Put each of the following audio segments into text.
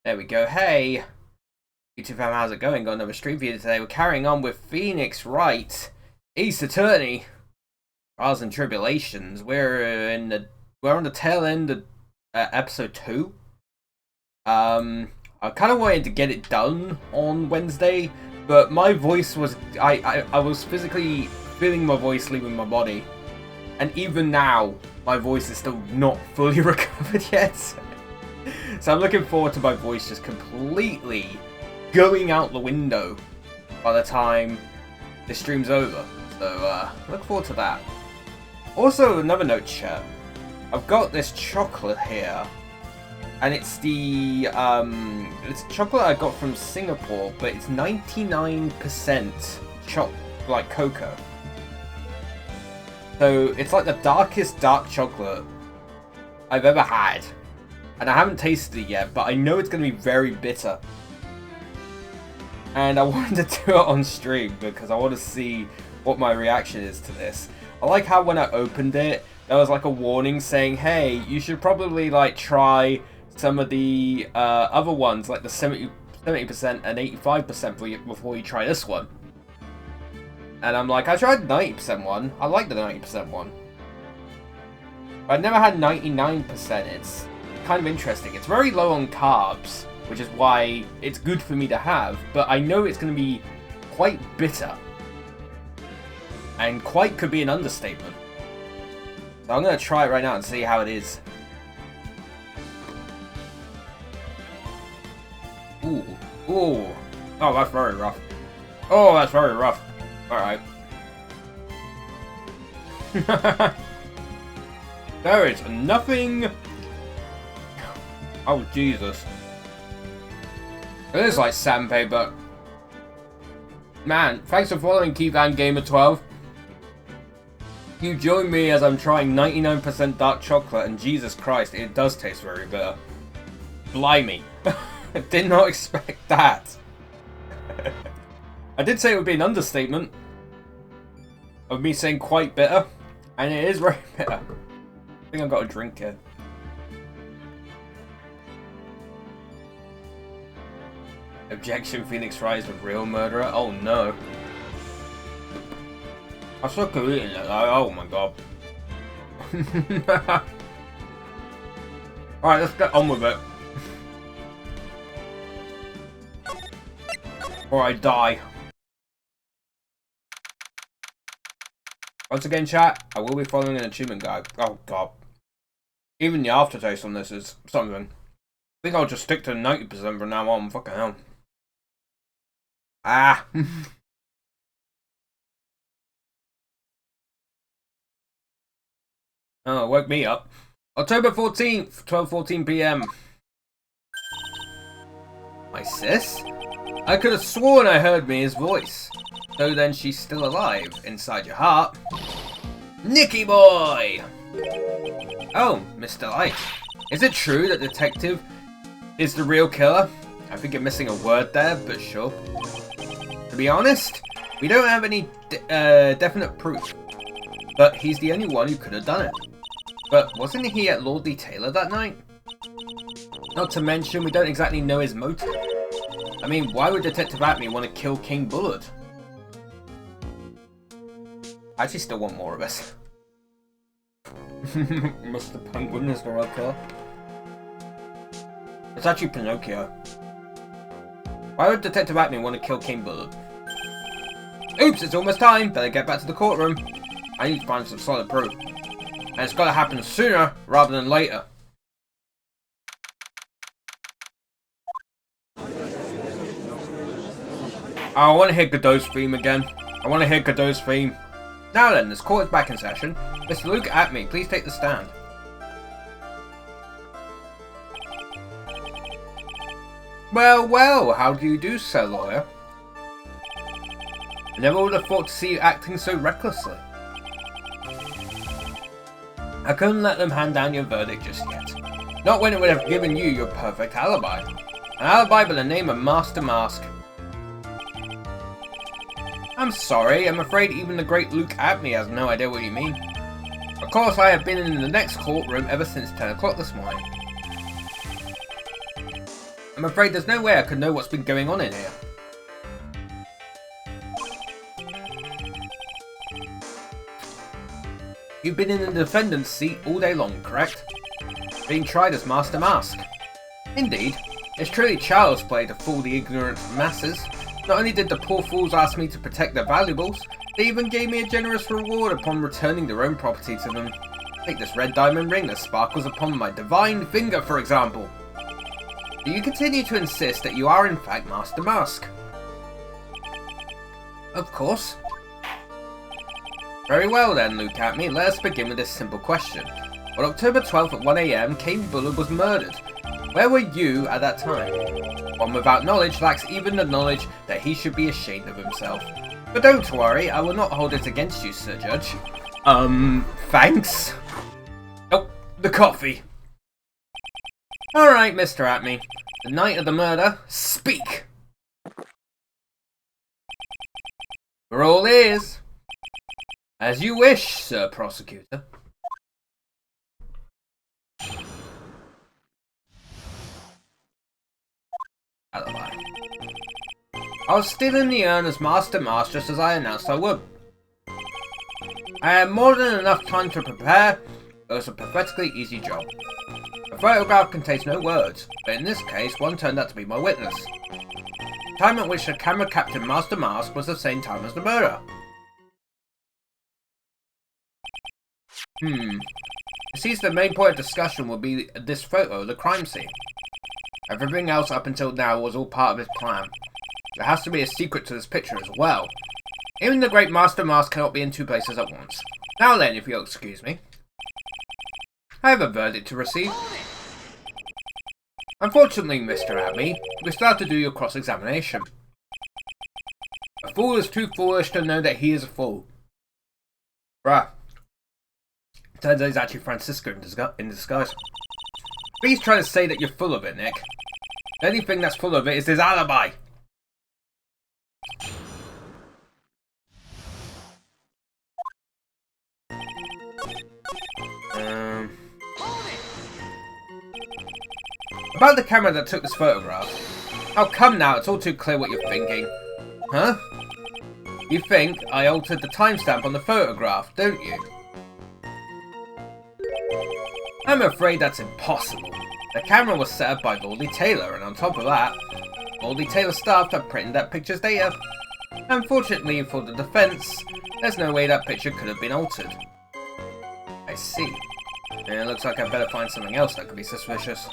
There we go. Hey, YouTube fam, how's it going? Got another stream for you today. We're carrying on with Phoenix Wright, Ace Attorney, Trials and Tribulations. We're on the tail end of episode 2. I kind of wanted to get it done on Wednesday, but my voice was I was physically feeling my voice leaving my body, and even now my voice is still not fully recovered yet. So I'm looking forward to my voice just completely going out the window by the time the stream's over. So look forward to that. Also, another note, chat. I've got this chocolate here, and it's the it's chocolate I got from Singapore, but it's 99% like cocoa. So it's like the darkest dark chocolate I've ever had. And I haven't tasted it yet, but I know it's going to be very bitter. And I wanted to do it on stream because I want to see what my reaction is to this. I like how when I opened it, there was like a warning saying, hey, you should probably like try some of the other ones, like the 70% and 85% before you try this one. And I'm like, I tried the 90% one. I like the 90% one. But I've never had 99%. It's kind of interesting. It's very low on carbs, which is why it's good for me to have, but I know it's going to be quite bitter. And quite could be an understatement. So I'm going to try it right now and see how it is. Ooh. Ooh. Oh, that's very rough. Oh, that's very rough. Alright. There is nothing... Oh, Jesus. It is like sandpaper. Man, thanks for following Keyvan Gamer 12. You join me as I'm trying 99% dark chocolate, and Jesus Christ, it does taste very bitter. Blimey. I did not expect that. I did say it would be an understatement of me saying quite bitter, and it is very bitter. I think I've got a drink here. Objection, Phoenix Wright is a real murderer? Oh no. I suck at eating it. Oh my god. Alright, let's get on with it. Or I die. Once again, chat, I will be following an achievement guide. Oh god. Even the aftertaste on this is something. I think I'll just stick to 90% from now on. Fucking hell. Ah. Oh, woke me up. October 14th, 12:14 PM. My sis? I could have sworn I heard Mia's voice. So then she's still alive inside your heart. Nicky boy! Oh, Mr. Light. Is it true that Detective is the real killer? I think you're missing a word there, but sure. To be honest, we don't have any definite proof, but he's the only one who could have done it. But wasn't he at Lordly Taylor that night? Not to mention, we don't exactly know his motive. I mean, why would Detective Acme want to kill King Bullard? I actually still want more of this. Mr. Penguin is the real killer. It's actually Pinocchio. Why would Detective Acme want to kill King Bullard? Oops, it's almost time. Better get back to the courtroom. I need to find some solid proof. And it's got to happen sooner rather than later. I want to hear Godot's theme again. I want to hear Godot's theme. Now then, this court is back in session. Mr. Luke Acme, please take the stand. Well, well, how do you do, sir, lawyer? I never would have thought to see you acting so recklessly. I couldn't let them hand down your verdict just yet. Not when it would have given you your perfect alibi. An alibi by the name of Master Mask. I'm sorry, I'm afraid even the great Luke Acme has no idea what you mean. Of course, I have been in the next courtroom ever since 10 o'clock this morning. I'm afraid there's no way I could know what's been going on in here. You've been in the defendant's seat all day long, correct? Being tried as Master Mask. Indeed. It's truly child's play to fool the ignorant masses. Not only did the poor fools ask me to protect their valuables, they even gave me a generous reward upon returning their own property to them. Take this red diamond ring that sparkles upon my divine finger, for example. Do you continue to insist that you are in fact Master Mask? Of course. Very well then, Luke Atme, let us begin with this simple question. On October 12th at 1 AM, Cain Bullard was murdered. Where were you at that time? One without knowledge lacks even the knowledge that he should be ashamed of himself. But don't worry, I will not hold it against you, Sir Judge. Thanks? Oh, the coffee. Alright, Mr. Atme. The night of the murder, speak! We're all ears. As you wish, Sir Prosecutor. Alibi. I was still in the urn as Master Mask just as I announced I would. I had more than enough time to prepare. It was a pathetically easy job. A photograph contains no words, but in this case one turned out to be my witness. The time at which the camera captured Master Mask was the same time as the murder. It seems the main point of discussion will be this photo of the crime scene. Everything else up until now was all part of his plan. There has to be a secret to this picture as well. Even the great Master Mask cannot be in two places at once. Now then, if you'll excuse me. I have a verdict to receive. Unfortunately, Mr. Atme, we still have to do your cross-examination. A fool is too foolish to know that he is a fool. Bruh. Turns out he's actually Francisco in disguise. Please try to say that you're full of it, Nick. The only thing that's full of it is his alibi. About the camera that took this photograph. Oh, come now, it's all too clear what you're thinking. Huh? You think I altered the timestamp on the photograph, don't you? I'm afraid that's impossible. The camera was set up by Lordly Taylor, and on top of that, Lordly Taylor staff have printed that picture's data. Unfortunately for the defense, there's no way that picture could have been altered. I see. And it looks like I better find something else that could be suspicious.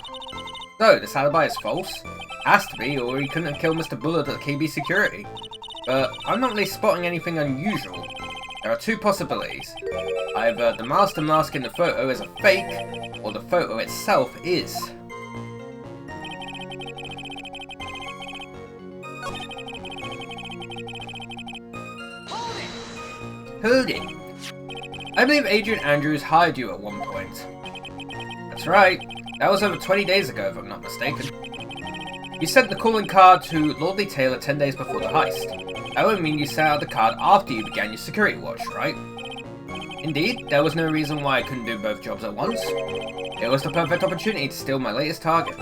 So, this alibi is false? Has to be, or he couldn't have killed Mr. Bullard at KB Security. But I'm not really spotting anything unusual. There are two possibilities. Either the Master Mask in the photo is a fake, or the photo itself is. Hold it! I believe Adrian Andrews hired you at one point. That's right. That was over 20 days ago, if I'm not mistaken. You sent the calling card to Lordly Taylor 10 days before the heist. That would mean you sent out the card after you began your security watch, right? Indeed, there was no reason why I couldn't do both jobs at once. It was the perfect opportunity to steal my latest target.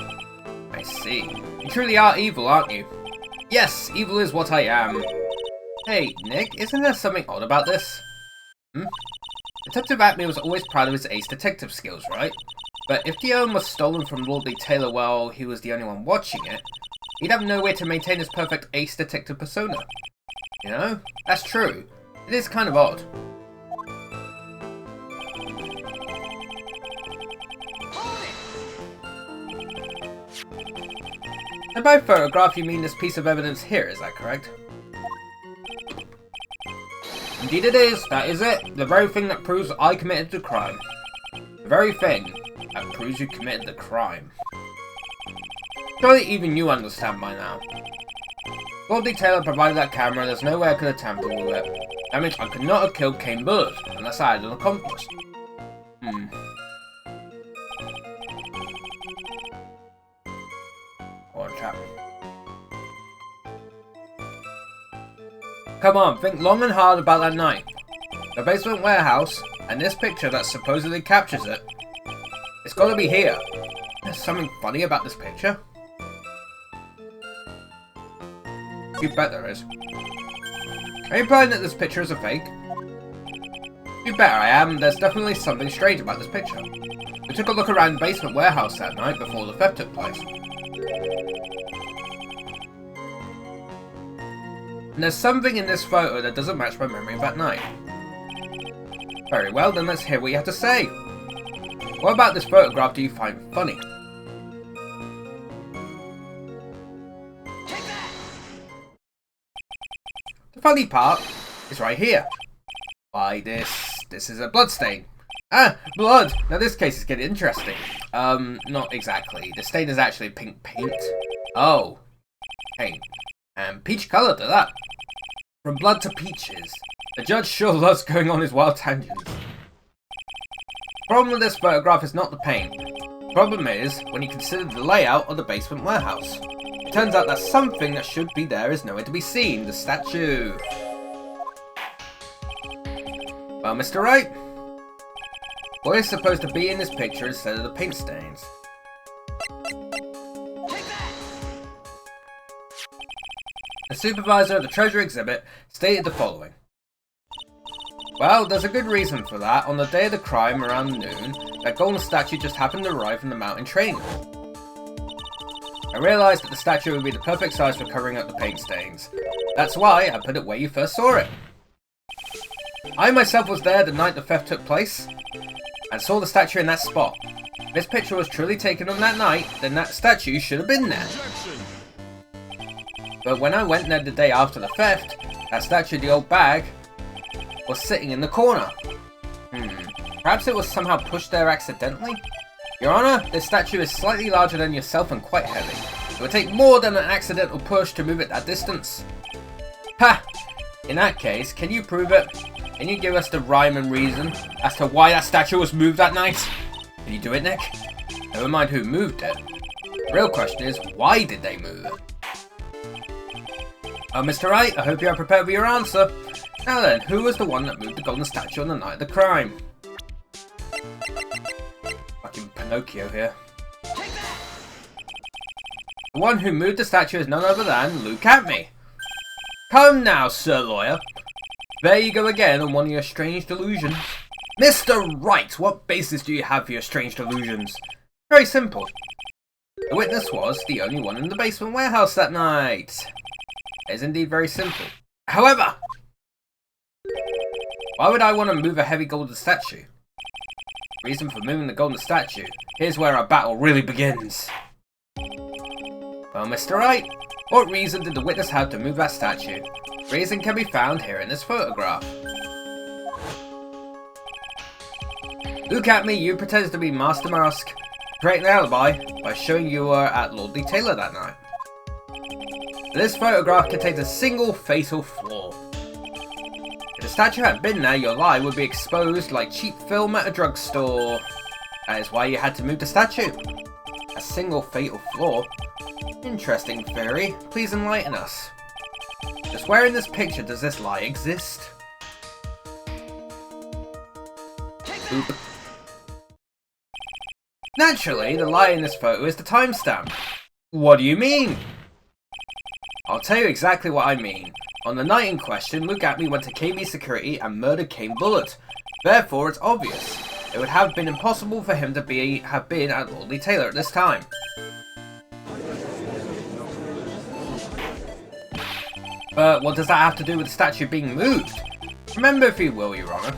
I see. You truly are evil, aren't you? Yes, evil is what I am. Hey, Nick, isn't there something odd about this? Detective Atme was always proud of his ace detective skills, right? But if the urn was stolen from Lordly Taylor while he was the only one watching it, he'd have no way to maintain his perfect ace detective persona. You know? That's true. It is kind of odd. And by photograph you mean this piece of evidence here, is that correct? Indeed it is, that is it. The very thing that proves I committed the crime. The very thing that proves you committed the crime. Surely even you understand by now. Lordly Taylor provided that camera, there's no way I could have tampered with it. That means I could not have killed Cain Bullard, unless I had an accomplice. Or a chap. Come on, think long and hard about that night. The basement warehouse, and this picture that supposedly captures it. It's gotta be here. There's something funny about this picture. You bet there is. Are you implying that this picture is a fake? You bet I am. There's definitely something strange about this picture. We took a look around the basement warehouse that night before the theft took place. And there's something in this photo that doesn't match my memory of that night. Very well, then let's hear what you have to say. What about this photograph do you find funny? The funny part is right here. Why, this is a blood stain. Ah, blood! Now this case is getting interesting. Not exactly. The stain is actually pink paint. Oh. Paint. And peach colour to that. From blood to peaches. The judge sure loves going on his wild tangents. The problem with this photograph is not the paint. The problem is when you consider the layout of the basement warehouse. It turns out that something that should be there is nowhere to be seen. The statue. Well, Mr. Wright, what is supposed to be in this picture instead of the paint stains? The supervisor of the treasure exhibit stated the following. Well, there's a good reason for that. On the day of the crime, around noon, that golden statue just happened to arrive from the mountain training. I realised that the statue would be the perfect size for covering up the paint stains. That's why I put it where you first saw it. I myself was there the night the theft took place, and saw the statue in that spot. If this picture was truly taken on that night, then that statue should have been there. But when I went there the day after the theft, that statue, the old bag, was sitting in the corner. Perhaps it was somehow pushed there accidentally? Your Honor, this statue is slightly larger than yourself and quite heavy. It would take more than an accidental push to move it that distance. Ha! In that case, can you prove it? Can you give us the rhyme and reason as to why that statue was moved that night? Can you do it, Nick? Never mind who moved it. The real question is, why did they move it? Mr. Wright, I hope you are prepared for your answer. Now then, who was the one that moved the golden statue on the night of the crime? Fucking Pinocchio here. The one who moved the statue is none other than Luke Atme. Come now, Sir Lawyer. There you go again on one of your strange delusions. Mr. Wright, what basis do you have for your strange delusions? Very simple. The witness was the only one in the basement warehouse that night. It is indeed very simple. However, why would I want to move a heavy golden statue? Reason for moving the golden statue. Here's where our battle really begins. Well, Mr. Wright, what reason did the witness have to move that statue? Reason can be found here in this photograph. Look at me, you pretended to be Master Mask. Create an alibi by showing you were at Lordly Taylor that night. This photograph contains a single fatal flaw. If the statue had been there, your lie would be exposed like cheap film at a drugstore. That is why you had to move the statue. A single fatal flaw? Interesting theory. Please enlighten us. Just where in this picture does this lie exist? Oop. Naturally, the lie in this photo is the timestamp. What do you mean? I'll tell you exactly what I mean. On the night in question, Luke Atme went to KB security and murdered Kane Bullitt. Therefore, it's obvious. It would have been impossible for him to have been at Lordly Taylor at this time. But what does that have to do with the statue being moved? Remember, if you will, Your Honor.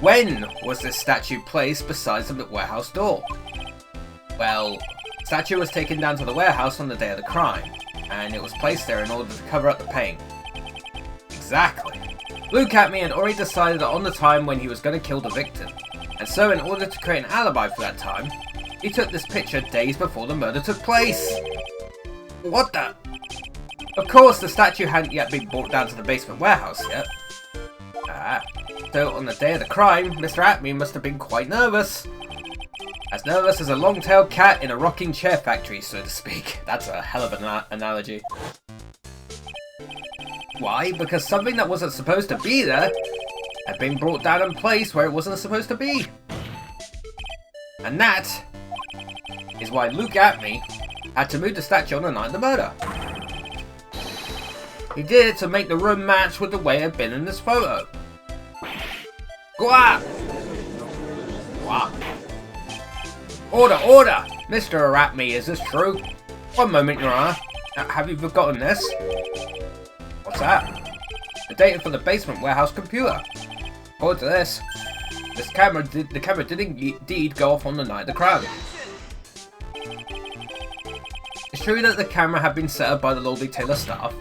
When was this statue placed beside the warehouse door? Well, the statue was taken down to the warehouse on the day of the crime, and it was placed there in order to cover up the paint. Exactly. Luke Atme had already decided on the time when he was going to kill the victim, and so in order to create an alibi for that time, he took this picture days before the murder took place. What the? Of course, the statue hadn't yet been brought down to the basement warehouse yet. So on the day of the crime, Mr. Atme must have been quite nervous. As nervous as a long-tailed cat in a rocking chair factory, so to speak. That's a hell of an analogy. Why? Because something that wasn't supposed to be there had been brought down in place where it wasn't supposed to be. And that is why Luke Atme had to move the statue on the night of the murder. He did it to make the room match with the way it had been in this photo. Gua! Gua! Order, order! Mr. Arachme, is this true? One moment, Your Honor. Have you forgotten this? What's that? The data for the basement warehouse computer. According to this, the camera did indeed go off on the night of the crime. It's true that the camera had been set up by the Lord Taylor staff.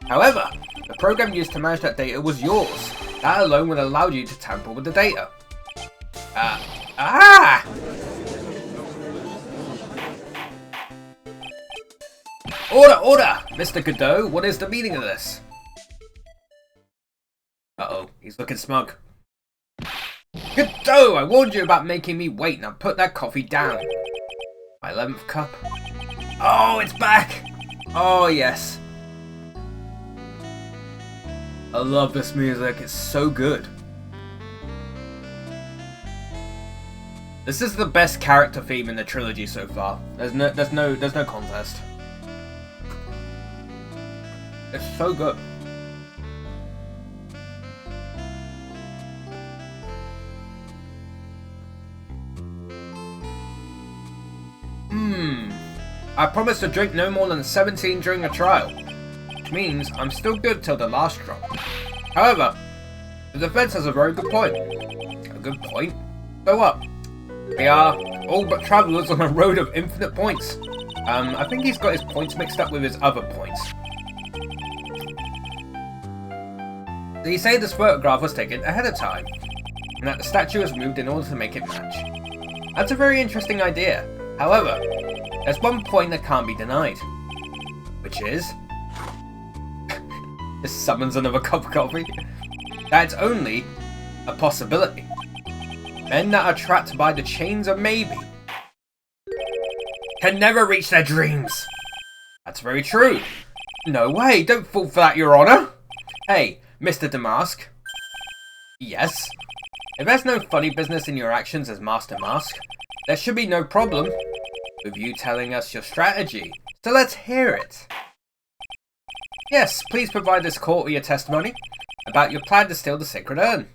However, the program used to manage that data was yours. That alone would allow you to tamper with the data. Order, order! Mr. Godot, what is the meaning of this? Uh-oh, he's looking smug. Godot, I warned you about making me wait. Now put that coffee down. My 11th cup. Oh, it's back! Oh, yes. I love this music, it's so good. This is the best character theme in the trilogy so far. There's no contest. It's so good. I promised to drink no more than 17 during a trial, which means I'm still good till the last drop. However, the defense has a very good point. A good point? So what? We are all but travelers on a road of infinite points. I think he's got his points mixed up with his other points. So you say this photograph was taken ahead of time, and that the statue was moved in order to make it match. That's a very interesting idea. However, there's one point that can't be denied, which is... this summons another cup of coffee. That's only a possibility. Men that are trapped by the chains of maybe can never reach their dreams. That's very true. No way, don't fall for that, Your Honor. Hey, Mr. Damask. Yes? If there's no funny business in your actions as Master Mask, there should be no problem with you telling us your strategy. So let's hear it. Yes, please provide this court with your testimony about your plan to steal the sacred urn.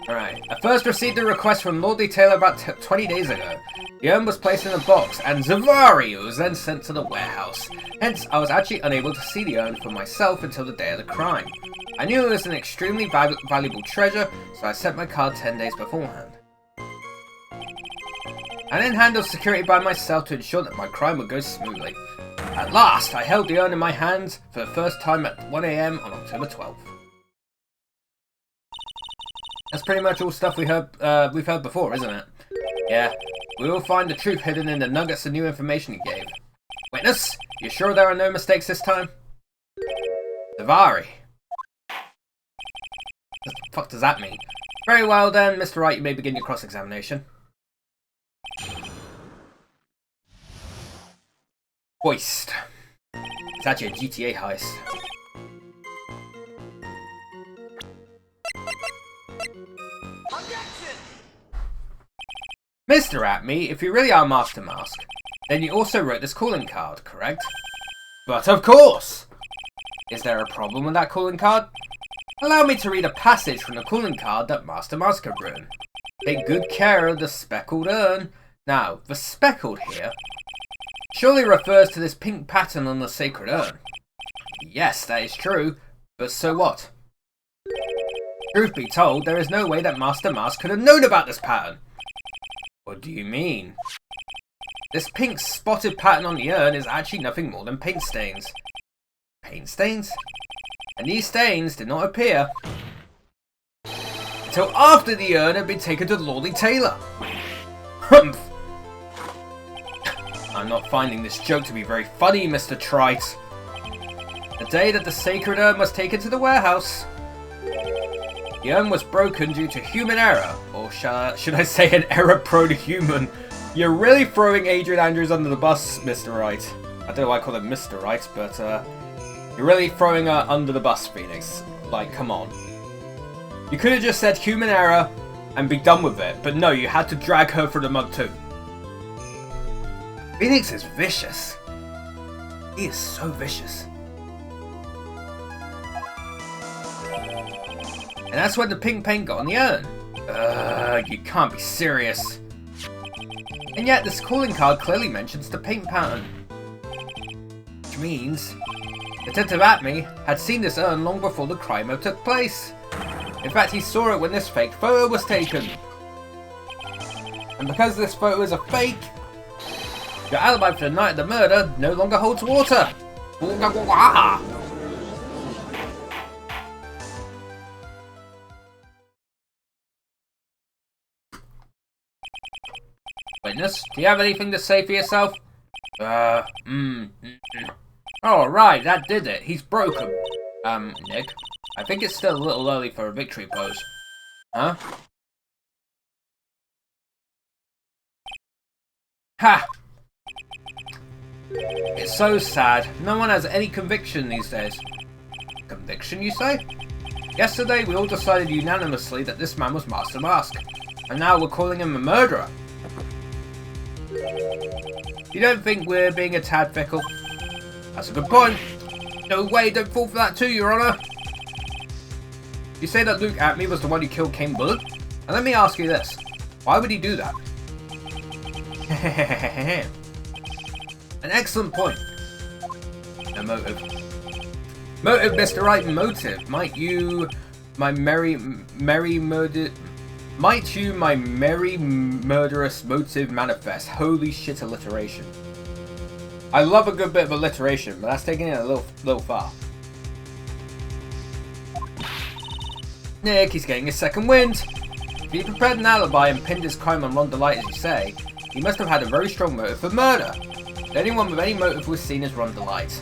Alright, I first received a request from Lord Taylor about 20 days ago. The urn was placed in a box, and Zavari was then sent to the warehouse. Hence, I was actually unable to see the urn for myself until the day of the crime. I knew it was an extremely valuable treasure, so I sent my card 10 days beforehand. I then handled security by myself to ensure that my crime would go smoothly. At last, I held the urn in my hands for the first time at 1 AM on October 12th. That's pretty much all stuff we've heard before, isn't it? Yeah, we will find the truth hidden in the nuggets of new information you gave. Witness, you sure there are no mistakes this time? Zavari. What the fuck does that mean? Very well then, Mr. Wright, you may begin your cross-examination. Hoist. It's actually a GTA heist. Mr. Atme, if you really are Master Mask, then you also wrote this calling card, correct? But of course! Is there a problem with that calling card? Allow me to read a passage from the calling card that Master Mask had written. Take good care of the speckled urn. Now, the speckled here surely refers to this pink pattern on the sacred urn. Yes, that is true, but so what? Truth be told, there is no way that Master Mask could have known about this pattern. What do you mean? This pink spotted pattern on the urn is actually nothing more than paint stains. Paint stains? And these stains did not appear until after the urn had been taken to Lordy Taylor. Humph! I'm not finding this joke to be very funny, Mr. Trite. The day that the sacred urn was taken to the warehouse, the urn was broken due to human error, or should I say an error-prone human. You're really throwing Adrian Andrews under the bus, Mr. Wright. I don't know why I call him Mr. Wright, but you're really throwing her under the bus, Phoenix. Like, come on. You could have just said human error and be done with it, but no, you had to drag her through the mud too. Phoenix is vicious. He is so vicious. And that's when the pink paint got on the urn. You can't be serious. And yet this calling card clearly mentions the paint pattern. Which means Detective Atme had seen this urn long before the crime took place. In fact, he saw it when this fake photo was taken. And because this photo is a fake, your alibi for the night of the murder no longer holds water. Witness, do you have anything to say for yourself? Oh, right, that did it. He's broken. Nick, I think it's still a little early for a victory pose. Huh? Ha! It's so sad. No one has any conviction these days. Conviction, you say? Yesterday, we all decided unanimously that this man was Master Mask. And now we're calling him a murderer. You don't think we're being a tad fickle? That's a good point. No way, don't fall for that too, Your Honor. You say that Luke Atme was the one who killed King Bullet? And let me ask you this. Why would he do that? An excellent point. A motive. Motive, Mr. Wright, motive. Might you, my merry murderous motive manifest. Holy shit, alliteration. I love a good bit of alliteration, but that's taking it a little far. Nick, he's getting his second wind. If he prepared an alibi and pinned his crime on Rhonda Light, as you say, he must have had a very strong motive for murder. The only one with any motive was seen as Rhonda Light.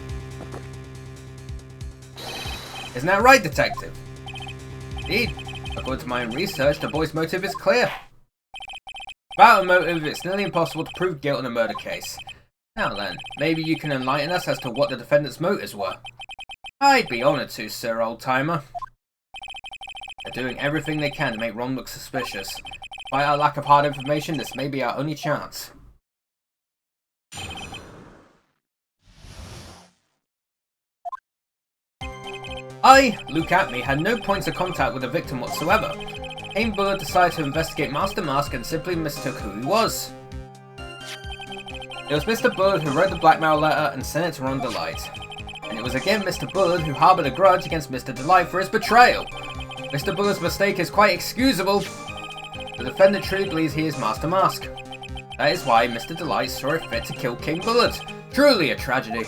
Isn't that right, Detective? Indeed. According to my own research, the boy's motive is clear. Without a motive, it's nearly impossible to prove guilt in a murder case. Now then, maybe you can enlighten us as to what the defendant's motives were. I'd be honoured to, sir, old-timer. They're doing everything they can to make Ron look suspicious. By our lack of hard information, this may be our only chance. I, Luke Atme, had no points of contact with the victim whatsoever. King Bullet decided to investigate Master Mask and simply mistook who he was. It was Mr. Bullet who wrote the blackmail letter and sent it to Ron Delight. And it was again Mr. Bullet who harboured a grudge against Mr. Delight for his betrayal. Mr. Bullet's mistake is quite excusable. The defendant truly believes he is Master Mask. That is why Mr. Delight saw it fit to kill King Bullet. Truly a tragedy.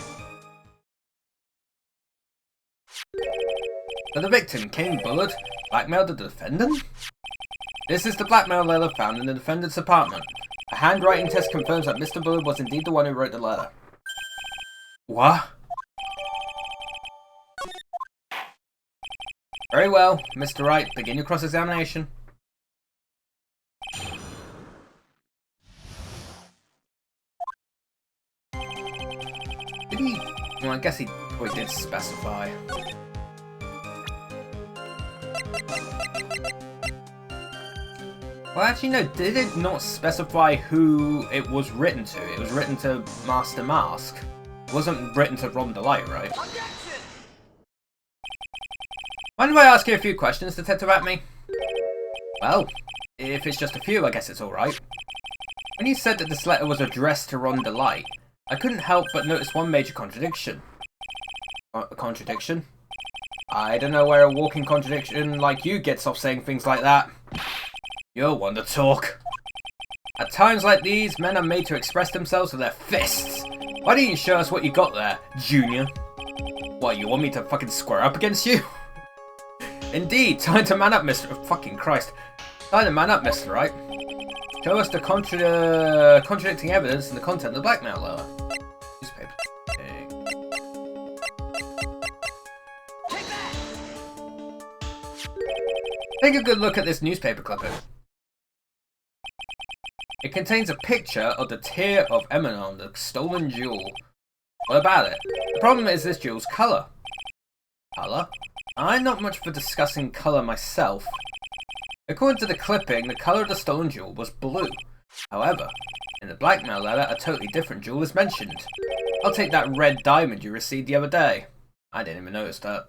So the victim, King Bullet, blackmailed the defendant? This is the blackmail letter found in the defendant's apartment. A handwriting test confirms that Mr. Bullet was indeed the one who wrote the letter. What? Very well, Mr. Wright, begin your cross-examination. Did he? Well, I guess he probably did specify. Well, actually, no, did it not specify who it was written to? It was written to Master Mask. It wasn't written to Ron Delight, right? Mind if I ask you a few questions, Detective Atme? Well, if it's just a few, I guess it's alright. When you said that this letter was addressed to Ron Delight, I couldn't help but notice one major contradiction. A contradiction? I don't know where a walking contradiction like you gets off saying things like that. You're one to talk. At times like these, men are made to express themselves with their fists. Why don't you show us what you got there, Junior? What, you want me to fucking square up against you? Indeed, time to man up, Mr. Fucking Christ. Time to man up, Mr. Wright. Show us the contradicting evidence in the content of the blackmail letter. Newspaper. Okay. Take a good look at this newspaper clipping. It contains a picture of the Tear of Emanon, the stolen jewel. What about it? The problem is this jewel's colour. Colour? I'm not much for discussing colour myself. According to the clipping, the colour of the stolen jewel was blue. However, In the blackmail letter, a totally different jewel is mentioned. I'll take that red diamond you received the other day. I didn't even notice that.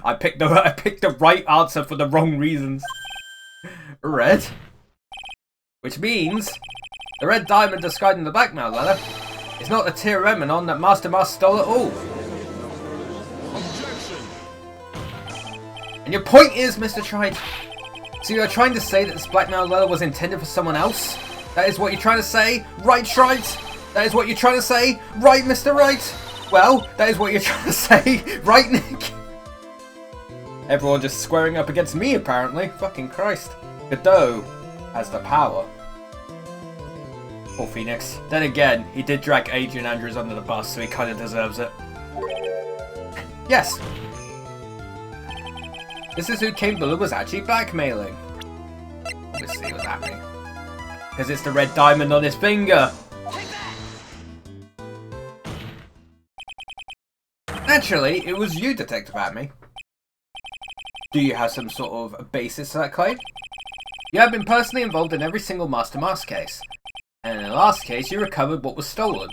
I picked the right answer for the wrong reasons. Red? Which means the red diamond described in the blackmail letter is not the Tyrannon that Master Mask stole at all. Objection. And your point is, Mr. Tribes, so you're trying to say that this blackmail letter was intended for someone else? That is what you're trying to say? Right, Tribes? That is what you're trying to say? Right, Mr. Wright? Well, that is what you're trying to say, right, Nick? Everyone just squaring up against me, apparently. Fucking Christ. Godot has the power. Poor Phoenix. Then again, he did drag Adrian Andrews under the bus, so he kind of deserves it. Yes. This is who King Buller was actually blackmailing. Obviously, it was at me. Because it's the red diamond on his finger. Naturally, it was you, Detective Atme. Do you have some sort of basis for that claim? You have been personally involved in every single Master Mask case. And in the last case, you recovered what was stolen.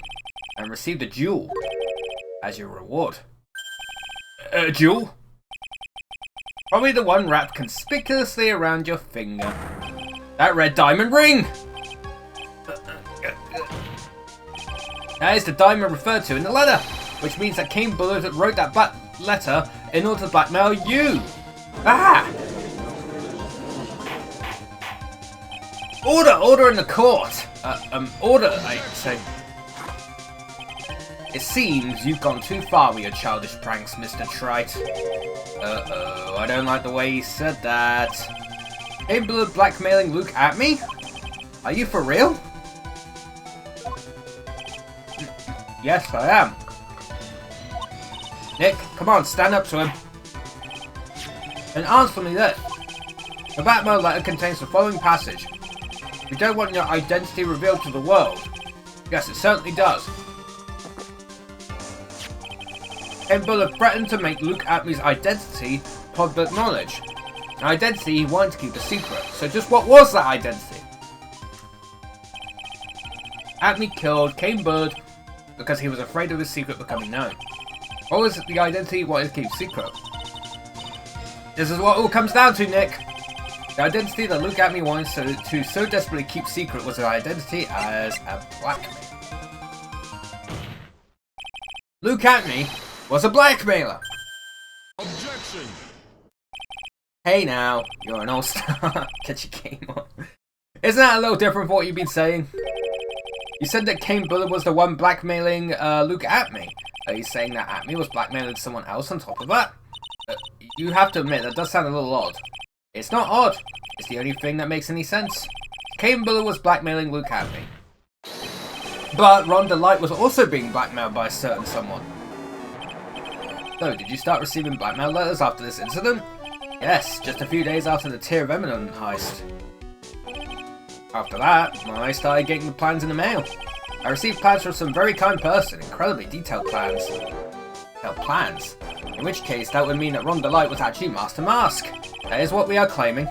And received a jewel. As your reward. A jewel? Probably the one wrapped conspicuously around your finger. That red diamond ring! That is the diamond referred to in the letter. Which means that King Buller wrote that letter in order to blackmail you. Ah! Order in the court. Order, I say. It seems you've gone too far with your childish pranks, Mr. Trite. Uh-oh, I don't like the way he said that. King Buller blackmailing Luke at me? Are you for real? Yes, I am. Nick, come on, stand up to him. And answer me this. The blackmail letter contains the following passage. You don't want your identity revealed to the world. Yes, it certainly does. King Buller threatened to make Luke Atme's identity public knowledge. An identity he wanted to keep a secret. So just what was that identity? Atme killed King Buller because he was afraid of his secret becoming known. What was the identity he wanted to keep secret? This is what it all comes down to, Nick. The identity that Luke Atme wanted to so desperately keep secret was his identity as a blackmailer. Luke Atme was a blackmailer. Objection. Hey now, you're an all-star. Get your game on. Isn't that a little different from what you've been saying? You said that King Buller was the one blackmailing Luke Atme. Are you saying that Atme was blackmailing someone else on top of that? You have to admit, that does sound a little odd. It's not odd. It's the only thing that makes any sense. King Buller was blackmailing Luke Atme. But Rhonda Light was also being blackmailed by a certain someone. So, did you start receiving blackmail letters after this incident? Yes, just a few days after the Tyrannon heist. After that, I started getting the plans in the mail. I received plans from some very kind person, incredibly detailed plans. In which case, that would mean that Rhonda Light was actually Master Mask. That is what we are claiming.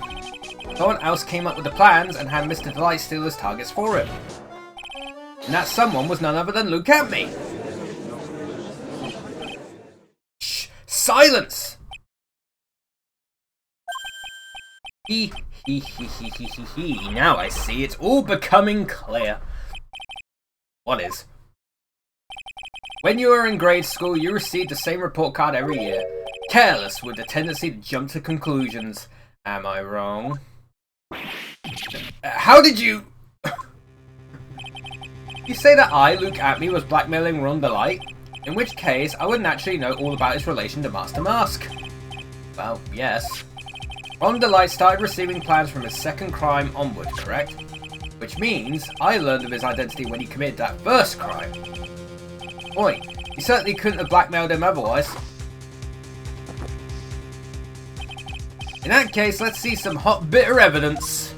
Someone else came up with the plans and had Mr. Delight steal his targets for him. And that someone was none other than Luke Atme. Shh! Silence! Now I see, it's all becoming clear. What is? When you were in grade school, you received the same report card every year. Careless, with the tendency to jump to conclusions. Am I wrong? How did you... You say that I, Luke Atme, was blackmailing Rhonda Light? In which case, I would naturally know all about his relation to Master Mask. Well, yes. Rhonda Light started receiving plans from his second crime onward, correct? Which means, I learned of his identity when he committed that first crime. Point. You certainly couldn't have blackmailed him otherwise. In that case, let's see some hot, bitter evidence.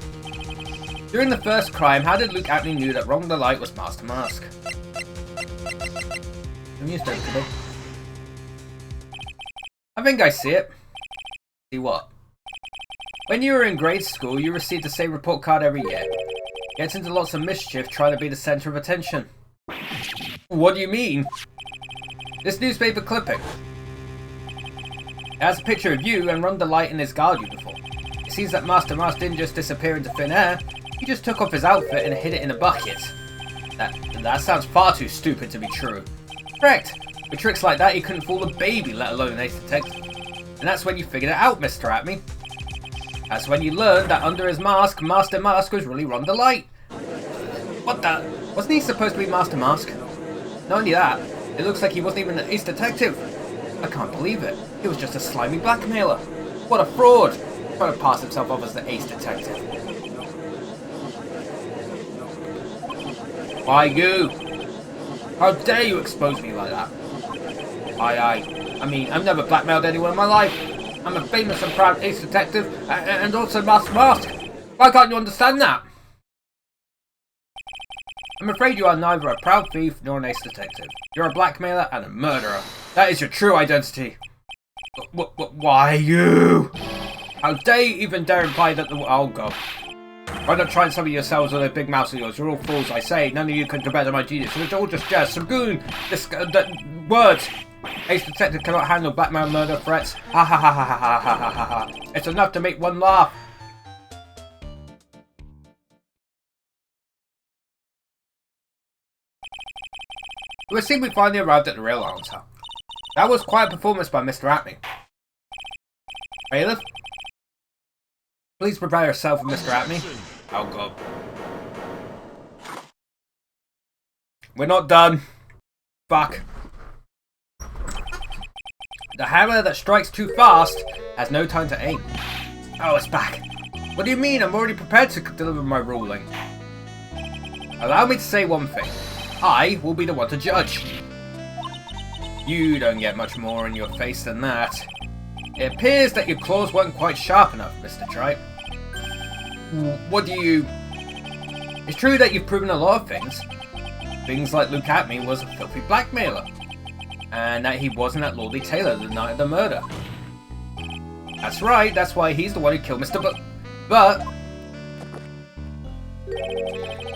During the first crime, how did Luke Atme knew that Rhonda Light was Master Mask? I think I see it. See what? When you were in grade school, you received the same report card every year. Gets into lots of mischief trying to be the center of attention. What do you mean? This newspaper clipping. It has a picture of you and Rhonda Light in his guard uniform. It seems that Master Mask didn't just disappear into thin air. He just took off his outfit and hid it in a bucket. That sounds far too stupid to be true. Correct. With tricks like that, he couldn't fool a baby, let alone an ace detective. And that's when you figured it out, Mr. Atme. That's when you learned that under his mask, Master Mask was really Rhonda Light. What the? Wasn't he supposed to be Master Mask? Not only that, it looks like he wasn't even an ace detective. I can't believe it. He was just a slimy blackmailer. What a fraud! Trying to pass himself off as the ace detective. Why you? How dare you expose me like that? I mean, I've never blackmailed anyone in my life. I'm a famous and proud ace detective, and also Master Mask. Why can't you understand that? I'm afraid you are neither a proud thief nor an ace detective. You're a blackmailer and a murderer. That is your true identity. Why you? How dare you even dare imply that the... Oh god. Why not try and some of yourselves with a big mouth of yours? You're all fools, I say. None of you can compare to my genius. It's all just jazz. Some goon. Words. Ace detective cannot handle blackmail murder threats. Ha ha ha ha ha ha ha ha ha. It's enough to make one laugh. It would seem we finally arrived at the real answer. That was quite a performance by Mr. Atme. Bailiff? Please prepare yourself for Mr. Atme. Oh god. We're not done. Fuck. The hammer that strikes too fast has no time to aim. Oh, it's back. What do you mean? I'm already prepared to deliver my ruling. Allow me to say one thing. I will be the one to judge. You don't get much more in your face than that. It appears that your claws weren't quite sharp enough, Mr. Tripe. What do you... It's true that you've proven a lot of things. Things like Luke Atme was a filthy blackmailer. And that he wasn't at Lordly Taylor the night of the murder. That's right, that's why he's the one who killed Mr. But...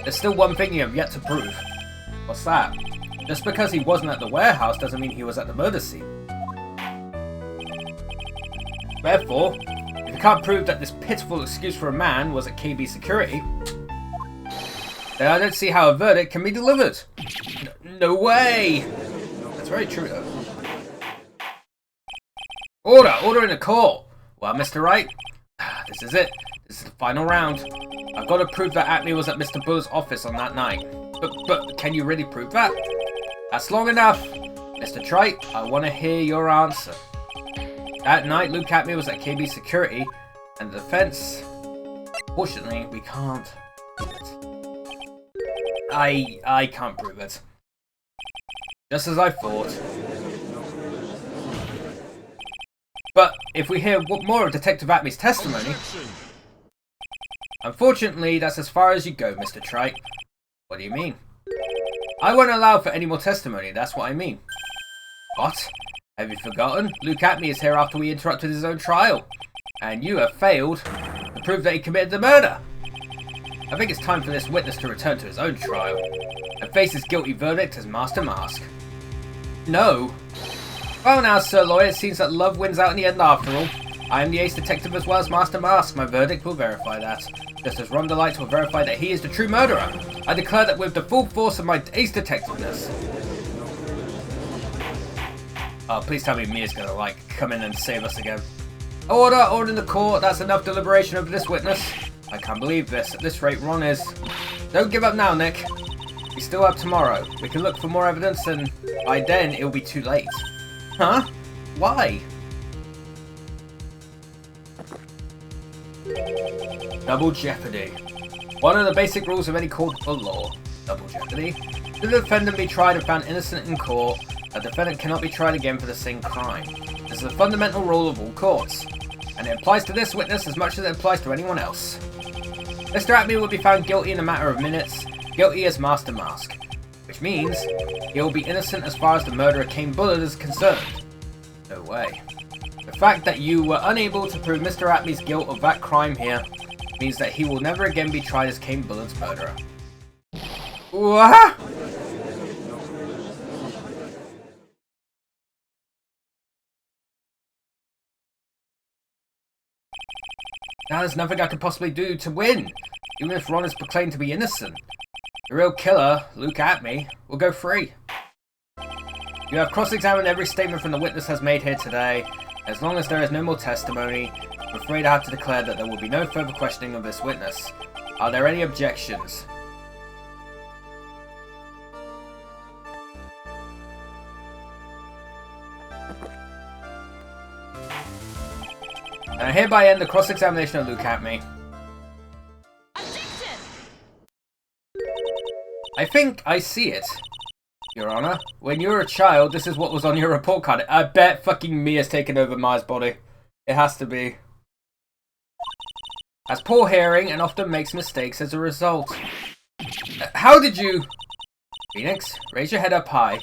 There's still one thing you have yet to prove. What's that? Just because he wasn't at the warehouse doesn't mean he was at the murder scene. Therefore, if you can't prove that this pitiful excuse for a man was at KB Security, then I don't see how a verdict can be delivered. No way! That's very true though. Order in the court! Well, Mr. Wright, this is it. This is the final round. I've got to prove that Atme was at Mr. Buller's office on that night. But can you really prove that? That's long enough. Mr. Trite, I want to hear your answer. That night, Luke Atme was at KB Security, and the defense... Fortunately, we can't prove it. I can't prove it. Just as I thought. But if we hear more of Detective Atme's testimony... Unfortunately, that's as far as you go, Mr. Trite. What do you mean? I won't allow for any more testimony, that's what I mean. What? Have you forgotten? Luke Atme is here after we interrupted his own trial. And you have failed to prove that he committed the murder. I think it's time for this witness to return to his own trial and face his guilty verdict as Master Mask. No. Well now, Sir Lawyer, it seems that love wins out in the end after all. I am the ace detective as well as Master Mask. My verdict will verify that. Just as Rhonda Light will verify that he is the true murderer. I declare that with the full force of my ace detectiveness. Oh, please tell me Mia's gonna, come in and save us again. Order in the court. That's enough deliberation over this witness. I can't believe this. At this rate, Ron is... Don't give up now, Nick. We still have tomorrow. We can look for more evidence and by then it'll be too late. Huh? Why? Double jeopardy. One of the basic rules of any court of law. Double jeopardy. Should the defendant be tried and found innocent in court, a defendant cannot be tried again for the same crime. This is a fundamental rule of all courts, and it applies to this witness as much as it applies to anyone else. Mr. Atme will be found guilty in a matter of minutes, guilty as Master Mask, which means he will be innocent as far as the murderer Kane Bullard is concerned. No way. The fact that you were unable to prove Mr. Atme's guilt of that crime here means that he will never again be tried as Kane Bullen's murderer. What? Now there's nothing I could possibly do to win, even if Ron is proclaimed to be innocent. The real killer, Luke Atme, will go free. You have cross-examined every statement from the witness has made here today. As long as there is no more testimony, I'm afraid I have to declare that there will be no further questioning of this witness. Are there any objections? And I hereby end the cross-examination of Luke Atme. Objection! I think I see it, Your Honor. When you were a child, this is what was on your report card. I bet fucking Mia's taken over Maya's body. It has to be. Has poor hearing and often makes mistakes as a result. How did you... Phoenix, raise your head up high.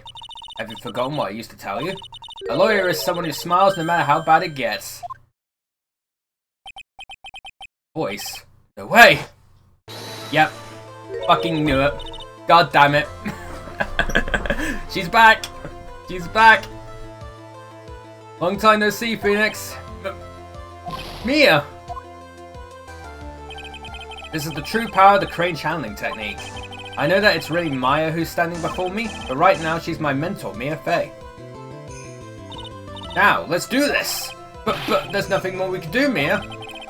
Have you forgotten what I used to tell you? A lawyer is someone who smiles no matter how bad it gets. Voice? No way! Yep. Fucking knew it. God damn it. She's back! She's back! Long time no see, Phoenix. Mia! This is the true power of the crane channeling technique. I know that it's really Maya who's standing before me, but right now she's my mentor, Mia Fey. Now, let's do this! But there's nothing more we can do, Mia.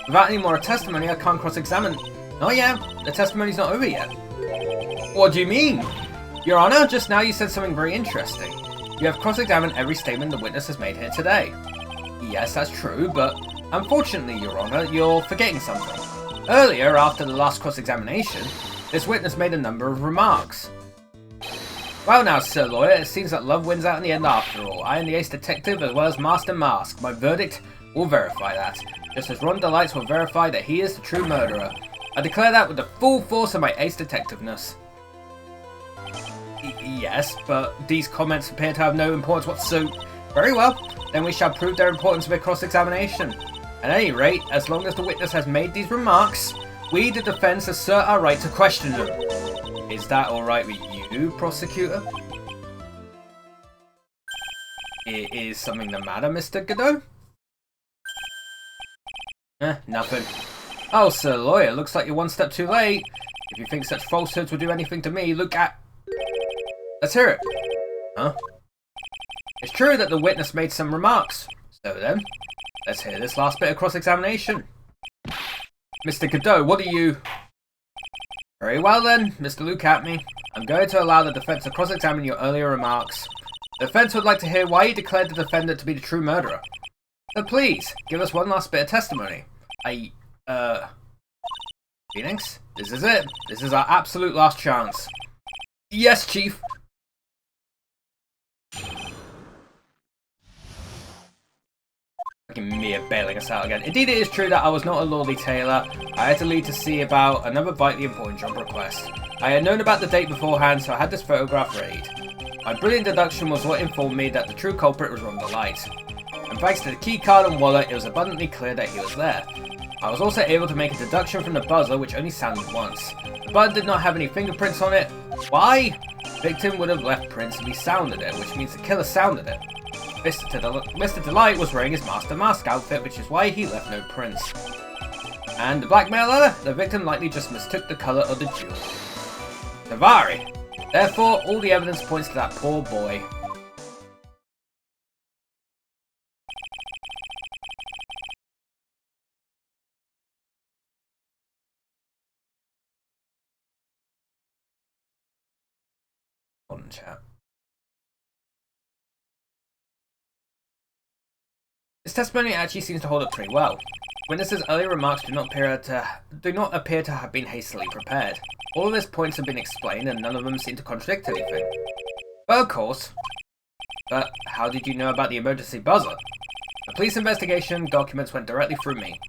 Without any more testimony, I can't cross-examine. Not yet. The testimony's not over yet. What do you mean? Your Honor, just now you said something very interesting. You have cross-examined every statement the witness has made here today. Yes, that's true, but unfortunately, Your Honor, you're forgetting something. Earlier, after the last cross-examination, this witness made a number of remarks. Well now, Sir Lawyer, it seems that love wins out in the end after all. I am the ace detective as well as Master Mask. My verdict will verify that. Just as Ron Delights will verify that he is the true murderer. I declare that with the full force of my ace detectiveness. Yes, but these comments appear to have no importance whatsoever. Very well, then we shall prove their importance with a cross-examination. At any rate, as long as the witness has made these remarks, we, the defense, assert our right to question them. Is that alright with you, prosecutor? Is something the matter, Mr. Godot? Nothing. Oh, Sir Lawyer, looks like you're one step too late. If you think such falsehoods would do anything to me, look at... Let's hear it. Huh? It's true that the witness made some remarks. So then, let's hear this last bit of cross-examination. Mr. Godot, what do you... Very well then, Mr. Luke Atme. I'm going to allow the defense to cross-examine your earlier remarks. The defense would like to hear why you declared the defendant to be the true murderer. So please, give us one last bit of testimony. Phoenix, this is it. This is our absolute last chance. Yes, Chief. Fucking Mia bailing us out again. Indeed, it is true that I was not a lordly tailor. I had to leave to see about another vitally important job request. I had known about the date beforehand, so I had this photograph ready. My brilliant deduction was what informed me that the true culprit was Ron Delight. And thanks to the key card and wallet, it was abundantly clear that he was there. I was also able to make a deduction from the buzzer, which only sounded once. The buzzer did not have any fingerprints on it. Why? The victim would have left prints if he sounded it, which means the killer sounded it. Mr. Delight was wearing his Master Mask outfit, which is why he left no prints. And the blackmailer, the victim likely just mistook the colour of the jewel. Davari! Therefore, all the evidence points to that poor boy. On chat. His testimony actually seems to hold up pretty well. Witnesses' earlier remarks do not appear to have been hastily prepared. All of his points have been explained and none of them seem to contradict anything. Well, of course. But how did you know about the emergency buzzer? The police investigation documents went directly through me.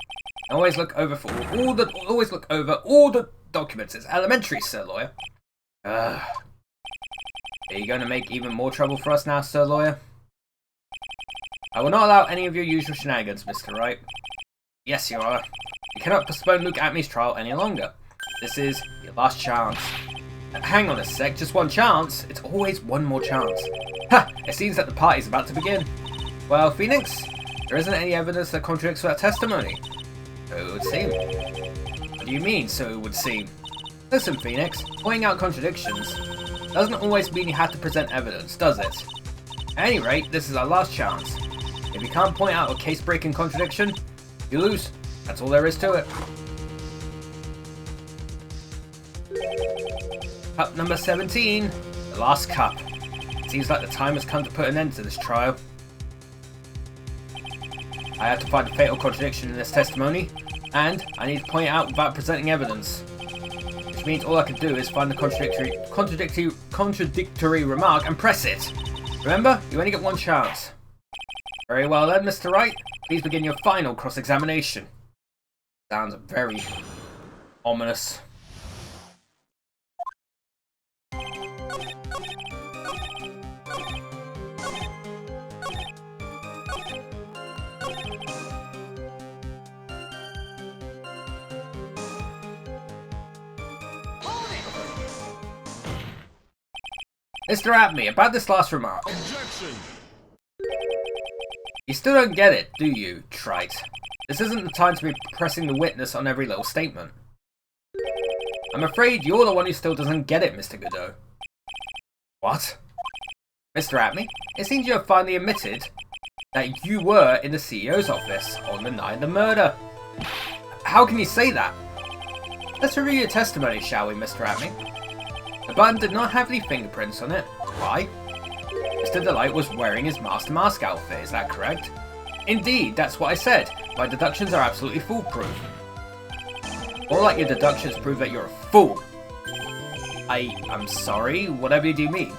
Always look over all the documents. It's elementary, Sir Lawyer. Are you going to make even more trouble for us now, Sir Lawyer? I will not allow any of your usual shenanigans, Mr. Wright. Yes, you are. You cannot postpone Luke Atmey's trial any longer. This is your last chance. Hang on a sec, just one chance? It's always one more chance. Ha! It seems that the party's about to begin. Well, Phoenix, there isn't any evidence that contradicts that testimony. So it would seem. What do you mean, so it would seem? Listen, Phoenix, pointing out contradictions doesn't always mean you have to present evidence, does it? At any rate, this is our last chance. If you can't point out a case-breaking contradiction, you lose. That's all there is to it. Cup number 17, the last cup. It seems like the time has come to put an end to this trial. I have to find a fatal contradiction in this testimony, and I need to point it out without presenting evidence. Which means all I can do is find the contradictory remark and press it. Remember, you only get one chance. Very well then, Mr. Wright. Please begin your final cross-examination. Sounds very ominous. Mr. Atmey, about this last remark. Objection! You still don't get it, do you, Trite? This isn't the time to be pressing the witness on every little statement. I'm afraid you're the one who still doesn't get it, Mr. Godot. What? Mr. Atmey, it seems you have finally admitted that you were in the CEO's office on the night of the murder. How can you say that? Let's review your testimony, shall we, Mr. Atmey? The button did not have any fingerprints on it. Why? Mr. Delight was wearing his Master Mask outfit, is that correct? Indeed, that's what I said. My deductions are absolutely foolproof. More like your deductions prove that you're a fool. I'm sorry, whatever do you mean?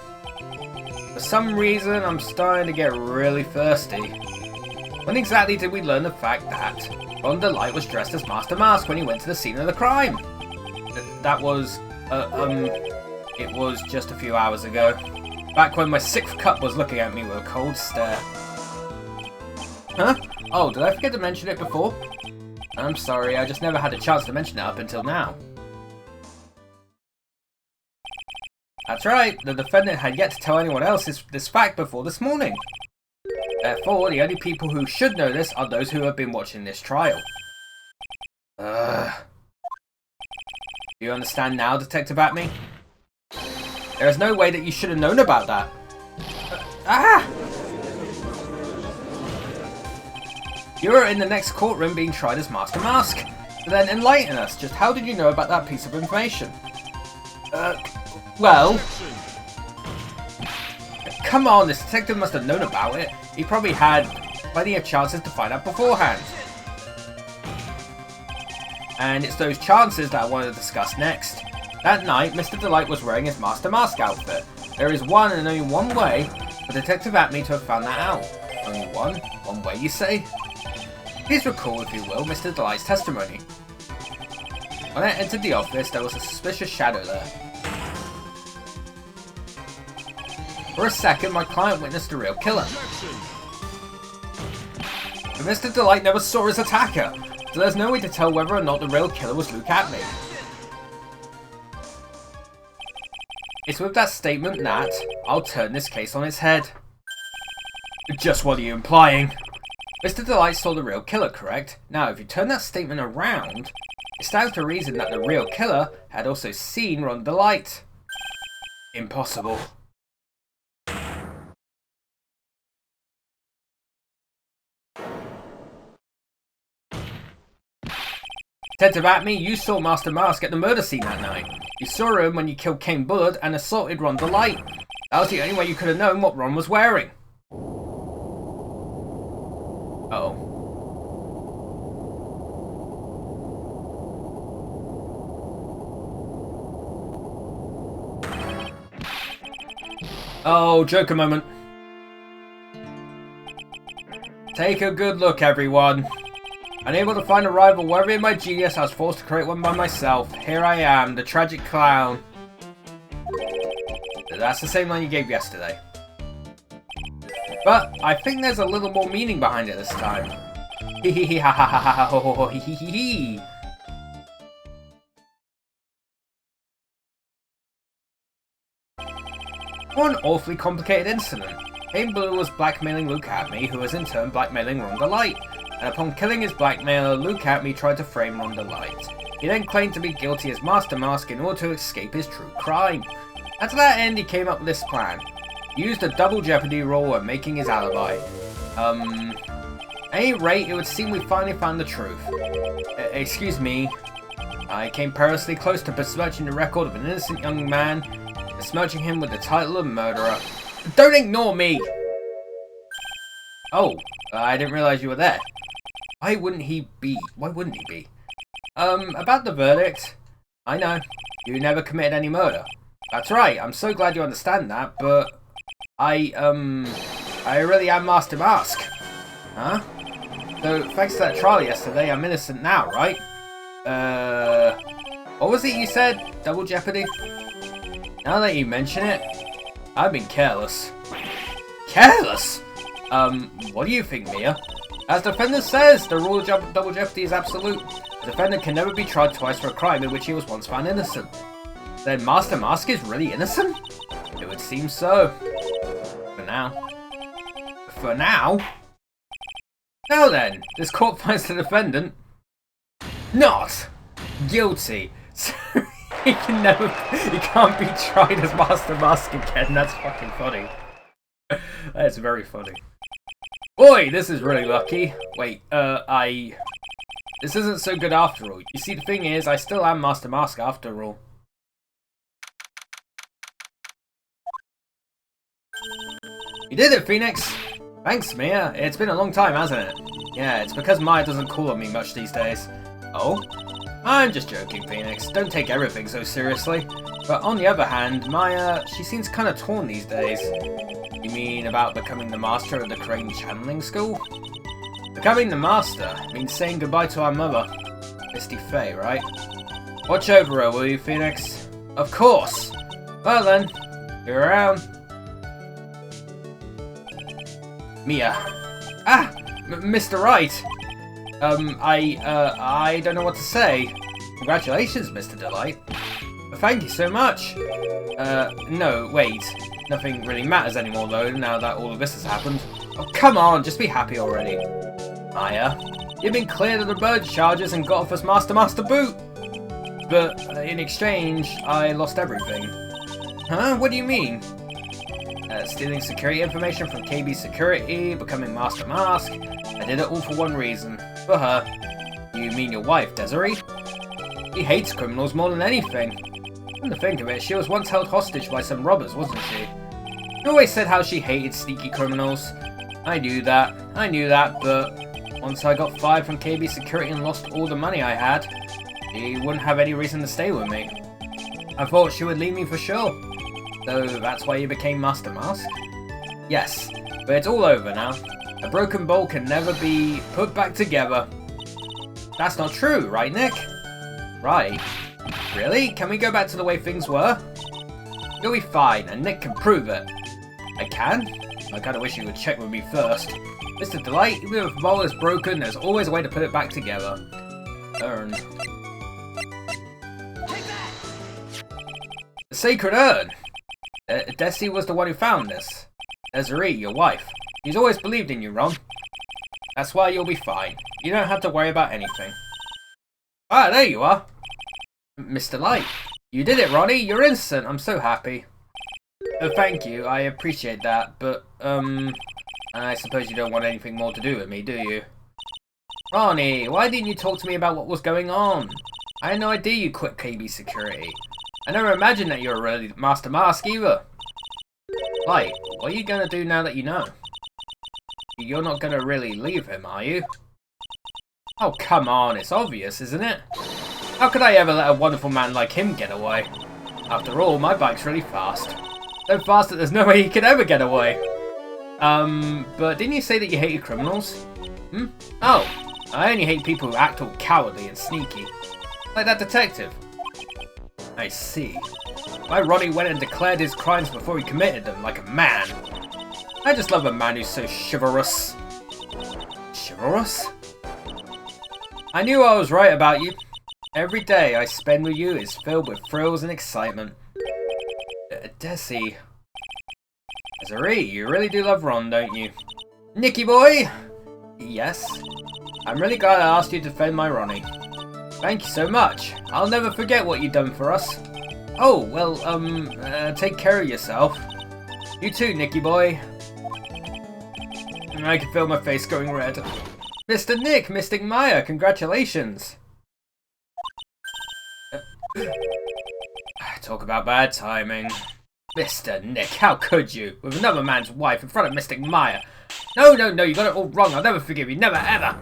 For some reason, I'm starting to get really thirsty. When exactly did we learn the fact that Ron Delight was dressed as Master Mask when he went to the scene of the crime? That was, it was just a few hours ago. Back when my sixth cup was looking at me with a cold stare. Huh? Oh, did I forget to mention it before? I'm sorry, I just never had a chance to mention it up until now. That's right, the defendant had yet to tell anyone else this fact before this morning. Therefore, the only people who should know this are those who have been watching this trial. Do you understand now, Detective Atmey? There is no way that you should have known about that. You're in the next courtroom being tried as Master Mask. Then enlighten us. Just how did you know about that piece of information? Well... Come on, this detective must have known about it. He probably had plenty of chances to find out beforehand. And it's those chances that I want to discuss next. That night, Mr. Delight was wearing his Master Mask outfit. There is one and only one way for Detective Atmey to have found that out. Only one? One way, you say? Please recall, if you will, Mr. Delight's testimony. When I entered the office, there was a suspicious shadow there. For a second, my client witnessed the real killer. But Mr. Delight never saw his attacker, so there's no way to tell whether or not the real killer was Luke Atmey. It's with that statement that I'll turn this case on its head. Just what are you implying? Mr. Delight saw the real killer, correct? Now, if you turn that statement around, it stands to reason that the real killer had also seen Ron Delight. Impossible. Detective Atmey, you saw Master Mask at the murder scene that night. You saw him when you killed Kane Bullard and assaulted Ron Delight. That was the only way you could have known what Ron was wearing. Uh-oh. Oh, Joker moment. Take a good look, everyone. Unable to find a rival worthy of my genius, I was forced to create one by myself. Here I am, the tragic clown. That's the same line you gave yesterday. But I think there's a little more meaning behind it this time. Hee hee hee ha ha ha ha ho ho ho hee hee hee hee. What an awfully complicated incident. Kane Blue was blackmailing Luke Atme, who was in turn blackmailing Rhonda Light. And upon killing his blackmailer, Luke Atme tried to frame Rhonda Light. He then claimed to be guilty as Master Mask in order to escape his true crime. And to that end, he came up with this plan. He used a double jeopardy rule when making his alibi. At any rate, it would seem we finally found the truth. Excuse me. I came perilously close to besmirching the record of an innocent young man, besmirching him with the title of murderer. Don't ignore me! Oh, I didn't realize you were there. Why wouldn't he be? About the verdict. I know. You never committed any murder. That's right, I'm so glad you understand that, but I really am Master Mask. Huh? So, thanks to that trial yesterday, I'm innocent now, right? What was it you said? Double jeopardy? Now that you mention it, I've been careless. Careless? What do you think, Mia? As the defendant says, the rule of double jeopardy is absolute. The defendant can never be tried twice for a crime in which he was once found innocent. Then Master Mask is really innocent? It would seem so. For now. For now? Now then, this court finds the defendant not guilty. So he can't be tried as Master Mask again. That's fucking funny. That's very funny. Boy, this is really lucky. Wait, this isn't so good after all. You see, the thing is, I still am Master Mask after all. You did it, Phoenix! Thanks, Mia. It's been a long time, hasn't it? Yeah, it's because Maya doesn't call on me much these days. Oh? I'm just joking, Phoenix. Don't take everything so seriously. But on the other hand, Maya, she seems kind of torn these days. You mean about becoming the master of the Crane Channeling School? Becoming the master means saying goodbye to our mother. Misty Faye, right? Watch over her, will you, Phoenix? Of course! Well then, you're around. Mia. Ah! Mr. Wright! I don't know what to say. Congratulations, Mr. Delight. Thank you so much. No, wait. Nothing really matters anymore, though, now that all of this has happened. Oh, come on, just be happy already. Maya, you've been cleared of the bird charges and got off as Master Boot. But, in exchange, I lost everything. Huh? What do you mean? Stealing security information from KB Security, becoming Master Mask. I did it all for one reason. For her. You mean your wife, Desiree? She hates criminals more than anything. Come to think of it, she was once held hostage by some robbers, wasn't she? She always said how she hated sneaky criminals. I knew that, but once I got fired from KB Security and lost all the money I had, she wouldn't have any reason to stay with me. I thought she would leave me for sure. So that's why you became Master Mask? Yes, but it's all over now. A broken bowl can never be put back together. That's not true, right, Nick? Right. Really? Can we go back to the way things were? You'll be fine, and Nick can prove it. I can? I kinda wish you would check with me first. Mr. Delight, even if a bowl is broken, there's always a way to put it back together. Urn. Take that! The sacred urn! Desi was the one who found this. Desiree, your wife. She's always believed in you, Ron. That's why you'll be fine. You don't have to worry about anything. Ah, there you are. Mr. Light. You did it, Ronnie. You're innocent. I'm so happy. Oh, thank you. I appreciate that, but, I suppose you don't want anything more to do with me, do you? Ronnie, why didn't you talk to me about what was going on? I had no idea you quit KB Security. I never imagined that you were really Master Mask either. Light, what are you gonna do now that you know? You're not gonna really leave him, are you? Oh, come on, it's obvious, isn't it? How could I ever let a wonderful man like him get away? After all, my bike's really fast. So fast that there's no way he could ever get away. But didn't you say that you hated criminals? Oh, I only hate people who act all cowardly and sneaky. Like that detective. I see. Why Ronnie went and declared his crimes before he committed them, like a man. I just love a man who's so chivalrous. Chivalrous? I knew I was right about you. Every day I spend with you is filled with thrills and excitement. Desi. Zari, you really do love Ron, don't you? Nicky boy! Yes? I'm really glad I asked you to defend my Ronnie. Thank you so much. I'll never forget what you've done for us. Oh, well, take care of yourself. You too, Nicky boy. I can feel my face going red. Mr. Nick, Mystic Maya, congratulations. Talk about bad timing. Mr. Nick, how could you? With another man's wife in front of Mystic Maya. No, you got it all wrong. I'll never forgive you. Never, ever.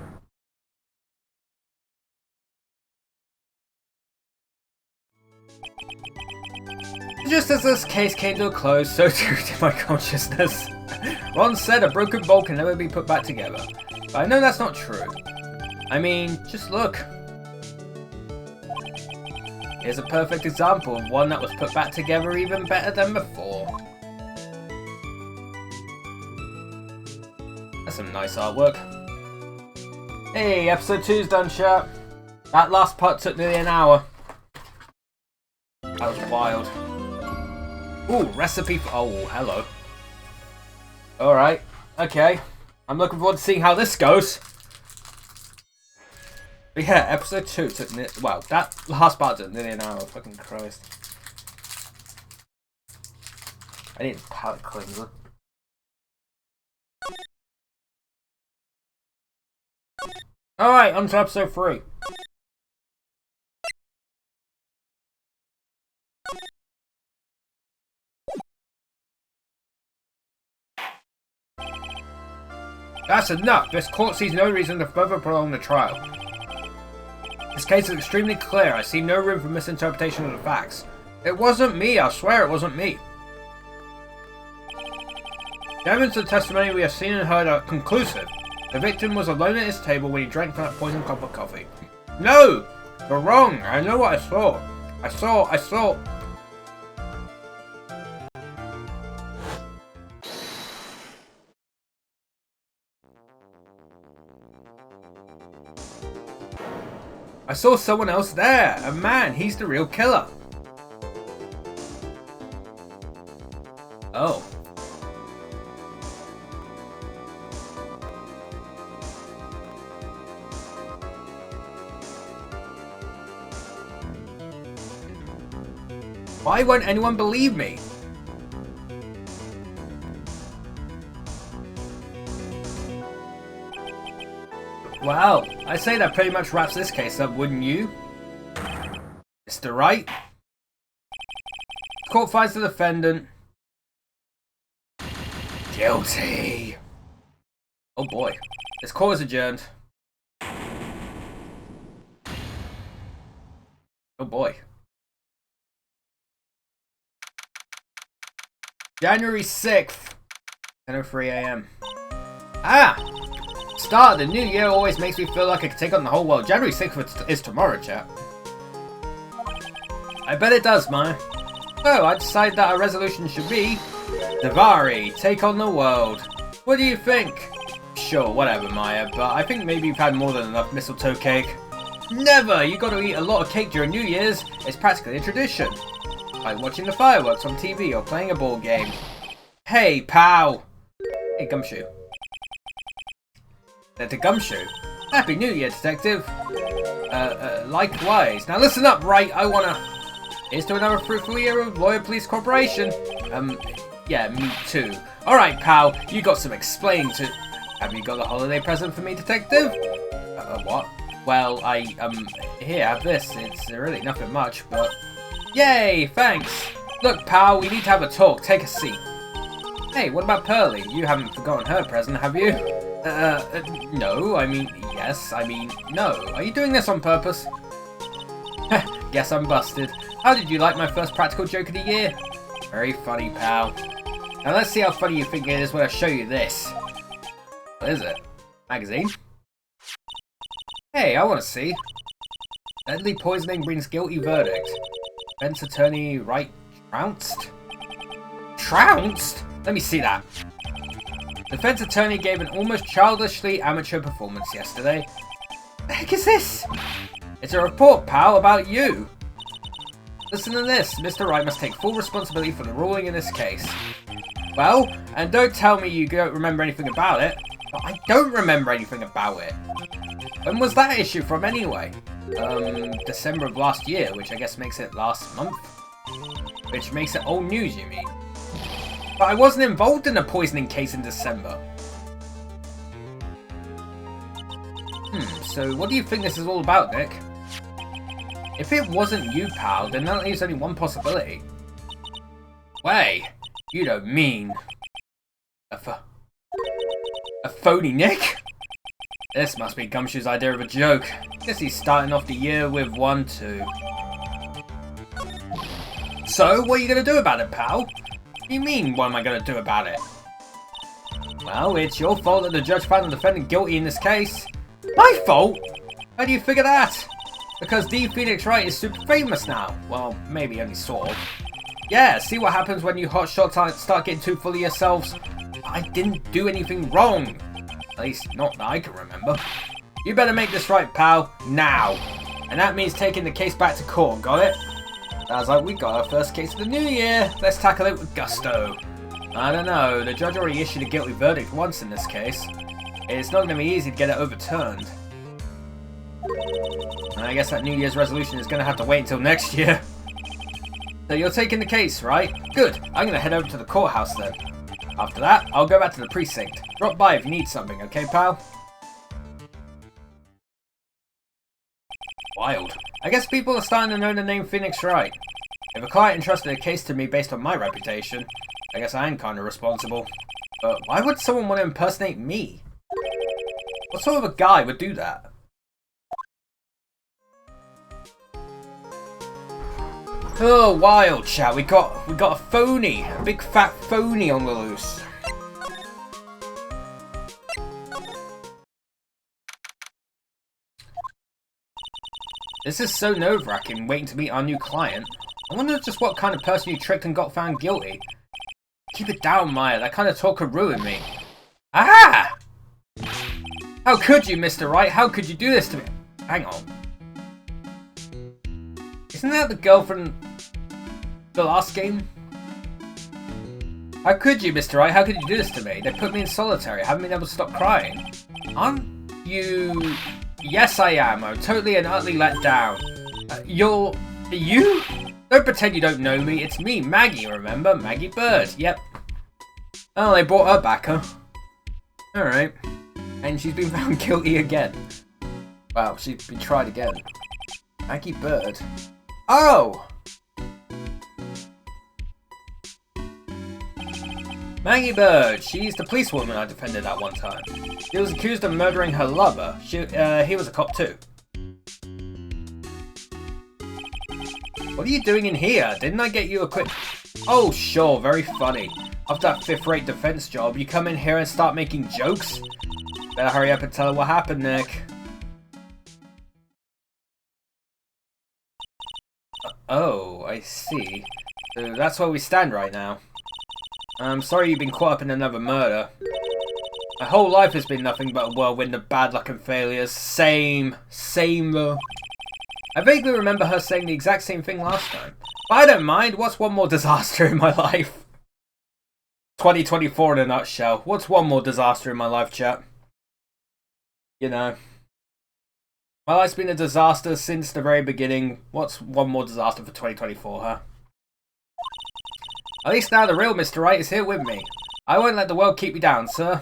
Just as this case came to a close, so too did my consciousness. Ron said a broken bowl can never be put back together. But I know that's not true. I mean, just look. Here's a perfect example of one that was put back together even better than before. That's some nice artwork. Hey, episode 2's done, chat. That last part took nearly an hour. That was wild. Ooh, recipe for... Oh, hello. Alright, okay. I'm looking forward to seeing how this goes. But yeah, episode 2 took... Well, that last part took nearly an hour. Fucking Christ. I need a palate cleanser. Alright, on to episode 3. That's enough! This court sees no reason to further prolong the trial. This case is extremely clear. I see no room for misinterpretation of the facts. It wasn't me, I swear it wasn't me. The evidence of the testimony we have seen and heard are conclusive. The victim was alone at his table when he drank from that poisoned cup of coffee. No! You're wrong! I know what I saw. I saw... I saw someone else there! A man! He's the real killer! Oh. Why won't anyone believe me? Well, I'd say that pretty much wraps this case up, wouldn't you? Mr. Wright? Court finds the defendant guilty. Oh boy. This court is adjourned. Oh boy. January 6th, 10:03 AM. Ah! Start of the new year always makes me feel like I can take on the whole world. January 6th is tomorrow, chat. I bet it does, Maya. Oh, I decided that our resolution should be... Davari, take on the world. What do you think? Sure, whatever, Maya, but I think maybe you've had more than enough mistletoe cake. Never! You gotta eat a lot of cake during New Year's. It's practically a tradition. Like watching the fireworks on TV or playing a board game. Hey, pal! Hey, Gumshoe. That's a Gumshoe. Happy New Year, detective. Likewise. Now listen up, Wright. I wanna... Here's to another fruitful year of loyal police cooperation. Yeah, me too. Alright, pal. You got some explaining to... Have you got a holiday present for me, detective? What? Well, here, have this. It's really nothing much, but... Yay, thanks! Look, pal, we need to have a talk. Take a seat. Hey, what about Pearlie? You haven't forgotten her present, have you? No, I mean, yes, I mean, no. Are you doing this on purpose? Guess I'm busted. How did you like my first practical joke of the year? Very funny, pal. Now let's see how funny you think it is when I show you this. What is it? Magazine? Hey, I want to see. Deadly poisoning brings guilty verdict. Defense attorney Wright trounced? Trounced? Let me see that. Defense attorney gave an almost childishly amateur performance yesterday. The heck is this? It's a report, pal, about you. Listen to this. Mr. Wright must take full responsibility for the ruling in this case. Well, and don't tell me you don't remember anything about it. But I don't remember anything about it. When was that issue from anyway? December of last year, which I guess makes it last month. Which makes it old news, you mean? But I wasn't involved in a poisoning case in December. So what do you think this is all about, Nick? If it wasn't you, pal, then that leaves only one possibility. Wait, you don't mean... A phony Nick? This must be Gumshoe's idea of a joke. Guess he's starting off the year with 1, 2. So, what are you going to do about it, pal? What do you mean, what am I going to do about it? Well, it's your fault that the judge found the defendant guilty in this case. My fault? How do you figure that? Because D. Phoenix Wright is super famous now. Well, maybe only sort of. Yeah, see what happens when you hotshots start getting too full of yourselves? I didn't do anything wrong. At least, not that I can remember. You better make this right, pal. Now. And that means taking the case back to court, got it? Sounds like we got our first case of the new year. Let's tackle it with gusto. I don't know, the judge already issued a guilty verdict once in this case. It's not going to be easy to get it overturned. And I guess that New Year's resolution is going to have to wait until next year. So you're taking the case, right? Good, I'm going to head over to the courthouse then. After that, I'll go back to the precinct. Drop by if you need something, okay, pal? Wild. I guess people are starting to know the name Phoenix Wright. If a client entrusted a case to me based on my reputation, I guess I am kind of responsible. But why would someone want to impersonate me? What sort of a guy would do that? Oh, wild chat. We got a phony, a big fat phony on the loose. This is so nerve-wracking, waiting to meet our new client. I wonder just what kind of person you tricked and got found guilty. Keep it down, Maya. That kind of talk could ruin me. Ah! How could you, Mr. Wright? How could you do this to me? Hang on. Isn't that the girl from the last game? How could you, Mr. Wright? How could you do this to me? They put me in solitary. I haven't been able to stop crying. Aren't you... Yes, I am. I'm totally and utterly let down. You? Don't pretend you don't know me. It's me, Maggie, remember? Maggie Bird. Yep. Oh, they brought her back, huh? Alright. And she's been found guilty again. Wow, she's been tried again. Maggie Bird. Oh! Maggie Bird. She's the policewoman I defended at one time. She was accused of murdering her lover. He was a cop too. What are you doing in here? Didn't I get you a quick... Oh, sure, very funny. After that fifth-rate defense job, you come in here and start making jokes? Better hurry up and tell her what happened, Nick. Oh, I see. So that's where we stand right now. I'm sorry you've been caught up in another murder. My whole life has been nothing but a whirlwind of bad luck and failures. Same though. I vaguely remember her saying the exact same thing last time. But I don't mind. What's one more disaster in my life? 2024 in a nutshell. What's one more disaster in my life, chat? You know. My life's been a disaster since the very beginning. What's one more disaster for 2024, huh? At least now the real Mr. Wright is here with me. I won't let the world keep me down, sir.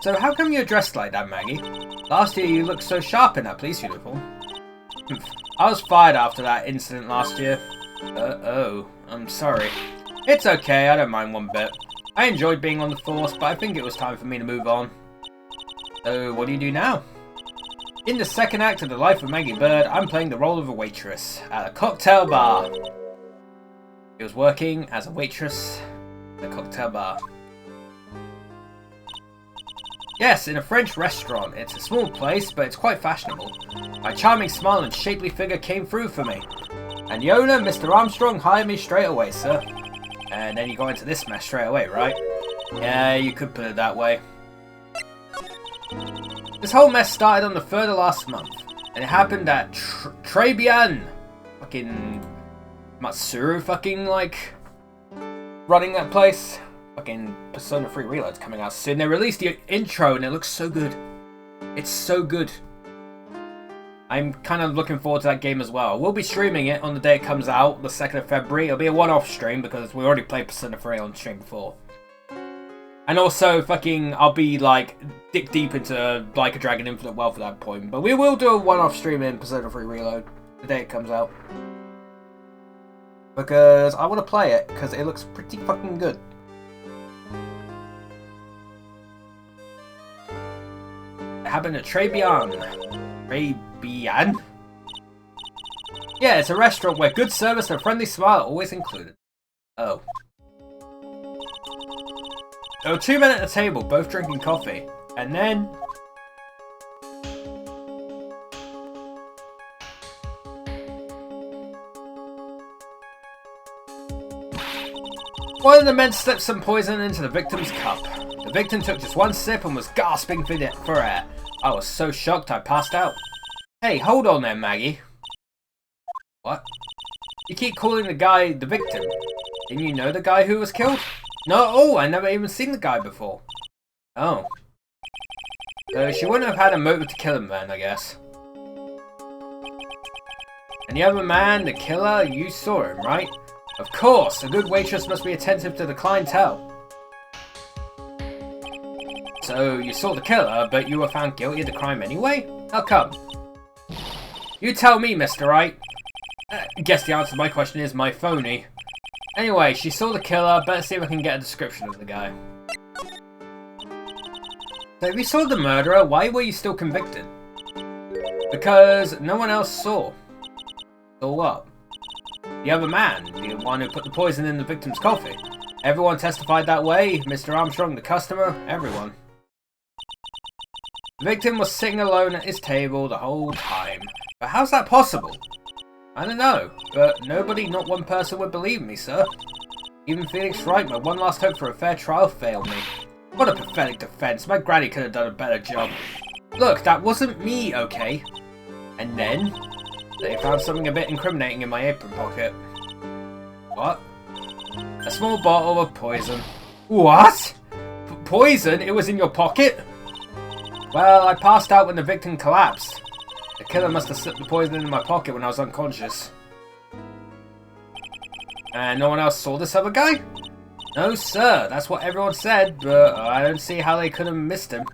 So how come you're dressed like that, Maggie? Last year you looked so sharp in that police uniform. I was fired after that incident last year. Oh, I'm sorry. It's okay, I don't mind one bit. I enjoyed being on the force, but I think it was time for me to move on. So what do you do now? In the second act of The Life of Maggie Bird, I'm playing the role of a waitress at a cocktail bar. She was working as a waitress at a cocktail bar. Yes, in a French restaurant. It's a small place, but it's quite fashionable. My charming smile and shapely figure came through for me. And the owner, Mr. Armstrong, hired me straight away, sir. And then you got into this mess straight away, right? Yeah, you could put it that way. This whole mess started on the 3rd of last month, and it happened at Tribulations. Fucking Matsuru fucking, like, running that place. Fucking Persona 3 Reload's coming out soon. They released the intro and it looks so good. It's so good. I'm kind of looking forward to that game as well. We'll be streaming it on the day it comes out, the 2nd of February. It'll be a one-off stream because we already played Persona 3 on stream before. And also, fucking, I'll be, like, dick deep into Like a Dragon Infinite Wealth at that point. But we will do a one-off stream in Persona 3 Reload the day it comes out. Because I want to play it, because it looks pretty fucking good. It happened at Tribulations. Tribulations? Yeah, it's a restaurant where good service and a friendly smile are always included. Oh. There were 2 men at the table, both drinking coffee. And then... one of the men slipped some poison into the victim's cup. The victim took just one sip and was gasping for air. I was so shocked I passed out. Hey, hold on there, Maggie. What? You keep calling the guy the victim. Didn't you know the guy who was killed? No, oh, I never even seen the guy before. Oh. So she wouldn't have had a motive to kill him then, I guess. And the other man, the killer, you saw him, right? Of course, a good waitress must be attentive to the clientele. So, you saw the killer, but you were found guilty of the crime anyway? How come? You tell me, Mr. Wright. Guess the answer to my question is my phony. Anyway, she saw the killer. Better see if I can get a description of the guy. So if you saw the murderer, why were you still convicted? Because no one else saw. Saw what? The other man, the one who put the poison in the victim's coffee. Everyone testified that way. Mr. Armstrong, the customer, everyone. The victim was sitting alone at his table the whole time. But how's that possible? I don't know, but nobody, not one person would believe me, sir. Even Phoenix Wright, my one last hope for a fair trial, failed me. What a pathetic defense. My granny could have done a better job. Look, that wasn't me, okay? And then, they found something a bit incriminating in my apron pocket. What? A small bottle of poison. What? Poison? It was in your pocket? Well, I passed out when the victim collapsed. The killer must have slipped the poison into my pocket when I was unconscious. And no one else saw this other guy? No, sir. That's what everyone said, but I don't see how they could have missed him.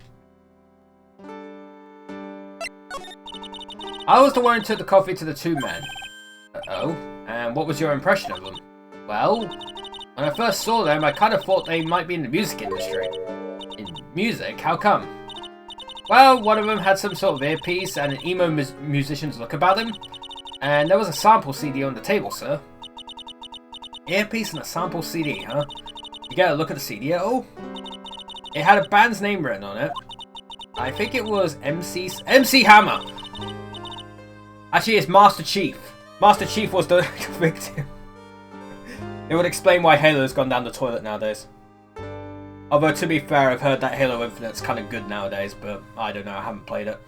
I was the one who took the coffee to the 2 men. Uh-oh. And what was your impression of them? Well, when I first saw them, I kind of thought they might be in the music industry. In music? How come? Well, one of them had some sort of earpiece and an emo musician's look about him. And there was a sample CD on the table, sir. Earpiece and a sample CD, huh? You get a look at the CD at all? It had a band's name written on it. I think it was MC Hammer! Actually, it's Master Chief. Master Chief was the victim. It would explain why Halo's gone down the toilet nowadays. Although, to be fair, I've heard that Halo Infinite's kind of good nowadays, but I don't know, I haven't played it.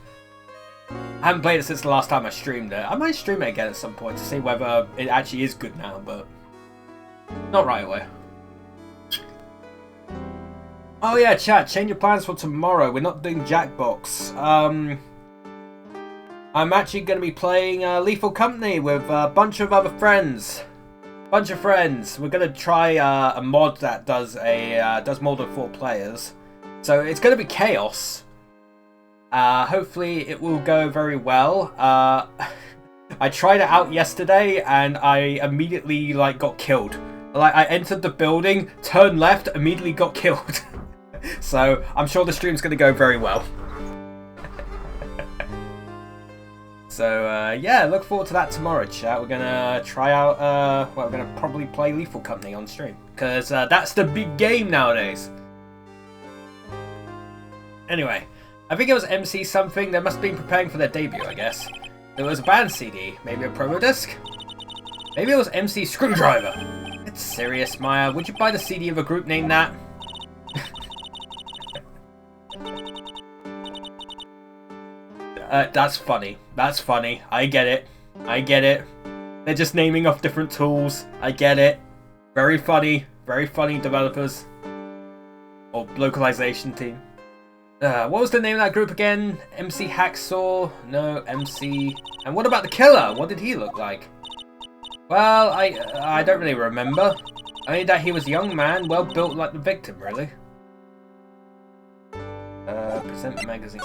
I haven't played it since the last time I streamed it. I might stream it again at some point to see whether it actually is good now, but not right away. Oh yeah, chat, change your plans for tomorrow. We're not doing Jackbox. I'm actually going to be playing Lethal Company with a bunch of other friends. We're going to try a mod that does more than 4 players. So it's going to be chaos. Hopefully it will go very well. I tried it out yesterday and I immediately got killed. I entered the building, turned left, immediately got killed. So I'm sure the stream's going to go very well. So, yeah, look forward to that tomorrow, chat. We're gonna try out, we're gonna probably play Lethal Company on stream. Because that's the big game nowadays. Anyway, I think it was MC something. They must have been preparing for their debut, I guess. There was a band CD, maybe a promo disc? Maybe it was MC Screwdriver. It's serious, Maya. Would you buy the CD of a group named that? That's funny. That's funny. I get it. I get it. They're just naming off different tools. I get it. Very funny. Very funny, developers. Or localization team. What was the name of that group again? MC Hacksaw? No, MC... And what about the killer? What did he look like? Well, I don't really remember. Only that he was a young man, well built like the victim, really. Present magazine.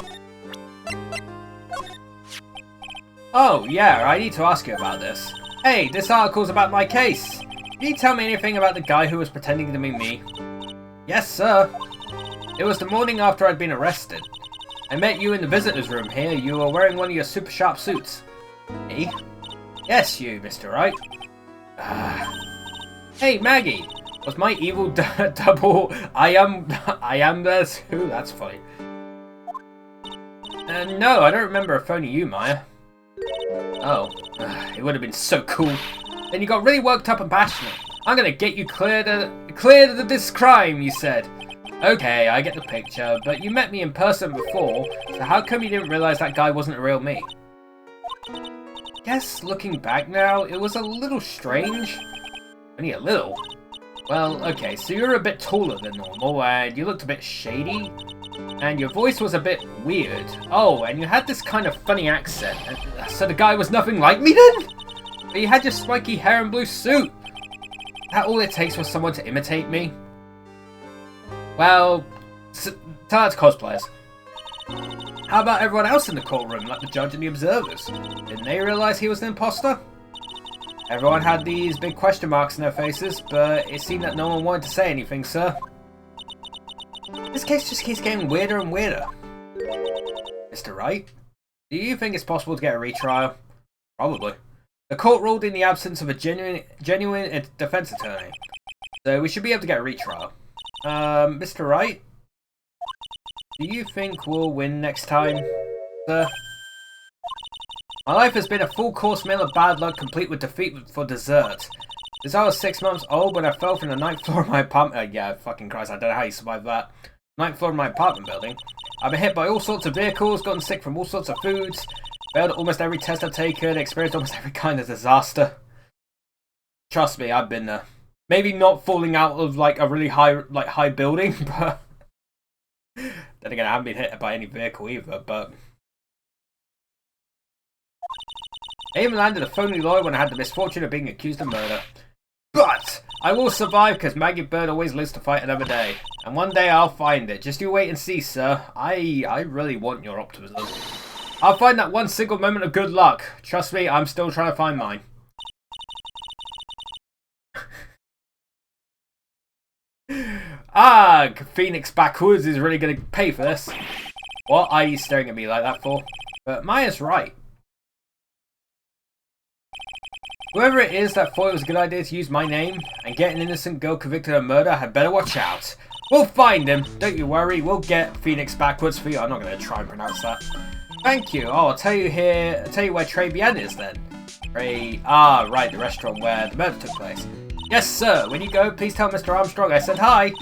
Oh, yeah, I need to ask you about this. Hey, this article's about my case. Can you tell me anything about the guy who was pretending to be me? Yes, sir. It was the morning after I'd been arrested. I met you in the visitor's room here. You were wearing one of your super sharp suits. Me? Yes, you, Mr. Wright. Hey, Maggie. Was my evil double I am this? Who? That's funny. No, I don't remember phoning you, Maya. Oh, it would have been so cool. Then you got really worked up and passionate. I'm gonna get you cleared of this crime, you said. Okay, I get the picture, but you met me in person before, so how come you didn't realize that guy wasn't a real me? Guess looking back now, it was a little strange. Only a little. Well, okay, so you're a bit taller than normal, and you looked a bit shady, and your voice was a bit weird. Oh, and you had this kind of funny accent. So the guy was nothing like me then? But you had your spiky hair and blue suit. That all it takes was someone to imitate me? Well, tell that to cosplayers. How about everyone else in the courtroom, like the judge and the observers? Didn't they realize he was an imposter? Everyone had these big question marks in their faces, but it seemed that no one wanted to say anything, sir. This case just keeps getting weirder and weirder. Mr. Wright, do you think it's possible to get a retrial? Probably. The court ruled in the absence of a genuine defense attorney, so we should be able to get a retrial. Mr. Wright, do you think we'll win next time, sir? My life has been a full-course meal of bad luck, complete with defeat for dessert. Since I was 6 months old when I fell from the 9th floor of my apartment... yeah, fucking Christ, I don't know how you survived that. 9th floor of my apartment building. I've been hit by all sorts of vehicles, gotten sick from all sorts of foods, failed at almost every test I've taken, experienced almost every kind of disaster. Trust me, I've been there. Maybe not falling out of, like, a really high building, but... then again, I haven't been hit by any vehicle either, but... I even landed a phony lawyer when I had the misfortune of being accused of murder. But I will survive because Maggie Bird always lives to fight another day. And one day I'll find it. Just you wait and see, sir. I really want your optimism. I'll find that one single moment of good luck. Trust me, I'm still trying to find mine. Phoenix Backwoods is really going to pay for this. What are you staring at me like that for? But Maya's right. Whoever it is that thought it was a good idea to use my name and get an innocent girl convicted of murder had better watch out. We'll find him. Don't you worry. We'll get Phoenix Backwards for you. I'm not going to try and pronounce that. Thank you. Oh, I'll tell you where Tribulations is then. Right, the restaurant where the murder took place. Yes, sir. When you go, please tell Mr. Armstrong I said hi.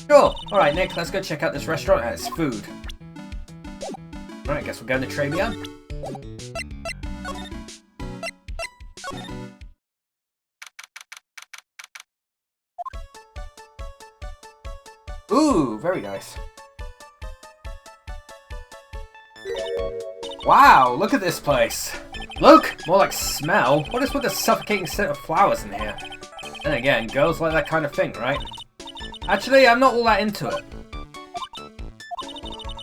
Sure. Alright, Nick, let's go check out this restaurant and its food. Alright, guess we're going to Tribulations. Ooh, very nice. Wow, look at this place. Look! More like smell. What is with the suffocating scent of flowers in here? Then again, girls like that kind of thing, right? Actually, I'm not all that into it.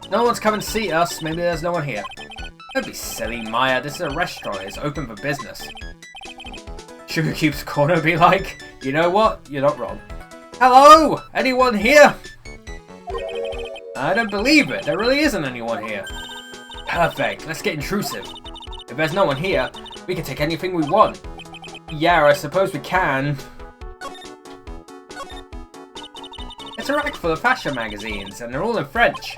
No one's come and see us. Maybe there's no one here. Don't be silly, Maya. This is a restaurant. It's open for business. Sugar Cube's corner be like, you know what? You're not wrong. Hello? Anyone here? I don't believe it. There really isn't anyone here. Perfect. Let's get intrusive. If there's no one here, we can take anything we want. Yeah, I suppose we can. It's a rack full of fashion magazines, and they're all in French.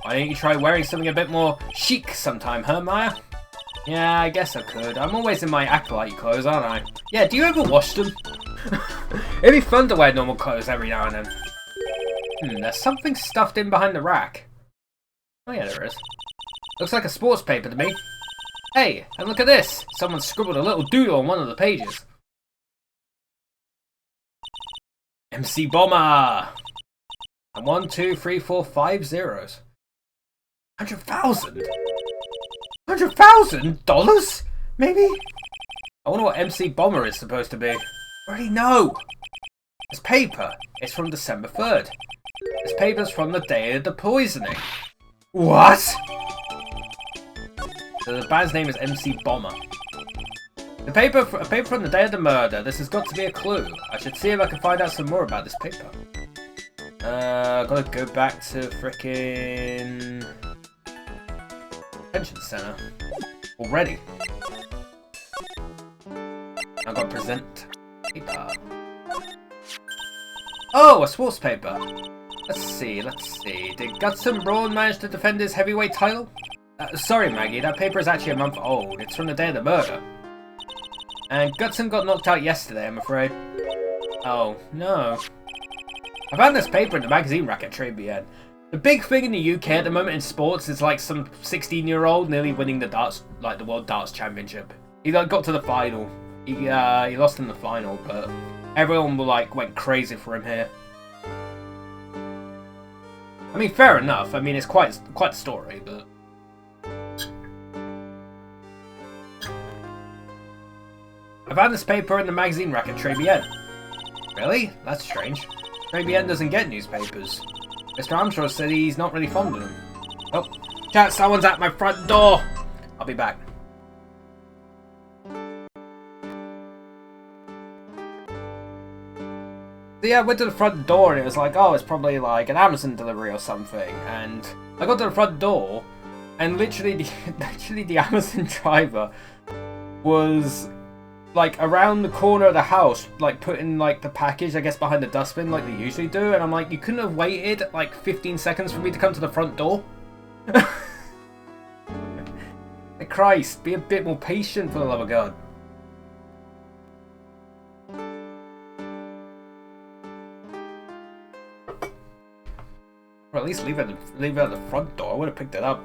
Why don't you try wearing something a bit more chic sometime, huh, Maya? Yeah, I guess I could. I'm always in my acolyte clothes, aren't I? Yeah, do you ever wash them? It'd be fun to wear normal clothes every now and then. There's something stuffed in behind the rack. Oh yeah, there is. Looks like a sports paper to me. Hey, and look at this! Someone scribbled a little doodle on one of the pages. MC Bomber! And 1, 2, 3, 4, 5 zeros. 100,000? $100,000? Maybe? I wonder what MC Bomber is supposed to be. I already know! This paper is from December 3rd. This paper's from the day of the poisoning. What? So the band's name is MC Bomber. A paper from the day of the murder. This has got to be a clue. I should see if I can find out some more about this paper. Gotta go back to frickin' pension center already. I gotta present paper. Oh, a sports paper. Let's see. Did Gutson Braun manage to defend his heavyweight title? Sorry, Maggie, that paper is actually a month old. It's from the day of the murder. And Gutson got knocked out yesterday, I'm afraid. Oh, no. I found this paper in the magazine rack at Tribulations. The big thing in the UK at the moment in sports is like some 16-year-old nearly winning the darts, like the World Darts Championship. He like got to the final. He lost in the final, but everyone went crazy for him here. I mean, fair enough. I mean, it's quite a story, but. I found this paper in the magazine rack at Tribulations. Really? That's strange. Tribulations doesn't get newspapers. Mr. Armstrong said he's not really fond of them. Oh, chat, someone's at my front door! I'll be back. So yeah, I went to the front door and it was like, oh, it's probably like an Amazon delivery or something. And I got to the front door and literally the Amazon driver was like around the corner of the house, like putting like the package, I guess, behind the dustbin like they usually do. And I'm like, you couldn't have waited like 15 seconds for me to come to the front door? Like, Christ, be a bit more patient, for the love of God. Or at least leave it at the front door. I would have picked it up.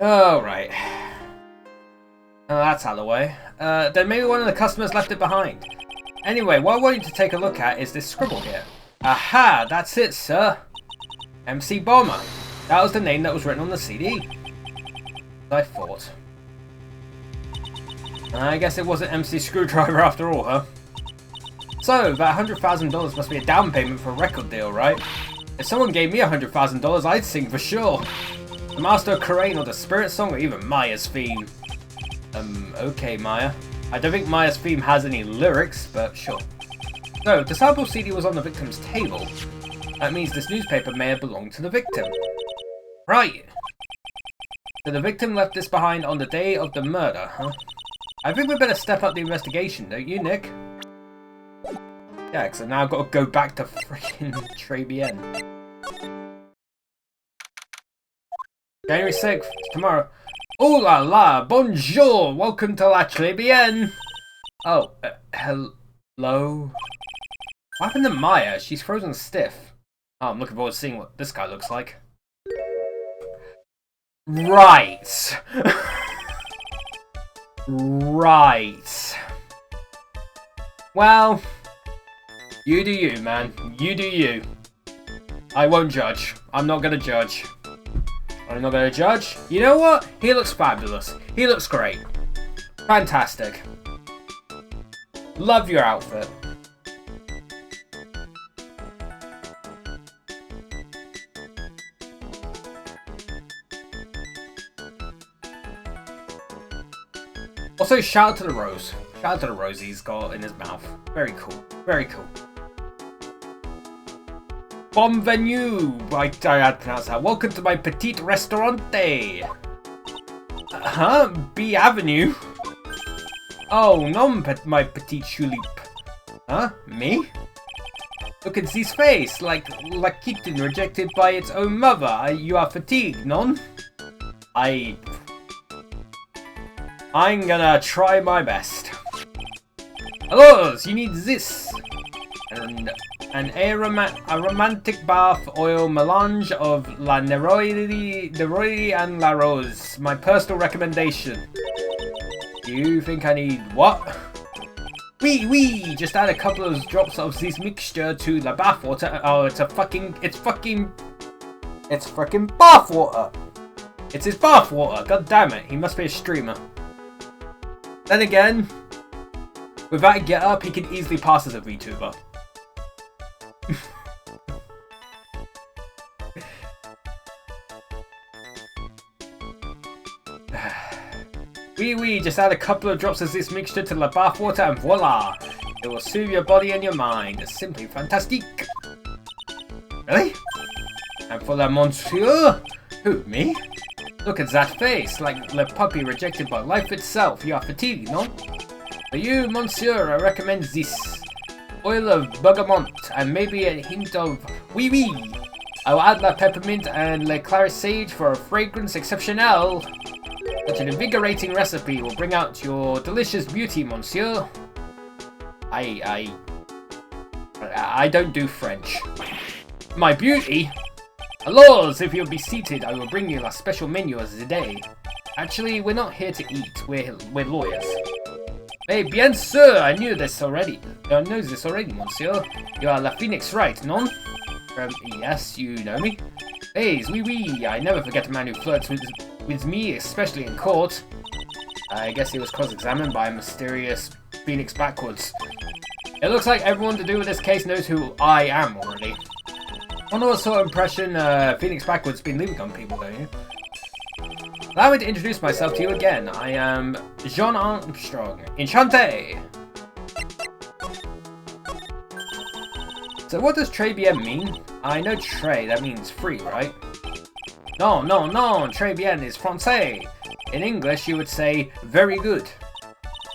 Oh, right. Oh, that's out of the way. Then maybe one of the customers left it behind. Anyway, what I want you to take a look at is this scribble here. Aha! That's it, sir! MC Bomber. That was the name that was written on the CD. I thought. I guess it wasn't MC Screwdriver after all, huh? So, that $100,000 must be a down payment for a record deal, right? If someone gave me $100,000, I'd sing for sure. The Master of Karain or the Spirit Song or even Maya's theme. Okay, Maya. I don't think Maya's theme has any lyrics, but sure. So, the sample CD was on the victim's table. That means this newspaper may have belonged to the victim. Right! So the victim left this behind on the day of the murder, huh? I think we better step up the investigation, don't you, Nick? Yeah, because now I've got to go back to freaking Tribulations. January 6th, tomorrow. Oh la la, bonjour, welcome to la Tribulations. Oh, hello? What happened to Maya? She's frozen stiff. Oh, I'm looking forward to seeing what this guy looks like. Right. Right. Well, you do you, man. You do you. I won't judge. I'm not gonna judge. I'm not gonna judge. You know what? He looks fabulous. He looks great. Fantastic. Love your outfit. Also, shout out to the rose. Shout out to the rose he's got in his mouth. Very cool. Very cool. Bienvenue! I had to pronounce that. Welcome to my petite restaurante. Huh? B Avenue? Oh, non, my petite tulip. Huh? Me? Look at his face, like kitten rejected by its own mother. You are fatigued, non? I'm gonna try my best. Hello, you need this. And a romantic bath oil melange of La Neroide and La Rose. My personal recommendation. You think I need what? Oui, just add a couple of drops of this mixture to the bath water. Oh, it's fucking bath water. It's his bath water. God damn it, he must be a streamer. Then again, with that get up, he can easily pass as a VTuber. Oui, just add a couple of drops of this mixture to the bath water and voila! It will soothe your body and your mind. It's simply fantastic. Really? And for the monsieur? Who, me? Look at that face, like the puppy rejected by life itself. You are fatigued, no? For you, monsieur, I recommend this. Oil of bergamot and maybe a hint of oui. I will add la peppermint and le claret sage for a fragrance exceptionnel. Such an invigorating recipe will bring out your delicious beauty, monsieur. I don't do French. My beauty? Alors, if you'll be seated, I will bring you a special menu as the day. Actually, we're not here to eat. We're lawyers. Hey, bien sûr, I knew this already. I know this already, monsieur. You are La Phoenix Wright, non? Yes, you know me. Hey, oui, I never forget a man who flirts with me, especially in court. I guess he was cross-examined by a mysterious Phoenix backwards. It looks like everyone to do with this case knows who I am already. One other sort of impression Phoenix backwards been leaving on people, don't you? Allow me to introduce myself to you again. I am Jean Armstrong. Enchanté! So what does très bien mean? I know très, that means free, right? No, très bien is français. In English, you would say very good.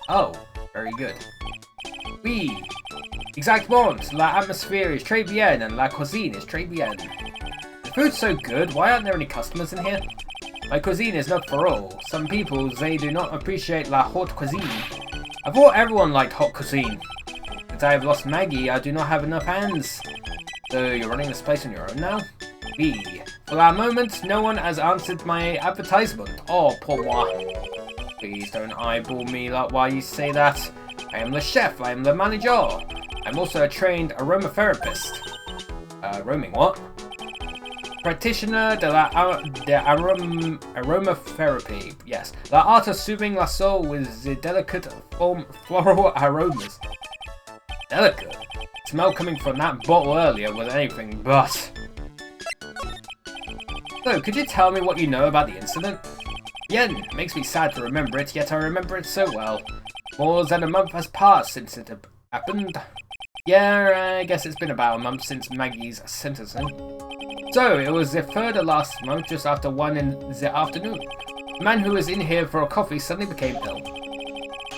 Oh, very good. Oui, exactement. La atmosphere is très bien and la cuisine is très bien. The food's so good, why aren't there any customers in here? My cuisine is not for all. Some people, they do not appreciate la haute cuisine. I thought everyone liked hot cuisine. Since I have lost Maggie, I do not have enough hands. So you're running this place on your own now? Oui. For that moment, no one has answered my advertisement. Oh, pour moi. Please don't eyeball me like why you say that. I am the chef, I am the manager. I'm also a trained aromatherapist. Roaming what? Practitioner de aromatherapy. Yes, the art of soothing la soul with the delicate floral aromas. Delicate? Smell coming from that bottle earlier was anything but. So, could you tell me what you know about the incident? Yen, makes me sad to remember it, yet I remember it so well. More than a month has passed since it happened. Yeah, I guess it's been about a month since Maggie's sentencing. So, it was the 3rd of last month, just after 1 in the afternoon. The man who was in here for a coffee suddenly became ill.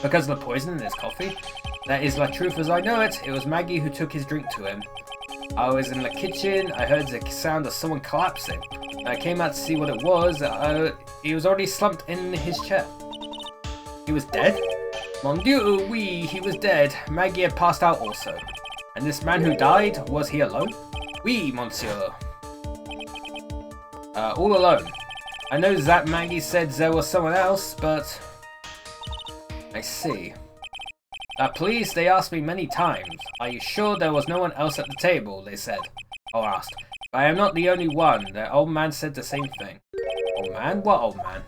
Because of the poison in his coffee? That is the truth as I know it. It was Maggie who took his drink to him. I was in the kitchen, I heard the sound of someone collapsing. I came out to see what it was. He was already slumped in his chair. He was dead? Mon Dieu, oui, he was dead. Maggie had passed out also. And this man who died, was he alone? Oui, monsieur. All alone. I know that Maggie said there was someone else, but... I see. The police, they asked me many times. Are you sure there was no one else at the table, they said. Or asked. But I am not the only one. The old man said the same thing. Old man? What old man?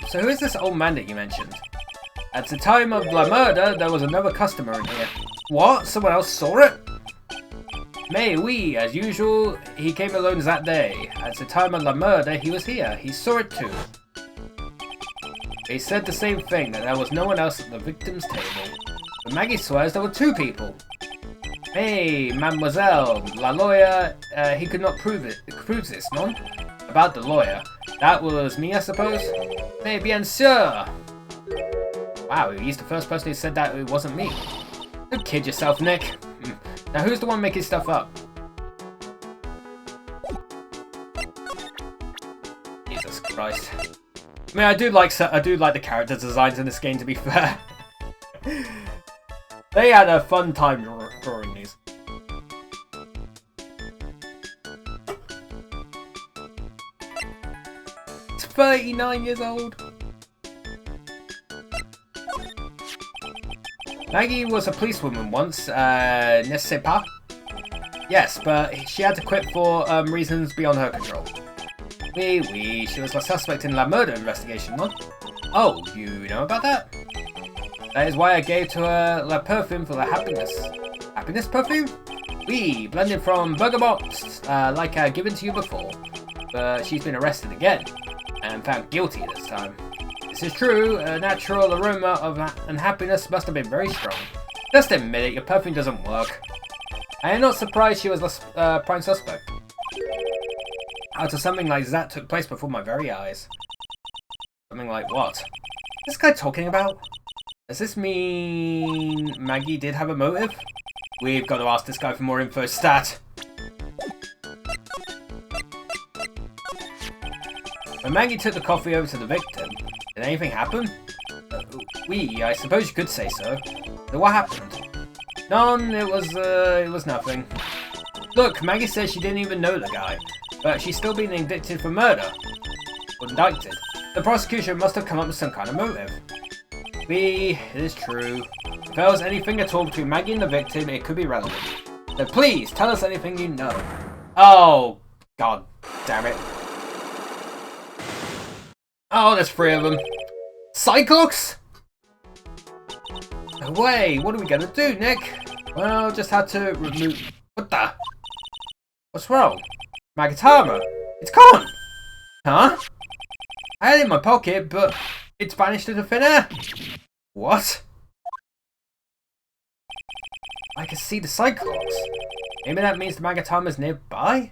So who is this old man that you mentioned? At the time of the murder, there was another customer in here. What? Someone else saw it? Mais oui, as usual, he came alone that day. At the time of the murder, he was here. He saw it too. They said the same thing, that there was no one else at the victim's table. But Maggie swears there were 2 people. Hey, mademoiselle, la lawyer, he could not prove this, non? About the lawyer. That was me, I suppose? Mais bien sûr! Wow, he's the first person who said that it wasn't me. Don't kid yourself, Nick. Now who's the one making stuff up? Jesus Christ. I mean, I do like the character designs in this game, to be fair. They had a fun time 39 years old. Maggie was a policewoman once, n'est-ce pas? Yes, but she had to quit for reasons beyond her control. Oui, she was a suspect in La murder investigation, no? Oh, you know about that? That is why I gave to her La perfume for the happiness. Happiness perfume? Oui, blended from bergamot, like I given to you before. But she's been arrested again, and found guilty this time. This is true, a natural aroma of unhappiness must have been very strong. Just admit it, your perfume doesn't work. I am not surprised she was the prime suspect. After something like that took place before my very eyes. Something like what? What's this guy talking about? Does this mean Maggie did have a motive? We've got to ask this guy for more info, stat. When Maggie took the coffee over to the victim, did anything happen? I suppose you could say so. So what happened? None, it was nothing. Look, Maggie says she didn't even know the guy, but she's still being indicted for murder. Or indicted. The prosecution must have come up with some kind of motive. It is true. If there was anything at all between Maggie and the victim, it could be relevant. So please, tell us anything you know. Oh, god damn it. Oh, there's 3 of them. Cyclops? No way, what are we gonna do, Nick? Well, just had to remove... What the? What's wrong? My guitar? It's gone! Huh? I had it in my pocket, but it's vanished into thin air. What? I can see the Cyclops. Maybe that means the Magatama's nearby?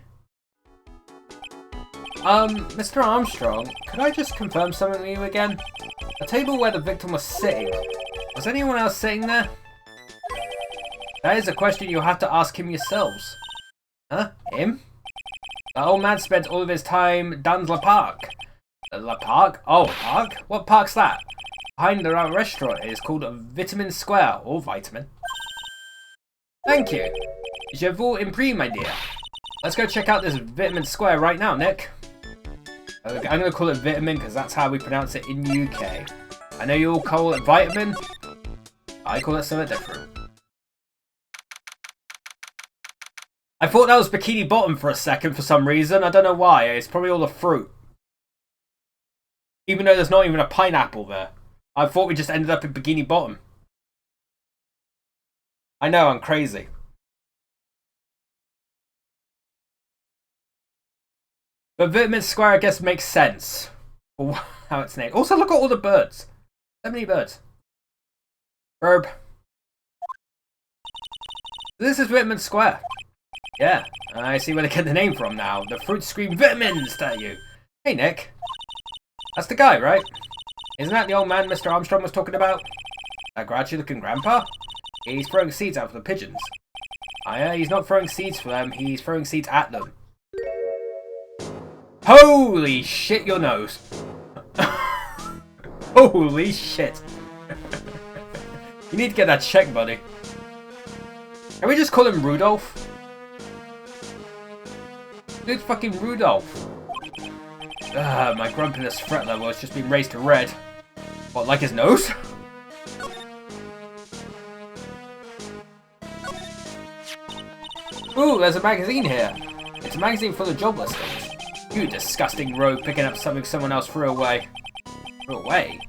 Mr. Armstrong, could I just confirm something with you again? The table where the victim was sitting, was anyone else sitting there? That is a question you'll have to ask him yourselves. Huh? Him? The old man spent all of his time dans le parc. La Park? Oh, park? What park's that? Behind the restaurant it is called Vitamin Square, or Vitamin. Thank you. Je vous en prie, my dear. Let's go check out this Vitamin Square right now, Nick. I'm going to call it Vitamin because that's how we pronounce it in the UK. I know you all call it Vitamin. I call it something different. I thought that was Bikini Bottom for a second for some reason. I don't know why. It's probably all the fruit. Even though there's not even a pineapple there. I thought we just ended up in Bikini Bottom. I know, I'm crazy. But Vitamin Square, I guess, makes sense. For how it's named. Also, look at all the birds. So many birds. Verb. This is Vitamin Square. Yeah, I see where they get the name from now. The fruits scream vitamins, tell you. Hey, Nick. That's the guy, right? Isn't that the old man Mr. Armstrong was talking about? That grouchy looking grandpa? He's throwing seeds out for the pigeons. He's not throwing seeds for them, he's throwing seeds at them. Holy shit, your nose. Holy shit. You need to get that checked, buddy. Can we just call him Rudolph? Dude, fucking Rudolph. My grumpiness threat level has just been raised to red. What, like his nose? Ooh, there's a magazine here. It's a magazine full of job listings. You disgusting rogue picking up something someone else threw away. Threw away?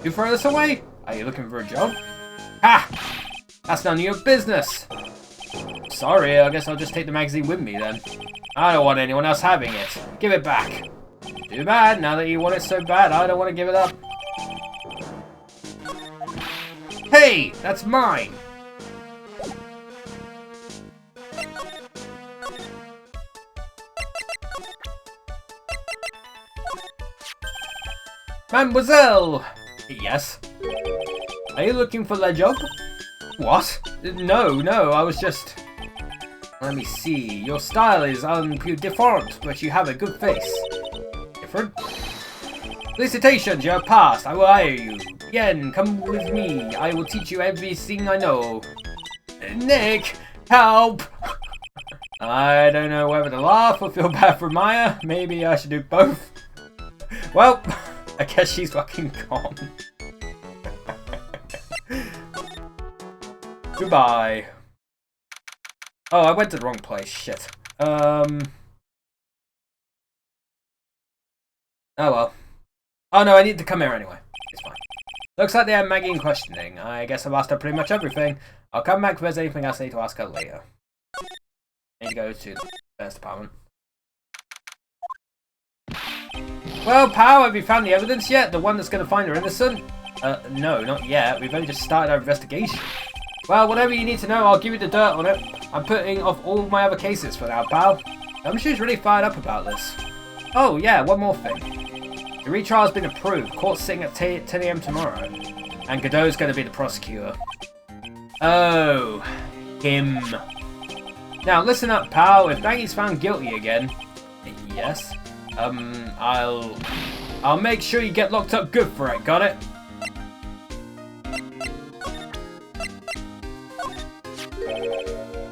You throw this away? Are you looking for a job? Ha! That's none of your business. Sorry, I guess I'll just take the magazine with me then. I don't want anyone else having it. Give it back. Too bad, now that you want it so bad, I don't want to give it up. Hey, that's mine! Mademoiselle! Yes? Are you looking for the job? What? No, I was just... Let me see. Your style is different, but you have a good face. Different? Felicitations, you're passed. I will hire you. Again, come with me. I will teach you everything I know. Nick, help! I don't know whether to laugh or feel bad for Maya. Maybe I should do both. Well, I guess she's fucking gone. Goodbye. Oh, I went to the wrong place. Shit. Oh well. Oh no, I need to come here anyway. It's fine. Looks like they have Maggie in questioning. I guess I've asked her pretty much everything. I'll come back if there's anything else I need to ask her later. I need to go to the first department. Well, pal, have you found the evidence yet? The one that's going to find her innocent? No, not yet. We've only just started our investigation. Well, whatever you need to know, I'll give you the dirt on it. I'm putting off all my other cases for now, pal. I'm sure she's really fired up about this. Oh, yeah, one more thing. The retrial's been approved. Court's sitting at 10 AM tomorrow. And Godot's going to be the prosecutor. Oh, him. Now, listen up, pal. If Maggie's found guilty again... Yes? I'll make sure you get locked up good for it, got it?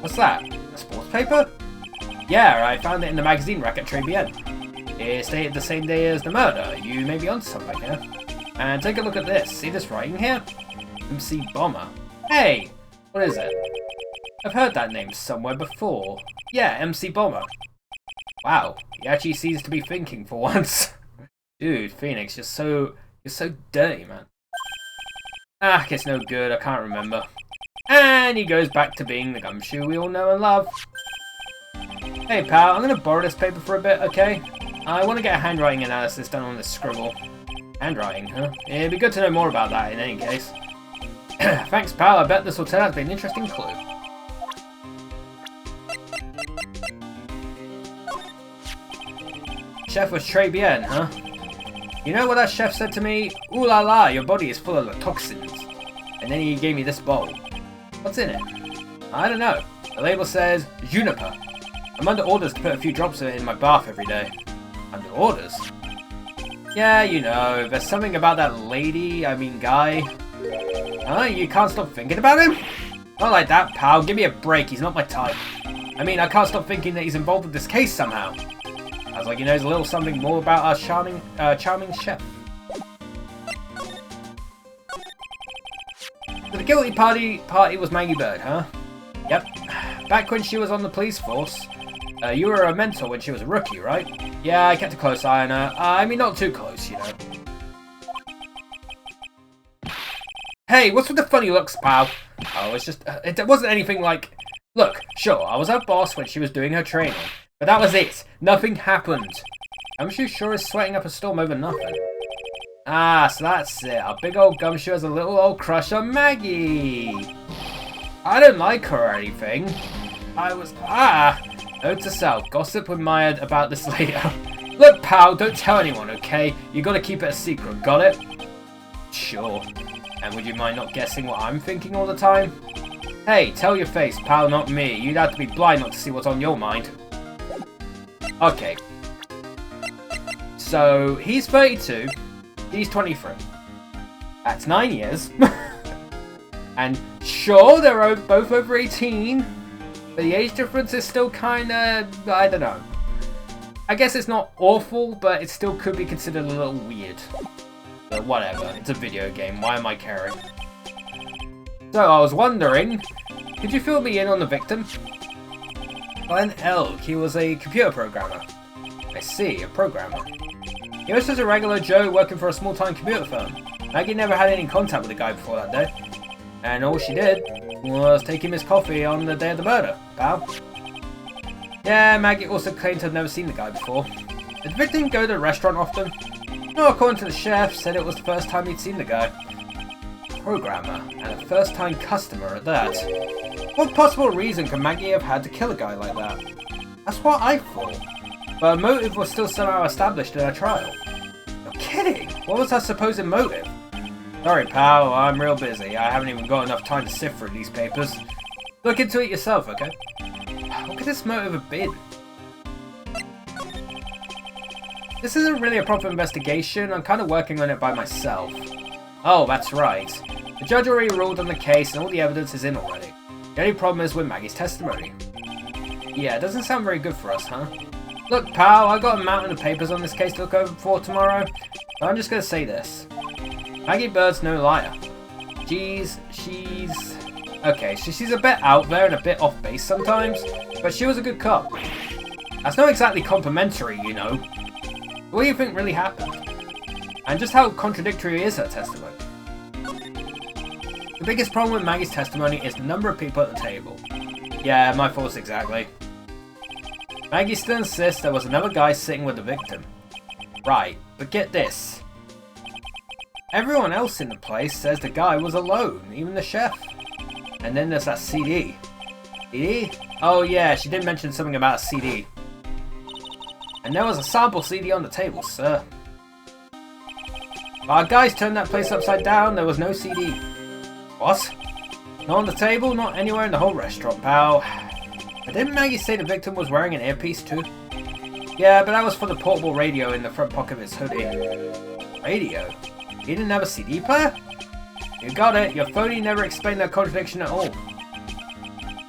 What's that? A sports paper? Yeah, I found it in the magazine rack at Tribulations. It's dated the same day as the murder. You may be onto something here. And take a look at this. See this writing here? MC Bomber. Hey! What is it? I've heard that name somewhere before. Yeah, MC Bomber. Wow, he actually seems to be thinking for once. Dude, Phoenix, you're so dirty, man. Ah, it's no good, I can't remember. And he goes back to being the gumshoe we all know and love. Hey pal, I'm gonna borrow this paper for a bit, okay? I want to get a handwriting analysis done on this scribble. Handwriting, huh? It'd be good to know more about that in any case. Thanks pal, I bet this will turn out to be an interesting clue. Chef was Tribulations, huh? You know what that chef said to me? Ooh la la, your body is full of toxins. And then he gave me this bowl. What's in it? I don't know. The label says juniper. I'm under orders to put a few drops of it in my bath every day. Under orders? Yeah, you know, there's something about that guy. Huh? You can't stop thinking about him? Not like that, pal. Give me a break. He's not my type. I mean, I can't stop thinking that he's involved with this case somehow. Sounds like he knows a little something more about our charming chef. So the guilty party was Maggie Bird, huh? Yep. Back when she was on the police force. You were a mentor when she was a rookie, right? Yeah, I kept a close eye on her. I mean, not too close, you know. Hey, what's with the funny looks, pal? Oh, it's just... it wasn't anything like... Look, sure, I was her boss when she was doing her training. But that was it. Nothing happened. Gumshoe sure is sweating up a storm over nothing. Ah, so that's it. Our big old Gumshoe has a little old crush on Maggie. I don't like her or anything. Note to self. Gossip with Maya about this later. Look, pal, don't tell anyone, okay? You gotta keep it a secret, got it? Sure. And would you mind not guessing what I'm thinking all the time? Hey, tell your face, pal, not me. You'd have to be blind not to see what's on your mind. Okay. So, he's 32. He's 23. That's 9 years. And sure, they're both over 18. But the age difference is still kinda... I don't know. I guess it's not awful, but it still could be considered a little weird. But whatever, it's a video game, why am I caring? So, I was wondering, could you fill me in on the victim? Glenn Elk, he was a computer programmer. I see, a programmer. He was just a regular Joe working for a small-time computer firm. Maggie never had any contact with the guy before that day. And all she did was take him his coffee on the day of the murder, pal. Yeah, Maggie also claimed to have never seen the guy before. Did the victim go to the restaurant often? No, according to the chef, said it was the first time he'd seen the guy. Programmer, and a first-time customer at that. What possible reason could Maggie have had to kill a guy like that? That's what I thought. But a motive was still somehow established in her trial. You're kidding! What was her supposed motive? Sorry, pal, I'm real busy. I haven't even got enough time to sift through these papers. Look into it yourself, okay? What could this motive have been? This isn't really a proper investigation. I'm kind of working on it by myself. Oh, that's right. The judge already ruled on the case and all the evidence is in already. The only problem is with Maggie's testimony. Yeah, it doesn't sound very good for us, huh? Look, pal, I got a mountain of papers on this case to look over for tomorrow. But I'm just gonna say this. Maggie Bird's no liar. She's... Okay, so she's a bit out there and a bit off base sometimes, but she was a good cop. That's not exactly complimentary, you know. What do you think really happened? And just how contradictory is her testimony? The biggest problem with Maggie's testimony is the number of people at the table. Yeah, my thoughts exactly. Maggie still insists there was another guy sitting with the victim. Right, but get this. Everyone else in the place says the guy was alone, even the chef. And then there's that CD. CD? Oh yeah, she did mention something about a CD. And there was a sample CD on the table, sir. Our guys turned that place upside down, there was no CD. What? Not on the table, not anywhere in the whole restaurant, pal. But didn't Maggie say the victim was wearing an earpiece too? Yeah, but that was for the portable radio in the front pocket of his hoodie. Radio? He didn't have a CD player? You got it, your phony never explained that contradiction at all.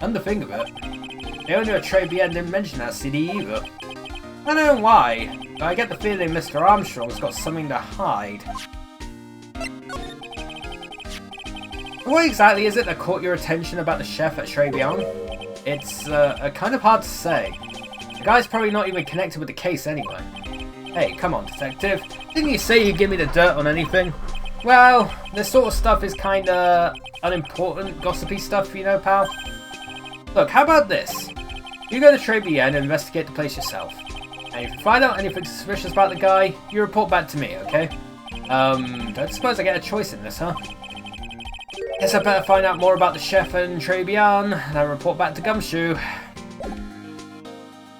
And the thing of it, the owner of Tribulations didn't mention that CD either. I don't know why, but I get the feeling Mr. Armstrong's got something to hide. What exactly is it that caught your attention about the chef at Tribulations? It's kind of hard to say. The guy's probably not even connected with the case anyway. Hey, come on, detective. Didn't you say you'd give me the dirt on anything? Well, this sort of stuff is kinda unimportant, gossipy stuff, you know, pal. Look, how about this? You go to Tribulations and investigate the place yourself. And if you find out anything suspicious about the guy, you report back to me, okay? Don't suppose I get a choice in this, huh? Guess I better find out more about the chef and Tribulations, and then report back to Gumshoe.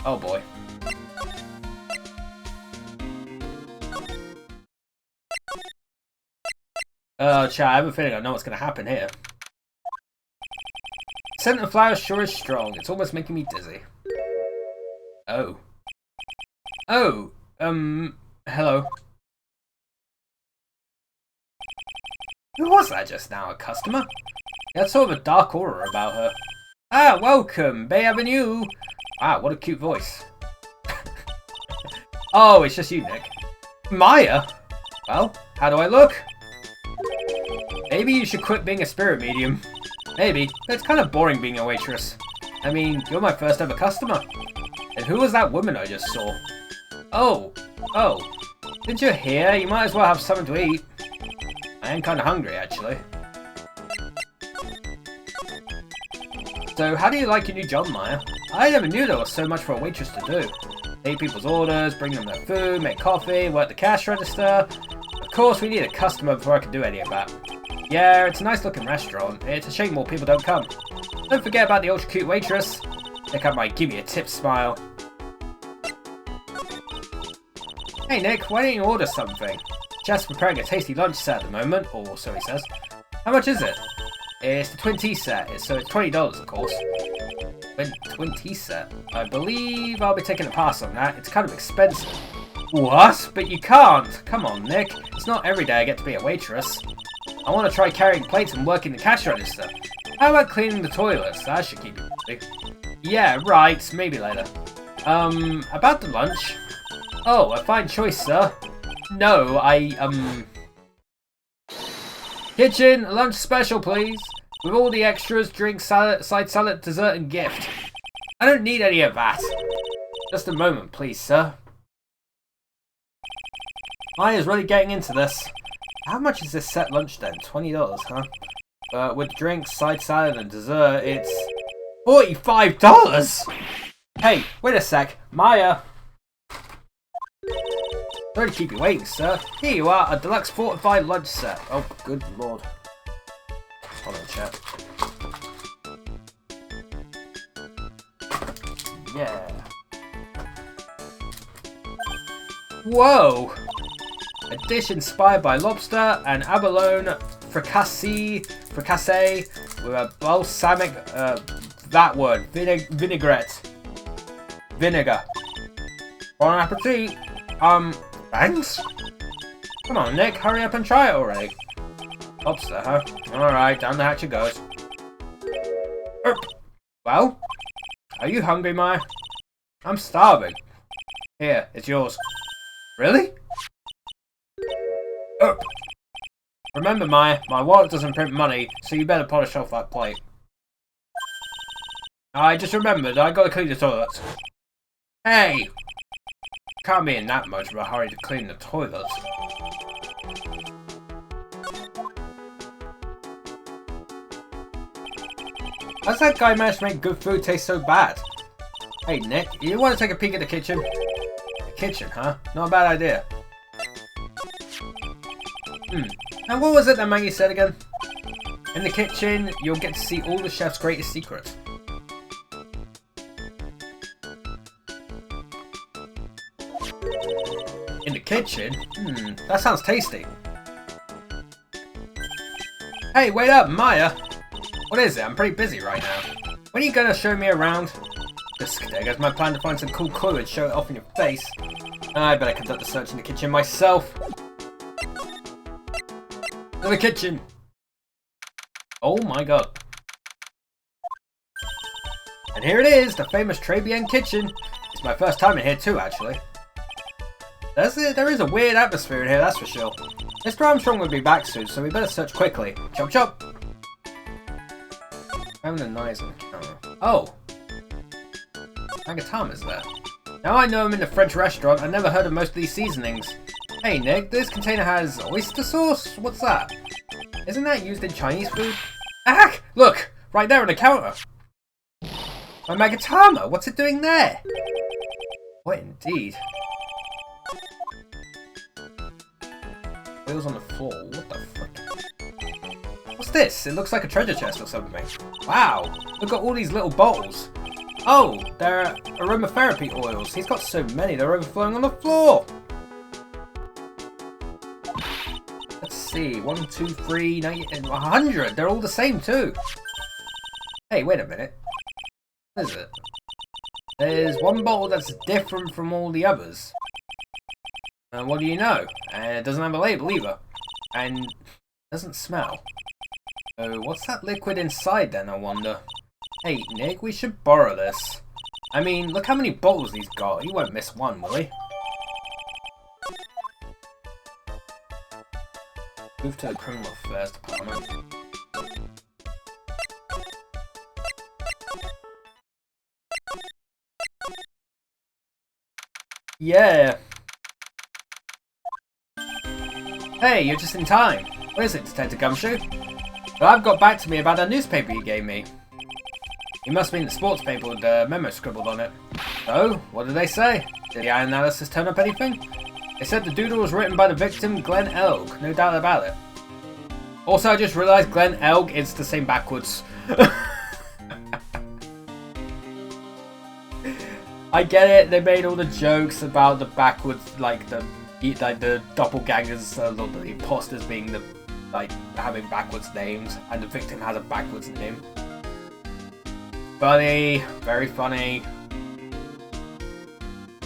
Oh boy. Chat, I have a feeling I know what's going to happen here. Scent of flowers sure is strong. It's almost making me dizzy. Oh. Oh, hello. Who was that just now? A customer? He had sort of a dark aura about her. Ah, welcome, Bay Avenue. Wow, what a cute voice. Oh, it's just you, Nick. Maya? Well, how do I look? Maybe you should quit being a spirit medium. Maybe, but it's kind of boring being a waitress. I mean, you're my first ever customer. And who was that woman I just saw? Oh, didn't you hear? You might as well have something to eat. I am kind of hungry, actually. So, how do you like your new job, Maya? I never knew there was so much for a waitress to do. Take people's orders, bring them their food, make coffee, work the cash register. Of course, we need a customer before I can do any of that. Yeah, it's a nice looking restaurant. It's a shame more people don't come. Don't forget about the ultra cute waitress. Check out my give me a tip smile. Hey Nick, why don't you order something? Chef's preparing a tasty lunch set at the moment, or so he says. How much is it? It's the twin tea set, so it's $20 of course. Twin tea set? I believe I'll be taking a pass on that. It's kind of expensive. What? But you can't! Come on, Nick. It's not every day I get to be a waitress. I want to try carrying plates and working the cash register. How about cleaning the toilets? That should keep you busy. Yeah, right. Maybe later. About the lunch. Oh, a fine choice, sir. No, Kitchen, lunch special, please. With all the extras, drink, salad, side salad, dessert, and gift. I don't need any of that. Just a moment, please, sir. Maya's really getting into this. How much is this set lunch then? $20, huh? With drinks, side salad, and dessert, it's $45! Hey, wait a sec. Maya! Sorry to keep you waiting, sir. Here you are, a deluxe fortified lunch set. Oh, good lord. Hold on, chat. Yeah. Whoa! A dish inspired by lobster and abalone fricassee with a balsamic, that word, vinaigrette. Vinegar. Bon appetit. Thanks? Come on, Nick, hurry up and try it already. Lobster, huh? Alright, down the hatch it goes. Well? Are you hungry, Maya? I'm starving. Here, it's yours. Really? Oh. Remember, Maya, my wallet doesn't print money, so you better polish off that plate. I just remembered, I gotta clean the toilets. Hey! Can't be in that much of a hurry to clean the toilets. How's that guy managed to make good food taste so bad? Hey, Nick, you want to take a peek at the kitchen? The kitchen, huh? Not a bad idea. And what was it that Maggie said again? In the kitchen, you'll get to see all the chef's greatest secrets. In the kitchen? That sounds tasty. Hey, wait up, Maya! What is it? I'm pretty busy right now. When are you gonna show me around? There goes my plan to find some cool clue and show it off in your face. I better conduct the search in the kitchen myself. To the kitchen! Oh my god. And here it is, the famous Tribulations kitchen. It's my first time in here too, actually. There is a weird atmosphere in here, that's for sure. Mr. Armstrong will be back soon, so we better search quickly. Chop chop! Found the knives on the counter. Oh! Magatam is there. Now I know I'm in a French restaurant, I never heard of most of these seasonings. Hey Nick, this container has oyster sauce? What's that? Isn't that used in Chinese food? Ah! Look! Right there on the counter! My Magatama! What's it doing there? What indeed? Wheels on the floor. What the fuck? What's this? It looks like a treasure chest or something. Wow! Look at all these little bottles. Oh! They're aromatherapy oils. He's got so many, they're overflowing on the floor! Let's see. 1, 2, 3, 90, 100! They're all the same too! Hey, wait a minute. What is it? There's one bottle that's different from all the others. And what do you know? And it doesn't have a label either. And doesn't smell. Oh, what's that liquid inside then, I wonder? Hey, Nick, we should borrow this. I mean, look how many bottles he's got. He won't miss one, will he? Move to the criminal affairs department. Yeah. Hey, you're just in time. What is it, Detective Gumshoe? Well, I've got back to me about that newspaper you gave me. You must mean the sports paper with the memo scribbled on it. So, what did they say? Did the eye analysis turn up anything? They said the doodle was written by the victim, Glenn Elg. No doubt about it. Also, I just realised Glenn Elg is the same backwards. I get it, they made all the jokes about the backwards, like the doppelgangers, the imposters being the, having backwards names, and the victim has a backwards name. Funny, very funny.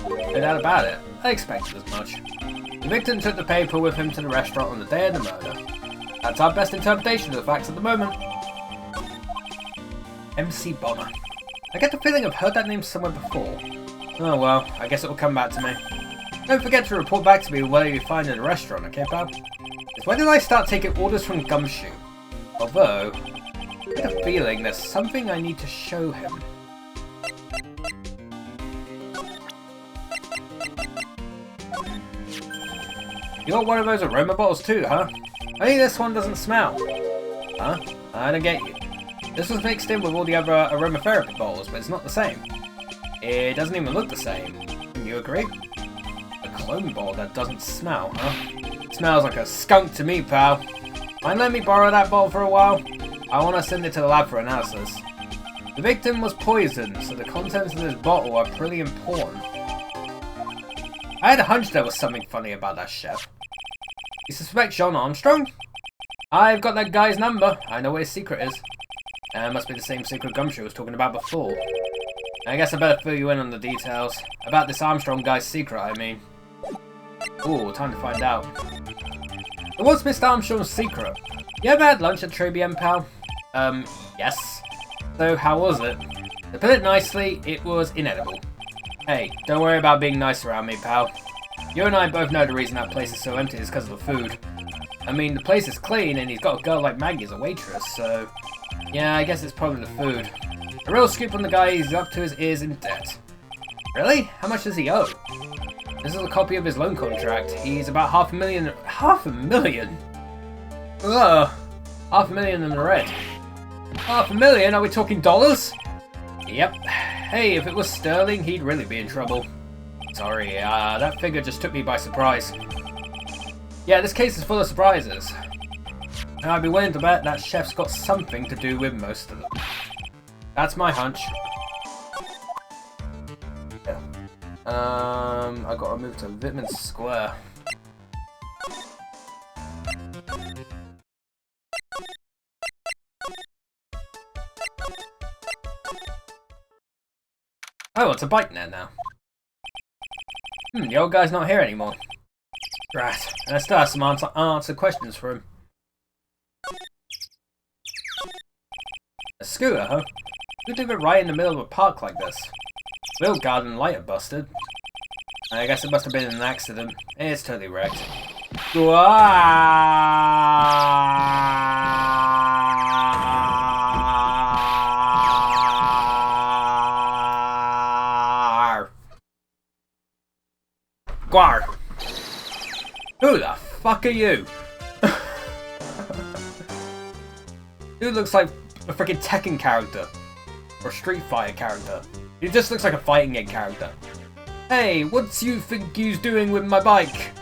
No doubt about it. I expected as much. The victim took the paper with him to the restaurant on the day of the murder. That's our best interpretation of the facts at the moment. MC Bonner. I get the feeling I've heard that name somewhere before. Oh well, I guess it will come back to me. Don't forget to report back to me whatever you find in the restaurant, okay pal? It's when did I start taking orders from Gumshoe? Although, I get a feeling there's something I need to show him. You got one of those aroma bottles too, huh? Only this one doesn't smell. Huh? I don't get you. This was mixed in with all the other aromatherapy bottles, but it's not the same. It doesn't even look the same. Can you agree? A clone bottle that doesn't smell, huh? It smells like a skunk to me, pal. Mind letting me borrow that bottle for a while? I want to send it to the lab for analysis. The victim was poisoned, so the contents of this bottle are pretty important. I had a hunch there was something funny about that chef. You suspect John Armstrong? I've got that guy's number. I know what his secret is. It must be the same secret Gumshoe was talking about before. I guess I better fill you in on the details. About this Armstrong guy's secret, I mean. Ooh, time to find out. So what's Mr. Armstrong's secret? You ever had lunch at Tribulations, pal? Yes. So, how was it? To put it nicely, it was inedible. Hey, don't worry about being nice around me, pal. You and I both know the reason that place is so empty is because of the food. I mean, the place is clean and he's got a girl like Maggie as a waitress, so... Yeah, I guess it's probably the food. A real scoop on the guy, he's up to his ears in debt. Really? How much does he owe? This is a copy of his loan contract. He's about $500,000... $500,000? Ugh. $500,000 in the red. $500,000? Are we talking dollars? Yep. Hey, if it was sterling, he'd really be in trouble. Sorry, that figure just took me by surprise. Yeah, this case is full of surprises. And I'd be willing to bet that chef's got something to do with most of them. That's my hunch. Yeah. I gotta move to Vitamin Square. Oh, it's a bike now. The old guy's not here anymore. Right, let's start some answer questions for him. A scooter, huh? Who'd leave it right in the middle of a park like this? Wheel guard and light are busted. I guess it must have been an accident. It's totally wrecked. Gwar! Who the fuck are you? Dude looks like a freaking Tekken character. Or Street Fighter character. He just looks like a fighting game character. Hey, what's you think you's doing with my bike?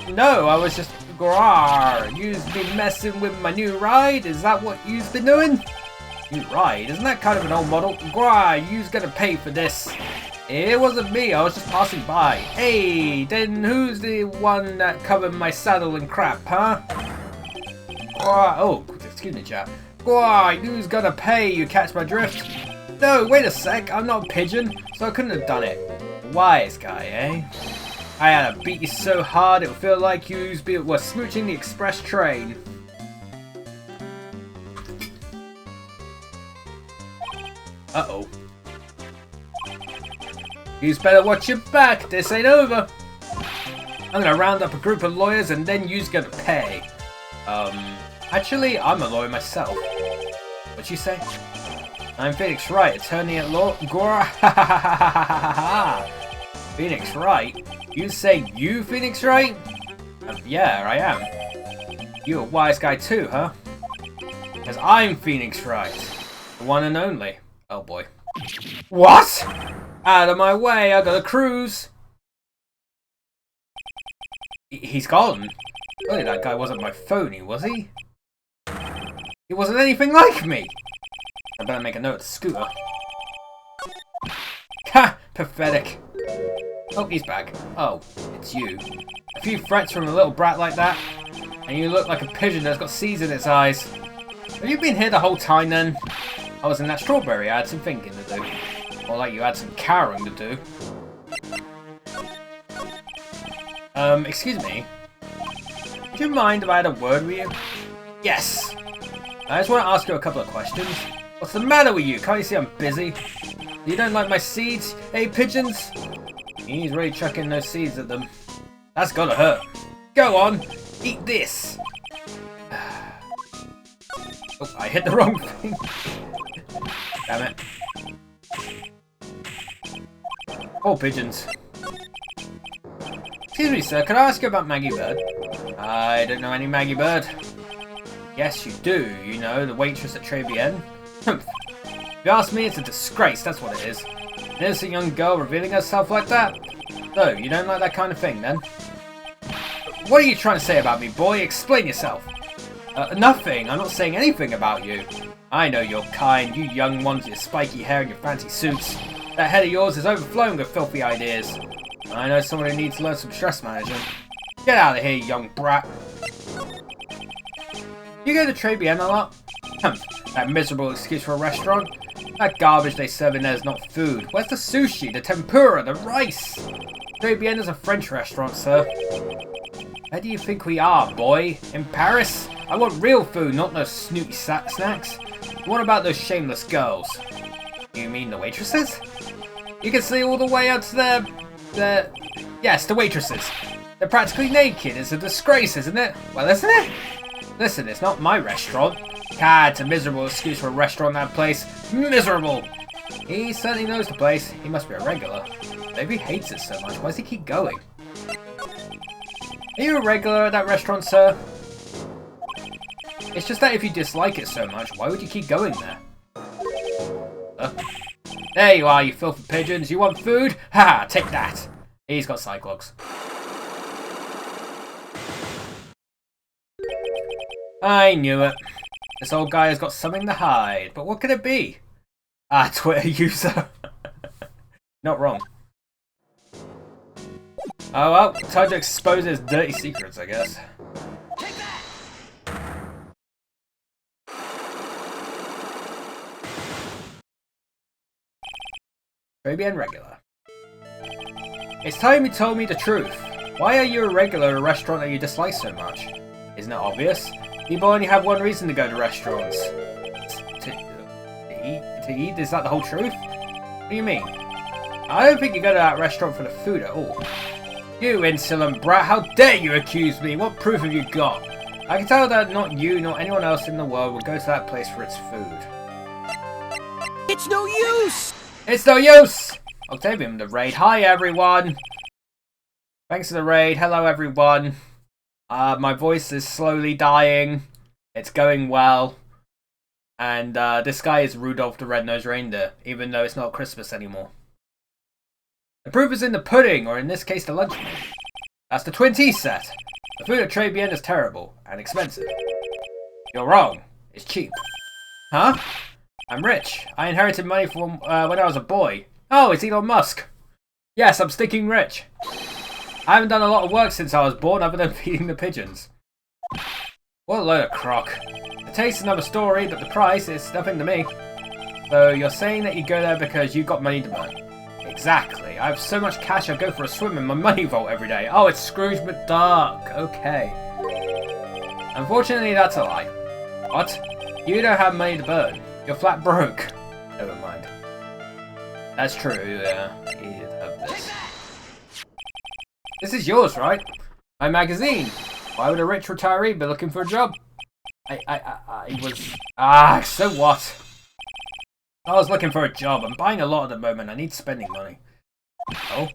No, I was just... Gwar! You's been messing with my new ride? Is that what you's been doing? New ride? Isn't that kind of an old model? Gwar, you's gonna pay for this. It wasn't me, I was just passing by. Hey, then who's the one that covered my saddle and crap, huh? Oh, excuse me, chap. Why, who's gonna pay, you catch my drift? No, wait a sec, I'm not a pigeon, so I couldn't have done it. Wise guy, eh? I had to beat you so hard it would feel like you were smooching the express train. Uh-oh. You better watch your back, this ain't over. I'm gonna round up a group of lawyers and then you's gonna pay. Actually, I'm a lawyer myself. What you say? I'm Phoenix Wright, attorney at law. Phoenix Wright? You say you Phoenix Wright? Yeah, I am. You a wise guy too, huh? Because I'm Phoenix Wright. The one and only. Oh boy. What? Out of my way, I got a cruise. He's gone. Really, that guy wasn't my phony, was he? He wasn't anything like me. I better make a note of the scooter. Ha! Pathetic. Oh, he's back. Oh, it's you. A few threats from a little brat like that, and you look like a pigeon that's got seeds in its eyes. Have you been here the whole time then? I was in that strawberry, I had some thinking to do. More like you had some cowering to do. Excuse me. Would you mind if I had a word with you? Yes! I just want to ask you a couple of questions. What's the matter with you? Can't you see I'm busy? You don't like my seeds, eh, pigeons? He's really chucking those seeds at them. That's gotta hurt. Go on, eat this! Oh, I hit the wrong thing. Damn it. Poor pigeons. Excuse me, sir, could I ask you about Maggie Bird? I don't know any Maggie Bird. Yes, you do. You know, the waitress at Tribulations. If you ask me, it's a disgrace, that's what it is. An innocent young girl revealing herself like that? So, you don't like that kind of thing, then? What are you trying to say about me, boy? Explain yourself. Nothing. I'm not saying anything about you. I know you're kind, you young ones with your spiky hair and your fancy suits. That head of yours is overflowing with filthy ideas. I know someone who needs to learn some stress management. Get out of here, young brat. You go to Tribulations a lot? That miserable excuse for a restaurant? That garbage they serve in there is not food. Where's the sushi, the tempura, the rice? Tribulations is a French restaurant, sir. Where do you think we are, boy? In Paris? I want real food, not those snooty snacks. What about those shameless girls? You mean the waitresses? You can see all the way up to yes, the waitresses. They're practically naked. It's a disgrace, isn't it? Well, isn't it? Listen, it's not my restaurant. God, it's a miserable excuse for a restaurant, that place. Miserable! He certainly knows the place. He must be a regular. Maybe he hates it so much. Why does he keep going? Are you a regular at that restaurant, sir? It's just that if you dislike it so much, why would you keep going there? There you are, you filthy pigeons. You want food? Ha! Take that. He's got Cyclops. I knew it. This old guy has got something to hide. But what could it be? Ah, Twitter user. Not wrong. Oh well, time to expose his dirty secrets, I guess. Tribulations regular. It's time you told me the truth. Why are you a regular at a restaurant that you dislike so much? Isn't it obvious? People only have one reason to go to restaurants. To eat? To eat? Is that the whole truth? What do you mean? I don't think you go to that restaurant for the food at all. You insolent brat, how dare you accuse me? What proof have you got? I can tell that not you nor anyone else in the world would go to that place for its food. It's no use! It's no use! Octavian, the raid. Hi everyone! Thanks for the raid. Hello everyone. My voice is slowly dying. It's going well. And this guy is Rudolph the Red-Nosed Reindeer, even though it's not Christmas anymore. The proof is in the pudding, or in this case the lunch meat. That's the twin tea set. The food at Tribulations is terrible and expensive. You're wrong. It's cheap. Huh? I'm rich. I inherited money from when I was a boy. Oh, it's Elon Musk. Yes, I'm stinking rich. I haven't done a lot of work since I was born other than feeding the pigeons. What a load of crock. The taste is another story, but the price is nothing to me. So you're saying that you go there because you got money to burn? Exactly. I have so much cash I go for a swim in my money vault every day. Oh, it's Scrooge McDuck. Okay. Unfortunately, that's a lie. What? You don't have money to burn. You're flat broke. Never mind. That's true, yeah. You have this. This is yours, right? My magazine. Why would a rich retiree be looking for a job? I was... Ah, so what? I was looking for a job. I'm buying a lot at the moment. I need spending money. Oh?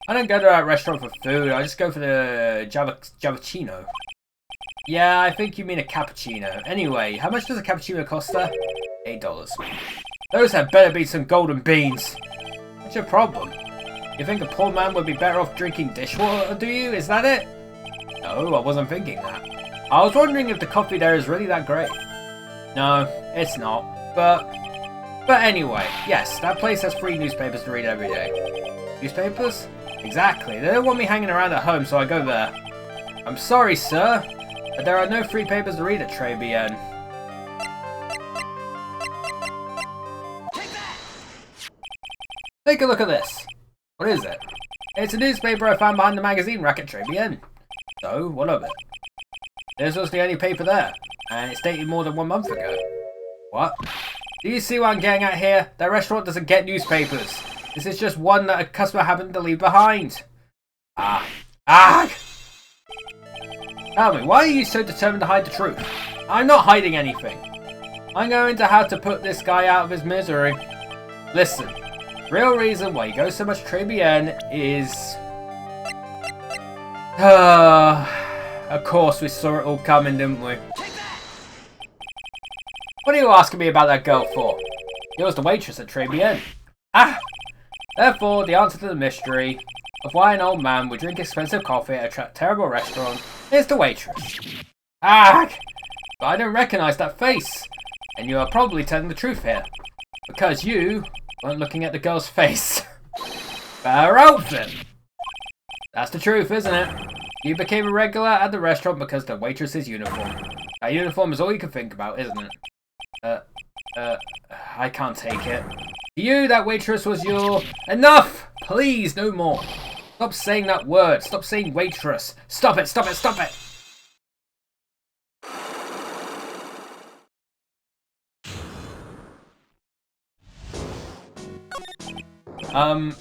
I don't go to that restaurant for food. I just go for the Javachino. Yeah, I think you mean a cappuccino. Anyway, how much does a cappuccino cost there? $8. Those had better be some golden beans. What's your problem? You think a poor man would be better off drinking dishwater, do you? Is that it? No, I wasn't thinking that. I was wondering if the coffee there is really that great. No, it's not. But anyway, yes, that place has free newspapers to read every day. Newspapers? Exactly. They don't want me hanging around at home, so I go there. I'm sorry, sir, but there are no free papers to read at Tribulations. Take a look at this. What is it? It's a newspaper I found behind the magazine rack at Tribulations. So, what of it? This was the only paper there, and it's dated more than 1 month ago. What? Do you see what I'm getting at here? That restaurant doesn't get newspapers. This is just one that a customer happened to leave behind. Ah! Tell me, why are you so determined to hide the truth? I'm not hiding anything. I'm going to have to put this guy out of his misery. Listen, real reason why he goes so much Tribulations is... of course we saw it all coming, didn't we? What are you asking me about that girl for? It was the waitress at Tribulations. Ah! Therefore, the answer to the mystery of why an old man would drink expensive coffee at a terrible restaurant is the waitress. Ah! But I don't recognize that face. And you are probably telling the truth here. Because you weren't looking at the girl's face. Fair outfit. That's the truth, isn't it? You became a regular at the restaurant because the waitress's uniform. That uniform is all you can think about, isn't it? I can't take it. To you, that waitress was your... Enough! Please, no more. Stop saying that word. Stop saying waitress. Stop it, stop it, stop it!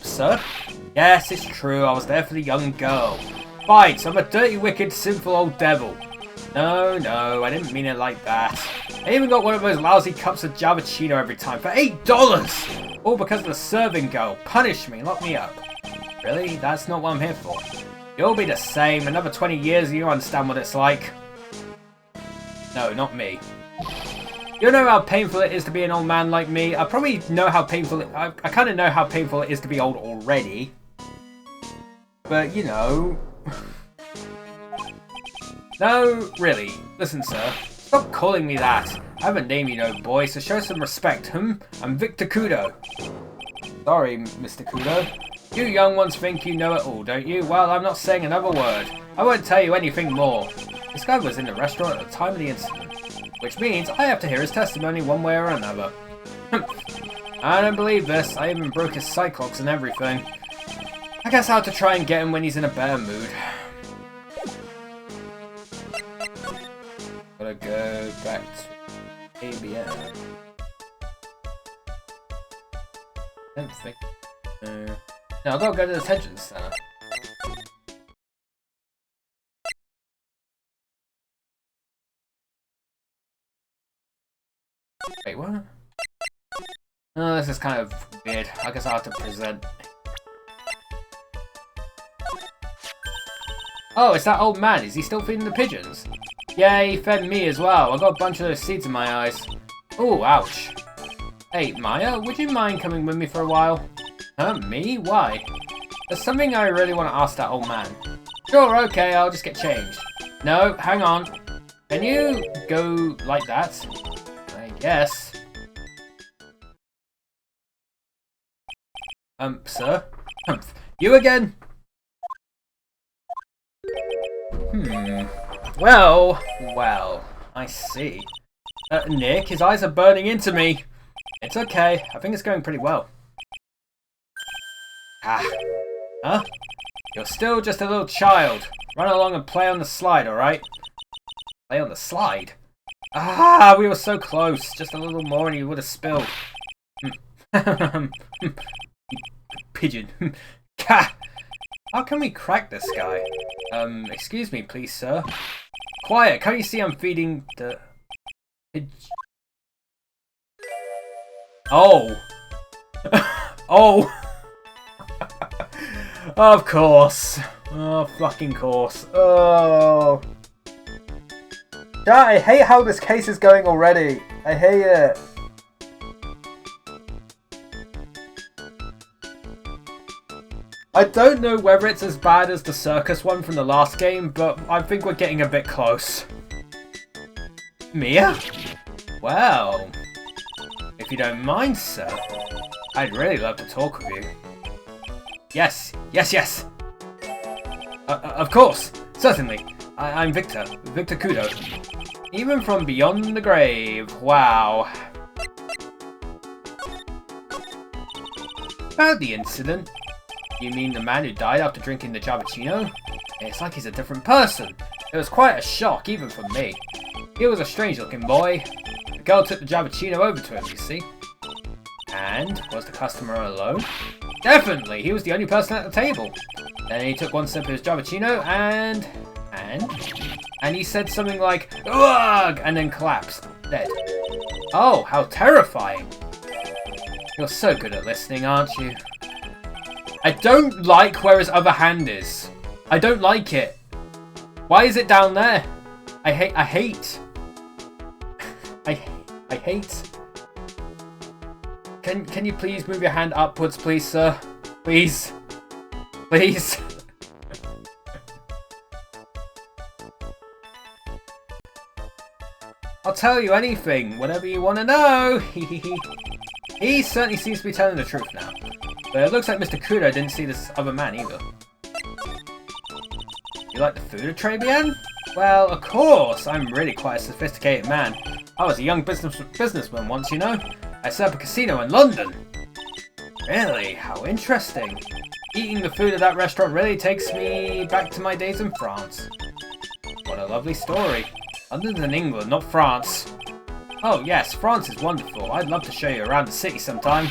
Sir? Yes, it's true, I was there for the young girl. Right, I'm a dirty, wicked, sinful old devil. No, I didn't mean it like that. I even got one of those lousy cups of Javachino every time for $8! All because of the serving girl. Punish me, lock me up. Really? That's not what I'm here for. You'll be the same. Another 20 years and you understand what it's like. No, not me. You know how painful it is to be an old man like me? I probably know how painful it... I kind of know how painful it is to be old already. But, you know... No, really. Listen, sir. Stop calling me that. I have a name, you know, boy, so show some respect, I'm Victor Kudo. Sorry, Mr. Kudo. You young ones think you know it all, don't you? Well, I'm not saying another word. I won't tell you anything more. This guy was in the restaurant at the time of the incident, which means I have to hear his testimony one way or another. I don't believe this. I even broke his cyclops and everything. I guess I'll have to try and get him when he's in a better mood. Gotta go back to ABM. I don't think... No, I've got to go to the detention center. Wait, what? Oh, this is kind of weird. I guess I'll have to present. Oh, it's that old man. Is he still feeding the pigeons? Yeah, he fed me as well. I got a bunch of those seeds in my eyes. Oh, ouch. Hey, Maya, would you mind coming with me for a while? Huh, me? Why? There's something I really want to ask that old man. Sure, okay, I'll just get changed. No, hang on. Can you go like that? I guess. Sir? You again? Well, I see. Nick, his eyes are burning into me. It's okay, I think it's going pretty well. Ah. Huh? You're still just a little child. Run along and play on the slide, alright? Play on the slide? Ah, we were so close. Just a little more and you would have spilled. Pigeon. How can we crack this guy? Excuse me, please, sir. Quiet, can't you see I'm feeding the... Oh. Oh. Of course. Oh, fucking course. Oh. I hate how this case is going already. I hate it. I don't know whether it's as bad as the circus one from the last game, but I think we're getting a bit close. Mia? Well, if you don't mind, sir, I'd really love to talk with you. Yes. Of course, certainly. I'm Victor Kudo. Even from beyond the grave, wow. About the incident? You mean the man who died after drinking the Javachino? It's like he's a different person. It was quite a shock, even for me. He was a strange-looking boy. The girl took the Javachino over to him, you see. And was the customer alone? Definitely, he was the only person at the table. Then he took one sip of his Javachino and he said something like, "Ugh!" and then collapsed, dead. Oh, how terrifying. You're so good at listening, aren't you? I don't like where his other hand is. I don't like it. Why is it down there? I hate. I hate. Can you please move your hand upwards, please, sir? Please. Please. I'll tell you anything, whatever you want to know. He certainly seems to be telling the truth now. But it looks like Mr. Kudo didn't see this other man either. You like the food at Tribulations? Well, of course. I'm really quite a sophisticated man. I was a young businessman once, you know. I set up a casino in London. Really? How interesting. Eating the food at that restaurant really takes me back to my days in France. What a lovely story. London's in England, not France. Oh yes, France is wonderful. I'd love to show you around the city sometime.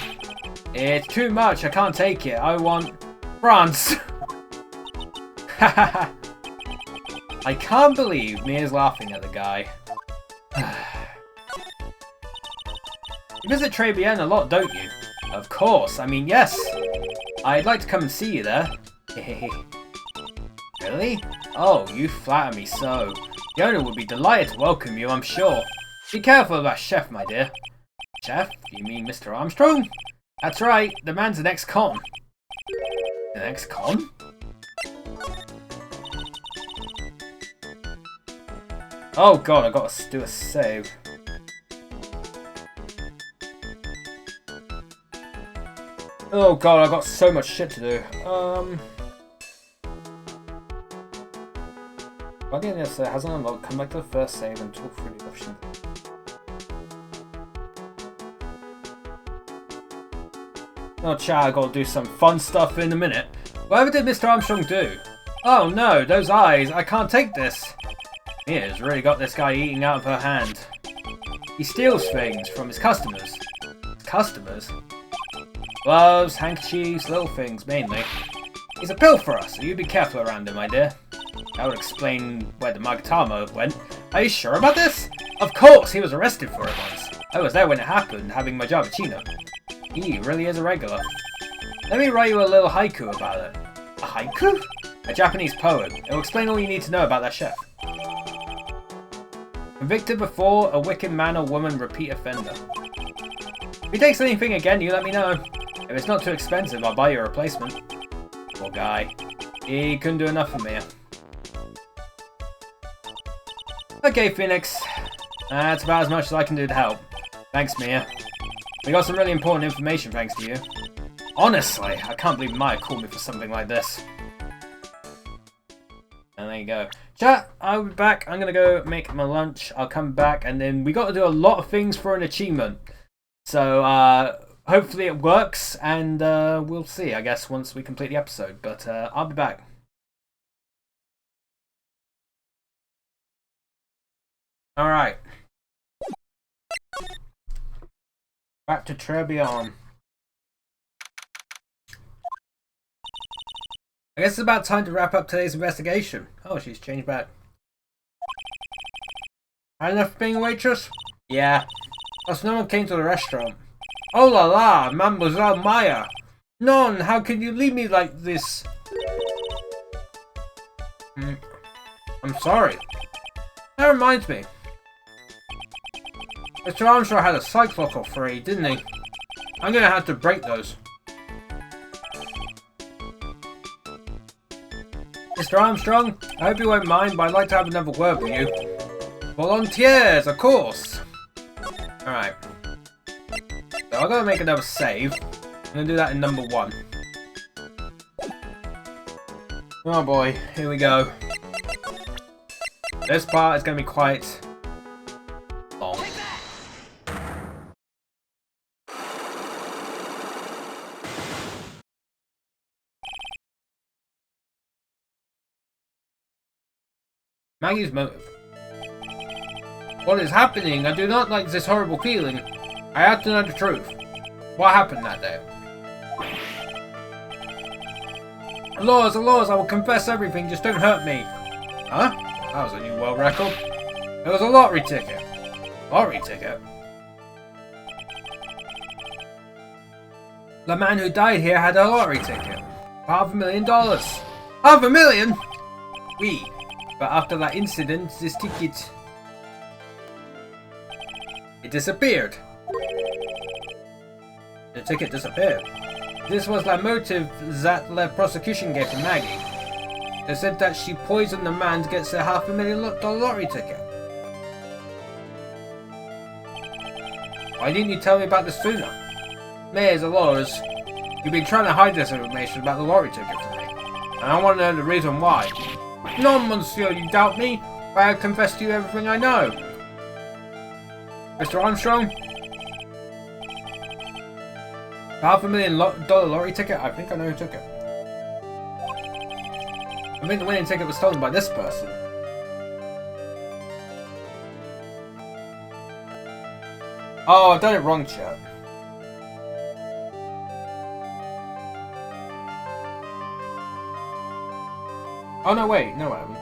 It's too much. I can't take it. I want France. I can't believe Mia's laughing at the guy. You visit Tribulations a lot, don't you? Of course. I mean, yes. I'd like to come and see you there. Really? Oh, you flatter me so. The owner would be delighted to welcome you, I'm sure. Be careful of that chef, my dear. Chef? You mean Mr. Armstrong? That's right, the man's an ex-con. An ex-con? Oh god, I gotta do a save. Oh god, I got so much shit to do. Plugin yes, hasn't unlocked. Come back to the first save and talk through the option. Oh, chat, I gotta do some fun stuff in a minute. Whatever did Mr. Armstrong do? Oh no, those eyes! I can't take this! Mia's really got this guy eating out of her hand. He steals things from his customers. His customers? Gloves, handkerchiefs, little things, mainly. He's a pilferer, so you be careful around him, my dear. That would explain where the Magatama went. Are you sure about this? Of course, he was arrested for it once. I was there when it happened, having my job at Chino. He really is a regular. Let me write you a little haiku about it. A haiku? A Japanese poem. It will explain all you need to know about that chef. Convicted before, a wicked man or woman, repeat offender. If he takes anything again, you let me know. If it's not too expensive, I'll buy you a replacement. Poor guy. He couldn't do enough for me. Okay, Phoenix. That's about as much as I can do to help. Thanks, Mia. We got some really important information thanks to you. Honestly, I can't believe Maya called me for something like this. And there you go. Chat, I'll be back. I'm going to go make my lunch. I'll come back and then we got to do a lot of things for an achievement. So, hopefully it works and we'll see, I guess, once we complete the episode. But I'll be back. Alright. Back to Tribulations. I guess it's about time to wrap up today's investigation. Oh, she's changed back. Had enough being a waitress? Yeah. Plus no one came to the restaurant. Oh la la, Mademoiselle Maya. Non, how can you leave me like this? I'm sorry. That reminds me. Mr. Armstrong had a psych lock or three, didn't he? I'm gonna have to break those. Mr. Armstrong, I hope you won't mind, but I'd like to have another word with you. Volunteers, of course! Alright. So I'm gonna make another save. I'm gonna do that in number 1. Oh boy, here we go. This part is gonna be quite long. Maggie's motive. What is happening? I do not like this horrible feeling. I have to know the truth. What happened that day? Laws, I will confess everything, just don't hurt me. Huh? That was a new world record. It was a lottery ticket. Lottery ticket? The man who died here had a lottery ticket. $500,000. $500,000? Oui. But after that incident, this ticket... it disappeared. The ticket disappeared. This was the motive that the prosecution gave to Maggie. They said that she poisoned the man to get the $500,000 lottery ticket. Why didn't you tell me about this sooner? Mayors and lawyers, you've been trying to hide this information about the lottery ticket from me. And I want to know the reason why. No, monsieur, you doubt me? But I have confessed to you everything I know. Mr. Armstrong? $500,000 lottery ticket? I think I know who took it. I think the winning ticket was stolen by this person. Oh, I've done it wrong, chat. Oh no, wait, no I haven't.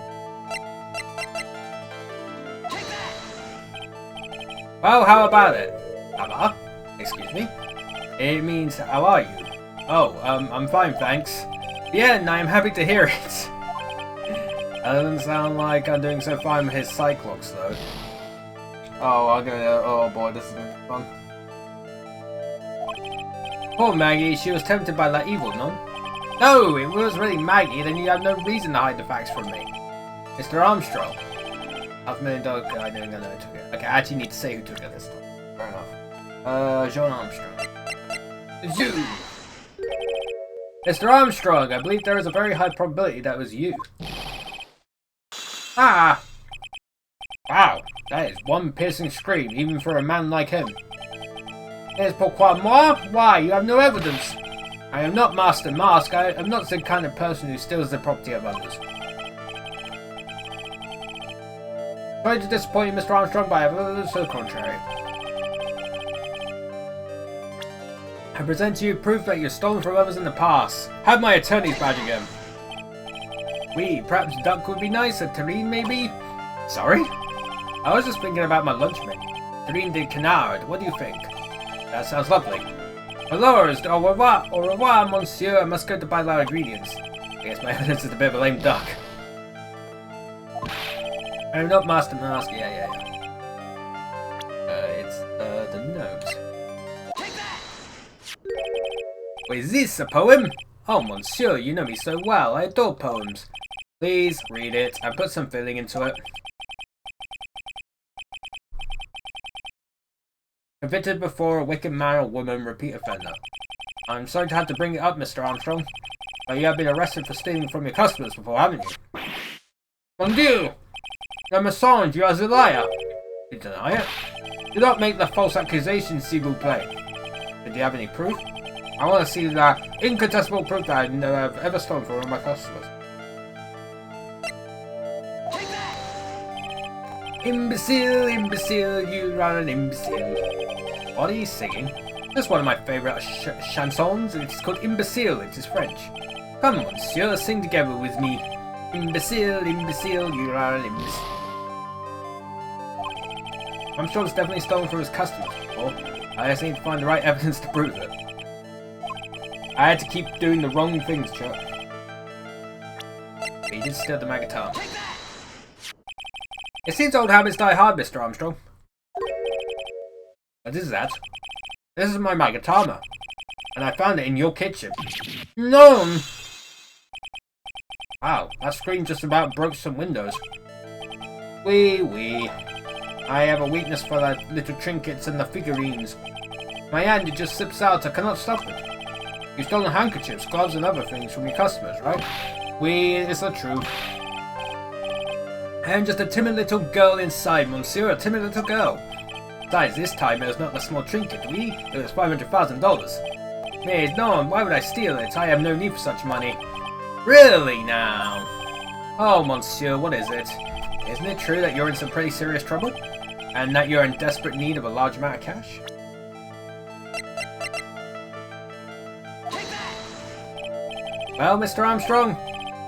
Well, how about it? Hello? Excuse me? It means, how are you? Oh, I'm fine, thanks. Yeah, and I'm happy to hear it. That doesn't sound like I'm doing so fine with his Cyclops, though. Oh boy, this is gonna be fun. Poor Maggie, she was tempted by that evil nun. No, it was really Maggie, then you have no reason to hide the facts from me. Mr. Armstrong. $500,000 guy, no, who took it. Okay, I actually need to say who took it this time. Fair enough. John Armstrong. You! Mr. Armstrong, I believe there is a very high probability that was you. Ah! Wow, that is one piercing scream, even for a man like him. Yes, pourquoi moi? Why, you have no evidence. I am not Master Mask. I am not the kind of person who steals the property of others. Sorry to disappoint you, Mr. Armstrong, but I have evidence to the contrary. I present to you proof that you've stolen from others in the past. Have my attorney's badge again. Oui, perhaps duck would be nice. A terrine, maybe? Sorry? I was just thinking about my lunch menu. Terrine de canard. What do you think? That sounds lovely. Alors, au revoir, monsieur. I must go to buy a lot of ingredients. I guess my evidence is a bit of a lame duck. I'm not Master Mask. Yeah. It's, the note. Wait, is this a poem? Oh, monsieur, you know me so well. I adore poems. Please, read it and put some feeling into it. Convicted before a wicked man or woman, repeat offender. I'm sorry to have to bring it up, Mr. Armstrong, but you have been arrested for stealing from your customers before, haven't you? Mon Dieu! You're Massange, you are a liar! You deny it? Do not make the false accusation, s'il vous plaît. Did you have any proof? I want to see the incontestable proof that I have ever stolen from one of my customers. Imbecile, imbecile, you are an imbecile. What are you singing? This is one of my favourite chansons. It is called Imbecile. It is French. Come, monsieur, sing together with me. Imbecile, imbecile, you are an imbecile. I'm sure it's definitely stolen from his customers before. I just need to find the right evidence to prove it. I had to keep doing the wrong things, Chuck. But he did steal the guitar. It seems old habits die hard, Mr. Armstrong. What is that? This is my Magatama, and I found it in your kitchen. No! Wow, that screen just about broke some windows. Wee. I have a weakness for the little trinkets and the figurines. My hand, it just slips out, I cannot stop it. You've stolen handkerchiefs, gloves, and other things from your customers, right? Wee, it's the truth. I am just a timid little girl inside, monsieur, a timid little girl. Besides, this time it was not a small trinket, oui? It was $500,000. Nay, no, why would I steal it? I have no need for such money. Really, now? Oh, monsieur, what is it? Isn't it true that you're in some pretty serious trouble? And that you're in desperate need of a large amount of cash? Well, Mr. Armstrong?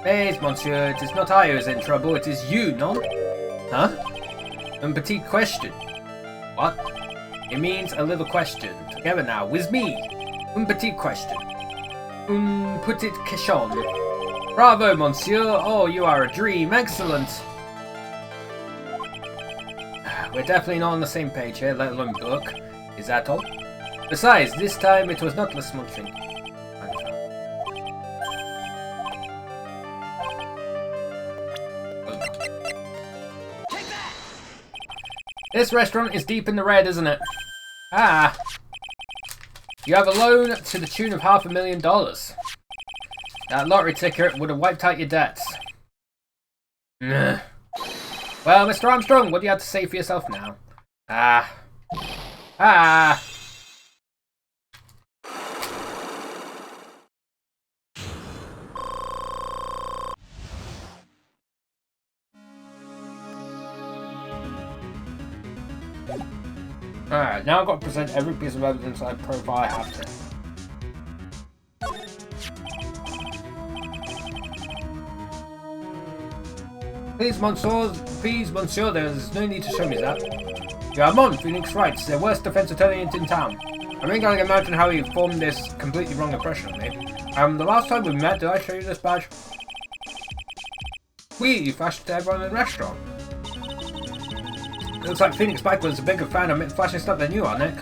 Please, monsieur, it is not I who is in trouble, it is you, non? Huh? Un petit question. What? It means a little question. Together now, with me. Un petit question. Un petit question. Bravo, monsieur. Oh, you are a dream. Excellent. We're definitely not on the same page here, let alone book. Is that all? Besides, this time it was not the small thing. This restaurant is deep in the red, isn't it? Ah. You have a loan to the tune of $500,000. That lottery ticket would have wiped out your debts. Well, Mr. Armstrong, what do you have to say for yourself now? Ah. Alright, now I've got to present every piece of evidence I profile I have to. Please, monsieur, there's no need to show me that. Yeah, I'm on Phoenix Wright, the worst defense attorney in town. I think I can imagine how he formed this completely wrong impression of me. The last time we met, did I show you this badge? You flashed it to everyone in the restaurant. Looks like Phoenix Spike was a bigger fan of flashing stuff than you are, Nick.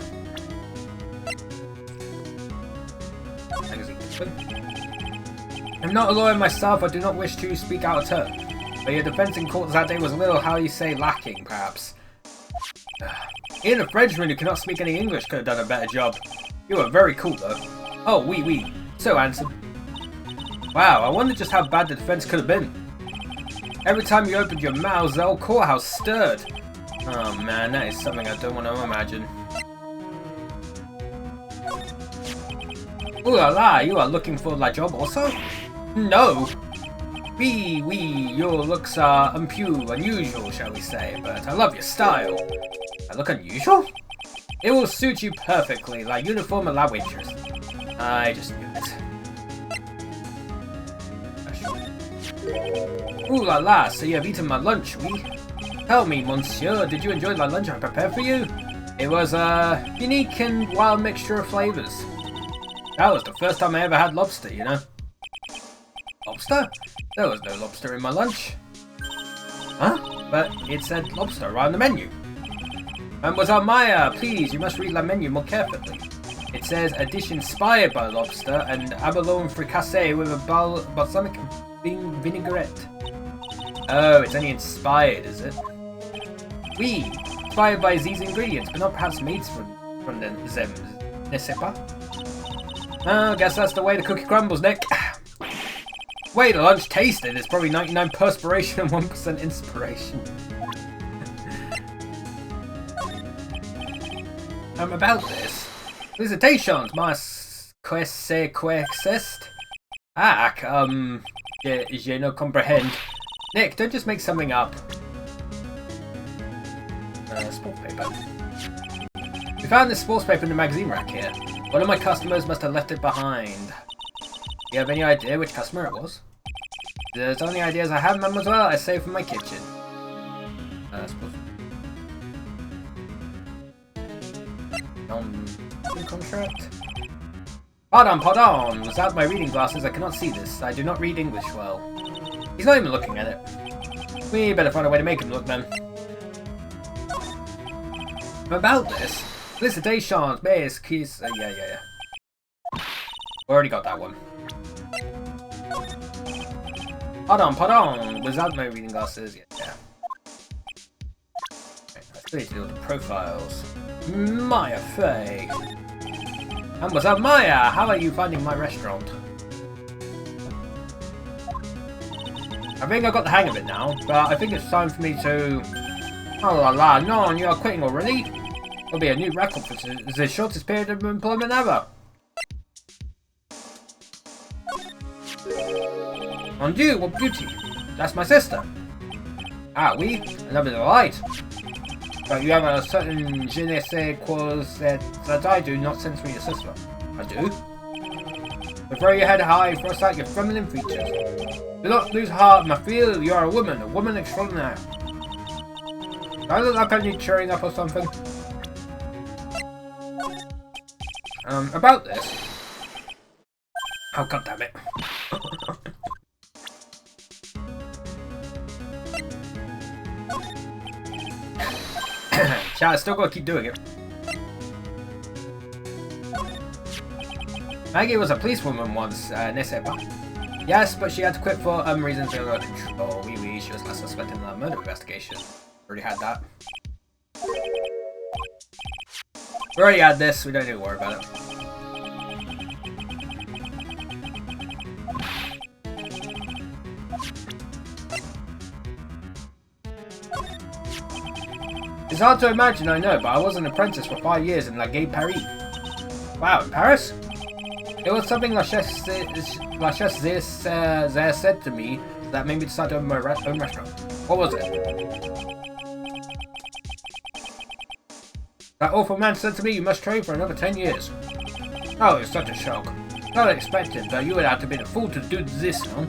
I'm not a lawyer myself, I do not wish to speak out of turn. But your defense in court that day was a little, how you say, lacking, perhaps. Even a Frenchman who cannot speak any English could have done a better job. You were very cool, though. Oh, oui. So handsome. Wow, I wonder just how bad the defense could have been. Every time you opened your mouth, the whole courthouse stirred. Oh man, that is something I don't want to imagine. Ooh la la, you are looking for that job also? No! Your looks are unusual, shall we say, but I love your style. I look unusual? It will suit you perfectly, like uniform and la waitress. I just knew it. Ooh la la, so you have eaten my lunch, oui? Tell me, monsieur, did you enjoy the lunch I prepared for you? It was a unique and wild mixture of flavors. That was the first time I ever had lobster, you know? Lobster? There was no lobster in my lunch. Huh? But it said lobster right on the menu. Mademoiselle Maya, please, you must read the menu more carefully. It says a dish inspired by lobster and abalone fricassee with a balsamic vinaigrette. Oh, it's only inspired, is it? Oui, inspired by these ingredients, but not perhaps made from them, n'est-ce pas? Oh, guess that's the way the cookie crumbles, Nick. Way the lunch tasted, it's probably 99 perspiration and 1% inspiration. About this. Felicitations, mas quest. Je no comprehend. Nick, don't just make something up. Sports paper. We found this sports paper in the magazine rack here. One of my customers must have left it behind. Do you have any idea which customer it was? There's only ideas I have, mademoiselle, I saved from my kitchen. Contract? Pardon. Without my reading glasses, I cannot see this. I do not read English well. He's not even looking at it. We better find a way to make him look, then. About this. Felicitations, base kiss. Yeah. We already got that one. Pardon. Without my reading glasses, yeah. Okay, let's go to do the profiles. Maya Fey. And what's up, Maya? How are you finding my restaurant? I think I got the hang of it now, but I think it's time for me to... Oh la la, no, you are quitting already? It'll be a new record for the shortest period of employment ever. Mon Dieu, what beauty! That's my sister. Ah, oui, another delight. But you have a certain je ne sais quoi that I do not sense from your sister. I do. So throw your head high, thrust out your feminine features. Do not lose heart, ma fille, you are a woman extraordinaire. Do I look like I need cheering up or something? About this. Oh, god damn it. I still gotta keep doing it. Maggie was a policewoman once, n'est-ce pas? Yes, but she had to quit for reasons under control. Oui, she was last suspected in a murder investigation. Already had that. We already had this, we don't need to worry about it. It's hard to imagine, I know, but I was an apprentice for 5 years in La Gay Paris. Wow, in Paris? It was something La Chef there said to me that made me decide to open my own restaurant. What was it? That awful man said to me, you must train for another 10 years. Oh, it's such a shock. Not expected, but you would have to be a fool to do this, no?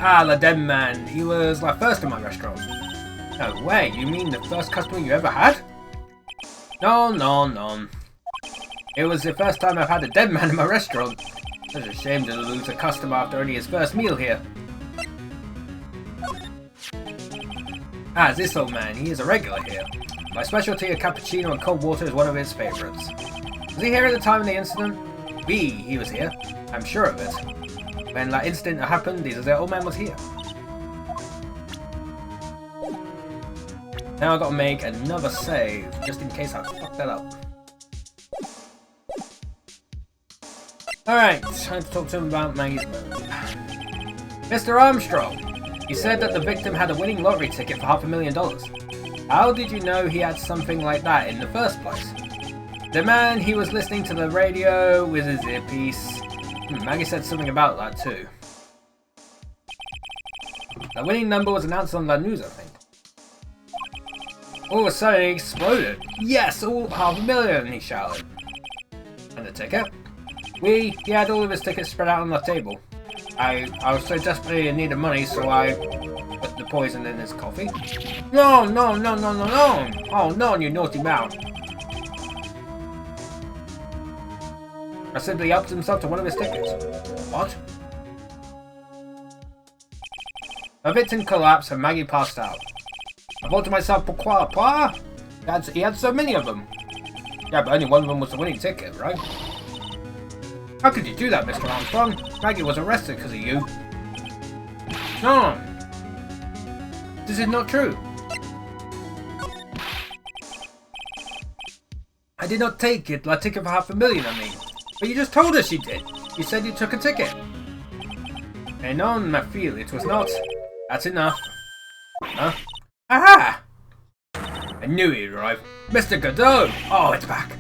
Ah, the dead man. He was my first in my restaurant. No way, you mean the first customer you ever had? No. It was the first time I've had a dead man in my restaurant. Such a shame to lose a customer after only his first meal here. Ah, this old man, he is a regular here. My specialty of cappuccino and cold water is one of his favorites. Was he here at the time of the incident? He was here. I'm sure of it. When that incident happened, the old man was here. Now I've got to make another save, just in case I fuck that up. Alright, time to talk to him about Maggie's move. Mr. Armstrong, you said that the victim had a winning lottery ticket for $500,000. How did you know he had something like that in the first place? The man, he was listening to the radio with his earpiece. Maggie said something about that too. The winning number was announced on the news, I think. All of a sudden it exploded. Yes, all $500,000, he shouted. And the ticket? He had all of his tickets spread out on the table. I was so desperately in need of money, so I put the poison in his coffee. No! Oh no, you naughty mouse. I simply upped himself to one of his tickets. What? My victim collapsed and Maggie passed out. I thought to myself, pourquoi? He had so many of them. Yeah, but only one of them was the winning ticket, right? How could you do that, Mr. Armstrong? Maggie was arrested because of you. No! This is not true. I did not take it, the ticket for $500,000, I mean. But you just told us you did. You said you took a ticket. And on my feel, it was not. That's enough. Huh? Aha! I knew he'd arrive. Mr. Godot! Oh, it's back.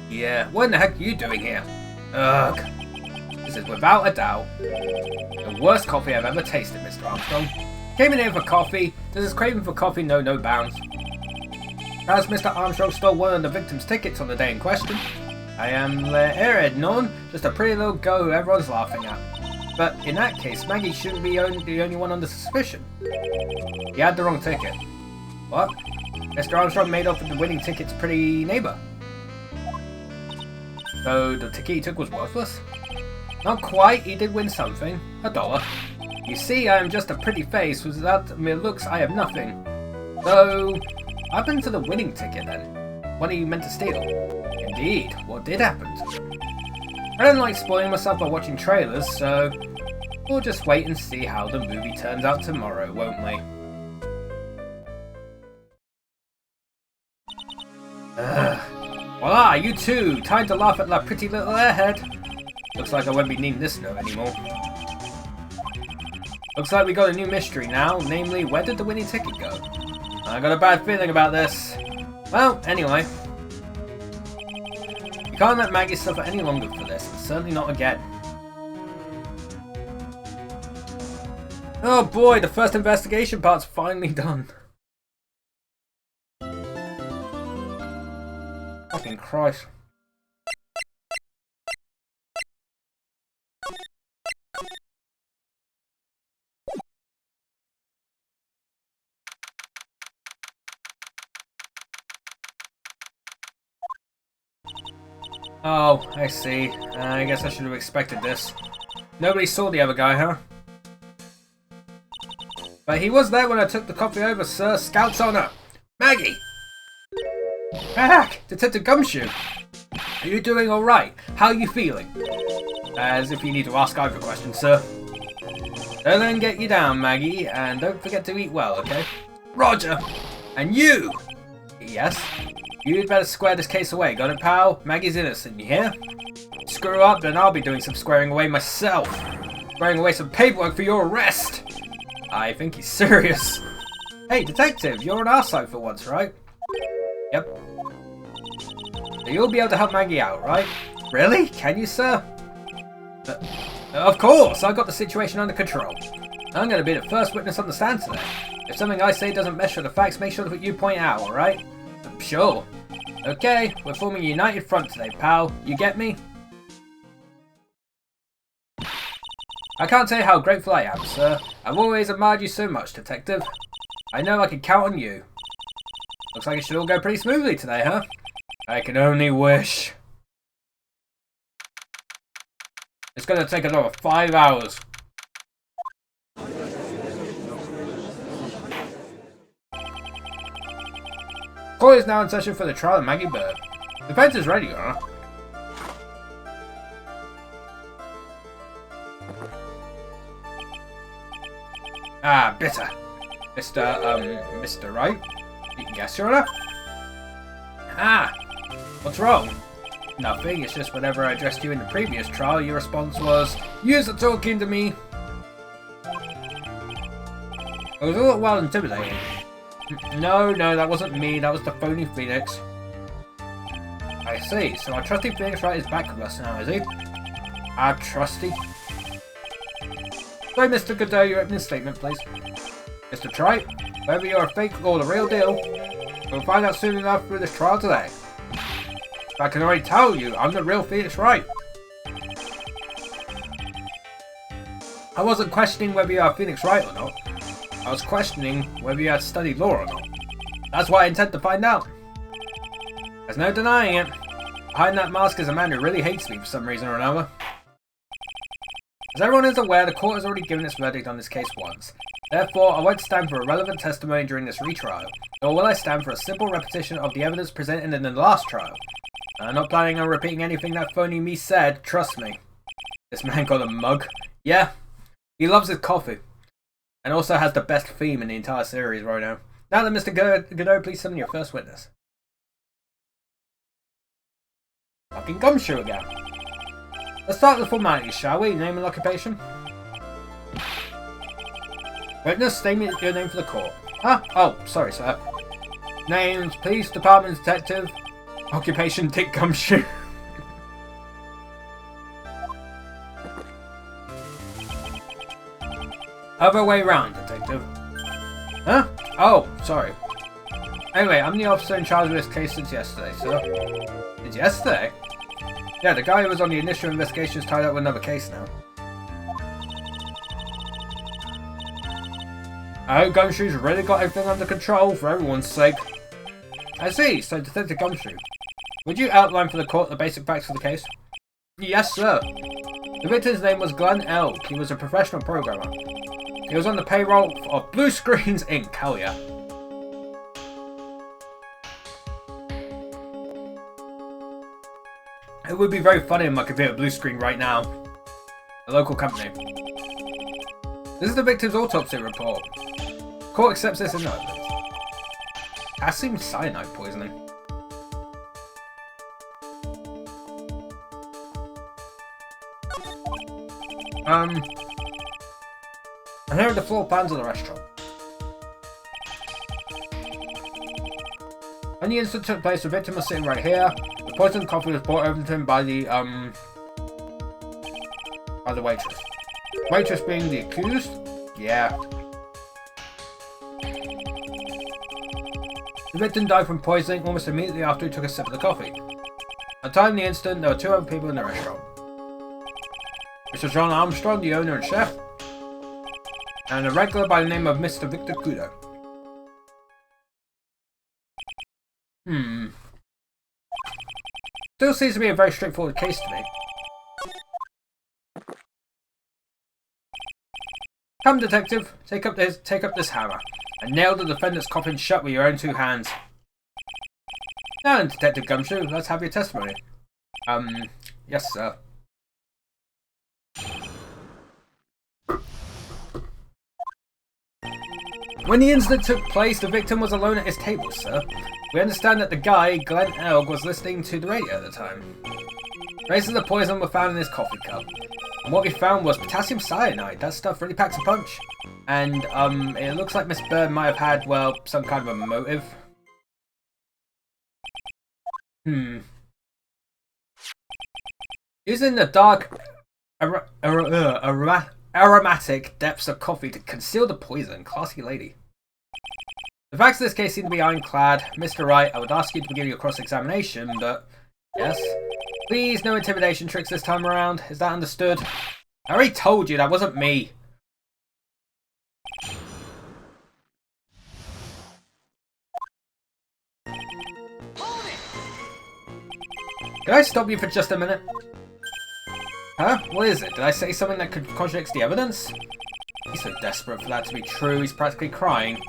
Yeah, what in the heck are you doing here? Ugh. This is without a doubt the worst coffee I've ever tasted, Mr. Armstrong. Came in here for coffee. Does his craving for coffee know no bounds? As Mr. Armstrong stole one of the victim's tickets on the day in question. I am the airhead known, just a pretty little go who everyone's laughing at. But in that case, Maggie shouldn't be the only one under suspicion. He had the wrong ticket. What? Mr. Armstrong made off with the winning ticket's pretty neighbor. So the ticket he took was worthless? Not quite, he did win something. $1. You see, I am just a pretty face. Without mere looks, I have nothing. So, what happened to the winning ticket then? What are you meant to steal? Indeed, what did happen to them? I don't like spoiling myself by watching trailers, so we'll just wait and see how the movie turns out tomorrow, won't we? Voila, you two! Time to laugh at that pretty little airhead! Looks like I won't be needing this note anymore. Looks like we got a new mystery now, namely, where did the winning ticket go? I got a bad feeling about this. Well, anyway. You can't let Maggie suffer any longer for this, and certainly not again. Oh boy, the first investigation part's finally done. Fucking Christ. Oh, I see. I guess I should have expected this. Nobody saw the other guy, huh? But he was there when I took the coffee over, sir. Scout's honor. Maggie! Back! Detective Gumshoe! Are you doing alright? How are you feeling? As if you need to ask either question, sir. Don't let him get you down, Maggie, and don't forget to eat well, okay? Roger! And you! Yes? You'd better square this case away, got it, pal? Maggie's innocent, you hear? Screw up, then I'll be doing some squaring away myself. Squaring away some paperwork for your arrest! I think he's serious. Hey, detective, you're on our side for once, right? Yep. So you'll be able to help Maggie out, right? Really? Can you, sir? Of course! I've got the situation under control. I'm going to be the first witness on the stand today. If something I say doesn't mesh with the facts, make sure that you point out, alright? Sure. Okay, we're forming a united front today, pal. You get me? I can't say how grateful I am, sir. I've always admired you so much, Detective. I know I can count on you. Looks like it should all go pretty smoothly today, huh? I can only wish. It's gonna take another 5 hours. Court is now in session for the trial of Maggie Bird. The defense is ready, Your Honor. Ah, bitter. Mr. Wright? Yes, Your Honor? Ah, what's wrong? Nothing, it's just whenever I addressed you in the previous trial, your response was, "You're talking to me." It was all well intimidating. No, that wasn't me, that was the phony Phoenix. I see, so our trusty Phoenix Wright is back with us now, is he? Our trusty? So, Mr. Godot, your opening statement, please. Mr. Trite, whether you're a fake or the real deal, we'll find out soon enough through this trial today. I can already tell you, I'm the real Phoenix Wright. I wasn't questioning whether you are Phoenix Wright or not. I was questioning whether you had studied law or not. That's what I intend to find out. There's no denying it. Behind that mask is a man who really hates me for some reason or another. As everyone is aware, the court has already given its verdict on this case once. Therefore, I won't stand for irrelevant testimony during this retrial, nor will I stand for a simple repetition of the evidence presented in the last trial. I'm not planning on repeating anything that phony me said, trust me. This man got a mug. Yeah, he loves his coffee. And also has the best theme in the entire series right now. Now then, Mr. Godot, please summon your first witness. Fucking gumshoe again. Let's start with the formalities, shall we? Name and occupation? Witness, state your name for the court. Huh? Oh, sorry, sir. Names, police department detective. Occupation, Dick Gumshoe. Other way round, detective. Huh? Oh, sorry. Anyway, I'm the officer in charge of this case since yesterday, sir. Since yesterday? Yeah, the guy who was on the initial investigation is tied up with another case now. I hope Gumshoe's really got everything under control for everyone's sake. I see, so Detective Gumshoe. Would you outline for the court the basic facts of the case? Yes, sir. The victim's name was Glenn Elk. He was a professional programmer. He was on the payroll of Blue Screens Inc. Hell yeah. It would be very funny if my computer blue screen right now. A local company. This is the victim's autopsy report. Court accepts this as no evidence. Potassium cyanide poisoning. And here are the floor plans of the restaurant. When the incident took place, the victim was sitting right here. The poisoned coffee was brought over to him by the waitress. Waitress being the accused? Yeah. The victim died from poisoning almost immediately after he took a sip of the coffee. At the time of the incident, there were 2 other people in the restaurant. Mr. John Armstrong, the owner and chef, and a regular by the name of Mr. Victor Kudo. Still seems to be a very straightforward case to me. Come, detective, take up this hammer, and nail the defendant's coffin shut with your own 2 hands. Now then, Detective Gumshoe, let's have your testimony. Yes, sir. When the incident took place, the victim was alone at his table, sir. We understand that the guy, Glenn Elg, was listening to the radio at the time. Traces of the poison were found in his coffee cup. And what we found was potassium cyanide. That stuff really packs a punch. And, it looks like Miss Bird might have had, well, some kind of a motive. Using the dark, aromatic depths of coffee to conceal the poison. Classy lady. The facts of this case seem to be ironclad. Mr. Wright, I would ask you to begin your cross-examination, but... Yes? Please, no intimidation tricks this time around. Is that understood? I already told you that wasn't me. Can I stop you for just a minute? Huh? What is it? Did I say something that could contradict the evidence? He's so desperate for that to be true, he's practically crying.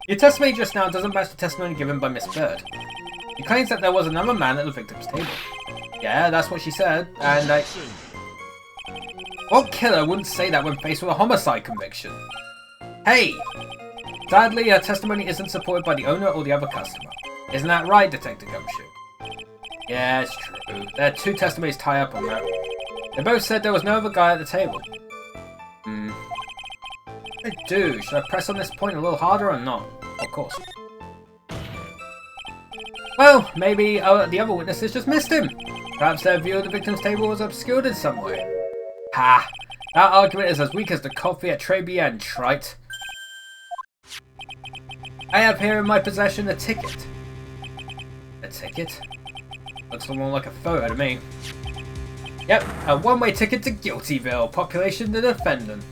Your testimony just now doesn't match the testimony given by Miss Bird. He claims that there was another man at the victim's table. Yeah, that's what she said, and I... What killer wouldn't say that when faced with a homicide conviction? Hey! Sadly, her testimony isn't supported by the owner or the other customer. Isn't that right, Detective Gumshoe? Yeah, it's true. There are two testimonies tie up on that. They both said there was no other guy at the table. I do. Should I press on this point a little harder or not? Of course. Well, maybe the other witnesses just missed him. Perhaps their view of the victim's table was obscured in some way. Ha! That argument is as weak as the coffee at Tribulations, Wright. I have here in my possession a ticket. A ticket? Looks more like a photo to me. Yep, a one-way ticket to Guiltyville. Population the defendant.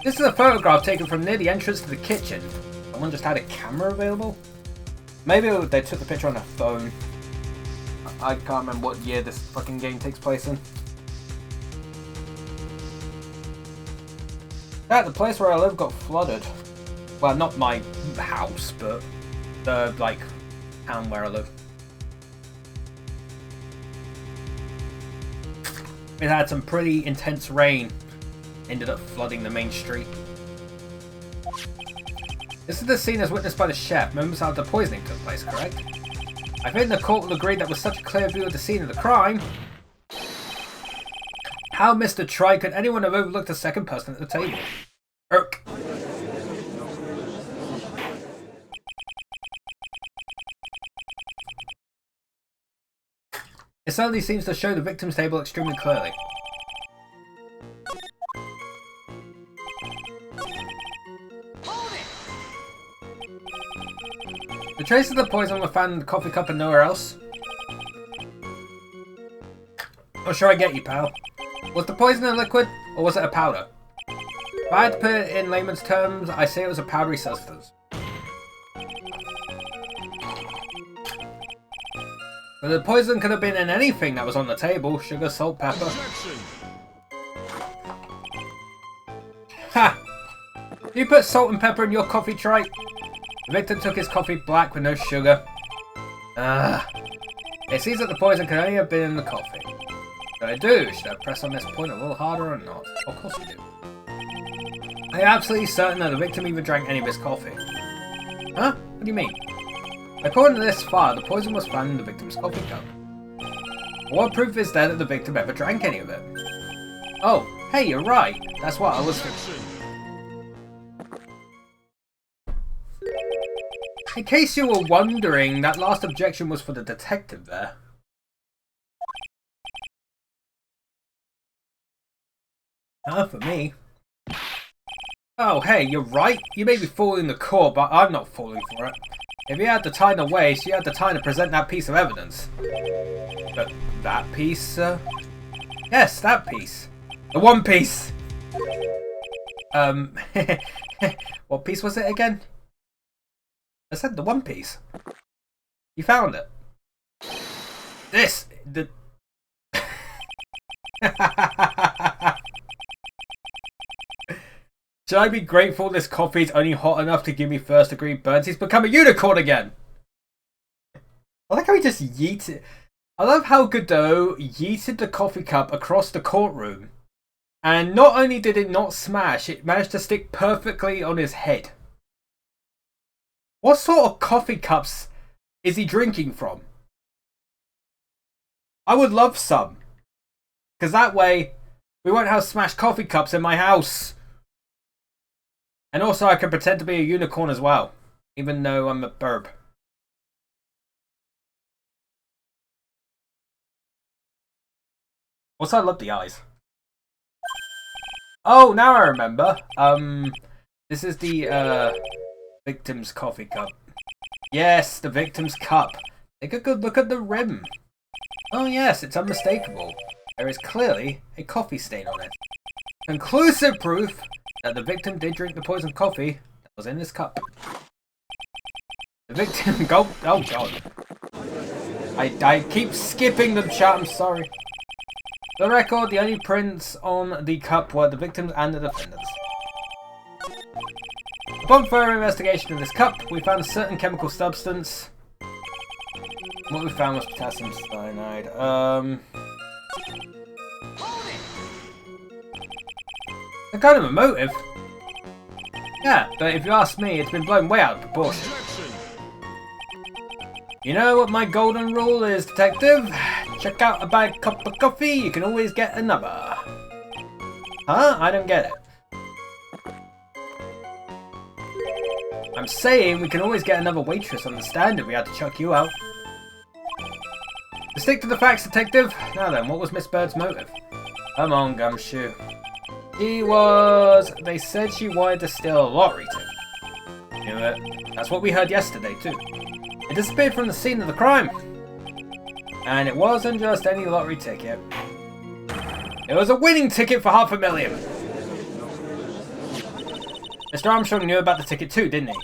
This is a photograph taken from near the entrance to the kitchen. Someone just had a camera available? Maybe they took the picture on their phone. I can't remember what year this fucking game takes place in. Yeah, the place where I live got flooded. Well, not my house, but the, like, town where I live. It had some pretty intense rain. Ended up flooding the main street. This is the scene as witnessed by the chef. Moments after the poisoning took place, correct? I think the court will agree that with such a clear view of the scene of the crime, how, Mr. Try, could anyone have overlooked the second person at the table? Irk. It certainly seems to show the victim's table extremely clearly. The traces of the poison were found in the coffee cup and nowhere else. Or should I get you, pal? Was the poison a liquid, or was it a powder? If I had to put it in layman's terms, I say it was a powdery substance. But the poison could have been in anything that was on the table. Sugar, salt, pepper. Objection. Ha! You put salt and pepper in your coffee, Trite? The victim took his coffee black with no sugar. It seems that the poison could only have been in the coffee. Should I do? Should I press on this point a little harder or not? Of course you do. I am absolutely certain that the victim even drank any of his coffee. Huh? What do you mean? According to this file, the poison was found in the victim's coffee cup. What proof is there that the victim ever drank any of it? Oh, hey, you're right. That's what I was thinking. In case you were wondering, that last objection was for the detective there. For me. Oh, hey, you're right. You may be fooling the court, but I'm not falling for it. If you had the time to waste, you had the time to present that piece of evidence. But that piece, Yes, that piece. The one piece! What piece was it again? I said the one piece. You found it. The... Should I be grateful this coffee is only hot enough to give me first degree burns? He's become a unicorn again! I like how he just yeeted. I love how Godot yeeted the coffee cup across the courtroom. And not only did it not smash, it managed to stick perfectly on his head. What sort of coffee cups is he drinking from? I would love some. Because that way, we won't have smashed coffee cups in my house. And also I can pretend to be a unicorn as well. Even though I'm a burb. Also, I love the eyes. Oh, now I remember. This is the, victim's coffee cup. Yes, the victim's cup. Take a good look at the rim. Oh yes, it's unmistakable. There is clearly a coffee stain on it. Conclusive proof that the victim did drink the poisoned coffee that was in his cup. The victim gulped. Oh god. I keep skipping the chat, I'm sorry. For the record, the only prints on the cup were the victims and the defendants. Upon further investigation of this cup, we found a certain chemical substance. What we found was potassium cyanide. A kind of a motive. Yeah, but if you ask me, it's been blown way out of proportion. You know what my golden rule is, detective? Check out a bad cup of coffee, you can always get another. Huh? I don't get it. I'm saying we can always get another waitress on the stand if we had to chuck you out. To stick to the facts, detective. Now then, what was Miss Bird's motive? Come on, Gumshoe. They said she wanted to steal a lottery ticket. Knew it. That's what we heard yesterday, too. It disappeared from the scene of the crime. And it wasn't just any lottery ticket. It was a winning ticket for $500,000. Mr. Armstrong knew about the ticket too, didn't he?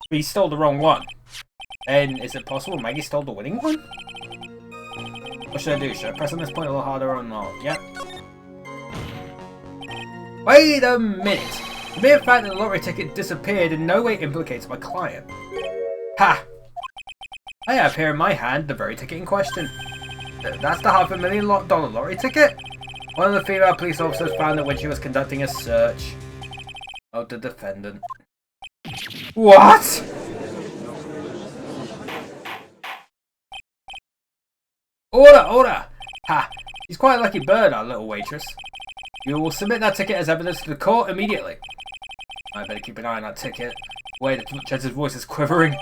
But he stole the wrong one. And is it possible Maggie stole the winning one? What should I do? Should I press on this point a little harder or not? Yep. Wait a minute! The mere fact that the lottery ticket disappeared in no way implicates my client. Ha! I have here in my hand the very ticket in question. That's the $500,000 lottery ticket? One of the female police officers found it when she was conducting a search of the defendant. What?! Order! Ha! He's quite a lucky bird, our little waitress. You will submit that ticket as evidence to the court immediately. I better keep an eye on that ticket. Wait, the judge's voice is quivering.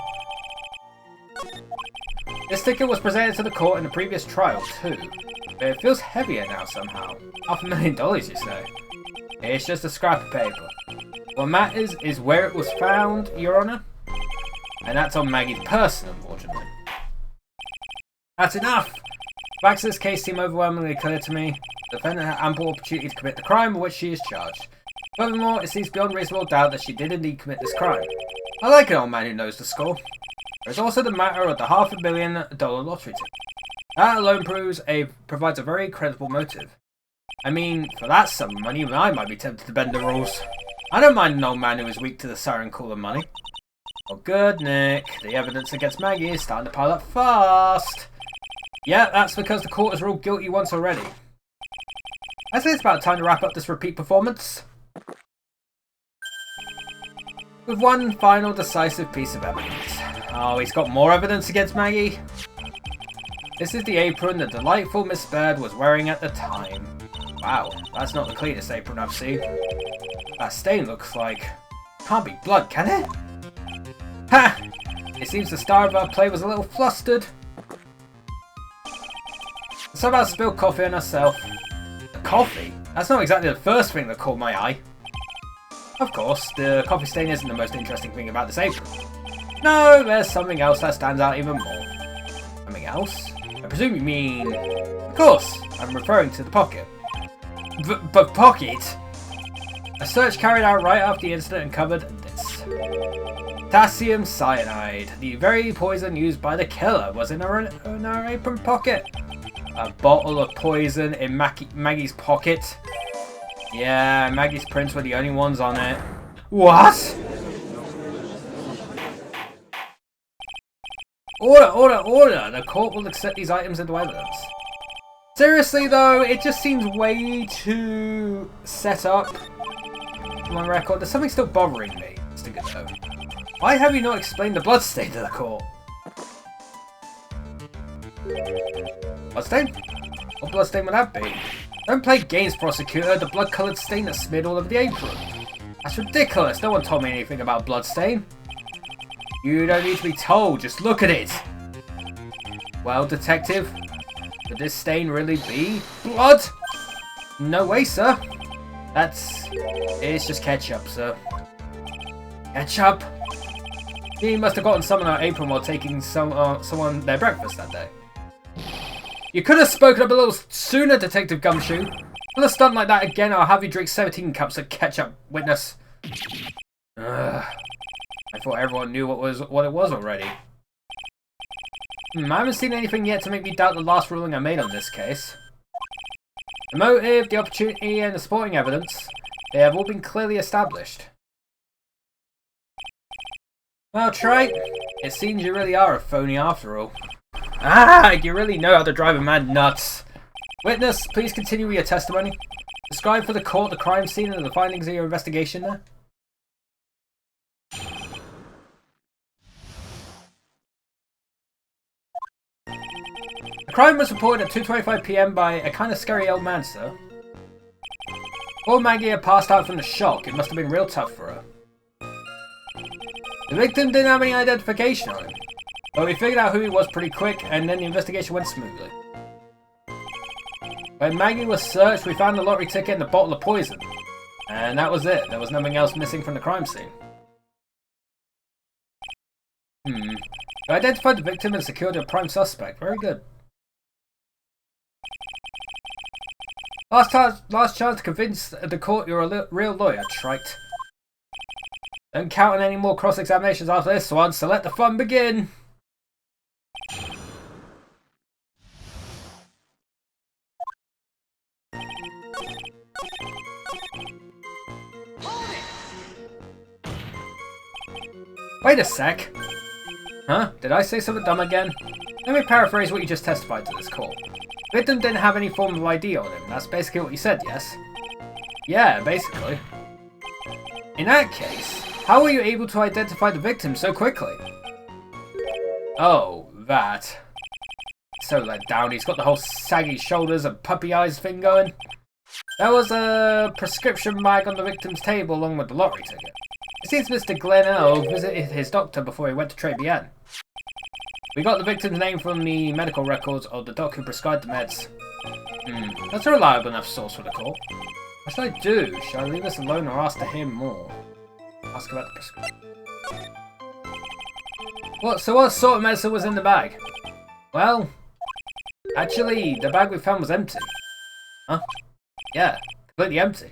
This ticket was presented to the court in the previous trial, too. But it feels heavier now somehow. $500,000, you say? It's just a scrap of paper. What matters is where it was found, Your Honor. And that's on Maggie's person, unfortunately. That's enough! The facts of this case seem overwhelmingly clear to me. The defendant had ample opportunity to commit the crime of which she is charged. Furthermore, it seems beyond reasonable doubt that she did indeed commit this crime. I like an old man who knows the score. There's also the matter of the $500,000 lottery ticket. That alone provides a very credible motive. I mean, for that sum of money, I might be tempted to bend the rules. I don't mind an old man who is weak to the siren call of money. Oh good, Nick. The evidence against Maggie is starting to pile up fast. Yeah, that's because the court has ruled guilty once already. I say it's about time to wrap up this repeat performance with one final decisive piece of evidence. Oh, he's got more evidence against Maggie? This is the apron the delightful Miss Bird was wearing at the time. Wow, that's not the cleanest apron I've seen. That stain looks like... can't be blood, can it? Ha! It seems the star of our play was a little flustered. Somehow spilled coffee on herself. The coffee? That's not exactly the first thing that caught my eye. Of course, the coffee stain isn't the most interesting thing about this apron. No, there's something else that stands out even more. Something else? I presume you mean... Of course, I'm referring to the pocket. But pocket? A search carried out right after the incident uncovered this. Potassium cyanide, the very poison used by the killer, was in her apron pocket. A bottle of poison in Maggie's pocket. Yeah, Maggie's prints were the only ones on it. What? Order! The court will accept these items into evidence. Seriously though, it just seems way too set up on my record. There's something still bothering me, Mr. Godot. Why have you not explained the bloodstain to the court? Bloodstain? What bloodstain would that be? Don't play games, prosecutor. The blood-coloured stain that smeared all over the apron. That's ridiculous. No one told me anything about bloodstain. You don't need to be told. Just look at it. Well, detective, could this stain really be blood? No way, sir. It's just ketchup, sir. Ketchup? He must have gotten some on our apron while taking someone their breakfast that day. You could have spoken up a little sooner, Detective Gumshoe. With a stunt like that again, I'll have you drink 17 cups of ketchup, witness. Ugh. I thought everyone knew what it was already. I haven't seen anything yet to make me doubt the last ruling I made on this case. The motive, the opportunity, and the supporting evidence, they have all been clearly established. Well, Trey, it seems you really are a phony after all. Ah, you really know how to drive a man nuts. Witness, please continue with your testimony. Describe for the court the crime scene and the findings of your investigation there. The crime was reported at 2:25 PM by a kind of scary old man, sir. Poor Maggie had passed out from the shock. It must have been real tough for her. The victim didn't have any identification on him, but we figured out who he was pretty quick, and then the investigation went smoothly. When Maggie was searched, we found the lottery ticket and the bottle of poison. And that was it. There was nothing else missing from the crime scene. We identified the victim and secured a prime suspect. Very good. Last chance to convince the court you're a real lawyer, trite. Don't count on any more cross-examinations after this one, so let the fun begin! Wait a sec. Huh? Did I say something dumb again? Let me paraphrase what you just testified to this court. The victim didn't have any form of ID on him. That's basically what you said, yes? Yeah, basically. In that case, how were you able to identify the victim so quickly? Oh, that. So let down, he's got the whole saggy shoulders and puppy eyes thing going. There was a prescription bag on the victim's table along with the lottery ticket. It seems Mr. Glenelg visited his doctor before he went to Tribulations. We got the victim's name from the medical records of the doc who prescribed the meds. That's a reliable enough source for the court. What should I do? Should I leave this alone or ask to hear more? Ask about the prescription. What sort of medicine was in the bag? Well, actually, the bag we found was empty. Huh? Yeah, completely empty.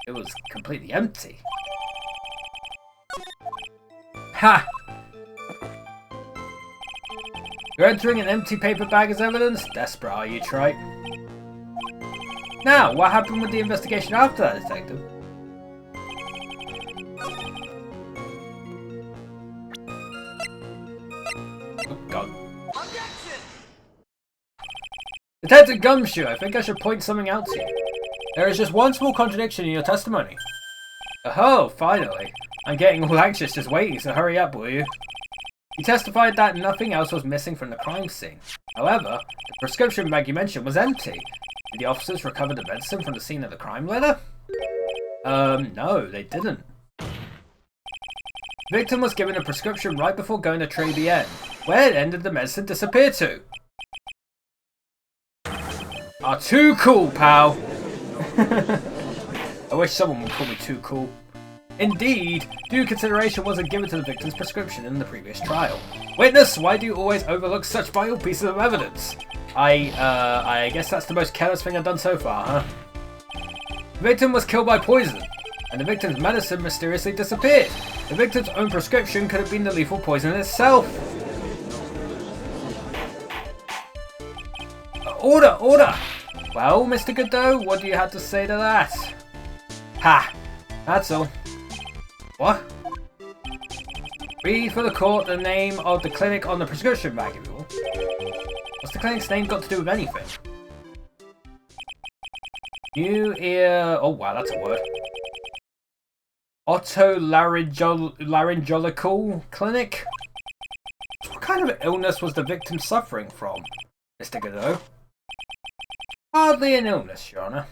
It was completely empty. Ha! You're entering an empty paper bag as evidence? Desperate, are you, Trite? Now, what happened with the investigation after that, detective? Oh, God. Objection! Detective Gumshoe, I think I should point something out to you. There is just one small contradiction in your testimony. Oh, finally. I'm getting all anxious just waiting, so hurry up, will you? You testified that nothing else was missing from the crime scene. However, the prescription bag you mentioned was empty. Did the officers recover the medicine from the scene of the crime later? No, they didn't. The victim was given a prescription right before going to Tribulations. Where did the medicine disappear to? Ah, too cool, pal! I wish someone would call me too cool. Indeed, due consideration wasn't given to the victim's prescription in the previous trial. Witness, why do you always overlook such vital pieces of evidence? I guess that's the most careless thing I've done so far, huh? The victim was killed by poison, and the victim's medicine mysteriously disappeared. The victim's own prescription could have been the lethal poison itself. Order! Order! Well, Mr. Godot, what do you have to say to that? Ha! That's all. What? Read for the court the name of the clinic on the prescription bag, if you will. What's the clinic's name got to do with anything? New ear... Oh wow, that's a word. Otolaryngological clinic? What kind of illness was the victim suffering from, Mr. Godot? Hardly an illness, Your Honor.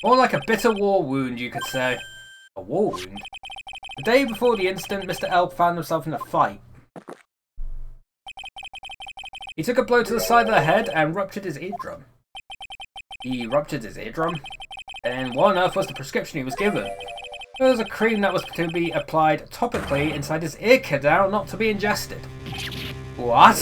More like a bitter war wound, you could say. A war wound? The day before the incident, Mr. Elk found himself in a fight. He took a blow to the side of the head and ruptured his eardrum. He ruptured his eardrum? And what on earth was the prescription he was given? It was a cream that was to be applied topically inside his ear canal, not to be ingested. What?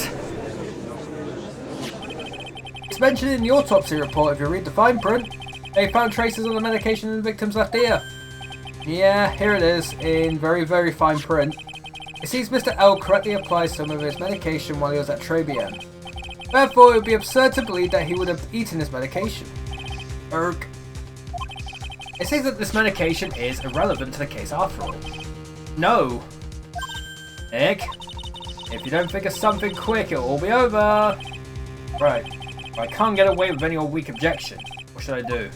It's mentioned in the autopsy report if you read the fine print. They found traces of the medication in the victim's left ear. Yeah, here it is, in very, very fine print. It seems Mr. L correctly applied some of his medication while he was at Tribulations. Therefore, it would be absurd to believe that he would have eaten his medication. Erg. It seems that this medication is irrelevant to the case after all. No. Nick, if you don't think of something quick, it'll all be over. Right. If I can't get away with any old weak objection, what should I do?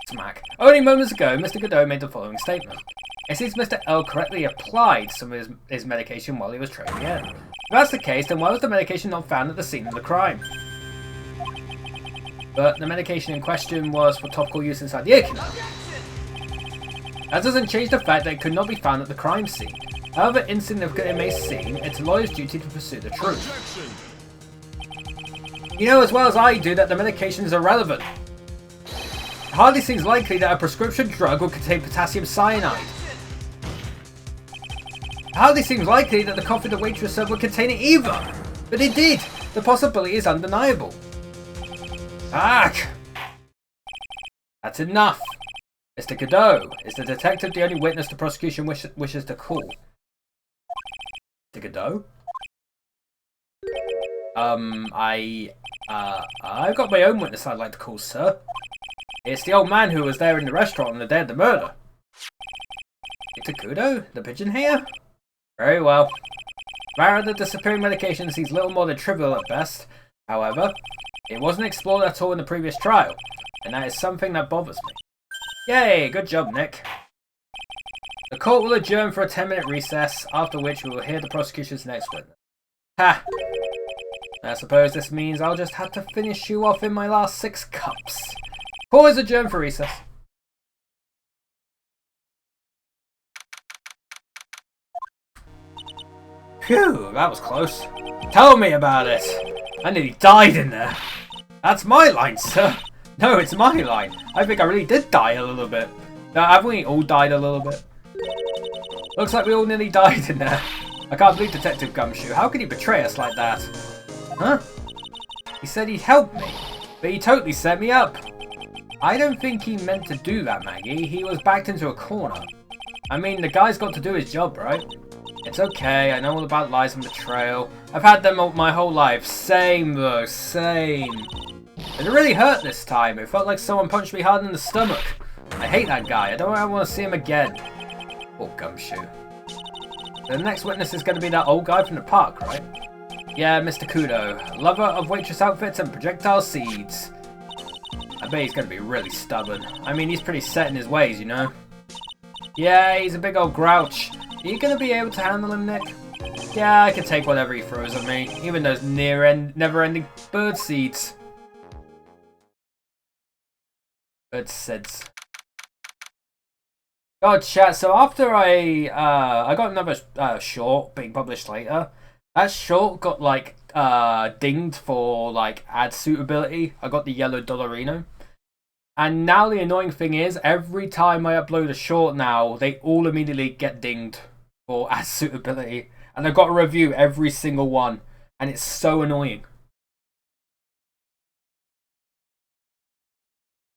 Smack. Only moments ago, Mr. Godot made the following statement. It seems Mr. L correctly applied some of his medication while he was trading in. If that's the case, then why was the medication not found at the scene of the crime? But the medication in question was for topical use inside the ear canal. That doesn't change the fact that it could not be found at the crime scene. However insignificant it may seem, it's a lawyer's duty to pursue the truth. You know as well as I do that the medication is irrelevant. It hardly seems likely that a prescription drug will contain potassium cyanide. It hardly seems likely that the coffee the waitress served would contain it either. But it did. The possibility is undeniable. Fuck! That's enough. Mr. Godot, is the detective the only witness the prosecution wishes to call? Mr. Godot? I've got my own witness I'd like to call, sir. It's the old man who was there in the restaurant on the day of the murder. Mr. Godot? The pigeon here? Very well. The matter of the disappearing medication seems little more than trivial at best. However, it wasn't explored at all in the previous trial, and that is something that bothers me. Yay, good job, Nick. The court will adjourn for a 10-minute recess, after which we will hear the prosecution's next witness. Ha! I suppose this means I'll just have to finish you off in my last 6 cups. Court is adjourned for recess. Phew, that was close. Tell me about it. I nearly died in there. That's my line, sir. No, it's my line. I think I really did die a little bit. Now, haven't we all died a little bit? Looks like we all nearly died in there. I can't believe Detective Gumshoe. How could he betray us like that? Huh? He said he'd help me, but he totally set me up. I don't think he meant to do that, Maggie. He was backed into a corner. I mean, the guy's got to do his job, right? It's okay, I know all about lies and betrayal. I've had them all my whole life. Same though, same. It really hurt this time. It felt like someone punched me hard in the stomach. I hate that guy. I don't ever want to see him again. Poor Gumshoe. The next witness is going to be that old guy from the park, right? Yeah, Mr. Kudo. Lover of waitress outfits and projectile seeds. I bet he's going to be really stubborn. I mean, he's pretty set in his ways, you know? Yeah, he's a big old grouch. Are you going to be able to handle him, Nick? Yeah, I can take whatever he throws at me. Even those never-ending bird seeds. Bird seeds. God, chat. So after I got another short being published later. That short got like dinged for like ad suitability. I got the yellow Dollarino. And now the annoying thing is, every time I upload a short now, they all immediately get dinged for ad suitability. And I've got to review every single one. And it's so annoying.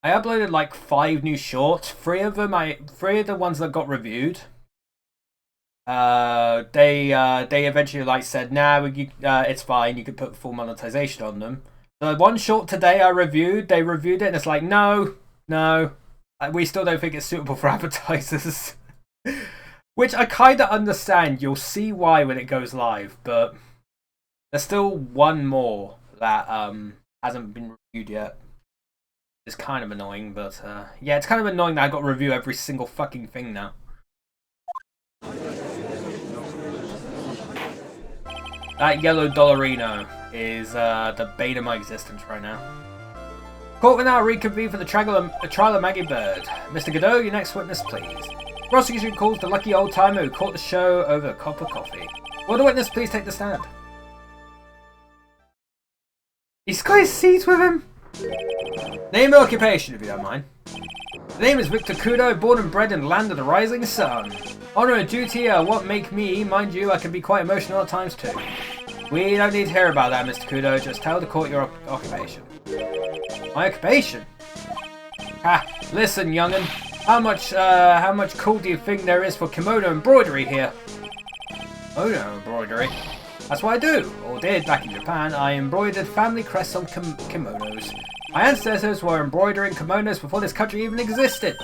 I uploaded like 5 new shorts. 3 of the ones that got reviewed. They eventually like said, nah, it's fine. You could put full monetization on them. The one short today I reviewed, they reviewed it and it's like, no, we still don't think it's suitable for advertisers. Which I kind of understand. You'll see why when it goes live, but there's still one more that hasn't been reviewed yet. It's kind of annoying, but yeah, it's kind of annoying that I got to review every single fucking thing now. That yellow Dollarino is the bane of my existence right now. Court will now reconvene for the trial of Maggie Bird. Mr. Godot, your next witness, please. Prosecution calls the lucky old timer who caught the show over a cup of coffee. Will the witness please take the stand? He's got his seat with him. Name and occupation, if you don't mind. The name is Victor Kudo, born and bred in the land of the rising sun. Honor and duty are what make me, mind you, I can be quite emotional at times too. We don't need to hear about that, Mr. Kudo, just tell the court your occupation. My occupation? Ha, listen, young'un. How much cool do you think there is for kimono embroidery here? Kimono embroidery? That's what I do, or did back in Japan. I embroidered family crests on kimonos. My ancestors were embroidering kimonos before this country even existed.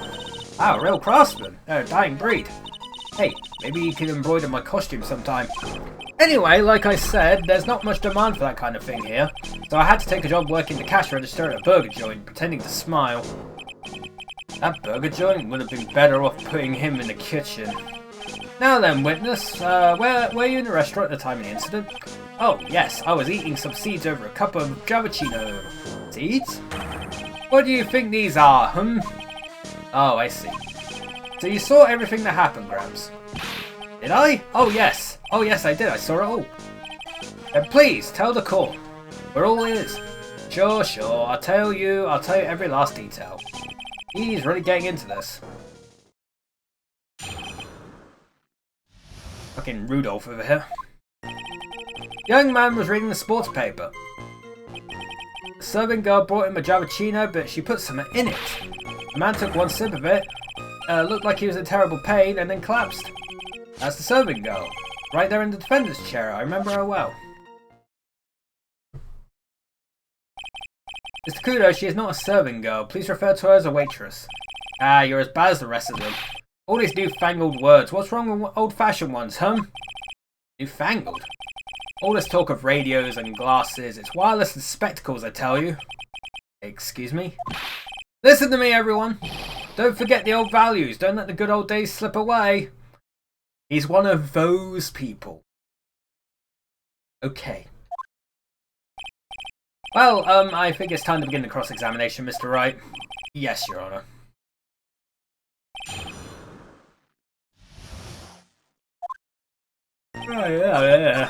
Wow, real craftsman. They're a dying breed. Hey, maybe you could embroider my costume sometime. Anyway, like I said, there's not much demand for that kind of thing here, so I had to take a job working the cash register at a burger joint, pretending to smile. That burger joint would have been better off putting him in the kitchen. Now then, witness, were you in the restaurant at the time of the incident? Oh, yes, I was eating some seeds over a cup of Javachino. Seeds? What do you think these are, Oh, I see. So you saw everything that happened, Gramps. Did I? Oh, yes. Oh, yes, I did. I saw it all. Then please, tell the court. We're all ears. Sure. I'll tell you every last detail. He's really getting into this. Fucking Rudolph over here. Young man was reading the sports paper. The serving girl brought him a Javachino, but she put something in it. The man took one sip of it, looked like he was in terrible pain, and then collapsed. That's the serving girl. Right there in the defendant's chair. I remember her well. Mr. Kudo, she is not a serving girl. Please refer to her as a waitress. Ah, you're as bad as the rest of them. All these newfangled words. What's wrong with old-fashioned ones, Newfangled? All this talk of radios and glasses. It's wireless and spectacles, I tell you. Excuse me? Listen to me, everyone. Don't forget the old values. Don't let the good old days slip away. He's one of those people. Okay. Well, I think it's time to begin the cross-examination, Mr. Wright. Yes, Your Honor. Oh, yeah.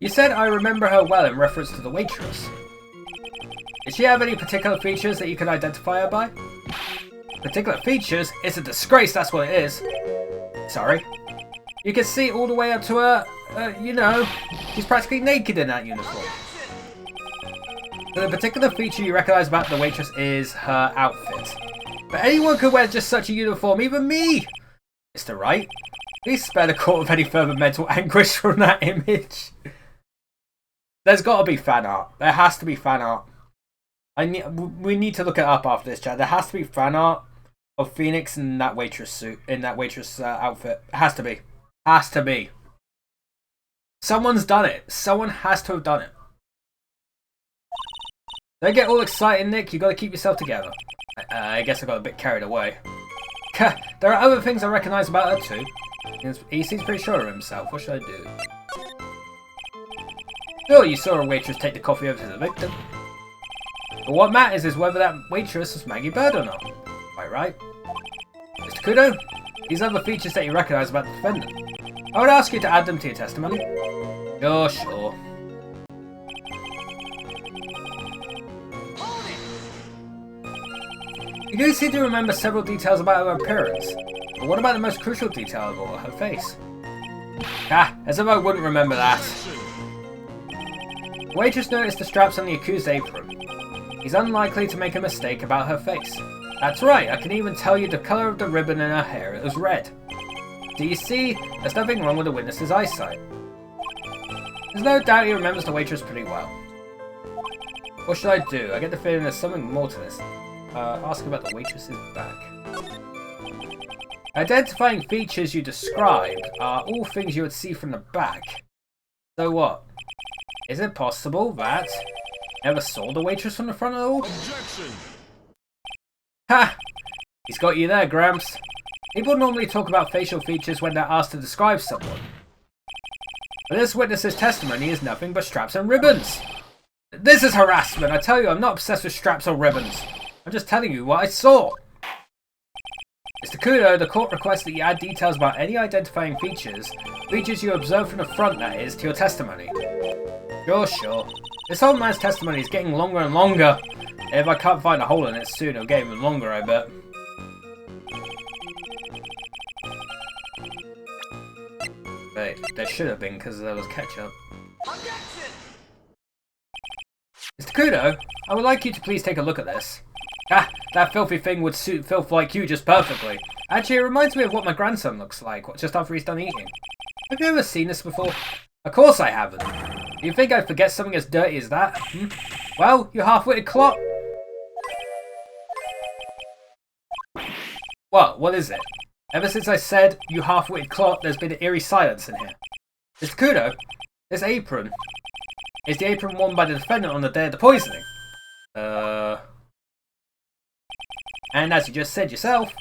You said I remember her well in reference to the waitress. Did she have any particular features that you could identify her by? Particular features? It's a disgrace, that's what it is. Sorry. You can see all the way up to her, she's practically naked in that uniform. The particular feature you recognise about the waitress is her outfit. But anyone could wear just such a uniform, even me! Mr. Wright, please spare the court of any further mental anguish from that image. There's got to be fan art. There has to be fan art. We need to look it up after this chat. There has to be fan art of Phoenix in that waitress suit, in that waitress outfit. It has to be. Has to be. Someone's done it. Someone has to have done it. Don't get all excited, Nick. You got to keep yourself together. I guess I got a bit carried away. There are other things I recognise about her too. He seems pretty sure of himself. What should I do? Sure, you saw a waitress take the coffee over to the victim. But what matters is whether that waitress was Maggie Bird or not. Quite right. Mr. Kudo, these are the features that you recognise about the defendant. I would ask you to add them to your testimony. Sure. You do seem to remember several details about her appearance. But what about the most crucial detail of all, her face? As if I wouldn't remember that. The waitress noticed the straps on the accused's apron. He's unlikely to make a mistake about her face. That's right, I can even tell you the colour of the ribbon in her hair. It was red. Do you see? There's nothing wrong with the witness's eyesight. There's no doubt he remembers the waitress pretty well. What should I do? I get the feeling there's something more to this. Ask about the waitress's back. Identifying features you described are all things you would see from the back. So what? Is it possible that you never saw the waitress from the front at all? Objection! Ha! He's got you there, Gramps. People normally talk about facial features when they're asked to describe someone. But this witness's testimony is nothing but straps and ribbons. This is harassment. I tell you, I'm not obsessed with straps or ribbons. I'm just telling you what I saw. Mr. Kudo, the court requests that you add details about any identifying features you observed from the front, that is, to your testimony. Sure. This old man's testimony is getting longer and longer. If I can't find a hole in it soon, it'll get even longer, I bet. Wait, there should have been because there was ketchup. Mr. Kudo, I would like you to please take a look at this. Ah, that filthy thing would suit filth like you just perfectly. Actually, it reminds me of what my grandson looks like just after he's done eating. Have you ever seen this before? Of course I haven't. Do you think I'd forget something as dirty as that? Well, you half-witted clot. What is it? Ever since I said, you half-witted clot, there's been an eerie silence in here. Mr. Kudo, this apron is the apron worn by the defendant on the day of the poisoning. And as you just said yourself,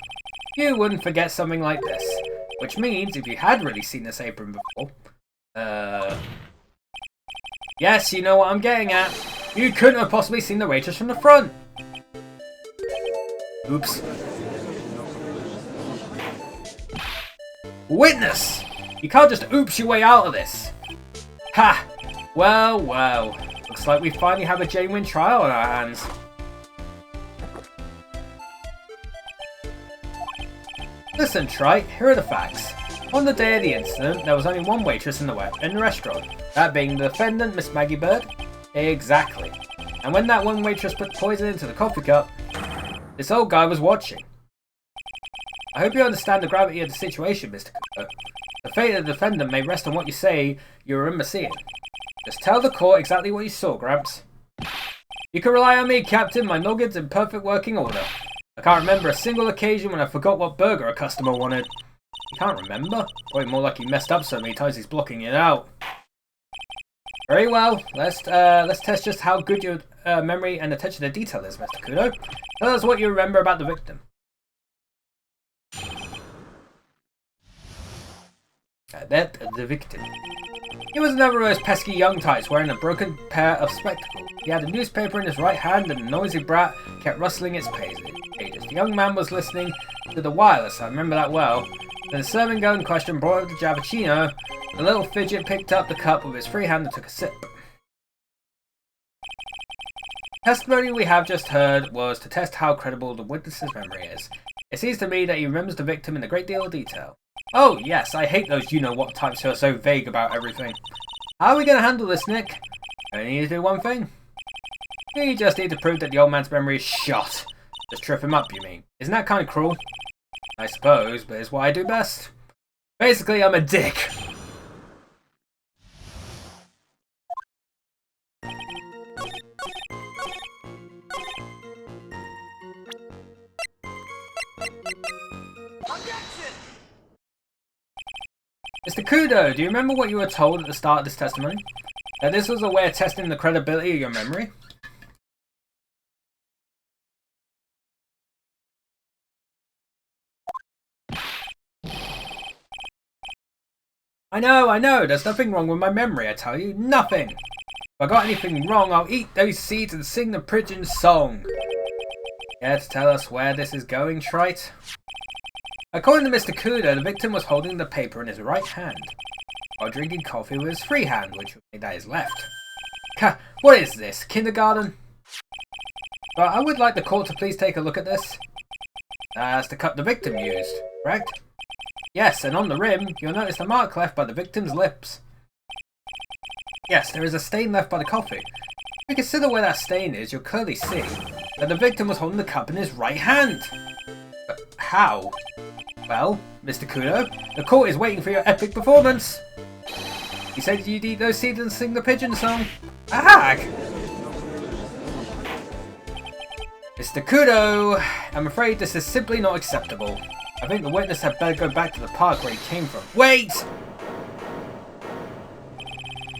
you wouldn't forget something like this. Which means, if you had really seen this apron before, yes, you know what I'm getting at. You couldn't have possibly seen the waitress from the front. Oops. Witness! You can't just oops your way out of this. Ha! Well. Looks like we finally have a genuine trial on our hands. Listen, Trite, here are the facts. On the day of the incident, there was only one waitress in the restaurant, that being the defendant, Miss Maggie Bird. Exactly. And when that one waitress put poison into the coffee cup, this old guy was watching. I hope you understand the gravity of the situation, Mr. Cooper. The fate of the defendant may rest on what you say you remember seeing. Just tell the court exactly what you saw, Gramps. You can rely on me, Captain. My noggin's in perfect working order. I can't remember a single occasion when I forgot what burger a customer wanted. You can't remember? Probably more like he messed up so many times he's blocking it out. Very well. Let's test just how good your memory and attention to detail is, Mr. Kudo. Tell us what you remember about the victim. The victim. He was another of those pesky young types wearing a broken pair of spectacles. He had a newspaper in his right hand and the noisy brat kept rustling its pages. The young man was listening to the wireless, I remember that well. Then the servant girl in question brought up the Javicino. The little fidget picked up the cup with his free hand and took a sip. The testimony we have just heard was to test how credible the witness's memory is. It seems to me that he remembers the victim in a great deal of detail. Oh, yes, I hate those you-know-what types who are so vague about everything. How are we going to handle this, Nick? We only need to do one thing. We just need to prove that the old man's memory is shot. Just trip him up, you mean? Isn't that kind of cruel? I suppose, but it's what I do best. Basically, I'm a dick. Mr. Kudo, do you remember what you were told at the start of this testimony? That this was a way of testing the credibility of your memory? I know, there's nothing wrong with my memory, I tell you, nothing! If I got anything wrong, I'll eat those seeds and sing the pigeon's song. Care to tell us where this is going, Trite? According to Mr. Kudo, the victim was holding the paper in his right hand, while drinking coffee with his free hand, which would mean that his left. What is this, kindergarten? But I would like the court to please take a look at this. That's the cup the victim used, correct? Yes, and on the rim, you'll notice the mark left by the victim's lips. Yes, there is a stain left by the coffee. If you consider where that stain is, you'll clearly see that the victim was holding the cup in his right hand. But how? Well, Mr. Kudo, the court is waiting for your epic performance. You said you'd eat those seeds and sing the pigeon song. A hag! Mr. Kudo, I'm afraid this is simply not acceptable. I think the witness had better go back to the park where he came from. Wait!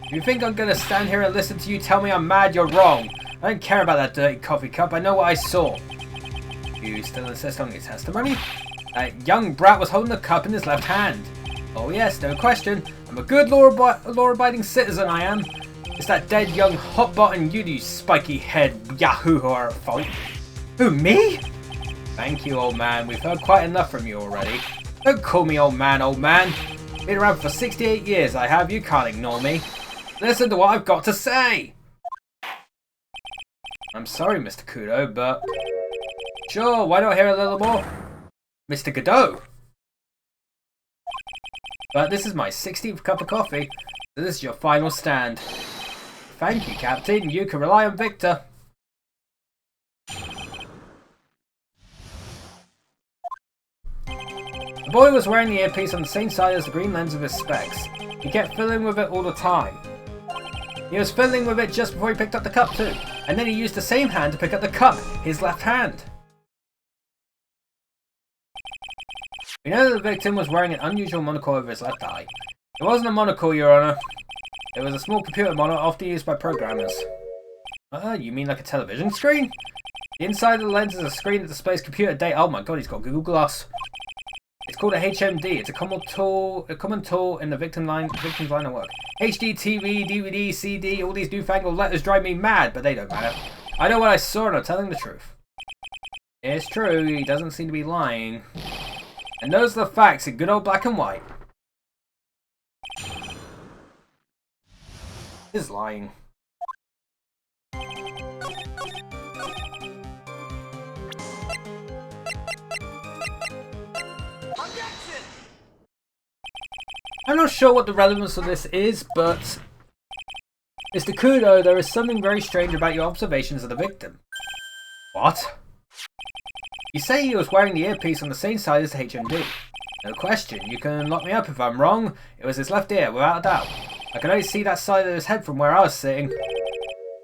If you think I'm gonna stand here and listen to you tell me I'm mad, you're wrong. I don't care about that dirty coffee cup, I know what I saw. You still insist on your testimony? That young brat was holding the cup in his left hand. Oh yes, no question. I'm a good law-abiding citizen, I am. It's that dead young hot-button you spiky head yahoo who are at fault. Who, me? Thank you, old man. We've heard quite enough from you already. Don't call me old man, old man. Been around for 68 years, I have. You can't ignore me. Listen to what I've got to say. I'm sorry, Mr. Kudo, but... Sure, why not hear a little more? Mr. Godot! But this is my 16th cup of coffee, so this is your final stand. Thank you, Captain. You can rely on Victor. The boy was wearing the earpiece on the same side as the green lens of his specs. He kept fiddling with it all the time. He was fiddling with it just before he picked up the cup too, and then he used the same hand to pick up the cup, his left hand. We know that the victim was wearing an unusual monocle over his left eye. It wasn't a monocle, Your Honor. It was a small computer monitor often used by programmers. You mean like a television screen? The inside of the lens is a screen that displays computer data. Oh my god, he's got Google Glass. It's called a HMD. It's a common tool in the victim's line of work. HD, TV, DVD, CD, all these newfangled letters drive me mad, but they don't matter. I know what I saw and I'm telling the truth. It's true, he doesn't seem to be lying. And those are the facts in good old black and white. He's lying. I'm not sure what the relevance of this is, but Mr. Kudo, there is something very strange about your observations of the victim. What? You say he was wearing the earpiece on the same side as the HMD. No question, you can lock me up if I'm wrong. It was his left ear, without a doubt. I could only see that side of his head from where I was sitting.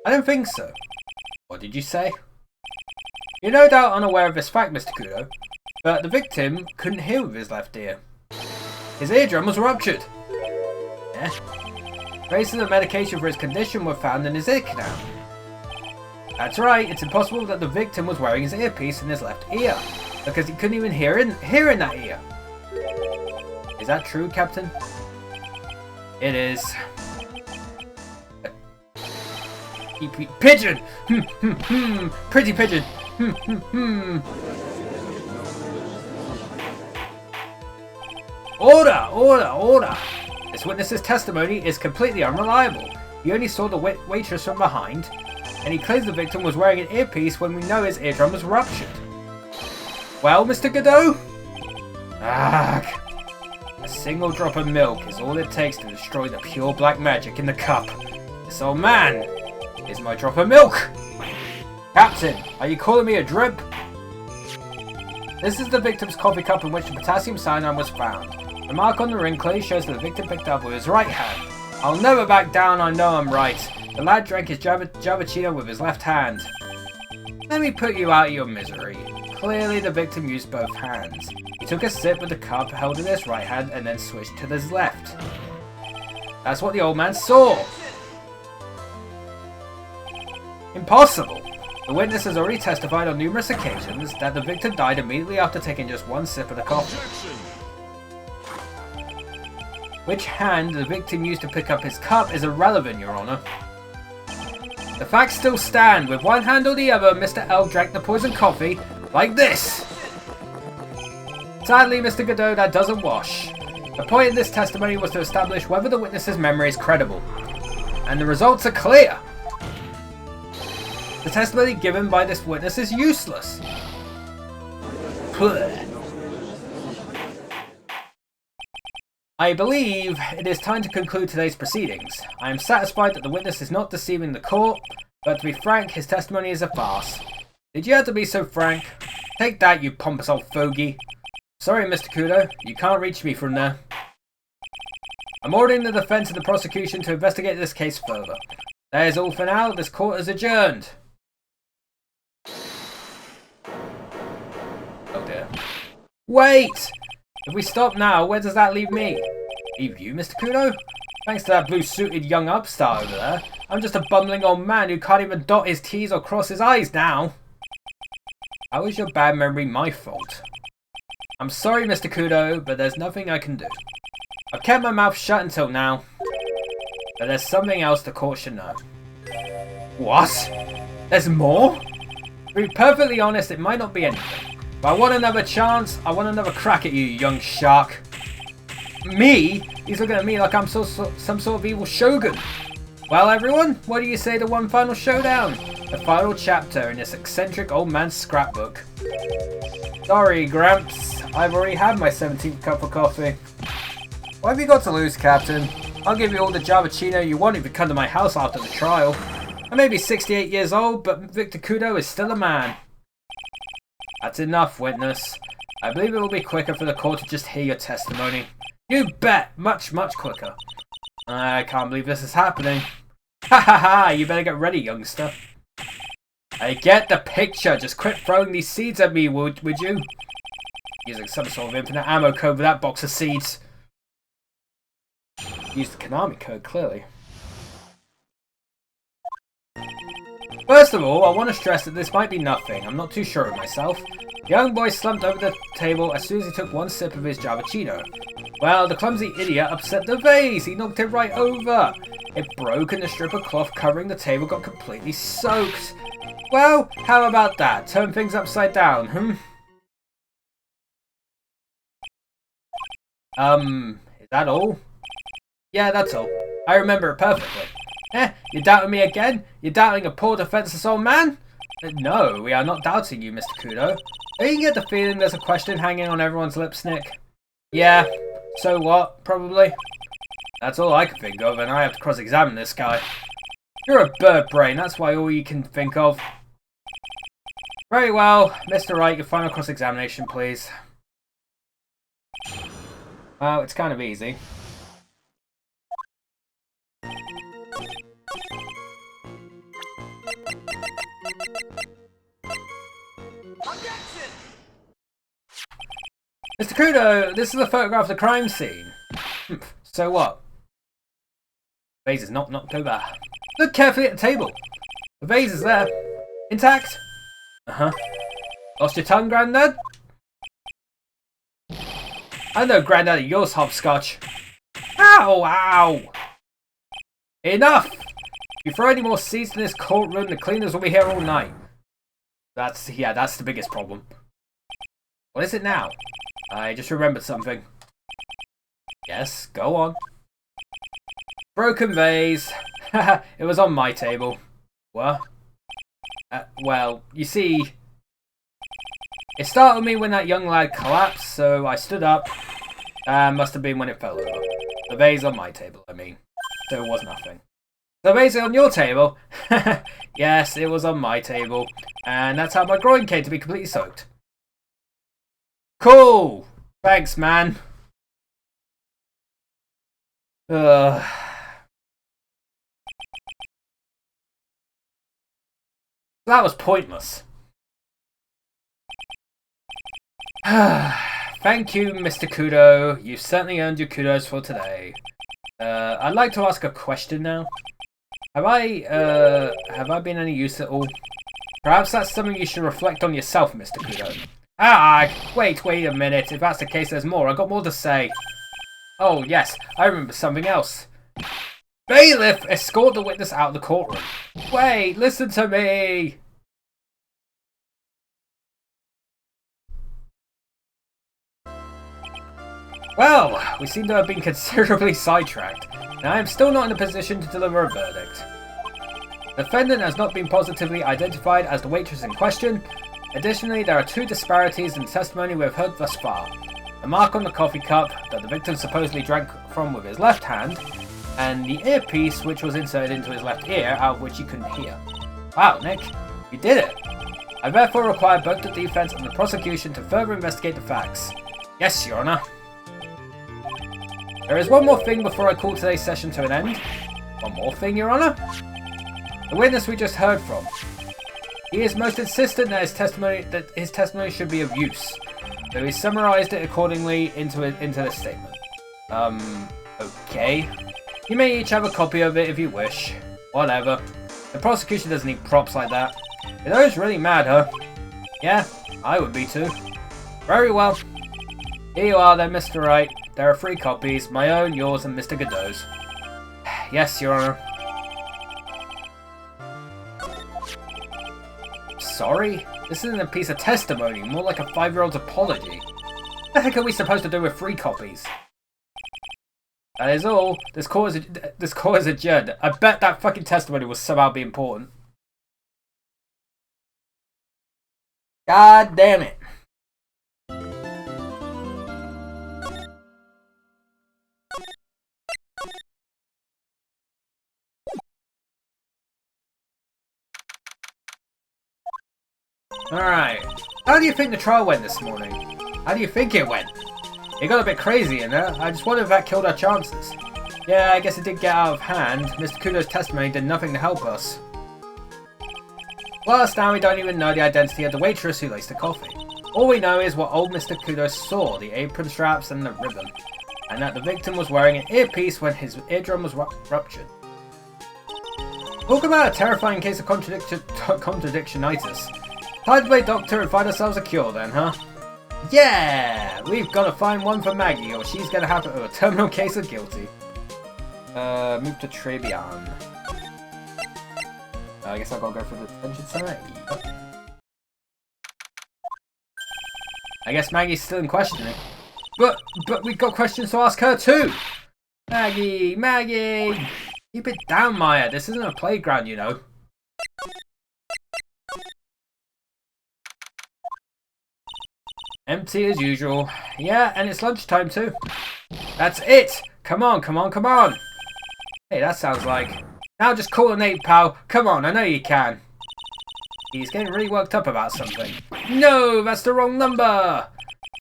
I don't think so. What did you say? You're no doubt unaware of this fact, Mr. Kudo, but the victim couldn't hear with his left ear. His eardrum was ruptured. Yeah. Traces of medication for his condition were found in his ear canal. That's right, it's impossible that the victim was wearing his earpiece in his left ear, because he couldn't even hear in that ear. Is that true, Captain? It is. Pigeon! Pretty pigeon! Order! Order! Order! This witness's testimony is completely unreliable. He only saw the waitress from behind, and he claims the victim was wearing an earpiece when we know his eardrum was ruptured. Well, Mr. Godot? Ugh. A single drop of milk is all it takes to destroy the pure black magic in the cup. This old man is my drop of milk! Captain, are you calling me a drip? This is the victim's coffee cup in which the potassium cyanide was found. The mark on the ring clearly shows that the victim picked up with his right hand. I'll never back down, I know I'm right. The lad drank his Javachino with his left hand. Let me put you out of your misery. Clearly the victim used both hands. He took a sip with the cup held in his right hand and then switched to his left. That's what the old man saw. Impossible! The witness has already testified on numerous occasions that the victim died immediately after taking just one sip of the coffee. Which hand the victim used to pick up his cup is irrelevant, Your Honor. The facts still stand. With one hand or the other, Mr. L drank the poisoned coffee like this. Sadly, Mr. Godot, that doesn't wash. The point of this testimony was to establish whether the witness's memory is credible. And the results are clear. The testimony given by this witness is useless. I believe it is time to conclude today's proceedings. I am satisfied that the witness is not deceiving the court, but to be frank, his testimony is a farce. Did you have to be so frank? Take that, you pompous old fogey. Sorry, Mr. Kudo, you can't reach me from there. I'm ordering the defense and the prosecution to investigate this case further. That is all for now. This court is adjourned. Oh dear. Wait! If we stop now, where does that leave me? Leave you, Mr. Kudo? Thanks to that blue-suited young upstart over there, I'm just a bumbling old man who can't even dot his T's or cross his I's now. How is your bad memory my fault? I'm sorry, Mr. Kudo, but there's nothing I can do. I've kept my mouth shut until now, but there's something else the court should know. What? There's more? To be perfectly honest, it might not be anything. But I want another chance. I want another crack at you, young shark. Me? He's looking at me like I'm some sort of evil shogun. Well, everyone, what do you say to one final showdown? The final chapter in this eccentric old man's scrapbook. Sorry, Gramps. I've already had my 17th cup of coffee. What have you got to lose, Captain? I'll give you all the Javachino you want if you come to my house after the trial. I may be 68 years old, but Victor Kudo is still a man. That's enough, witness. I believe it will be quicker for the court to just hear your testimony. You bet! Much, much quicker. I can't believe this is happening. Ha ha ha! You better get ready, youngster. I get the picture. Just quit throwing these seeds at me, would you? Using some sort of infinite ammo code for that box of seeds. Use the Konami code, clearly. First of all, I want to stress that this might be nothing. I'm not too sure of myself. The young boy slumped over the table as soon as he took one sip of his Javachino. Well, the clumsy idiot upset the vase. He knocked it right over. It broke and the strip of cloth covering the table got completely soaked. Well, how about that? Turn things upside down, Is that all? Yeah, that's all. I remember it perfectly. You doubting me again? You're doubting a poor defenseless old man? No, we are not doubting you, Mr. Kudo. Don't you get the feeling there's a question hanging on everyone's lips, Nick? Yeah, so what? Probably. That's all I can think of, and I have to cross-examine this guy. You're a bird brain, that's why all you can think of. Very well, Mr. Wright, your final cross-examination, please. Well, it's kind of easy. Objection! Mr. Kudo, this is a photograph of the crime scene. So what? Vase is not knocked over. Look carefully at the table. The vase is there. Intact. Uh-huh. Lost your tongue, Grandad? I know Grandad of yours, hopscotch. Ow, ow. Enough! If you throw any more seeds in this courtroom, the cleaners will be here all night. That's the biggest problem. What is it now? I just remembered something. Yes, go on. Broken vase. It was on my table. What? Well, you see, it startled me when that young lad collapsed, so I stood up. Must have been when it fell over. The vase on my table, I mean. So it was nothing. The vase on your table? Yes, it was on my table. And that's how my groin came to be completely soaked. Cool! Thanks, man. That was pointless. Thank you, Mr. Kudo. You've certainly earned your kudos for today. I'd like to ask a question now. Have I been any use at all? Perhaps that's something you should reflect on yourself, Mr. Kudo. Wait a minute. If that's the case, there's more. I've got more to say. Oh, yes, I remember something else. Bailiff, escort the witness out of the courtroom. Wait, listen to me. Well, we seem to have been considerably sidetracked, and I am still not in a position to deliver a verdict. The defendant has not been positively identified as the waitress in question. Additionally, there are two disparities in the testimony we have heard thus far. The mark on the coffee cup that the victim supposedly drank from with his left hand, and the earpiece which was inserted into his left ear, out of which he couldn't hear. Wow, Nick, you did it! I therefore require both the defense and the prosecution to further investigate the facts. Yes, Your Honor. There is one more thing before I call today's session to an end. One more thing, Your Honor? The witness we just heard from. He is most insistent that his testimony should be of use. So he summarized it accordingly into this statement. Okay. You may each have a copy of it if you wish. Whatever. The prosecution doesn't need props like that. Are those really mad, huh? Yeah, I would be too. Very well. Here you are then, Mr. Wright. There are 3 copies, my own, yours, and Mr. Godot's. Yes, Your Honor. Sorry? This isn't a piece of testimony, more like a 5-year-old's apology. What the heck are we supposed to do with 3 copies? That is all. This court is adjourned. I bet that fucking testimony will somehow be important. God damn it. Alright. How do you think the trial went this morning? How do you think it went? It got a bit crazy in there. I just wonder if that killed our chances. Yeah, I guess it did get out of hand. Mr. Kudo's testimony did nothing to help us. Plus, now we don't even know the identity of the waitress who laced the coffee. All we know is what old Mr. Kudo saw, the apron straps and the ribbon, and that the victim was wearing an earpiece when his eardrum was ruptured. Talk about a terrifying case of contradictionitis. Time to play doctor and find ourselves a cure then, huh? Yeah! We've got to find one for Maggie or she's going to have a terminal case of guilty. Move to Tribulations. I guess I've got to go for the detention center. Yep. I guess Maggie's still in questioning. But we've got questions to ask her too! Maggie! Keep it down, Maya. This isn't a playground, you know. Empty as usual. Yeah, and it's lunchtime too. That's it! Come on! Hey, that sounds like... Now just call an 8, pal. Come on, I know you can. He's getting really worked up about something. No, that's the wrong number!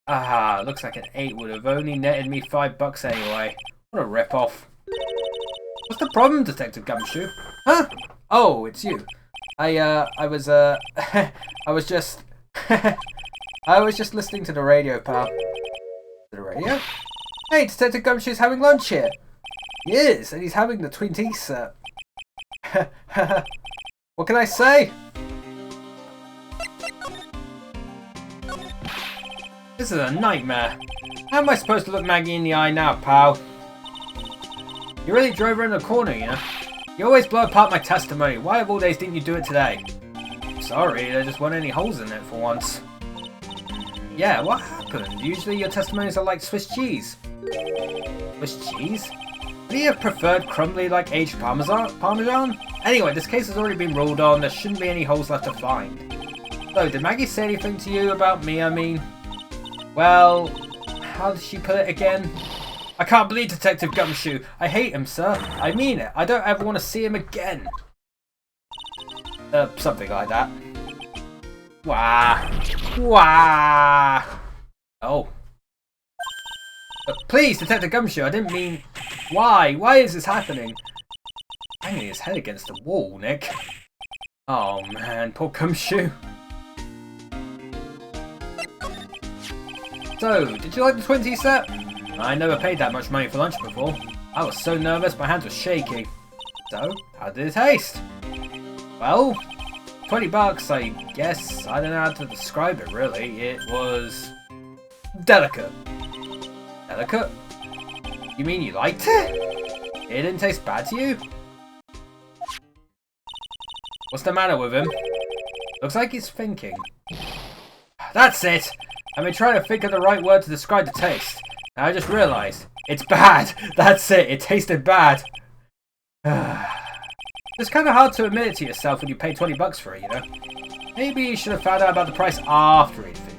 Ah, looks like an 8 would have only netted me $5 anyway. What a rip-off. What's the problem, Detective Gumshoe? Huh? Oh, it's you. I was just... I was just listening to the radio, pal. The radio? Hey, Detective Gumshoe's having lunch here. He is, and he's having the Twin Peaks set. What can I say? This is a nightmare. How am I supposed to look Maggie in the eye now, pal? You really drove her in the corner, you know? You always blow apart my testimony. Why of all days didn't you do it today? Sorry, there just weren't any holes in it for once. Yeah, what happened? Usually your testimonies are like Swiss cheese. Swiss cheese? Do you have preferred crumbly like aged parmesan? Anyway, this case has already been ruled on. There shouldn't be any holes left to find. So, did Maggie say anything to you about me, I mean? Well, how did she put it again? I can't believe Detective Gumshoe. I hate him, sir. I mean it. I don't ever want to see him again. Something like that. Wah. Wah. Oh. Please, Detective Gumshoe, I didn't mean... Why? Why is this happening? Banging his head against the wall, Nick. Oh man, poor Gumshoe. So, did you like the 20 set? I never paid that much money for lunch before. I was so nervous, my hands were shaking. So, how did it taste? Well, $20, I guess. I don't know how to describe it, really. It was... delicate. Delicate? You mean you liked it? It didn't taste bad to you? What's the matter with him? Looks like he's thinking. That's it! I've been trying to think of the right word to describe the taste. And I just realised. It's bad! That's it! It tasted bad! It's kind of hard to admit it to yourself when you pay $20 for it, you know? Maybe you should have found out about the price after he'd finished.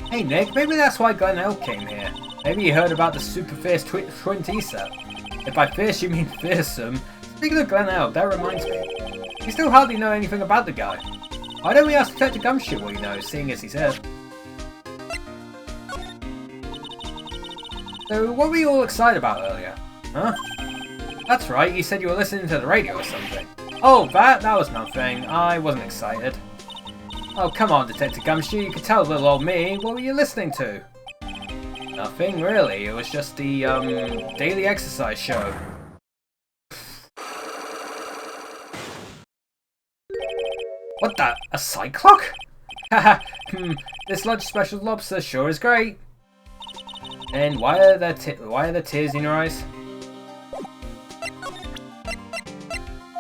Hey Nick, maybe that's why Glenn L came here. Maybe you heard about the super fierce Twin T set. If by fierce you mean fearsome. Speaking of Glenn L, that reminds me. You still hardly know anything about the guy. Why don't we ask Detective Gumshoe what he knows, seeing as he's here? So, what were you all excited about earlier? Huh? That's right, you said you were listening to the radio or something. Oh, that was nothing. I wasn't excited. Oh, come on, Detective Gumshoe, you could tell little old me. What were you listening to? Nothing, really. It was just the, daily exercise show. What the? A side clock? Haha, this lunch special lobster sure is great. And why are there tears in your eyes?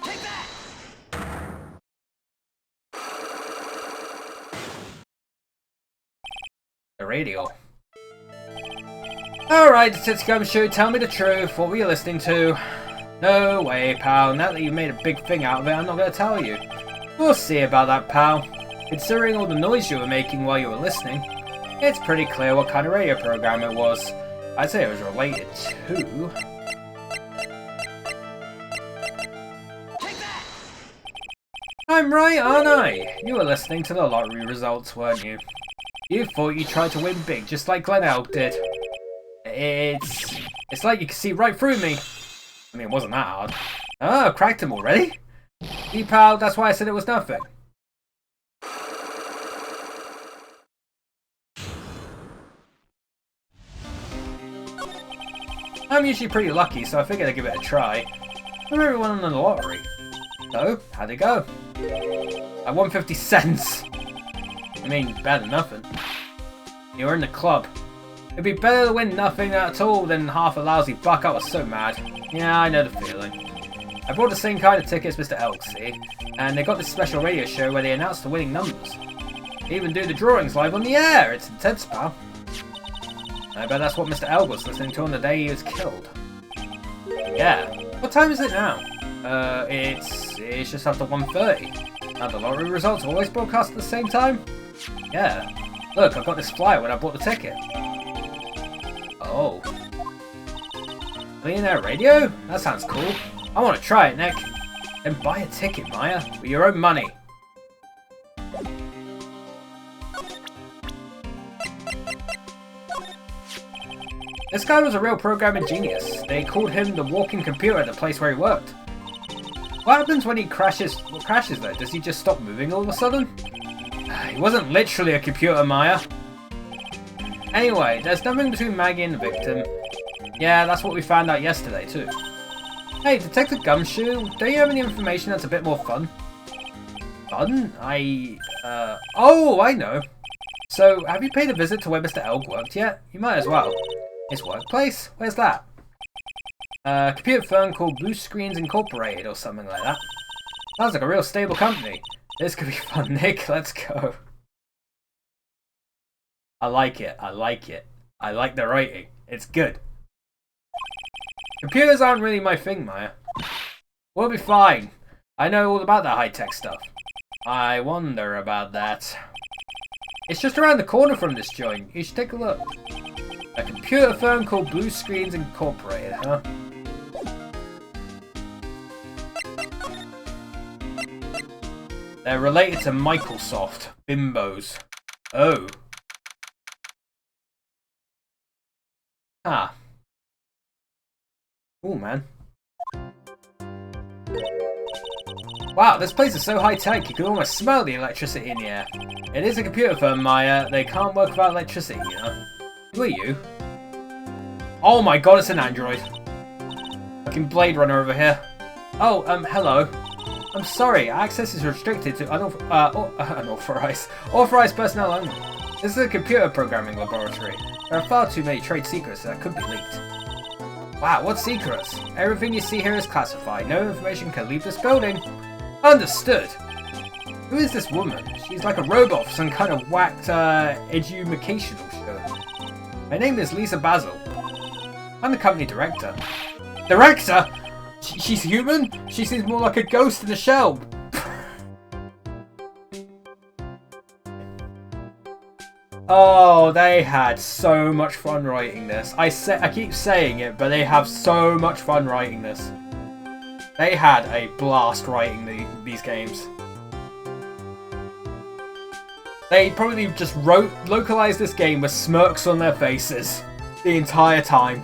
Take that! The radio. Alright, Detective Gumshoe, tell me the truth. What were you listening to? No way, pal. Now that you've made a big thing out of it, I'm not going to tell you. We'll see about that, pal. Considering all the noise you were making while you were listening, it's pretty clear what kind of radio program it was. I'd say it was related to... Take that! I'm right, aren't I? You were listening to the lottery results, weren't you? You thought you tried to win big, just like Glenn Elk did. It's like you could see right through me. I mean, it wasn't that hard. Oh, cracked him already? See, pal, that's why I said it was nothing. I'm usually pretty lucky, so I figured I'd give it a try. I remember winning on the lottery. So, how'd it go? I won 50 cents. I mean, better than nothing. You're in the club. It'd be better to win nothing at all than half a lousy buck. I was so mad. Yeah, I know the feeling. I bought the same kind of tickets Mr. Elk, see? And they got this special radio show where they announce the winning numbers. They even do the drawings live on the air. It's intense, pal. I bet that's what Mr. Elk was listening to on the day he was killed. Yeah. What time is it now? It's just after 1:30. Now the lottery results always broadcast at the same time? Yeah. Look, I got this flyer when I bought the ticket. Oh. Millionaire radio? That sounds cool. I want to try it, Nick. Then buy a ticket, Maya, with your own money. This guy was a real programming genius. They called him the walking computer at the place where he worked. What happens when he crashes? What crashes though? Does he just stop moving all of a sudden? He wasn't literally a computer, Maya. Anyway, there's nothing between Maggie and the victim. Yeah, that's what we found out yesterday too. Hey, Detective Gumshoe, don't you have any information that's a bit more fun? Fun? Oh, I know. So, have you paid a visit to where Mr. Elk worked yet? You might as well. His workplace? Where's that? A computer firm called Blue Screens Incorporated or something like that. Sounds like a real stable company. This could be fun, Nick. Let's go. I like it. I like it. I like the writing. It's good. Computers aren't really my thing, Maya. We'll be fine. I know all about that high-tech stuff. I wonder about that. It's just around the corner from this joint. You should take a look. A computer firm called Blue Screens Incorporated, huh? They're related to Microsoft. Bimbos. Oh. Ah. Cool, man. Wow, this place is so high-tech, you can almost smell the electricity in the air. It is a computer firm, Maya. They can't work without electricity, you know? Who are you? Oh my god, it's an android. Fucking Blade Runner over here. Oh, hello. I'm sorry, access is restricted to authorized personnel only. This is a computer programming laboratory. There are far too many trade secrets that could be leaked. Wow, what secrets? Everything you see here is classified. No information can leave this building. Understood. Who is this woman? She's like a robot for some kind of whacked, educational show. My name is Lisa Basil. I'm the company director. Director? She's human? She seems more like a ghost in a shell. Oh, they had so much fun writing this. I keep saying it, but they have so much fun writing this. They had a blast writing these games. They probably just localized this game with smirks on their faces the entire time.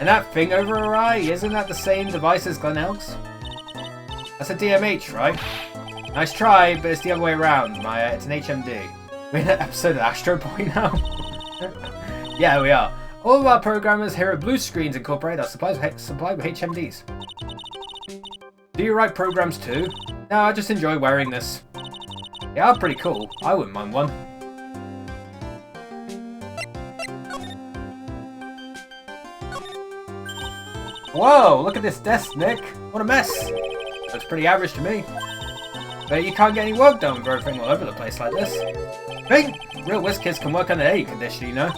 And that thing over her eye, isn't that the same device as Glenn Elk's? That's a DMH, right? Nice try, but it's the other way around, Maya. It's an HMD. We're in an episode of Astro Boy now. Yeah, we are. All of our programmers here at Blue Screens Incorporated are supplied with HMDs. Do you write programs too? No, I just enjoy wearing this. They are pretty cool. I wouldn't mind one. Whoa, look at this desk, Nick. What a mess. Looks pretty average to me. But you can't get any work done with everything all over the place like this. Think? Real whiz kids can work under any condition, you know.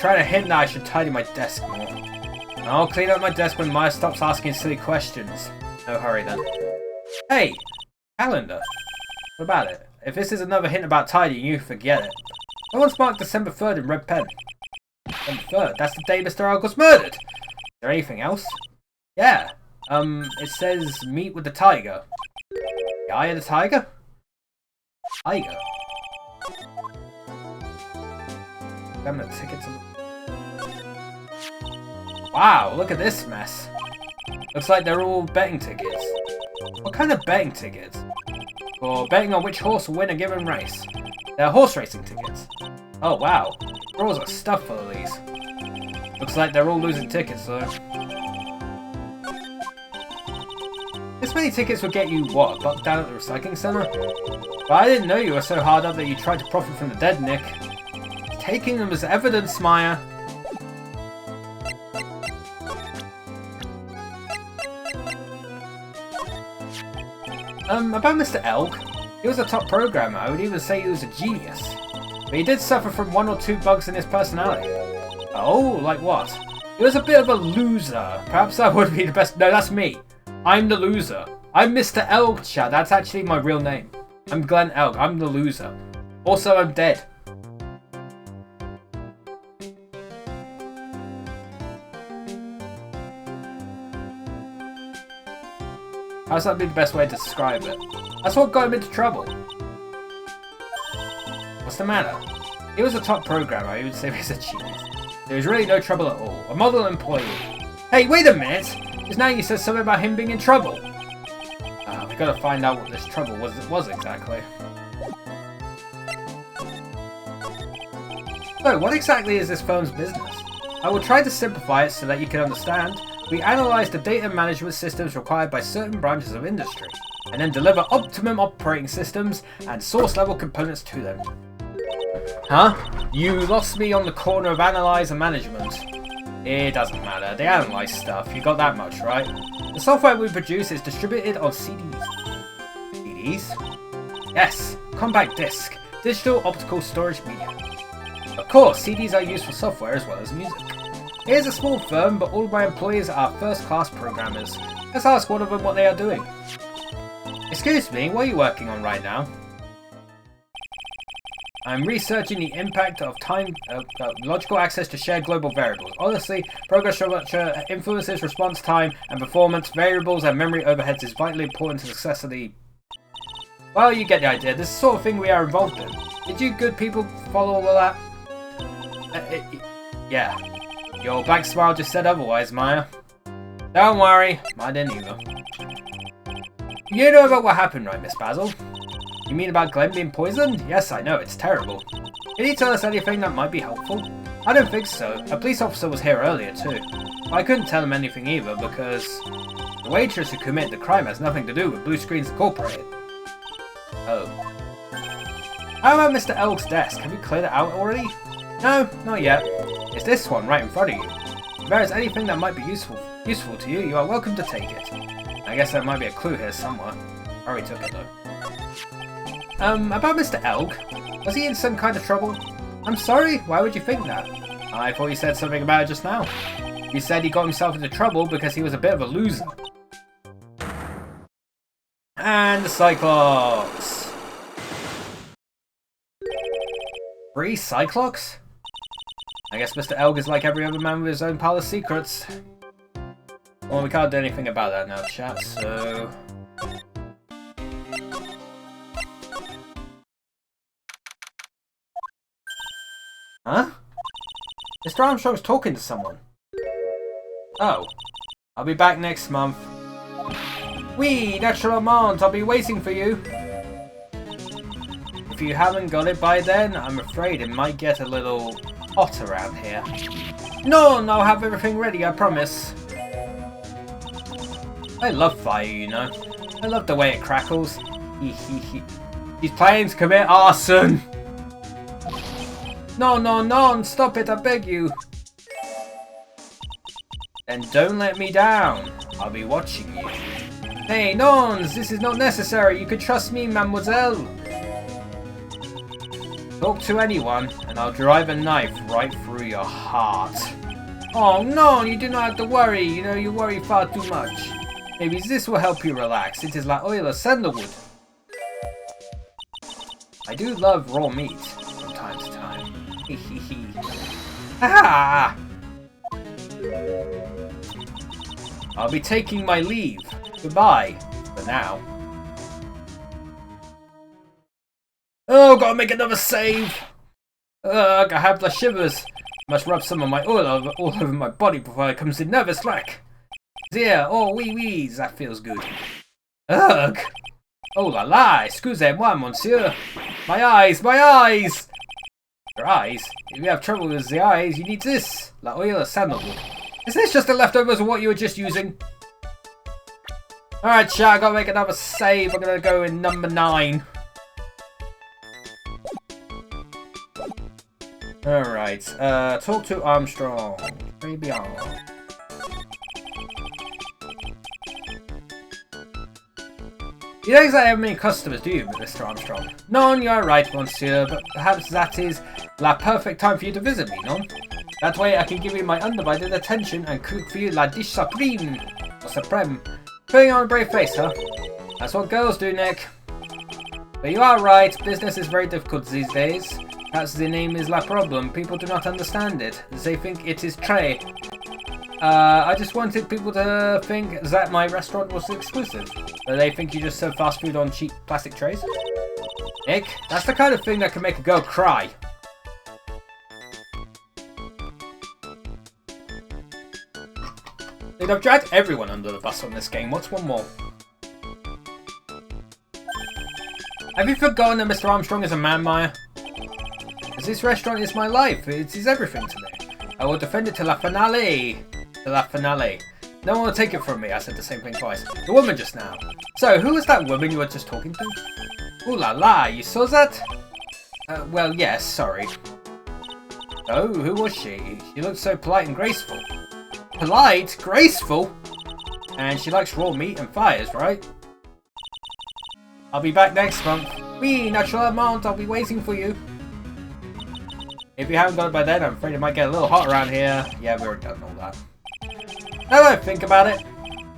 trying to hint that I should tidy my desk more. I'll clean up my desk when Maya stops asking silly questions. No hurry then. Hey! Calendar. What about it? If this is another hint about tidying, you forget it. Someone's marked December 3rd in red pen. December 3rd? That's the day Mr. Elk was murdered! Is there anything else? Yeah. It says meet with the tiger. The eye of the tiger? Tiger? Damn the tickets. Wow, look at this mess. Looks like they're all betting tickets. What kind of betting tickets? For betting on which horse will win a given race. They're horse racing tickets. Oh wow, drawers are stuffed full of these. Looks like they're all losing tickets though. This many tickets would get you, what, bucked down at the recycling centre? But I didn't know you were so hard up that you tried to profit from the dead, Nick. Taking them as evidence, Maya. About Mr. Elk. He was a top programmer. I would even say he was a genius. But he did suffer from one or two bugs in his personality. Oh, like what? He was a bit of a loser. Perhaps that would be the best. No, that's me. I'm the loser. I'm Mr. Elk, chat. That's actually my real name. I'm Glenn Elk. I'm the loser. Also, I'm dead. How's that be the best way to describe it? That's what got him into trouble. What's the matter? He was a top programmer. He would say he's a genius. There was really no trouble at all. A model employee. Hey, wait a minute! Just now you said something about him being in trouble. We gotta find out what this trouble was exactly. So, what exactly is this firm's business? I will try to simplify it so that you can understand. We analyze the data management systems required by certain branches of industry, and then deliver optimum operating systems and source-level components to them. Huh? You lost me on the corner of analyze and management. It doesn't matter, they analyze stuff, you got that much, right? The software we produce is distributed on CDs. CDs? Yes, compact disc, digital optical storage medium. Of course, CDs are used for software as well as music. It is a small firm, but all of my employees are first-class programmers. Let's ask one of them what they are doing. Excuse me, what are you working on right now? I'm researching the impact of logical access to shared global variables. Honestly, progress structure influences response time and performance. Variables and memory overheads is vitally important to the success of the... Well, you get the idea. This is the sort of thing we are involved in. Did you good people follow all of that? Yeah. Your blank smile just said otherwise, Maya. Don't worry, I didn't either. You know about what happened, right, Miss Basil? You mean about Glenn being poisoned? Yes, I know, it's terrible. Can you tell us anything that might be helpful? I don't think so. A police officer was here earlier, too. I couldn't tell him anything either, because the waitress who committed the crime has nothing to do with Blue Screens Incorporated. Oh. How about Mr. Elk's desk? Have you cleared it out already? No, not yet. It's this one right in front of you. If there is anything that might be useful to you, you are welcome to take it. I guess there might be a clue here somewhere. I already took it though. About Mr. Elk. Was he in some kind of trouble? I'm sorry, why would you think that? I thought you said something about it just now. You said he got himself into trouble because he was a bit of a loser. And the Cyclops. 3 Cyclops? I guess Mr. Elk is like every other man with his own pile of secrets. Well, we can't do anything about that now, chat, so... Huh? Mr. Armstrong's talking to someone. Oh. I'll be back next month. Oui, naturellement, I'll be waiting for you. If you haven't got it by then, I'm afraid it might get a little hot around here. No, I'll have everything ready, I promise. I love fire, you know. I love the way it crackles. He's planning to commit arson. No, stop it, I beg you. Then don't let me down. I'll be watching you. Hey, Nons, this is not necessary. You can trust me, mademoiselle. Talk to anyone, and I'll drive a knife right through your heart. Oh no, you do not have to worry. You know, you worry far too much. Maybe this will help you relax. It is like oil of sandalwood. I do love raw meat from time to time. Hehehe. Ah! I'll be taking my leave. Goodbye, for now. Oh, gotta make another save! Ugh, I have the shivers. Must rub some of my oil all over my body before I comes in nervous like. Dear, oh wee wees, that feels good. Ugh! Oh la la, excusez-moi, monsieur. My eyes, my eyes! Your eyes? If you have trouble with the eyes, you need this. La oil of sandalwood. Is this just the leftovers of what you were just using? Alright, chat, I gotta make another save. I'm gonna go in number 9. Alright, talk to Armstrong. Maybe on. You don't exactly have many customers, do you, Mr. Armstrong? None, you're right, monsieur, but perhaps that is la perfect time for you to visit me, no? That way I can give you my undivided attention and cook for you la dish supreme. Or supreme. Putting on a brave face, huh? That's what girls do, Nick. But you are right, business is very difficult these days. Perhaps the name is la problem. People do not understand it. They think it is tray. I just wanted people to think that my restaurant was exclusive. But they think you just serve fast food on cheap plastic trays. Nick, that's the kind of thing that can make a girl cry. Dude, I've dragged everyone under the bus on this game. What's one more? Have you forgotten that Mr. Armstrong is a man, Maya? Because this restaurant is my life. It is everything to me. I will defend it to la finale. To la finale. No one will take it from me. I said the same thing twice. The woman just now. So, who was that woman you were just talking to? Ooh la la, you saw that? Well, yes, sorry. Oh, who was she? She looked so polite and graceful. Polite? Graceful? And she likes raw meat and fires, right? I'll be back next month. Oui, natural amount, I'll be waiting for you. If you haven't got it by then, I'm afraid it might get a little hot around here. Yeah, we've already done all that. Now that I think about it.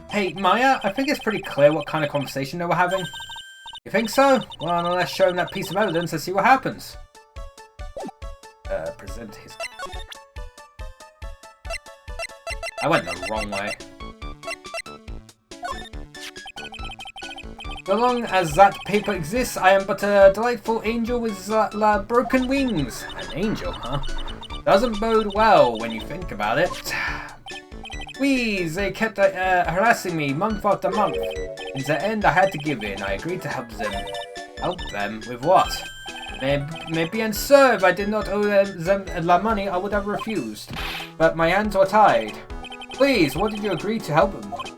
Hey, Maya, I think it's pretty clear what kind of conversation they were having. You think so? Well, let's show him that piece of evidence and see what happens. Present his... I went the wrong way. So long as that paper exists, I am but a delightful angel with broken wings. An angel, huh? Doesn't bode well when you think about it. Please, they kept harassing me month after month. In the end, I had to give in. I agreed to help them. Help them? With what? Maybe and sir, if I did not owe them la money, I would have refused. But my hands were tied. Please, what did you agree to help them with?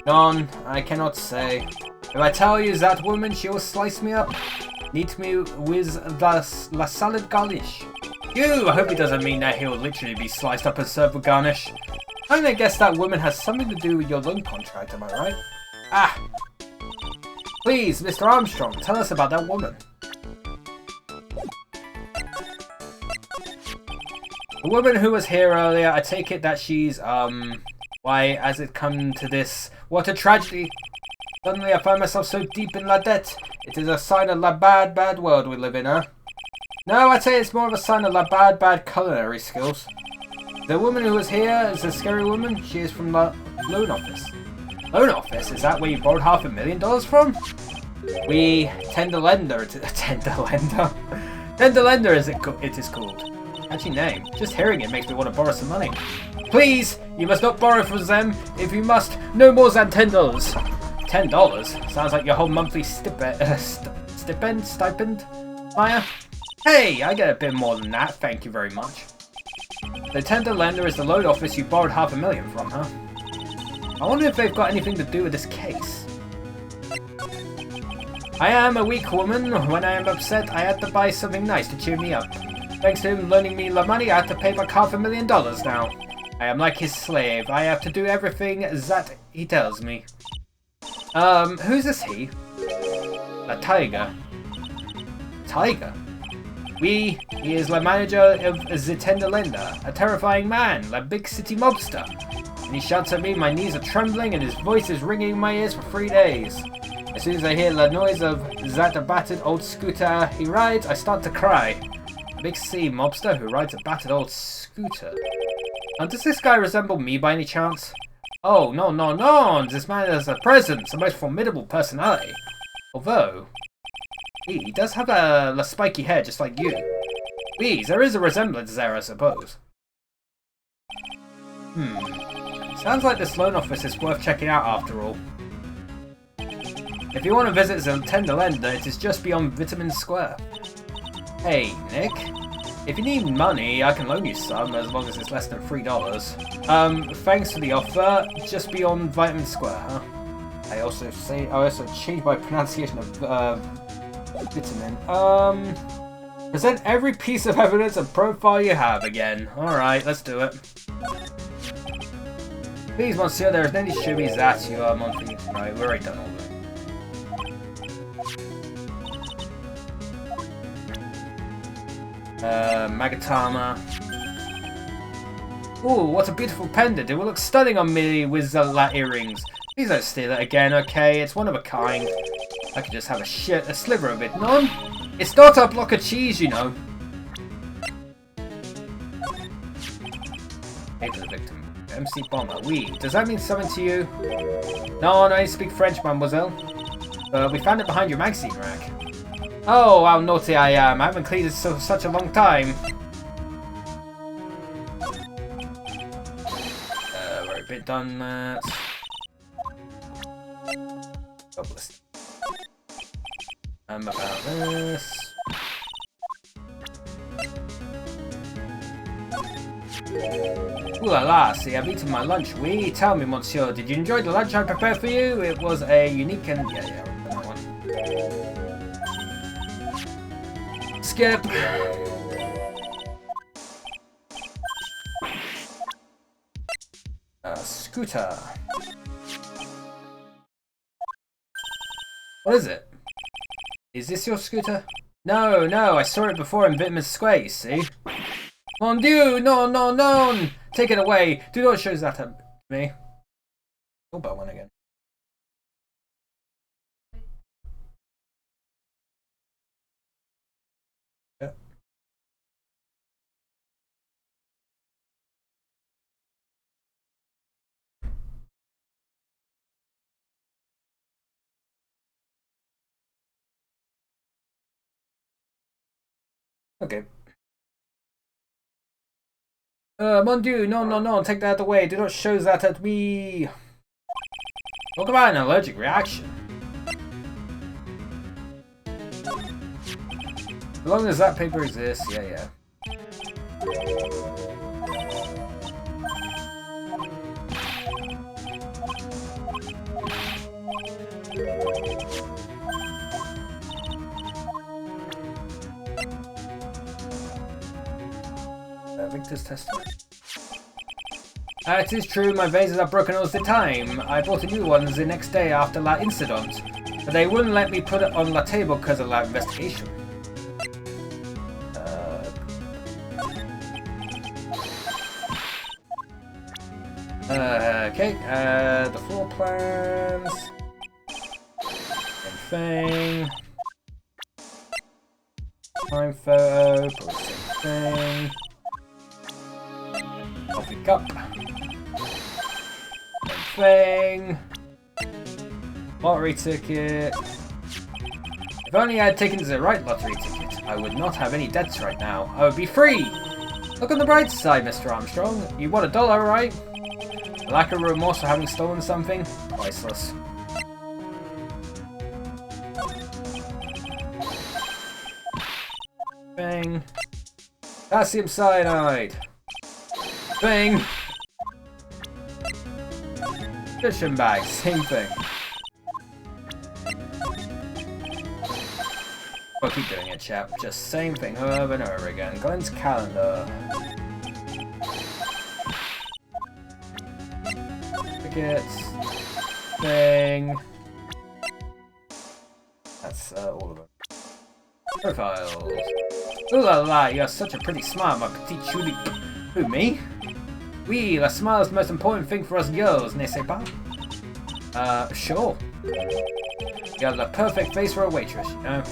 None, I cannot say. If I tell you that woman, she will slice me up. Eat me with the la salad garnish. Ew, I hope he doesn't mean that he'll literally be sliced up and served with garnish. I'm gonna guess that woman has something to do with your loan contract, am I right? Ah! Please, Mr. Armstrong, tell us about that woman. The woman who was here earlier, I take it that she's, why, as it come to this, what a tragedy. Suddenly I find myself so deep in la debt. It is a sign of la bad world we live in, huh? No, I'd say it's more of a sign of la bad culinary skills. The woman who was here is a scary woman. She is from the loan office. Loan office? Is that where you borrowed $500,000 from? We tender lender. Tender lender. Tender lender is it is called. Catchy name. Just hearing it makes me want to borrow some money. Please, you must not borrow from them. If you must, no more than $10. $10? Sounds like your whole monthly stipend, Maya? Hey, I get a bit more than that. Thank you very much. The tender lender is the loan office you borrowed $500,000 from, huh? I wonder if they've got anything to do with this case. I am a weak woman. When I am upset, I have to buy something nice to cheer me up. Thanks to him loaning me the money, I have to pay back $500,000 now. I am like his slave. I have to do everything that he tells me. Who's this he? A tiger. Tiger? He is the manager of the Tenderlander, a terrifying man, like big city mobster. When he shouts at me, my knees are trembling and his voice is ringing in my ears for 3 days. As soon as I hear the noise of that battered old scooter he rides, I start to cry. A big city mobster who rides a battered old scooter. Now, does this guy resemble me by any chance? Oh, no, no, no! This man has a presence, a most formidable personality. Although, he does have a spiky hair just like you. Please, there is a resemblance there, I suppose. Sounds like this loan office is worth checking out after all. If you want to visit the Tenderlander, it is just beyond Vitamin Square. Hey, Nick. If you need money, I can loan you some, as long as it's less than $3. Thanks for the offer. Just beyond Vitamin Square, huh? I also changed my pronunciation of vitamin. Present every piece of evidence and profile you have again. Alright, let's do it. Please, monsieur, there is any shubbies that you are monthly. Right, we're already done all that. Magatama. Ooh, what a beautiful pendant. It will look stunning on me with the earrings. Please don't steal it again, okay? It's one of a kind. I could just have a sliver of it. None? It's not a block of cheese, you know. Hate the victim. MC Bomber. Oui. Does that mean something to you? No, I speak French, mademoiselle. We found it behind your magazine rack. Oh, how naughty I am. I haven't cleaned it for such a long time. We're a bit done that. Hopeless. About this. Ooh la la, see, I've eaten my lunch. Oui, tell me, monsieur, did you enjoy the lunch I prepared for you? It was a unique and... Yeah, that one. Skip. Scooter. What is it? Is this your scooter? No, no, I saw it before in Vitamin Square, you see. Mon Dieu, no, no, no! Take it away. Do not show that to me. Oh, about one again. Yeah. Okay. Mon Dieu, no, no, no, take that away. Do not show that at me. Talk about an allergic reaction. As long as that paper exists, yeah. Victor's Testament. It is true, my vases are broken all the time. I bought a new one the next day after that incident, but they wouldn't let me put it on the table because of that investigation. Okay, the floor plans. Same thing. Time photo, probably same thing. Coffee cup. Same thing. Lottery ticket. If only I had taken the right lottery ticket, I would not have any debts right now. I would be free! Look on the bright side, Mr. Armstrong. You won $1, right? Lack of remorse for having stolen something? Priceless. Bang. Potassium cyanide. Bang. Fishing bag, same thing. We'll keep doing it, chap. Just same thing over and over again. Glenn's calendar. Tickets. Thing. That's all of them. Profiles. Ooh la la, you're such a pretty smile, ma petite choulie. Who, me? Oui, la smile is the most important thing for us girls, n'est-ce pas? Sure. You have the perfect face for a waitress, you know?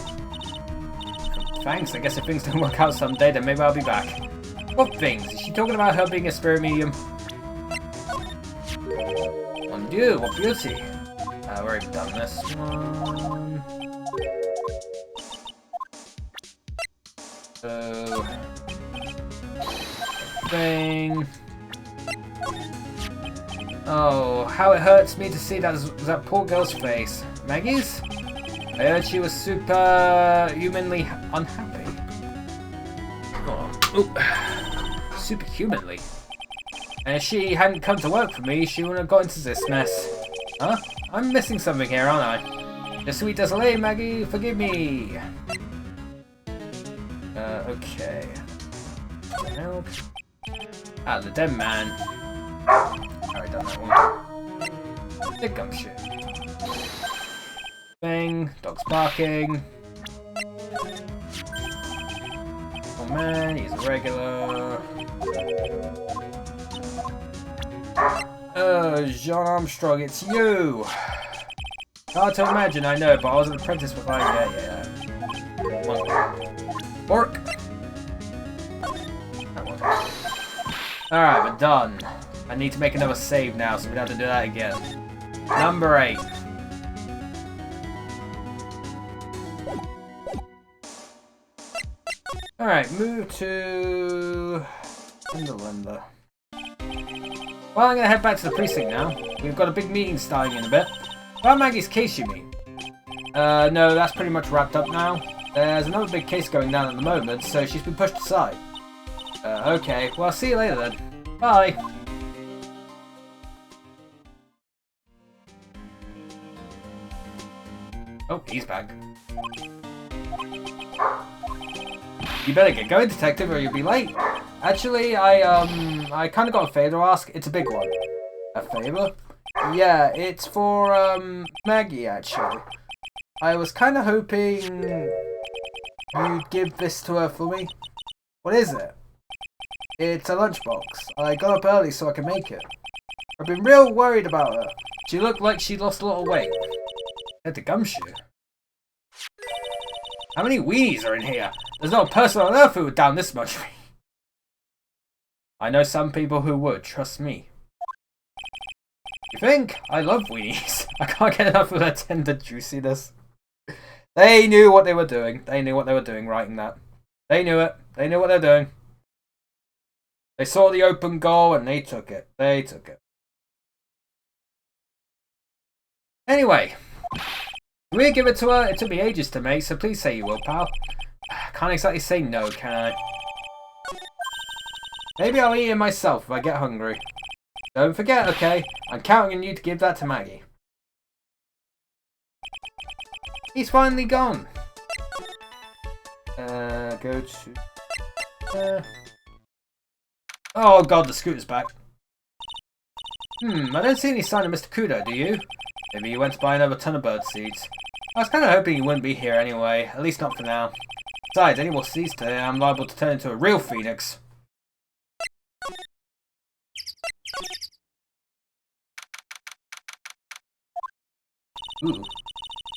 Thanks, I guess if things don't work out someday, then maybe I'll be back. What things? Is she talking about her being a spirit medium? Mon Dieu, what beauty! We've already done this one. So... thing... Oh, how it hurts me to see that poor girl's face. Maggie's? I heard she was superhumanly unhappy. Oh. Superhumanly? And if she hadn't come to work for me, she wouldn't have got into this mess. Huh? I'm missing something here, aren't I? The sweet Desolé, Maggie, forgive me! Okay. Help. Ah, the dead man. Alright, done that one. The gumshoe. Bang, dog's barking. Oh man, he's a regular. Jean Armstrong, it's you! Hard to imagine, I know, but I was an apprentice before yeah. Work! Alright, we're done. I need to make another save now, so we don't have to do that again. Number 8. Alright, move to... Underlander. Well, I'm gonna head back to the precinct now. We've got a big meeting starting in a bit. About Maggie's case, you mean? No, that's pretty much wrapped up now. There's another big case going down at the moment, so she's been pushed aside. Okay. Well, I'll see you later then. Bye! Oh, he's back. You better get going, detective, or you'll be late. Actually, I kind of got a favour to ask. It's a big one. A favour? Yeah, it's for, Maggie, actually. I was kind of hoping you'd give this to her for me. What is it? It's a lunchbox. I got up early so I can make it. I've been real worried about her. She looked like she lost a lot of weight. Had the gumshoe. How many weenies are in here? There's not a person on earth who would down this much. I know some people who would, trust me. You think? I love weenies. I can't get enough of their tender juiciness. They knew what they were doing. They knew what they were doing writing that. They knew it. They knew what they're doing. They saw the open goal and they took it. They took it. Anyway. We'll give it to her. It took me ages to make, so please say you will, pal. Can't exactly say no, can I? Maybe I'll eat it myself if I get hungry. Don't forget, okay? I'm counting on you to give that to Maggie. He's finally gone. Go to... Oh god, the scooter's back. I don't see any sign of Mr. Kudo, do you? Maybe he went to buy another ton of bird seeds. I was kind of hoping he wouldn't be here anyway, at least not for now. Besides, any more seeds today, I'm liable to turn into a real phoenix. Ooh.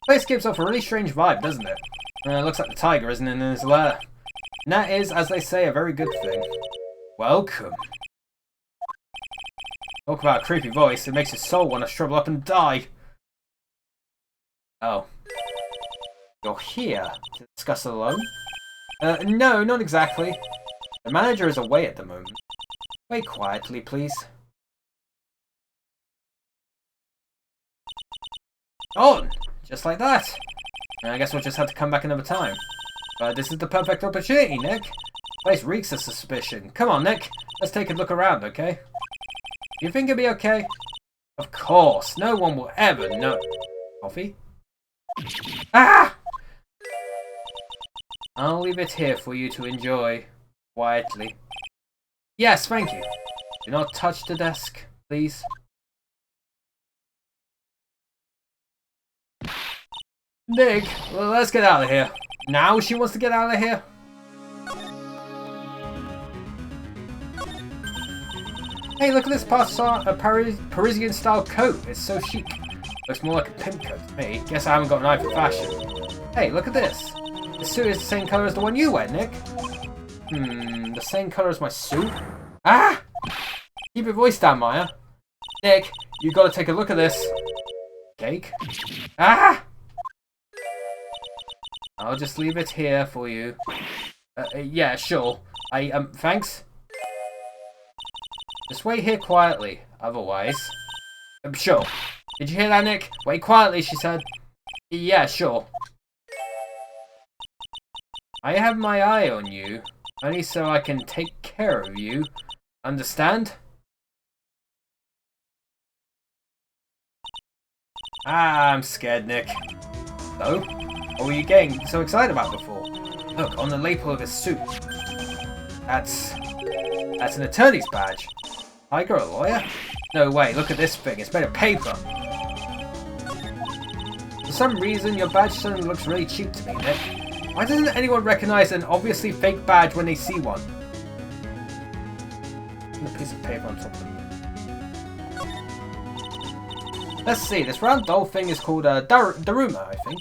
Place gives off a really strange vibe, doesn't it? Looks like the tiger isn't in his lair. And that is, as they say, a very good thing. Welcome. Talk about a creepy voice, it makes your soul want to shrivel up and die. Oh. You're here to discuss it alone? No, not exactly. The manager is away at the moment. Wait quietly, please. On! Just like that. I guess we'll just have to come back another time. But this is the perfect opportunity, Nick. Place reeks of suspicion. Come on, Nick. Let's take a look around, okay? You think it'll be okay? Of course. No one will ever know. Coffee? Ah! I'll leave it here for you to enjoy. Quietly. Yes, thank you. Do not touch the desk, please. Nick, well, let's get out of here. Now she wants to get out of here? Hey, look at this Parisian-style coat. It's so chic. Looks more like a pimp coat to me. Guess I haven't got an eye for fashion. Hey, look at this. This suit is the same colour as the one you wear, Nick. The same colour as my suit? Ah! Keep your voice down, Maya. Nick, you gotta take a look at this. Cake? Ah! I'll just leave it here for you. Yeah, sure. Thanks. Just wait here quietly, otherwise... sure. Did you hear that, Nick? Wait quietly, she said. Yeah, sure. I have my eye on you, only so I can take care of you. Understand? Ah, I'm scared, Nick. So? What were you getting so excited about before? Look, on the lapel of his suit. That's an attorney's badge. Tiger, a lawyer? No way, look at this thing. It's made of paper. For some reason, your badge suddenly looks really cheap to me, Nick. Why doesn't anyone recognize an obviously fake badge when they see one? And a piece of paper on top of it. Let's see, this round doll thing is called Daruma, I think.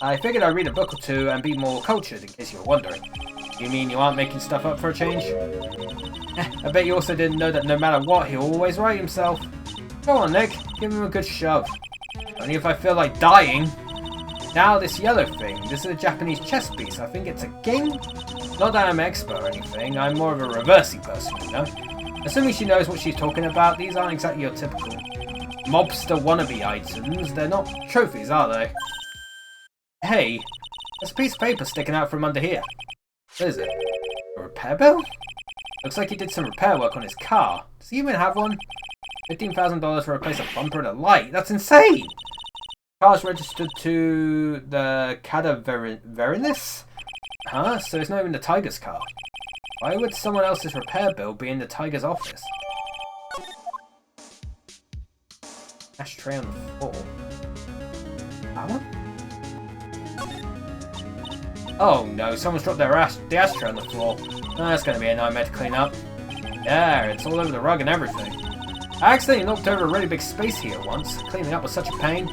I figured I'd read a book or two and be more cultured, in case you were wondering. You mean you aren't making stuff up for a change? I bet you also didn't know that no matter what, he'll always write himself. Go on, Nick. Give him a good shove. Only if I feel like dying. Now, this yellow thing. This is a Japanese chess piece. I think it's a king? Not that I'm an expert or anything. I'm more of a reversing person, you know? Assuming she knows what she's talking about, these aren't exactly your typical mobster wannabe items. They're not trophies, are they? Hey, there's a piece of paper sticking out from under here. What is it? A repair bill? Looks like he did some repair work on his car. Does he even have one? $15,000 to replace a bumper and a light? That's insane! Car's registered to the Cadaverinus? Huh? So it's not even the Tiger's car. Why would someone else's repair bill be in the Tiger's office? Ashtray on the floor. That one? Oh no, someone's dropped the ashtray on the floor. That's going to be a nightmare to clean up. Yeah, it's all over the rug and everything. I accidentally knocked over a really big space heater once. Cleaning up was such a pain.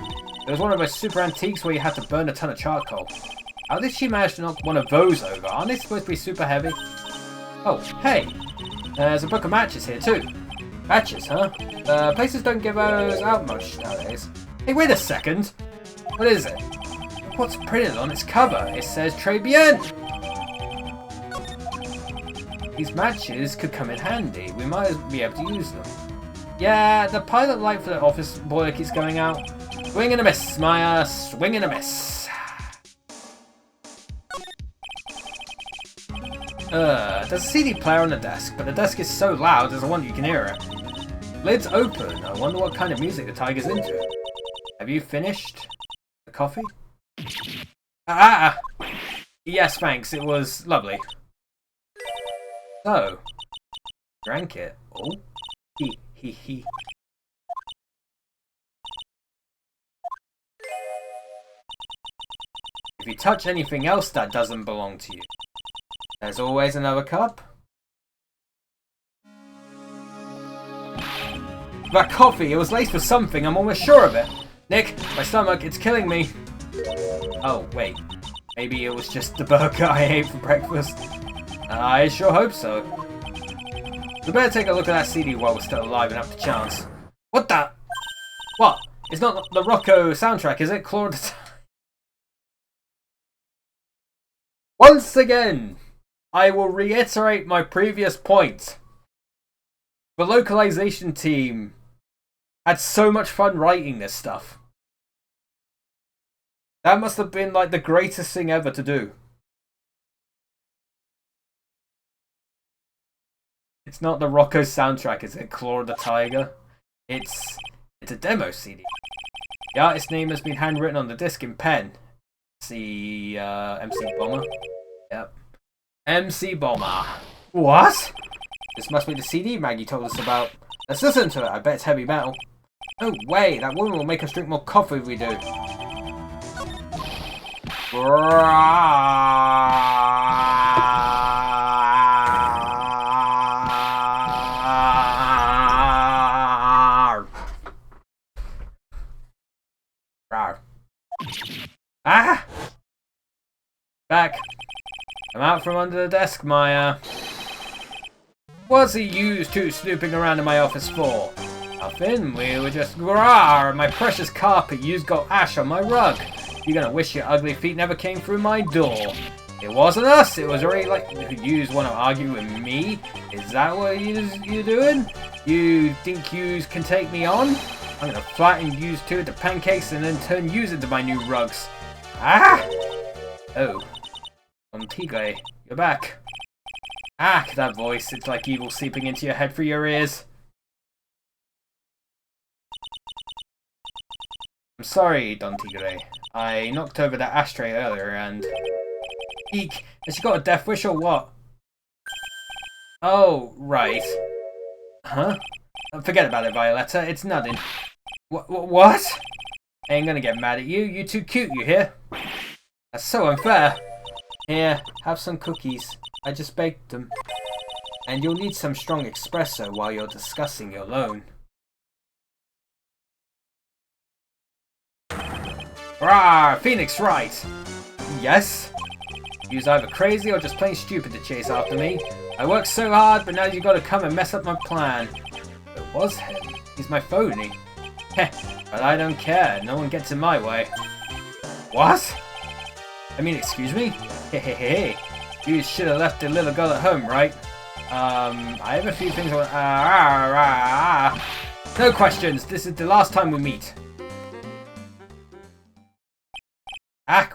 It was one of those super antiques where you had to burn a ton of charcoal. How did she manage to knock one of those over? Aren't they supposed to be super heavy? Oh, hey! There's a book of matches here too. Matches, huh? Places don't give those out much nowadays. Hey, wait a second! What is it? What's printed on its cover? It says Tribulations! These matches could come in handy. We might be able to use them. Yeah, the pilot light for the office boiler keeps going out. Swing and a miss, Maya. Swing and a miss. There's a CD player on the desk, but the desk is so loud there's a wonder you can hear it. Lid's open. I wonder what kind of music the Tiger's into. Have you finished the coffee? Yes, thanks. It was lovely. So, drank it. Oh, he. If you touch anything else that doesn't belong to you, there's always another cup. That coffee, it was laced with something, I'm almost sure of it. Nick, my stomach, it's killing me. Oh, wait. Maybe it was just the burger I ate for breakfast. I sure hope so. We better take a look at that CD while we're still alive and have the chance. What the? What? It's not the Rocco soundtrack, is it? Claude. Once again, I will reiterate my previous point. The localization team had so much fun writing this stuff. That must have been like the greatest thing ever to do. It's not the Rocco soundtrack, is it? Claw the Tiger? It's a demo CD. The artist's name has been handwritten on the disc in pen. MC Bomber. Yep. MC Bomber. What? This must be the CD Maggie told us about. Let's listen to it. I bet it's heavy metal. No way. That woman will make us drink more coffee if we do. out from under the desk, Maya. What's he used to snooping around in my office for? Nothing, we were just rawr, my precious carpet, you've got ash on my rug. You're gonna wish your ugly feet never came through my door. It wasn't us, it was already like, yous want to argue with me? Is that what you doing? You think yous can take me on? I'm gonna flatten yous two into pancakes and then turn yous into my new rugs. Ah! Oh. Tigre, you're back. Ah, that voice, it's like evil seeping into your head through your ears. I'm sorry, Don Tigre. I knocked over that ashtray earlier and... Eek! Has she got a death wish or what? Oh, right. Huh? Forget about it, Violetta. It's nothing. What? I ain't gonna get mad at you. You're too cute, you hear? That's so unfair. Here, have some cookies. I just baked them. And you'll need some strong espresso while you're discussing your loan. Rawr! Phoenix Wright! Yes? You's either crazy or just plain stupid to chase after me. I worked so hard, but now you gotta come and mess up my plan. It was him. He's my phony. Heh, but I don't care. No one gets in my way. What? I mean, excuse me? Hehehe. You should have left the little girl at home, right? I have a few things I want... No questions. This is the last time we meet.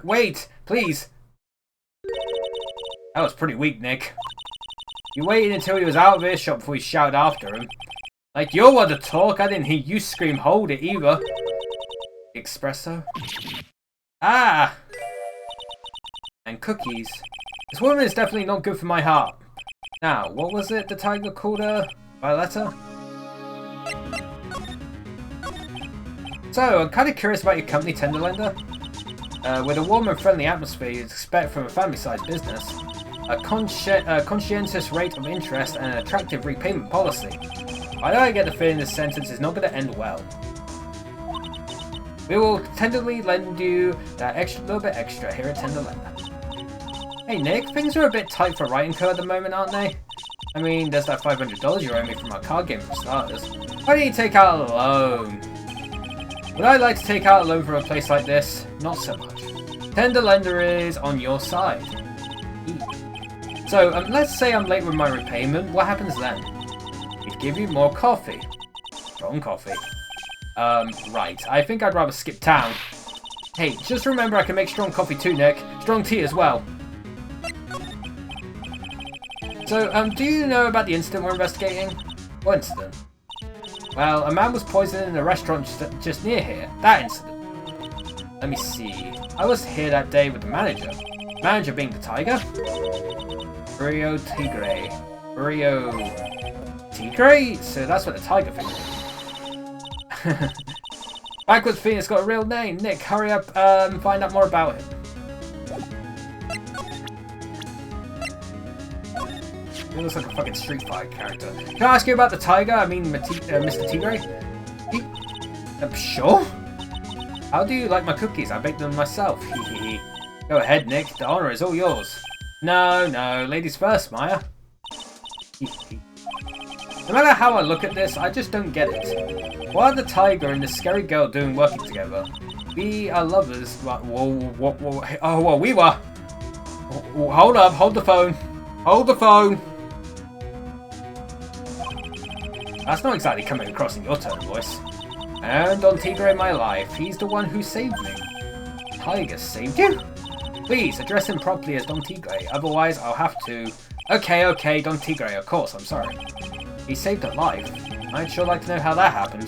Wait! Please! That was pretty weak, Nick. You waited until he was out of earshot before you shouted after him. Like you're one to talk, I didn't hear you scream hold it either. Espresso? Ah! And cookies. This woman is definitely not good for my heart. Now, what was it the tiger called her? Violetta? So, I'm kind of curious about your company, Tenderlander. With a warm and friendly atmosphere you'd expect from a family-sized business, a conscientious rate of interest, and an attractive repayment policy. Why do I get the feeling this sentence is not going to end well? We will tenderly lend you that little bit extra here at Tenderlander. Hey Nick, things are a bit tight for Wright & Co at the moment, aren't they? I mean, there's that $500 you owe me from our card game for starters. Why don't you take out a loan? Would I like to take out a loan from a place like this? Not so much. Tenderlander is on your side. So, let's say I'm late with my repayment, what happens then? We'd give you more coffee. Strong coffee. Right, I think I'd rather skip town. Hey, just remember I can make strong coffee too, Nick. Strong tea as well. So, do you know about the incident we're investigating? What incident? Well, a man was poisoned in a restaurant just near here. That incident. Let me see. I was here that day with the manager. Manager being the tiger? Rio Tigre. Rio Tigre? So that's what the tiger thing is. Backwards Phoenix got a real name. Nick, hurry up and find out more about him. He looks like a fucking Street Fighter character. Can I ask you about the tiger? I mean, Mr. Tigre? Sure. How do you like my cookies? I baked them myself. Go ahead, Nick. The honor is all yours. No. Ladies first, Maya. No matter how I look at this, I just don't get it. Why are the tiger and the scary girl doing working together? We are lovers. Whoa. Oh, well, we were. Hold up. Hold the phone. Hold the phone. That's not exactly coming across in your tone of voice. And Don Tigre in my life. He's the one who saved me. Tiger saved you? Please, address him properly as Don Tigre. Otherwise, I'll have to... Okay, Don Tigre, of course, I'm sorry. He saved a life. I'd sure like to know how that happened.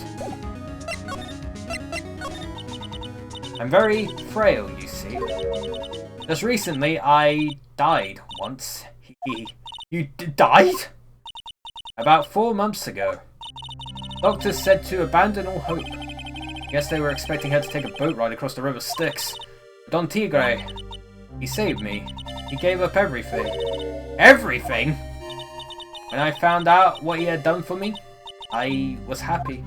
I'm very frail, you see. Just recently, I died once. You died? About 4 months ago. Doctors said to abandon all hope. Guess they were expecting her to take a boat ride across the river Styx. Don Tigre, he saved me. He gave up everything. Everything? When I found out what he had done for me, I was happy.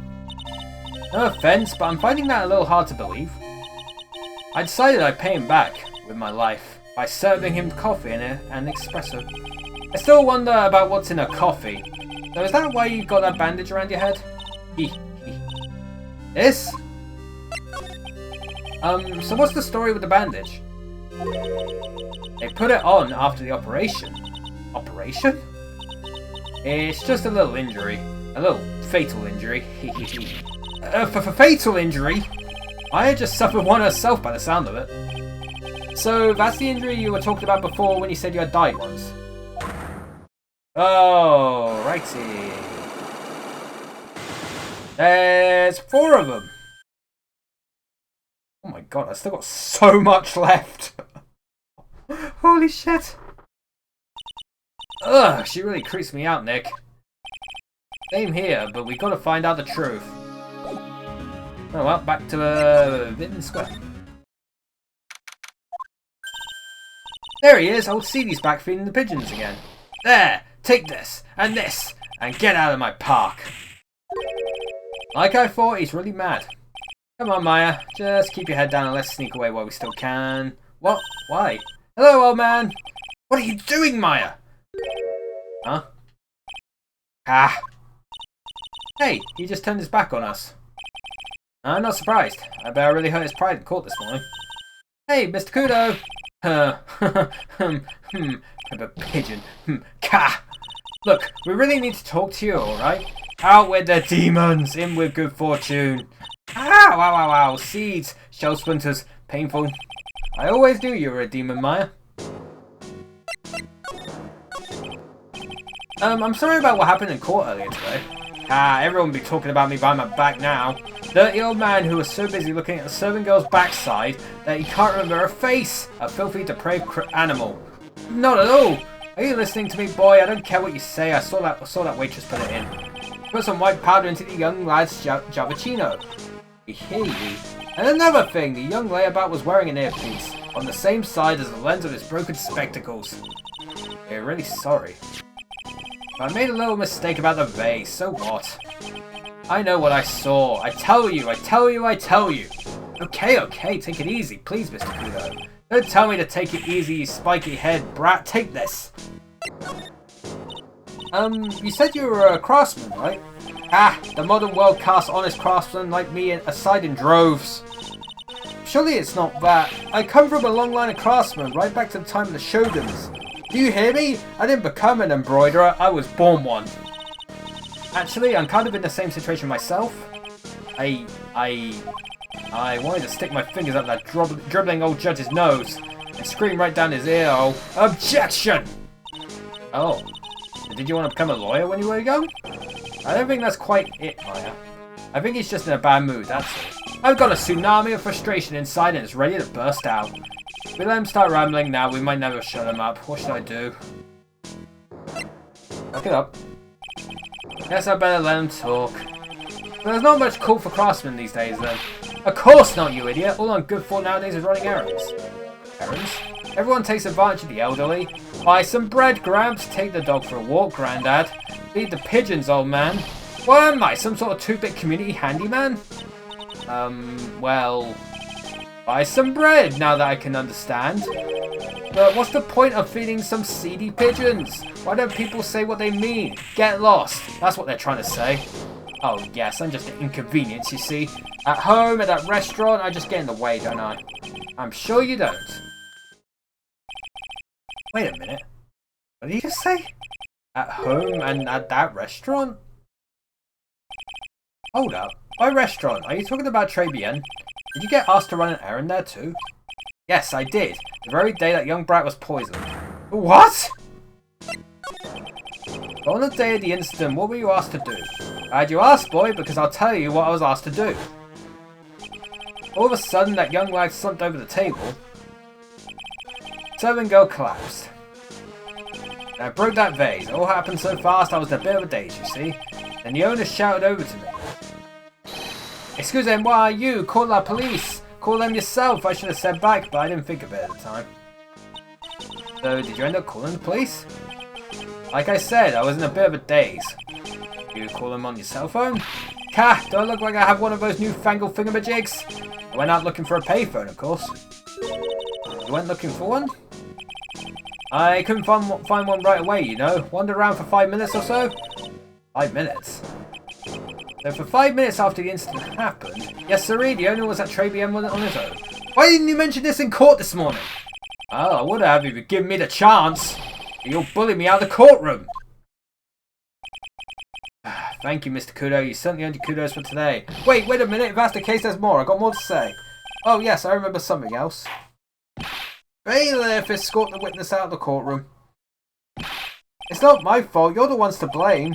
No offense, but I'm finding that a little hard to believe. I decided I'd pay him back with my life. by serving him coffee and an espresso. I still wonder about what's in a coffee. So is that why you got that bandage around your head? This? So what's the story with the bandage? They put it on after the operation. Operation? It's just a little injury. A little fatal injury. For fatal injury? Maya just suffered one herself by the sound of it. So that's the injury you were talking about before when you said you had died once. Oh, righty. There's 4 of them. Oh my god, I still got so much left. Holy shit. Ugh, she really creeps me out, Nick. Same here, but we gotta find out the truth. Oh well, back to Vitten Square. There he is, old Seedy's back feeding the pigeons again. There, take this, and get out of my park. Like I thought, he's really mad. Come on, Maya, just keep your head down and let's sneak away while we still can. What? Why? Hello, old man! What are you doing, Maya? Huh? Ah! Hey, he just turned his back on us. I'm not surprised. I bet I really hurt his pride in court this morning. Hey, Mr. Kudo! A pigeon. Ka! Look, we really need to talk to you, alright? Out with the demons, in with good fortune. Ow, ow, ow, ow, seeds, shell splinters, painful. I always knew you were a demon, Maya. I'm sorry about what happened in court earlier today. Everyone will be talking about me behind my back now. Dirty old man who was so busy looking at the serving girl's backside that he can't remember her face. A filthy, depraved animal. Not at all. Are you listening to me, boy? I don't care what you say. I saw that waitress put it in. Put some white powder into the young lad's Javicino. And another thing, the young layabout was wearing an earpiece on the same side as the lens of his broken spectacles. We're really sorry. I made a little mistake about the vase, so what? I know what I saw. I tell you. Okay, take it easy, please, Mr. Kudo. Don't tell me to take it easy, you spiky head brat. Take this. You said you were a craftsman, right? The modern world casts honest craftsmen like me aside in droves. Surely it's not that. I come from a long line of craftsmen, right back to the time of the shoguns. Do you hear me? I didn't become an embroiderer, I was born one. Actually, I'm kind of in the same situation myself. I wanted to stick my fingers up that dribbling old judge's nose and scream right down his ear, oh, objection! Oh, did you want to become a lawyer when you were young? I don't think that's quite it, Maya. I think he's just in a bad mood, that's it. I've got a tsunami of frustration inside and it's ready to burst out. If we let him start rambling now, we might never shut him up. What should I do? Look it up. Guess I better let him talk. There's not much call for craftsmen these days, then. Of course not, you idiot! All I'm good for nowadays is running errands. Errands? Everyone takes advantage of the elderly. Buy some bread, Gramps. Take the dog for a walk, Grandad. Feed the pigeons, old man. What am I, some sort of 2-bit community handyman? Well... buy some bread, now that I can understand. But what's the point of feeding some seedy pigeons? Why don't people say what they mean? Get lost. That's what they're trying to say. Oh yes, I'm just an inconvenience, you see. At home, at that restaurant, I just get in the way, don't I? I'm sure you don't. Wait a minute. What did you just say? At home and at that restaurant? Hold up. By restaurant, are you talking about Tribulations? Did you get asked to run an errand there too? Yes, I did. The very day that young brat was poisoned. What? On the day of the incident, what were you asked to do? Why'd you ask, boy? Because I'll tell you what I was asked to do. All of a sudden, that young lad slumped over the table. Serving girl collapsed. And I broke that vase. It all happened so fast, I was in a bit of a daze, you see. And the owner shouted over to me. Excuse me, why are you? Call the police. Call them yourself. I should have said back, but I didn't think of it at the time. So, did you end up calling the police? Like I said, I was in a bit of a daze. You call them on your cell phone? Ka! Do I look like I have one of those newfangled thingamajigs? I went out looking for a payphone, of course. You went looking for one? I couldn't find one right away, you know. Wandered around for 5 minutes or so. 5 minutes? So for 5 minutes after the incident happened, yes sirree, the owner was at Tribulations on his own. Why didn't you mention this in court this morning? Oh, I would have if you'd given me the chance. But you'll bully me out of the courtroom. Thank you, Mr. Kudo. You certainly earned your kudos for today. Wait a minute. If that's the case, there's more. I've got more to say. Oh, yes, I remember something else. Bailiff escort the witness out of the courtroom. It's not my fault. You're the ones to blame.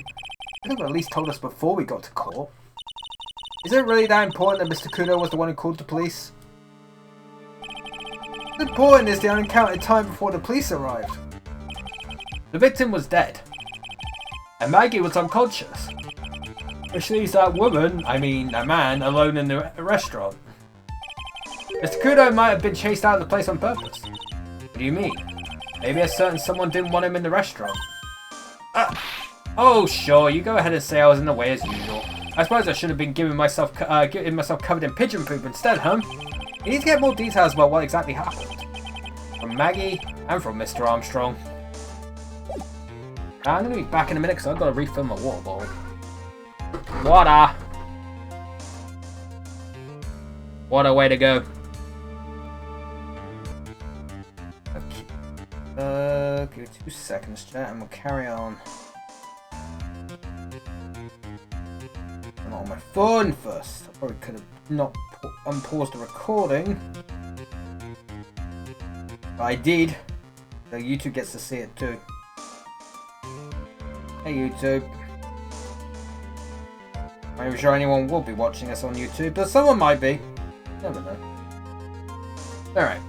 You could have at least told us before we got to court. Is it really that important that Mr. Kudo was the one who called the police? What's important is the uncounted time before the police arrived. The victim was dead. And Maggie was unconscious. Which leaves that woman, I mean a man, alone in the restaurant. Mr. Kudo might have been chased out of the place on purpose. What do you mean? Maybe a certain someone didn't want him in the restaurant. Oh sure, you go ahead and say I was in the way as usual. I suppose I should have been getting myself covered in pigeon poop instead, huh? You need to get more details about what exactly happened. From Maggie and from Mr. Armstrong. I'm going to be back in a minute because I've got to refill my water bottle. Water! What a way to go. Okay. Give it 2 seconds, chat, and we'll carry on. I'm on my phone first. I probably could have not unpaused the recording. But I did. So YouTube gets to see it too. Hey YouTube. I'm not even sure anyone will be watching us on YouTube, but someone might be. Never know. Alright,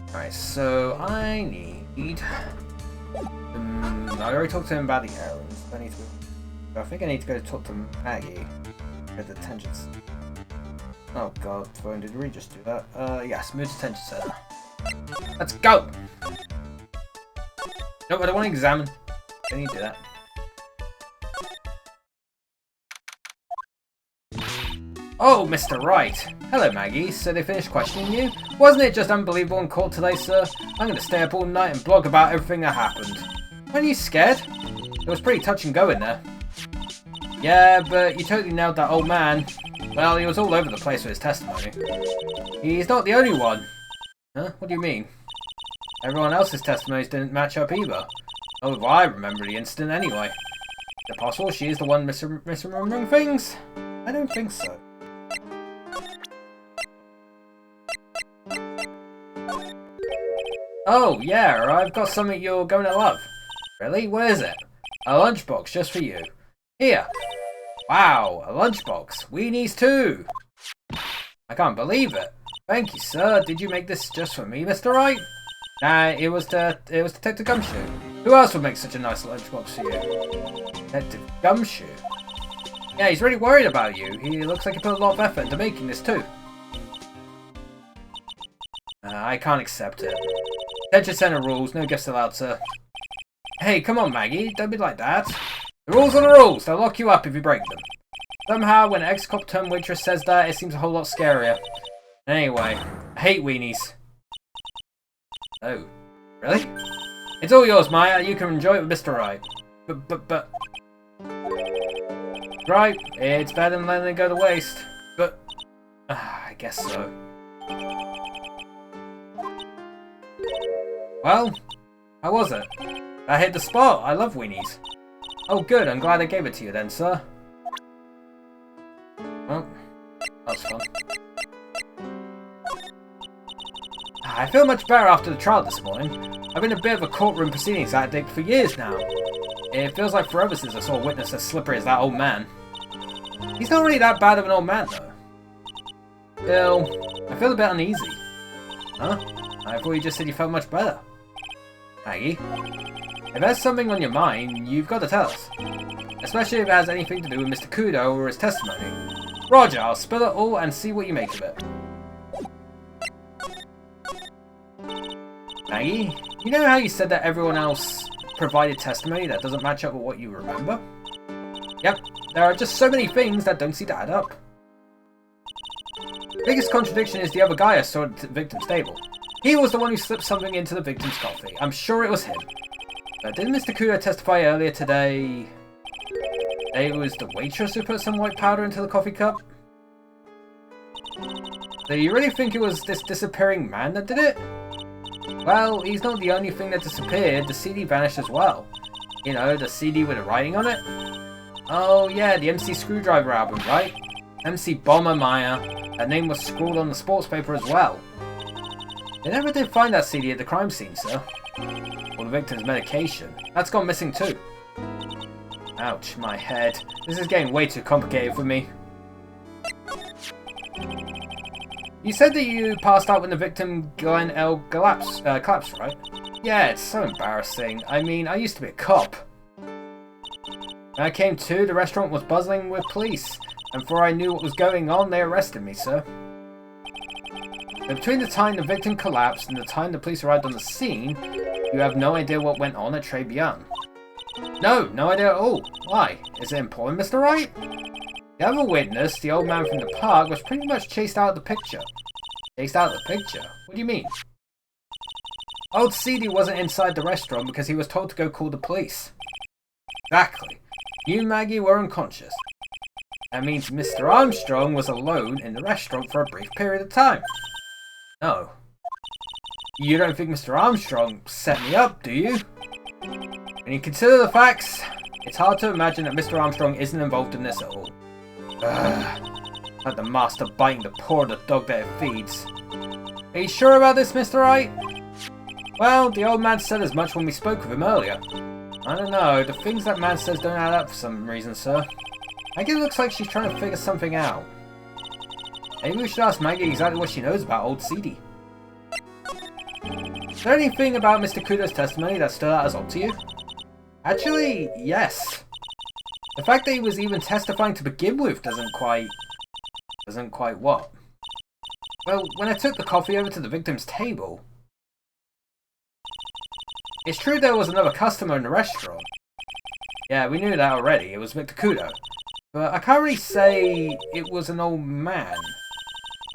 Alright, so I need... I already talked to him about the errands. I think I need to go talk to Maggie. At the detention center. Oh god, phone, did we just do that? Yes, move to detention center. Let's go! No, I don't want to examine. Don't need to do that. Oh, Mr. Wright. Hello, Maggie. So they finished questioning you? Wasn't it just unbelievable in court today, sir? I'm going to stay up all night and blog about everything that happened. Weren't you scared? It was pretty touch and go in there. Yeah, but you totally nailed that old man. Well, he was all over the place with his testimony. He's not the only one. Huh? What do you mean? Everyone else's testimonies didn't match up either. Oh, well, I remember the incident anyway. Is it possible she is the one misremembering things? I don't think so. Oh, yeah, I've got something you're going to love. Really? What is it? A lunchbox just for you. Here. Wow, a lunchbox. Weenies too. I can't believe it. Thank you, sir. Did you make this just for me, Mr. Wright? Nah, it was Detective Gumshoe. Who else would make such a nice lunchbox for you? Detective Gumshoe? Yeah, he's really worried about you. He looks like he put a lot of effort into making this too. I can't accept it. Detention center rules, no gifts allowed, sir. Hey, come on, Maggie, don't be like that. The rules are the rules. They'll lock you up if you break them. Somehow, when an ex-cop turned waitress says that, it seems a whole lot scarier. Anyway, I hate weenies. Oh, really? It's all yours, Maya. You can enjoy it with Mr. Wright. But... Right, it's better than letting it go to waste. But... I guess so. Well, how was it? I hit the spot. I love weenies. Oh good, I'm glad I gave it to you then, sir. Well, that was fun. I feel much better after the trial this morning. I've been a bit of a courtroom proceedings addict for years now. It feels like forever since I saw a witness as slippery as that old man. He's not really that bad of an old man, though. Still, I feel a bit uneasy. Huh? I thought you just said you felt much better. Maggie? If there's something on your mind, you've got to tell us. Especially if it has anything to do with Mr. Kudo or his testimony. Roger, I'll spill it all and see what you make of it. Maggie, you know how you said that everyone else provided testimony that doesn't match up with what you remember? Yep, there are just so many things that don't seem to add up. The biggest contradiction is the other guy I saw at the victim's table. He was the one who slipped something into the victim's coffee. I'm sure it was him. Didn't Mr. Kudo testify earlier today it was the waitress who put some white powder into the coffee cup? So you really think it was this disappearing man that did it? Well, he's not the only thing that disappeared. The CD vanished as well. You know, the CD with the writing on it? Oh yeah, the MC Screwdriver album, right? MC Bomber Maya. That name was scrawled on the sports paper as well. They never did find that CD at the crime scene, sir. Or the victim's medication. That's gone missing too. Ouch, my head. This is getting way too complicated for me. You said that you passed out when the victim Glenn L. collapsed, right? Yeah, it's so embarrassing. I mean, I used to be a cop. When I came to, the restaurant was buzzing with police. And before I knew what was going on, they arrested me, sir. But between the time the victim collapsed and the time the police arrived on the scene, you have no idea what went on at Tribulations. No idea at all. Why? Is it important, Mr. Wright? The other witness, the old man from the park, was pretty much chased out of the picture. Chased out of the picture? What do you mean? Old CD wasn't inside the restaurant because he was told to go call the police. Exactly. You and Maggie were unconscious. That means Mr. Armstrong was alone in the restaurant for a brief period of time. No. You don't think Mr. Armstrong set me up, do you? When you consider the facts, it's hard to imagine that Mr. Armstrong isn't involved in this at all. Like the master biting the paw of the dog that it feeds. Are you sure about this, Mr. Wright? Well, the old man said as much when we spoke with him earlier. I don't know, the things that man says don't add up for some reason, sir. Maggie looks like she's trying to figure something out. Maybe we should ask Maggie exactly what she knows about old CD. Is there anything about Mr. Kudo's testimony that stood out as odd to you? Actually, yes. The fact that he was even testifying to begin with doesn't quite what? Well, when I took the coffee over to the victim's table... It's true there was another customer in the restaurant. Yeah, we knew that already. It was Mr. Kudo. But I can't really say it was an old man.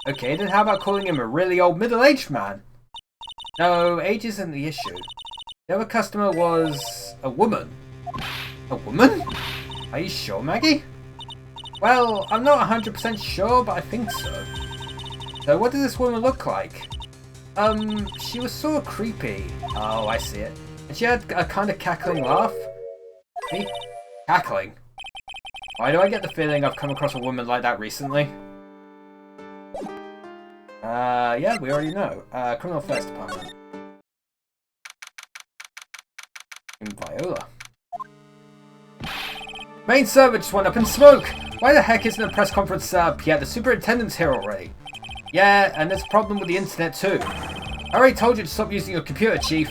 Okay, then how about calling him a really old middle-aged man? No, age isn't the issue. The other customer was a woman. A woman? Are you sure, Maggie? Well, I'm not 100% sure, but I think so. So what did this woman look like? She was sort of creepy. Oh, I see it. And she had a kind of cackling laugh. Me? Cackling? Why do I get the feeling I've come across a woman like that recently? Yeah, we already know. Criminal Affairs Department. In Viola. Main server just went up in smoke! Why the heck isn't a press conference set up yet? The superintendent's here already. Yeah, and there's a problem with the internet too. I already told you to stop using your computer, Chief.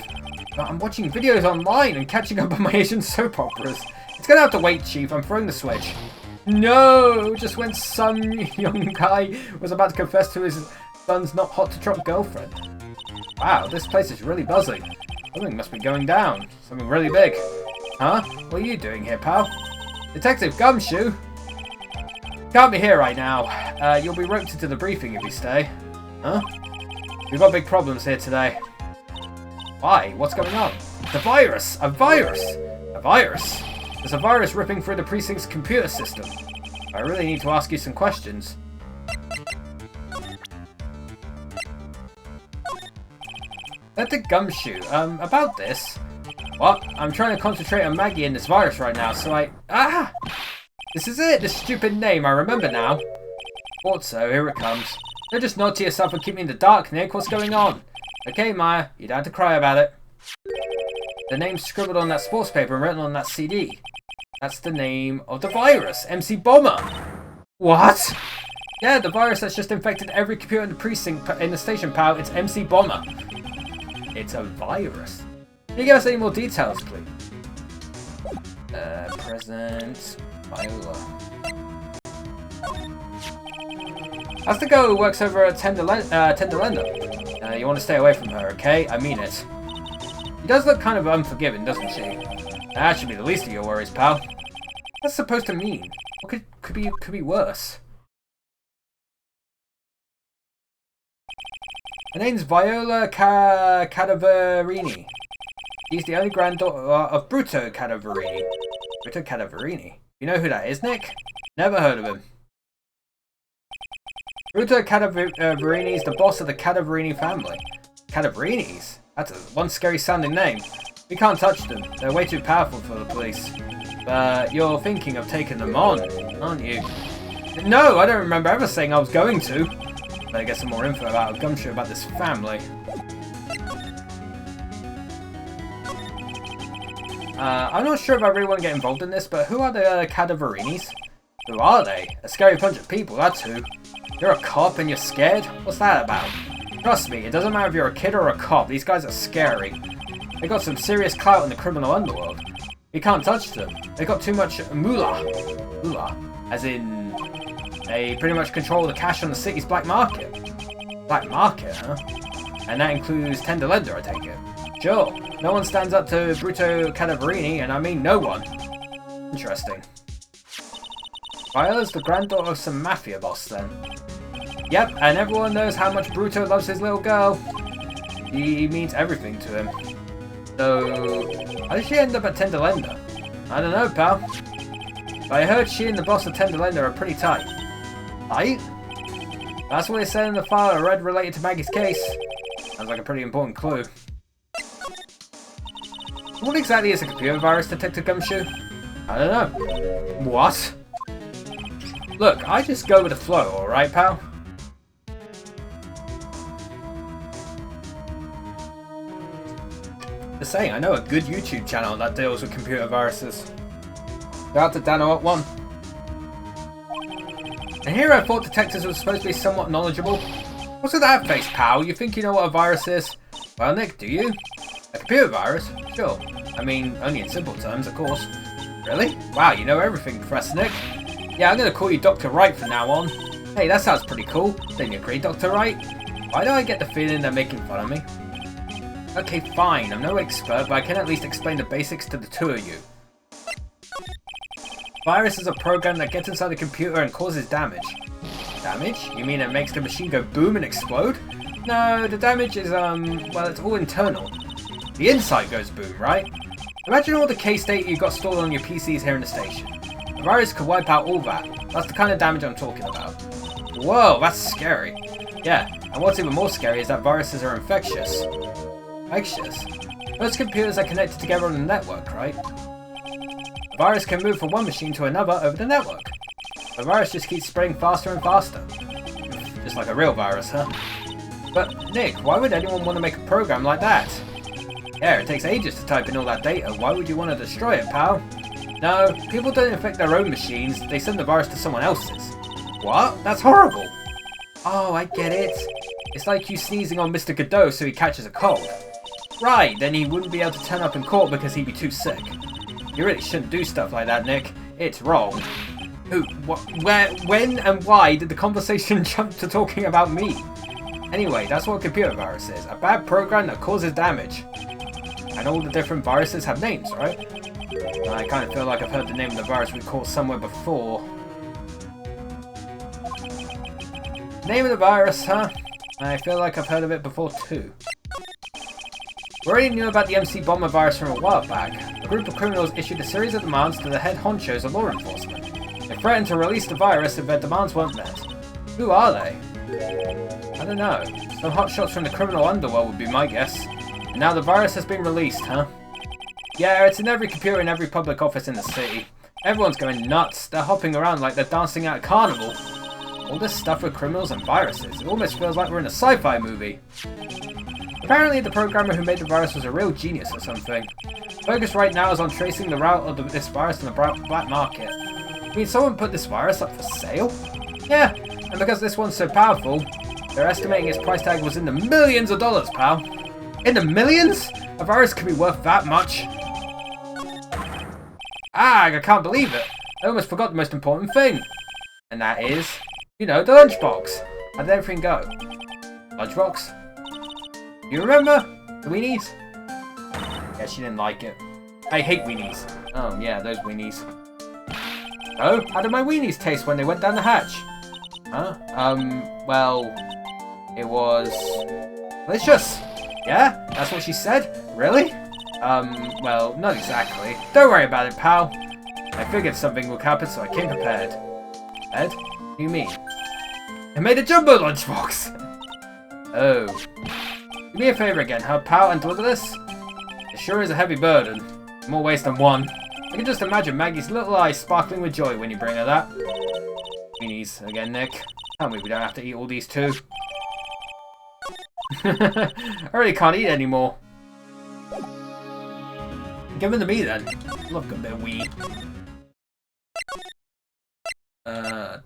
But I'm watching videos online and catching up on my Asian soap operas. It's gonna have to wait, Chief. I'm throwing the switch. No! Just when some young guy was about to confess to his son's not hot to trot girlfriend. Wow, this place is really buzzing. Something must be going down. Something really big. Huh? What are you doing here, pal? Detective Gumshoe? Can't be here right now. You'll be roped into the briefing if you stay. Huh? We've got big problems here today. Why? What's going on? The virus! A virus! A virus? There's a virus ripping through the precinct's computer system. I really need to ask you some questions. Detective Gumshoe, about this. What? I'm trying to concentrate on Maggie and this virus right now, so Ah! This is it! This stupid name, I remember now. Thought so, here it comes. Don't just nod to yourself and keep me in the dark, Nick. What's going on? Okay, Maya, you don't have to cry about it. The name's scribbled on that sports paper and written on that CD. That's the name of the virus, MC Bomber. What? Yeah, the virus that's just infected every computer in the precinct in the station, pal. It's MC Bomber. It's a virus. Can you give us any more details, please? Present Viola. That's the girl who works over at Tenderlender. You want to stay away from her, okay? I mean it. She does look kind of unforgiving, doesn't she? That should be the least of your worries, pal. What's it supposed to mean? What could be worse? Her name's Viola Cadaverini. She's the only granddaughter of Bruto Cadaverini. Bruto Cadaverini? You know who that is, Nick? Never heard of him. Bruto Cadaverini's the boss of the Cadaverini family. Cadaverinis? That's one scary sounding name. We can't touch them. They're way too powerful for the police. But you're thinking of taking them on, aren't you? No, I don't remember ever saying I was going to. Better get some more info about Gumshoe about this family. I'm not sure if I really want to get involved in this, but who are the Cadaverinis? Who are they? A scary bunch of people, that's who. You're a cop and you're scared? What's that about? Trust me, it doesn't matter if you're a kid or a cop, these guys are scary. They got some serious clout in the criminal underworld. You can't touch them. They got too much moolah. Moolah. As in, they pretty much control the cash on the city's black market. Black market, huh? And that includes tender lender, I take it. Sure, no one stands up to Bruto Cadaverini, and I mean no one. Interesting. Viola's the granddaughter of some mafia boss, then. Yep, and everyone knows how much Bruto loves his little girl. He means everything to him. So, how did she end up at Tender Lender? I don't know, pal. But I heard she and the boss of Tender Lender are pretty tight. Tight? That's what it said in the file I read related to Maggie's case. Sounds like a pretty important clue. What exactly is a computer virus, Detective Gumshoe? I don't know. What? Look, I just go with the flow, alright, pal? Just saying, I know a good YouTube channel that deals with computer viruses. Shout out to Dano81. And here I thought detectives were supposed to be somewhat knowledgeable. What's with that face, pal? You think you know what a virus is? Well, Nick, do you? A computer virus? Sure. I mean, only in simple terms, of course. Really? Wow, you know everything, Professor Nick. Yeah, I'm gonna call you Dr. Wright from now on. Hey, that sounds pretty cool. Don't you agree, Dr. Wright? Why do I get the feeling they're making fun of me? Okay, fine. I'm no expert, but I can at least explain the basics to the two of you. Virus is a program that gets inside the computer and causes damage. Damage? You mean it makes the machine go boom and explode? No, the damage is, well, it's all internal. The inside goes boom, right? Imagine all the case data you got stored on your PCs here in the station. The virus could wipe out all that. That's the kind of damage I'm talking about. Whoa, that's scary. Yeah, and what's even more scary is that viruses are infectious. Infectious? Most computers are connected together on a network, right? The virus can move from one machine to another over the network. The virus just keeps spreading faster and faster. Just like a real virus, huh? But, Nick, why would anyone want to make a program like that? Yeah, it takes ages to type in all that data. Why would you want to destroy it, pal? No, people don't infect their own machines. They send the virus to someone else's. What? That's horrible. Oh, I get it. It's like you sneezing on Mr. Godot so he catches a cold. Right, then he wouldn't be able to turn up in court because he'd be too sick. You really shouldn't do stuff like that, Nick. It's wrong. Who, what, where, when, and why did the conversation jump to talking about me? Anyway, that's what a computer virus is. A bad program that causes damage. And all the different viruses have names, right? I kind of feel like I've heard the name of the virus we called somewhere before. Name of the virus, huh? I feel like I've heard of it before too. We already knew about the MC Bomber virus from a while back. A group of criminals issued a series of demands to the head honchos of law enforcement. They threatened to release the virus if their demands weren't met. Who are they? I don't know. Some hotshots from the criminal underworld would be my guess. And now the virus has been released, huh? Yeah, it's in every computer in every public office in the city. Everyone's going nuts. They're hopping around like they're dancing at a carnival. All this stuff with criminals and viruses. It almost feels like we're in a sci-fi movie. Apparently the programmer who made the virus was a real genius or something. Focus right now is on tracing the route of this virus in the black market. I mean, someone put this virus up for sale? Yeah, and because this one's so powerful, they're estimating its price tag was in the millions of dollars, pal. In the millions? A virus could be worth that much? Ah, I can't believe it. I almost forgot the most important thing. And that is, you know, the lunchbox. How did everything go? Lunchbox? You remember? The weenies? Yeah, she didn't like it. I hate weenies. Oh, yeah, those weenies. Oh, how did my weenies taste when they went down the hatch? Huh? Well, it was Delicious! Yeah? That's what she said? Really? Well, not exactly. Don't worry about it, pal. I figured something would happen, so I came prepared. Ed? What do you mean? I made a jumbo lunchbox! Oh. Do me a favor again, huh, pal, and deliver this? It sure is a heavy burden. More waste than one. I can just imagine Maggie's little eyes sparkling with joy when you bring her that. Weenies again, Nick. Tell me we don't have to eat all these too. I really can't eat anymore. Give them to me then. Love a good bit of weed.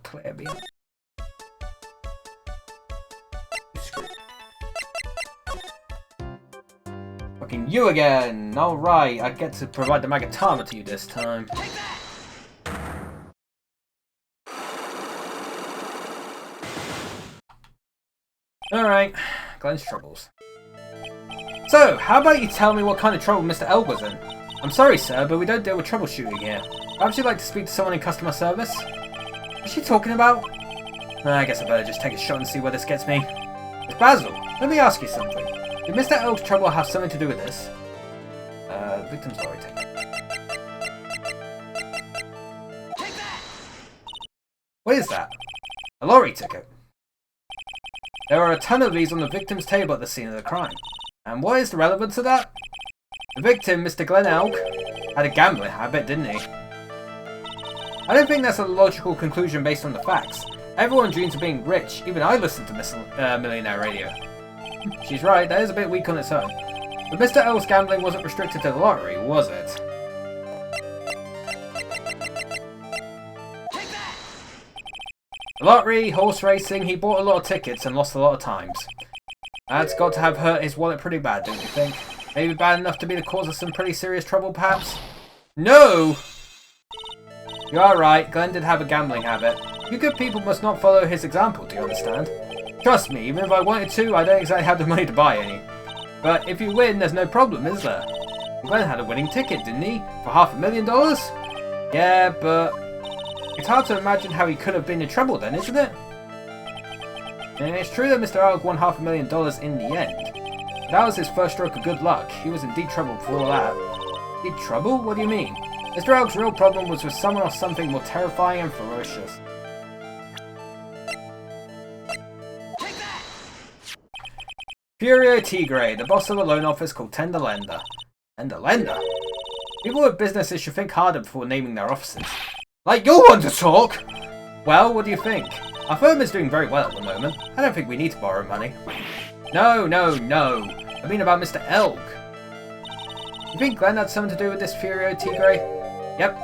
Clear beer. Fucking you again! Alright, I get to provide the Magatama to you this time. Alright, Glenn's troubles. So, how about you tell me what kind of trouble Mr. Elg was in? I'm sorry, sir, but we don't deal with troubleshooting here. Perhaps you'd like to speak to someone in customer service? What's she talking about? I guess I better just take a shot and see where this gets me. It's Basil, let me ask you something. Did Mr. Elg's trouble have something to do with this? Victim's lorry ticket. What is that? A lorry ticket. There are a ton of these on the victim's table at the scene of the crime. And what is the relevance of that? The victim, Mr. Glenn Elk, had a gambling habit, didn't he? I don't think that's a logical conclusion based on the facts. Everyone dreams of being rich. Even I listen to Millionaire Radio. She's right, that is a bit weak on its own. But Mr. Elk's gambling wasn't restricted to the lottery, was it? The lottery, horse racing, he bought a lot of tickets and lost a lot of times. That's got to have hurt his wallet pretty bad, don't you think? Maybe bad enough to be the cause of some pretty serious trouble, perhaps? No! You are right, Glenn did have a gambling habit. You good people must not follow his example, do you understand? Trust me, even if I wanted to, I don't exactly have the money to buy any. But if you win, there's no problem, is there? Glenn had a winning ticket, didn't he? For $500,000? Yeah, but it's hard to imagine how he could have been in trouble then, isn't it? And it's true that Mr. Elk won $500,000 in the end. But that was his first stroke of good luck. He was in deep trouble before that. Deep trouble? What do you mean? Mr. Elk's real problem was with someone or something more terrifying and ferocious. Furio Tigre, the boss of a loan office called Tender Lender. Tender Lender? People with businesses should think harder before naming their offices. Like you'll want to talk! Well, what do you think? Our firm is doing very well at the moment. I don't think we need to borrow money. No. I mean about Mr. Elk. You think Glenn had something to do with this Furio Tigre? Yep.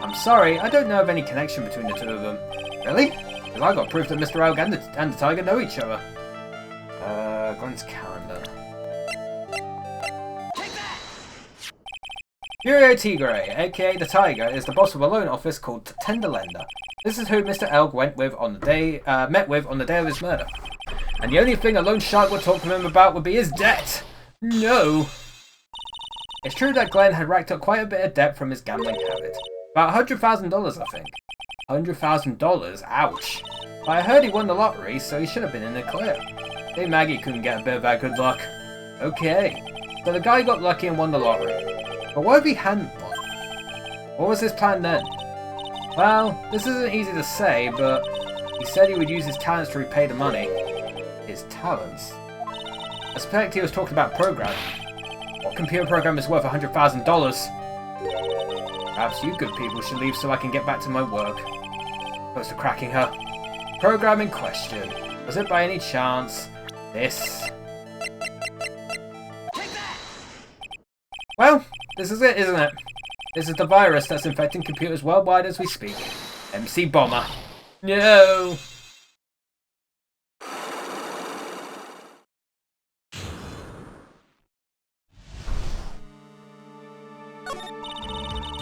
I'm sorry, I don't know of any connection between the two of them. Really? Because I got proof that Mr. Elk and the Tiger know each other. Glenn's calendar. Furio Tigre, aka the Tiger, is the boss of a loan office called Tender Lender. This is who Mr. Elk met with on the day of his murder. And the only thing a loan shark would talk to him about would be his debt. No. It's true that Glenn had racked up quite a bit of debt from his gambling habit. About $100,000, I think. $100,000? Ouch. But I heard he won the lottery, so he should have been in the clear. Maybe Maggie couldn't get a bit of that good luck. Okay. So the guy got lucky and won the lottery. But what if he hadn't won? What was his plan then? Well, this isn't easy to say, but he said he would use his talents to repay the money. His talents? I suspect he was talking about programming. What computer program is worth $100,000? Perhaps you good people should leave so I can get back to my work. Close to cracking her. Program in question. Was it by any chance this? Well, this is it, isn't it? This is the virus that's infecting computers worldwide as we speak. MC Bomber. No!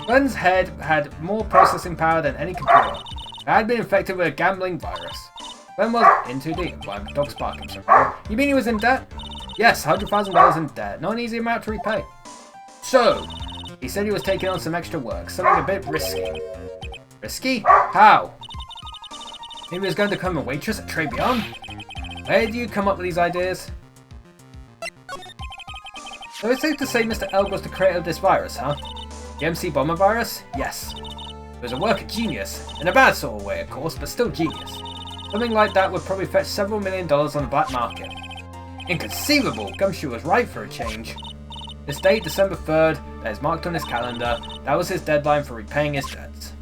Glenn's head had more processing power than any computer. It had been infected with a gambling virus. Glenn was in too deep. Why, dog's barking somewhere. You mean he was in debt? Yes, $100,000 in debt. Not an easy amount to repay. So, he said he was taking on some extra work, something a bit risky. Risky? How? He was going to become a waitress at Tribulations? Where do you come up with these ideas? So it's safe to say Mr. Elg was the creator of this virus, huh? The MC Bomber virus? Yes. It was a work of genius. In a bad sort of way, of course, but still genius. Something like that would probably fetch several $1 million on the black market. Inconceivable! Gumshoe was right for a change. This date, December 3rd, that is marked on his calendar, that was his deadline for repaying his debts.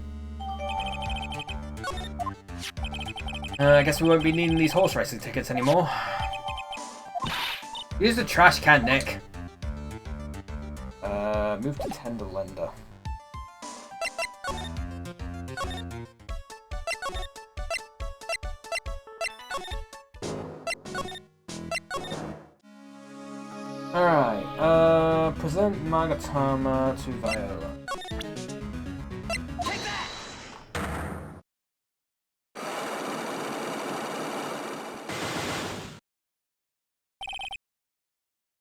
I guess we won't be needing these horse racing tickets anymore. Use the trash can, Nick. Move to tender lender. Alright, present Magatama to Viola. Take that!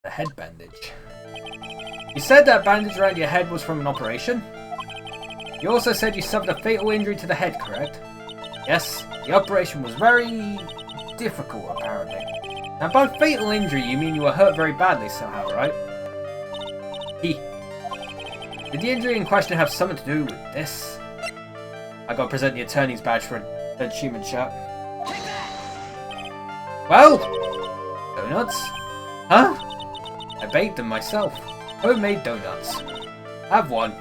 The head bandage. You said that bandage around your head was from an operation? You also said you suffered a fatal injury to the head, correct? Yes, the operation was very difficult, apparently. Now, by fatal injury, you mean you were hurt very badly somehow, right? Did the injury in question have something to do with this? I gotta present the attorney's badge for a dead human chap. Well? Donuts? Huh? I baked them myself. Homemade donuts. Have one.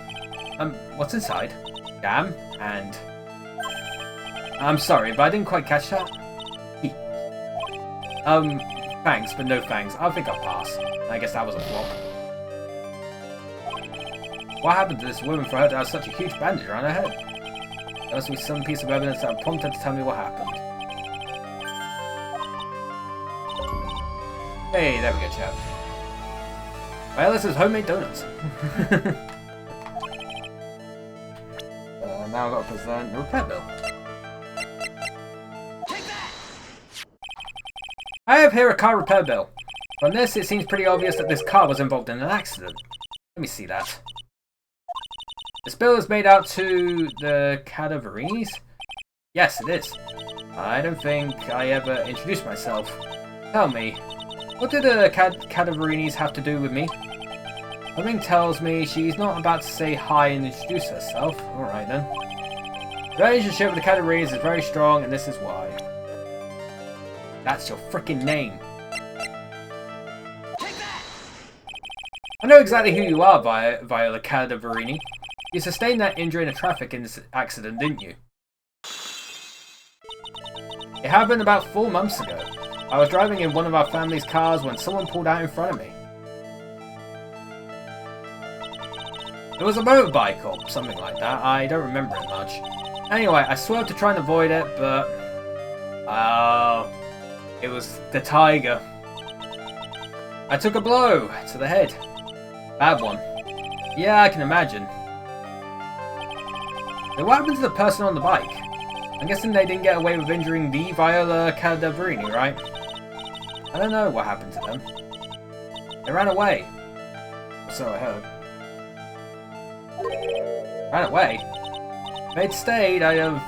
What's inside? Jam and... I'm sorry, but I didn't quite catch that. Thanks, but no thanks. I think I'll pass. I guess that was a flop. What happened to this woman for her to have such a huge bandage around her head? There must be some piece of evidence that will prompt her to tell me what happened. Hey, there we go, chap. Well, this is homemade donuts. Now I've got to present the repair bill. I have here a car repair bill. From this, it seems pretty obvious that this car was involved in an accident. Let me see that. This bill is made out to the Cadaverinis? Yes, it is. I don't think I ever introduced myself. Tell me, what do the Cadaverinis have to do with me? Something tells me she's not about to say hi and introduce herself. Alright then. The relationship with the Cadaverinis is very strong, and this is why. That's your frickin' name. I know exactly who you are, Viola Cadaverini. You sustained that injury in a traffic accident, didn't you? It happened about 4 months ago. I was driving in one of our family's cars when someone pulled out in front of me. It was a motorbike or something like that. I don't remember it much. Anyway, I swerved to try and avoid it, but... it was the tiger. I took a blow to the head. Bad one. Yeah, I can imagine. So what happened to the person on the bike? I'm guessing they didn't get away with injuring the Viola Cadaverini, right? I don't know what happened to them. They ran away. So I heard. Ran away? If they'd stayed, I'd have...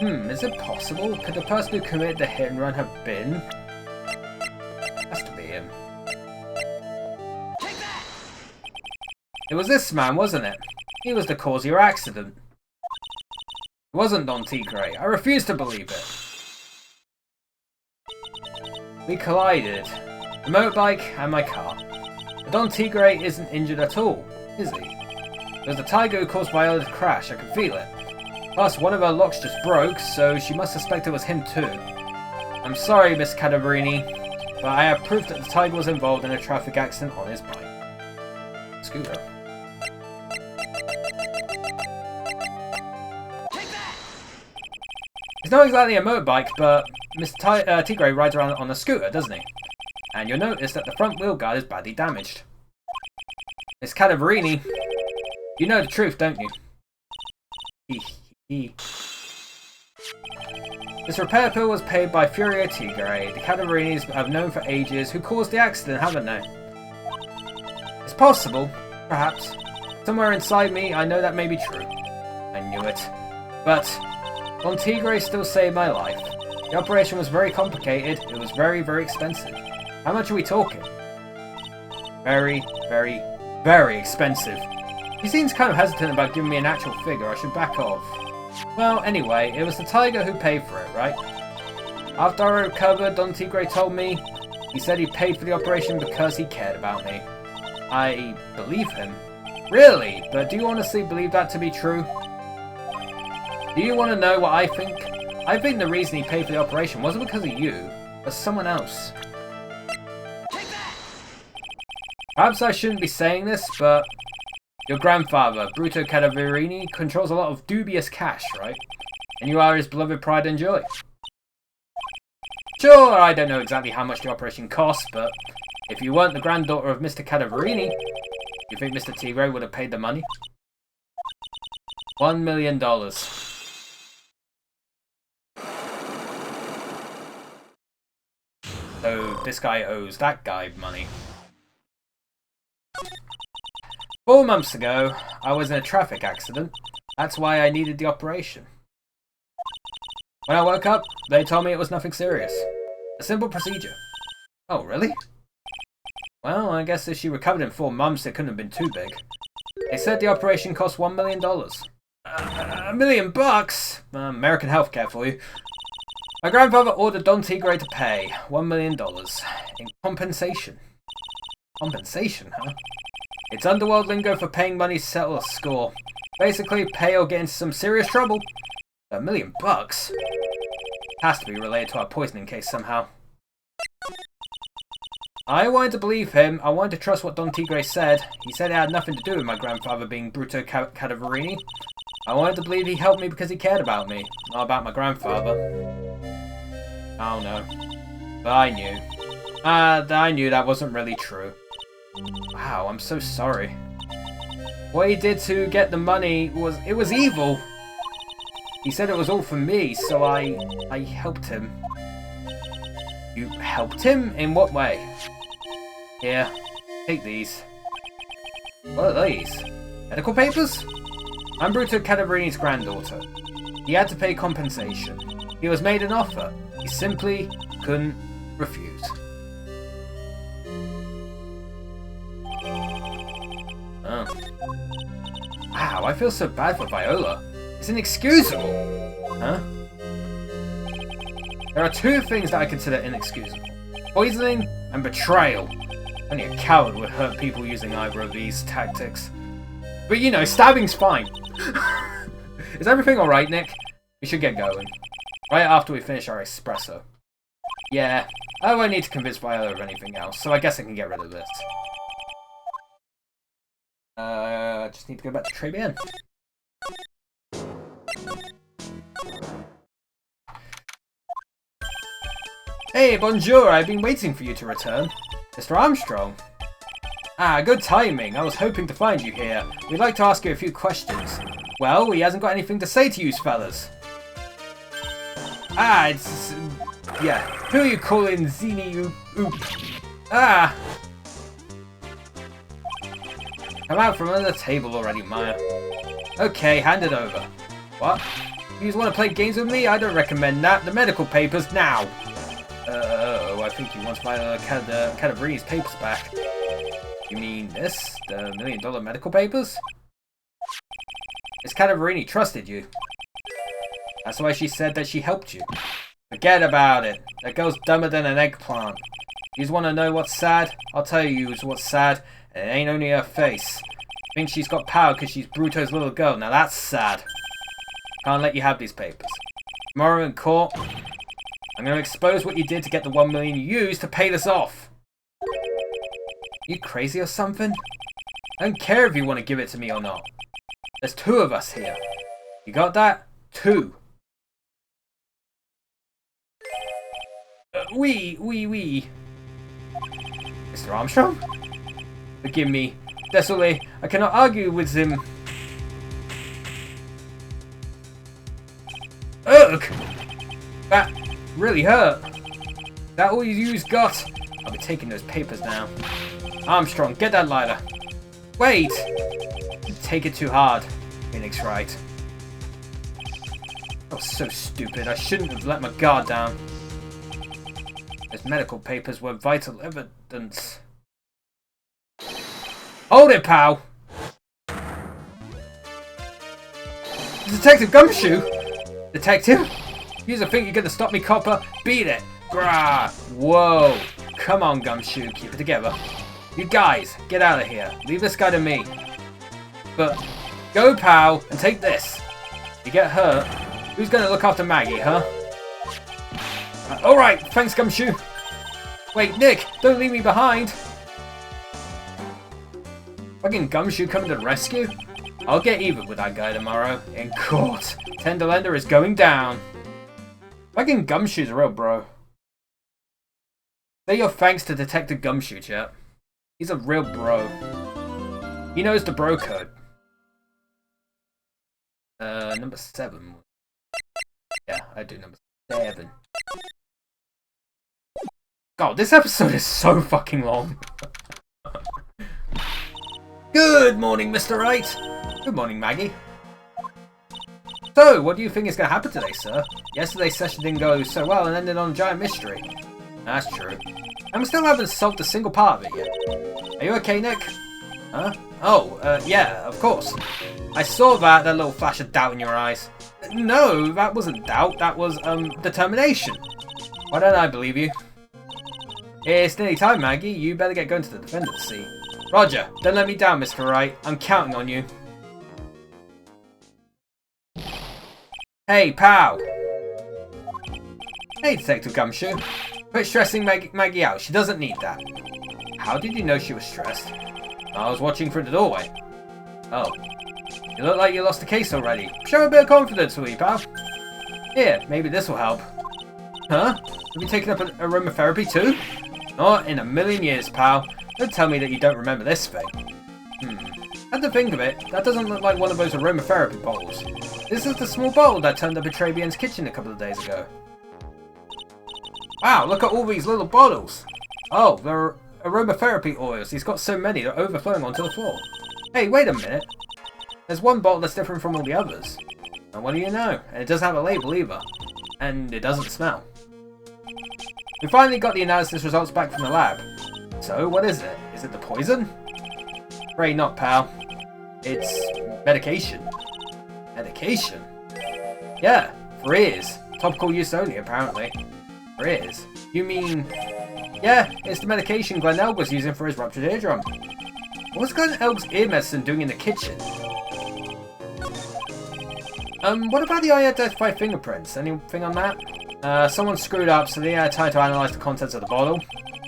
is it possible? Could the person who committed the hit and run have been? Has to be him. It was this man, wasn't it? He was the cause of your accident. It wasn't Don Tigre. I refuse to believe it. We collided. The motorbike and my car. But Don Tigre isn't injured at all, is he? It was the tiger who caused Viola to crash. I could feel it. Plus, one of her locks just broke, so she must suspect it was him too. I'm sorry, Miss Cadaverini, but I have proof that the tiger was involved in a traffic accident on his bike. Scooter. It's not exactly a motorbike, but Mr. Tigre rides around on a scooter, doesn't he? And you'll notice that the front wheel guard is badly damaged. Miss Cadaverini, you know the truth, don't you? This repair bill was paid by Furio Tigre. The Cadaverinis have known for ages who caused the accident, haven't they? It's possible, perhaps. Somewhere inside me, I know that may be true. I knew it. But Don Tigre still saved my life. The operation was very complicated. It was very, very expensive. How much are we talking? Very, very, very expensive. He seems kind of hesitant about giving me an actual figure. I should back off. Well, anyway, it was the tiger who paid for it, right? After I recovered, Don Tigre told me he said he paid for the operation because he cared about me. I believe him. Really? But do you honestly believe that to be true? Do you want to know what I think? I think the reason he paid for the operation wasn't because of you, but someone else. Take that! Perhaps I shouldn't be saying this, but your grandfather, Bruto Cadaverini, controls a lot of dubious cash, right? And you are his beloved pride and joy. Sure, I don't know exactly how much the operation cost, but if you weren't the granddaughter of Mr. Cadaverini, you think Mr. Tigre would have paid the money? $1 million. So this guy owes that guy money. 4 months ago, I was in a traffic accident. That's why I needed the operation. When I woke up, they told me it was nothing serious. A simple procedure. Oh, really? Well, I guess if she recovered in 4 months, it couldn't have been too big. They said the operation cost $1 million. $1 million bucks? American healthcare for you. My grandfather ordered Don Tigre to pay $1 million in compensation. Compensation, huh? It's underworld lingo for paying money to settle a score. Basically, pay or get into some serious trouble. $1 million bucks? Has to be related to our poisoning case somehow. I wanted to believe him. I wanted to trust what Don Tigre said. He said it had nothing to do with my grandfather being Bruto Cadaverini. I wanted to believe he helped me because he cared about me, not about my grandfather. Oh no. But I knew. I knew that wasn't really true. Wow, I'm so sorry. What he did to get the money was evil. He said it was all for me, so I helped him. You helped him? In what way? Here, take these. What are these? Medical papers? I'm Bruto Cadaverini's granddaughter. He had to pay compensation. He was made an offer. He simply couldn't refuse. Oh. Wow, I feel so bad for Viola. It's inexcusable. Huh? There are 2 things that I consider inexcusable. Poisoning and betrayal. Only a coward would hurt people using either of these tactics. But you know, stabbing's fine. Is everything alright, Nick? We should get going. Right after we finish our espresso. Yeah, I won't need to convince Viola of anything else, so I guess I can get rid of this. Just need to go back to Tribulations. Hey, bonjour, I've been waiting for you to return. Mr. Armstrong. Ah, good timing. I was hoping to find you here. We'd like to ask you a few questions. Well, he hasn't got anything to say to you fellas. Ah, it's... yeah. Who are you calling Zini Oop? Ah! Come out from under the table already, Maya. Okay, hand it over. What? You want to play games with me? I don't recommend that. The medical papers, now! I think he wants my Cadaverini's papers back. You mean this? The $1 million medical papers? Miss Cadaverini trusted you. That's why she said that she helped you. Forget about it. That girl's dumber than an eggplant. You just want to know what's sad? I'll tell you what's sad, and it ain't only her face. Thinks she's got power because she's Bruto's little girl. Now that's sad. Can't let you have these papers. Tomorrow in court, I'm going to expose what you did to get the $1 million you used to pay this off. You crazy or something? I don't care if you want to give it to me or not. There's 2 of us here. You got that? 2. Oui. Mr. Armstrong? Forgive me. Désolé, I cannot argue with him. Ugh! That really hurt. That all you's got? I'll be taking those papers now. Armstrong, get that lighter. Wait! You take it too hard. Phoenix Wright. I was so stupid. I shouldn't have let my guard down. Those medical papers were vital evidence. Hold it, pal! Detective Gumshoe? Detective? You think you're gonna stop me, copper? Beat it! Grah! Whoa! Come on, Gumshoe, keep it together. You guys, get out of here. Leave this guy to me. But, go, pal, and take this. You get hurt, who's gonna look after Maggie, huh? Alright, thanks, Gumshoe. Wait, Nick, don't leave me behind. Fucking Gumshoe coming to the rescue? I'll get even with that guy tomorrow. In court. Tenderlander is going down. Fucking Gumshoe's a real bro. Say your thanks to Detective Gumshoe, chat. He's a real bro. He knows the bro code. Number 7. Yeah, I do number 7. God, this episode is so fucking long. Good morning, Mr. Wright. Good morning, Maggie. So, what do you think is going to happen today, sir? Yesterday's session didn't go so well and ended on a giant mystery. That's true. And we still haven't solved a single part of it yet. Are you okay, Nick? Huh? Oh, yeah, of course. I saw that little flash of doubt in your eyes. No, that wasn't doubt, that was, determination. Why don't I believe you? It's nearly time, Maggie. You better get going to the defendant's seat. Roger, don't let me down, Mr. Wright. I'm counting on you. Hey, pal! Hey, Detective Gumshoe. Quit stressing Maggie out. She doesn't need that. How did you know she was stressed? I was watching through the doorway. Oh. You look like you lost the case already. Show a bit of confidence, will you, pal? Here, maybe this will help. Huh? Have you taken up aromatherapy too? Not in a million years, pal. Don't tell me that you don't remember this thing. Had to think of it, that doesn't look like one of those aromatherapy bottles. This is the small bottle that turned up in Tribulations' kitchen a couple of days ago. Wow, look at all these little bottles. Oh, they're aromatherapy oils. He's got so many, they're overflowing onto the floor. Hey, wait a minute. There's one bottle that's different from all the others. And what do you know? And it doesn't have a label either. And it doesn't smell. We finally got the analysis results back from the lab. So, what is it? Is it the poison? Pray not, pal. It's medication. Medication? Yeah, for ears. Topical use only, apparently. For ears? You mean... Yeah, it's the medication Glenn Elg was using for his ruptured eardrum. What was Glenn Elg's ear medicine doing in the kitchen? What about the unidentified fingerprints? Anything on that? Someone screwed up, so they had time to analyze the contents of the bottle.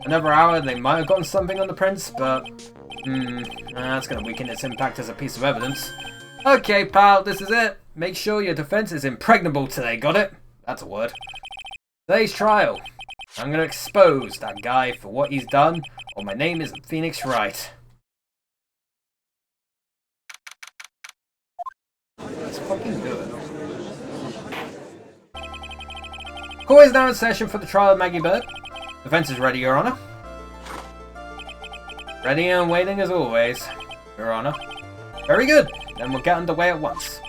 Another hour and they might have gotten something on the prints, but... that's going to weaken its impact as a piece of evidence. Okay, pal, this is it. Make sure your defense is impregnable today, got it? That's a word. Today's trial. I'm going to expose that guy for what he's done, or my name isn't Phoenix Wright. Let's fucking do it. Court is now in session for the trial of Maggie Bird. Defense is ready, Your Honor. Ready and waiting as always, Your Honor. Very good, then we'll get underway at once.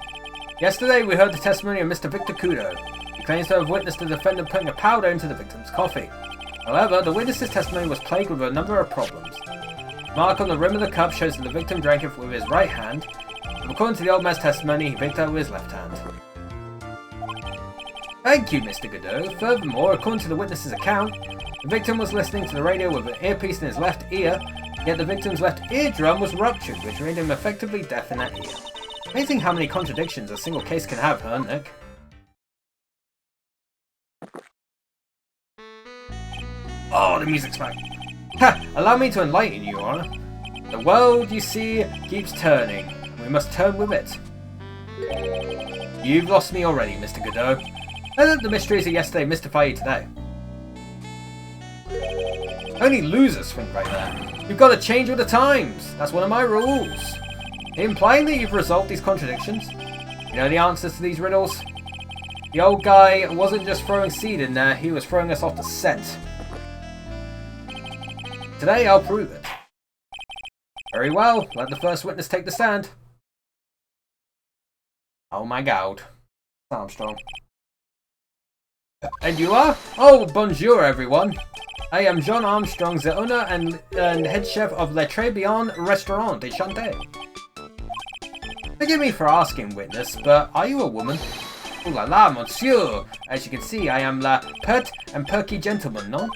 Yesterday we heard the testimony of Mr. Victor Kudo. He claims to have witnessed the defendant putting a powder into the victim's coffee. However, the witness's testimony was plagued with a number of problems. The mark on the rim of the cup shows that the victim drank it with his right hand, and according to the old man's testimony, he picked it up with his left hand. Thank you, Mr. Godot. Furthermore, according to the witness's account, the victim was listening to the radio with an earpiece in his left ear, yet the victim's left eardrum was ruptured, which made him effectively deaf in that ear. Amazing how many contradictions a single case can have, huh, Nick? Oh, the music's back. Ha! Allow me to enlighten you, Your Honor. The world, you see, keeps turning. We must turn with it. You've lost me already, Mr. Godot. I let the mysteries of yesterday mystify you today. Only losers think like that. You've got to change with the times. That's one of my rules. Implying that you've resolved these contradictions. You know the answers to these riddles? The old guy wasn't just throwing seed in there, he was throwing us off the scent. Today I'll prove it. Very well, let the first witness take the stand. Oh my god. Armstrong. And you are? Oh, bonjour everyone. I am John Armstrong, the owner and head chef of Le Tribulations Restaurant de Chanté. Forgive me for asking, witness, but are you a woman? Ooh la la, monsieur! As you can see, I am la pert and perky gentleman, no?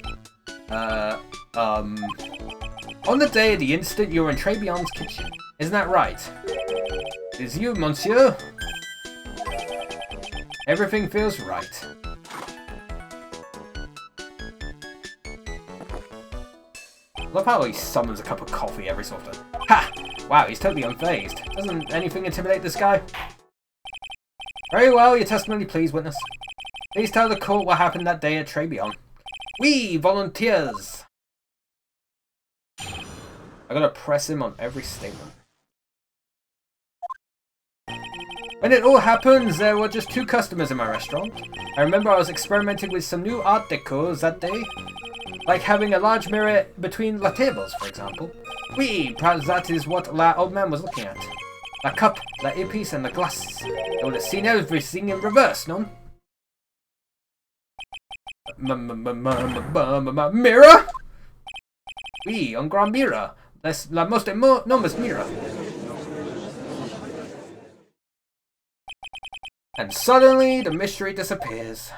On the day of the incident, you were in Tribulations' kitchen. Isn't that right? Is you, monsieur? Everything feels right. Love how he summons a cup of coffee every so often. Ha! Wow, he's totally unfazed. Doesn't anything intimidate this guy? Very well, your testimony please, witness. Please tell the court what happened that day at Tribulations. We volunteers! I gotta press him on every statement. When it all happens, there were just 2 customers in my restaurant. I remember I was experimenting with some new art decors that day. Like having a large mirror between la tables, for example. Oui, perhaps that is what la old man was looking at. La cup, la earpiece, and the glasses. They would have seen everything in reverse, non? Mirror? Oui, un grand mirror. La most enormous mirror. And suddenly, the mystery disappears.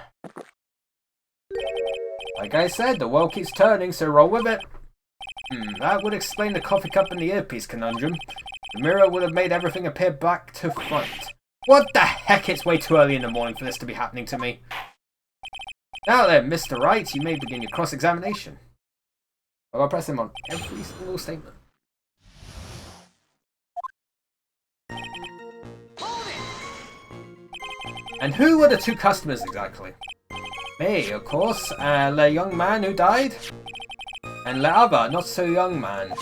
Like I said, the world keeps turning, so roll with it. That would explain the coffee cup and the earpiece conundrum. The mirror would have made everything appear back to front. What the heck? It's way too early in the morning for this to be happening to me. Now then, Mr. Wright, you may begin your cross-examination. I'll press him on every single statement. And who were the 2 customers exactly? Me, of course, and the young man who died? And the other, not so young man.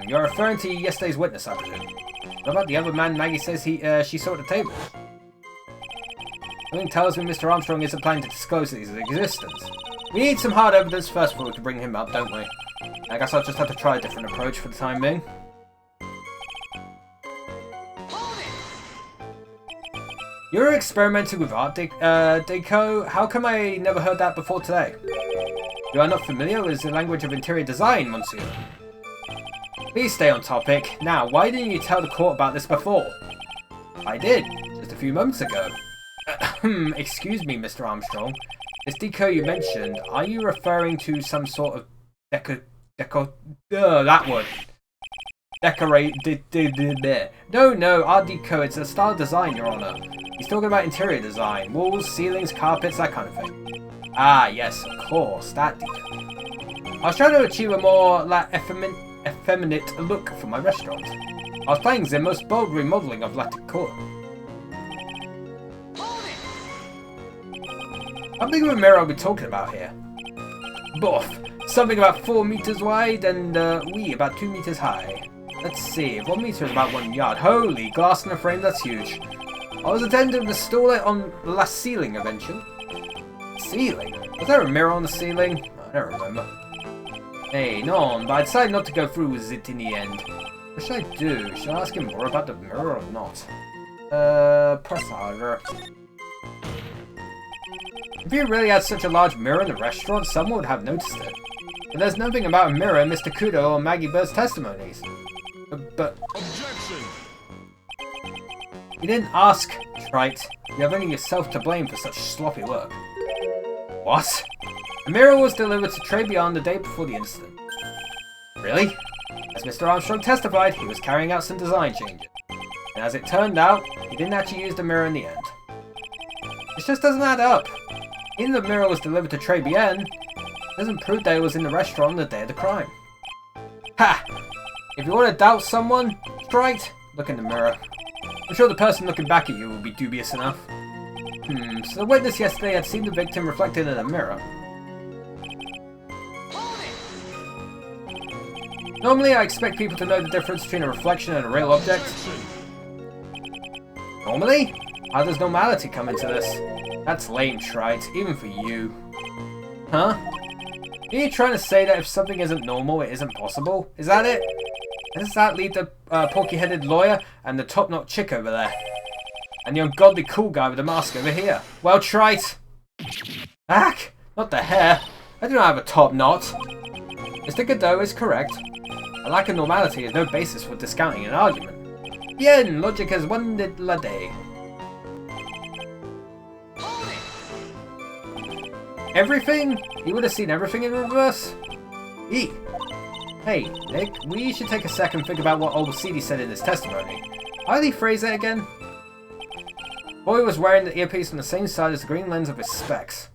You're referring to yesterday's witness, I presume. What about the other man Maggie says she saw at the table? Something tells me Mr. Armstrong isn't planning to disclose his existence. We need some hard evidence first before we can bring him up, don't we? I guess I'll just have to try a different approach for the time being. You're experimenting with art deco? How come I never heard that before today? You are not familiar with the language of interior design, monsieur. Please stay on topic. Now, why didn't you tell the court about this before? I did, just a few moments ago. Excuse me, Mr. Armstrong. This deco you mentioned, are you referring to some sort of that word. Decorate. No, Art Deco, it's a style of design, Your Honor. He's talking about interior design. Walls, ceilings, carpets, that kind of thing. Ah, yes, of course, that deco. I was trying to achieve a more effeminate look for my restaurant. I was planning the most bold remodeling of La Decor. How big of a mirror are we talking about here? Boff. Something about 4 meters wide and, about 2 meters high. Let's see, 1 meter is about 1 yard. Holy, glass in a frame, that's huge. I was intending to install it on the last ceiling eventually. Ceiling? Was there a mirror on the ceiling? I don't remember. Hey, no, but I decided not to go through with it in the end. What should I do? Should I ask him more about the mirror or not? Press harder. If you really had such a large mirror in the restaurant, someone would have noticed it. But there's nothing about a mirror in Mr. Kudo or Maggie Bird's testimonies. But... Objection! You didn't ask, Wright. You have only yourself to blame for such sloppy work. What? The mirror was delivered to Tribulations the day before the incident. Really? As Mr. Armstrong testified, he was carrying out some design changes. And as it turned out, he didn't actually use the mirror in the end. This just doesn't add up. Even the mirror was delivered to Tribulations, it doesn't prove that it was in the restaurant on the day of the crime. Ha! If you want to doubt someone, Wright, look in the mirror. I'm sure the person looking back at you will be dubious enough. So the witness yesterday had seen the victim reflected in a mirror. Normally I expect people to know the difference between a reflection and a real object. Normally? How does normality come into this? That's lame, Wright, even for you. Huh? Are you trying to say that if something isn't normal, it isn't possible? Is that it? Does that leave the porky-headed lawyer and the top-notch chick over there? And the ungodly cool guy with the mask over here? Well, Wright, Ack! Not the hair. I do not have a top knot. Mr. Godot is correct. A lack of normality is no basis for discounting an argument. Bien, logic has won la day. Everything? He would have seen everything in reverse? E. Hey, Nick, we should take a second and think about what old CD said in his testimony. How did he phrase it again? Boy was wearing the earpiece on the same side as the green lens of his specs.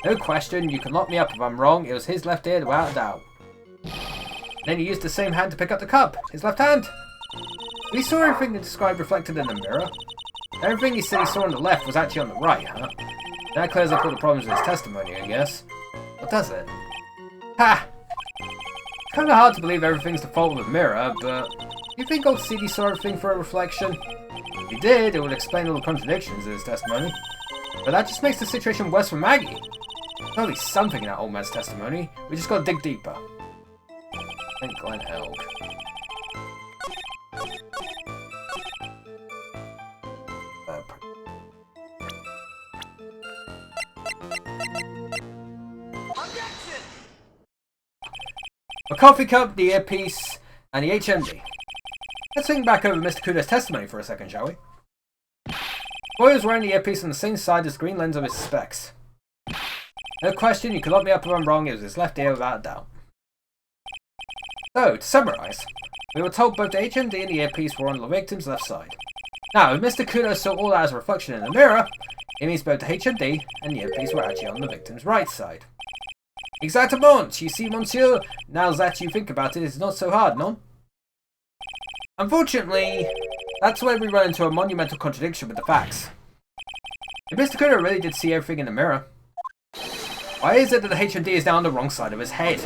No question, you can lock me up if I'm wrong, it was his left ear without a doubt. Then he used the same hand to pick up the cup, his left hand. We saw everything that described reflected in the mirror. Everything he said he saw on the left was actually on the right, huh? That clears up all the problems with his testimony, I guess. Or does it? Ha! Kinda hard to believe everything's the fault of the mirror, but do you think old CD saw everything for a reflection? If he did, it would explain all the contradictions in his testimony. But that just makes the situation worse for Maggie. There's probably something in that old man's testimony. We just gotta dig deeper. Thank Glenn Elg. Objection! A coffee cup, the earpiece, and the HMD. Let's think back over Mr. Kudo's testimony for a second, shall we? Boy was wearing the earpiece on the same side as the green lens of his specs. No question, you could lock me up if I'm wrong, it was his left ear without a doubt. So, to summarise, we were told both the HMD and the earpiece were on the victim's left side. Now, if Mr. Kudo saw all that as a reflection in the mirror, it means both the HMD and the earpiece were actually on the victim's right side. Exactement! You see, monsieur, now that you think about it, it's not so hard, no? Unfortunately, that's where we run into a monumental contradiction with the facts. If Mr. Kudo really did see everything in the mirror, why is it that the HMD is now on the wrong side of his head?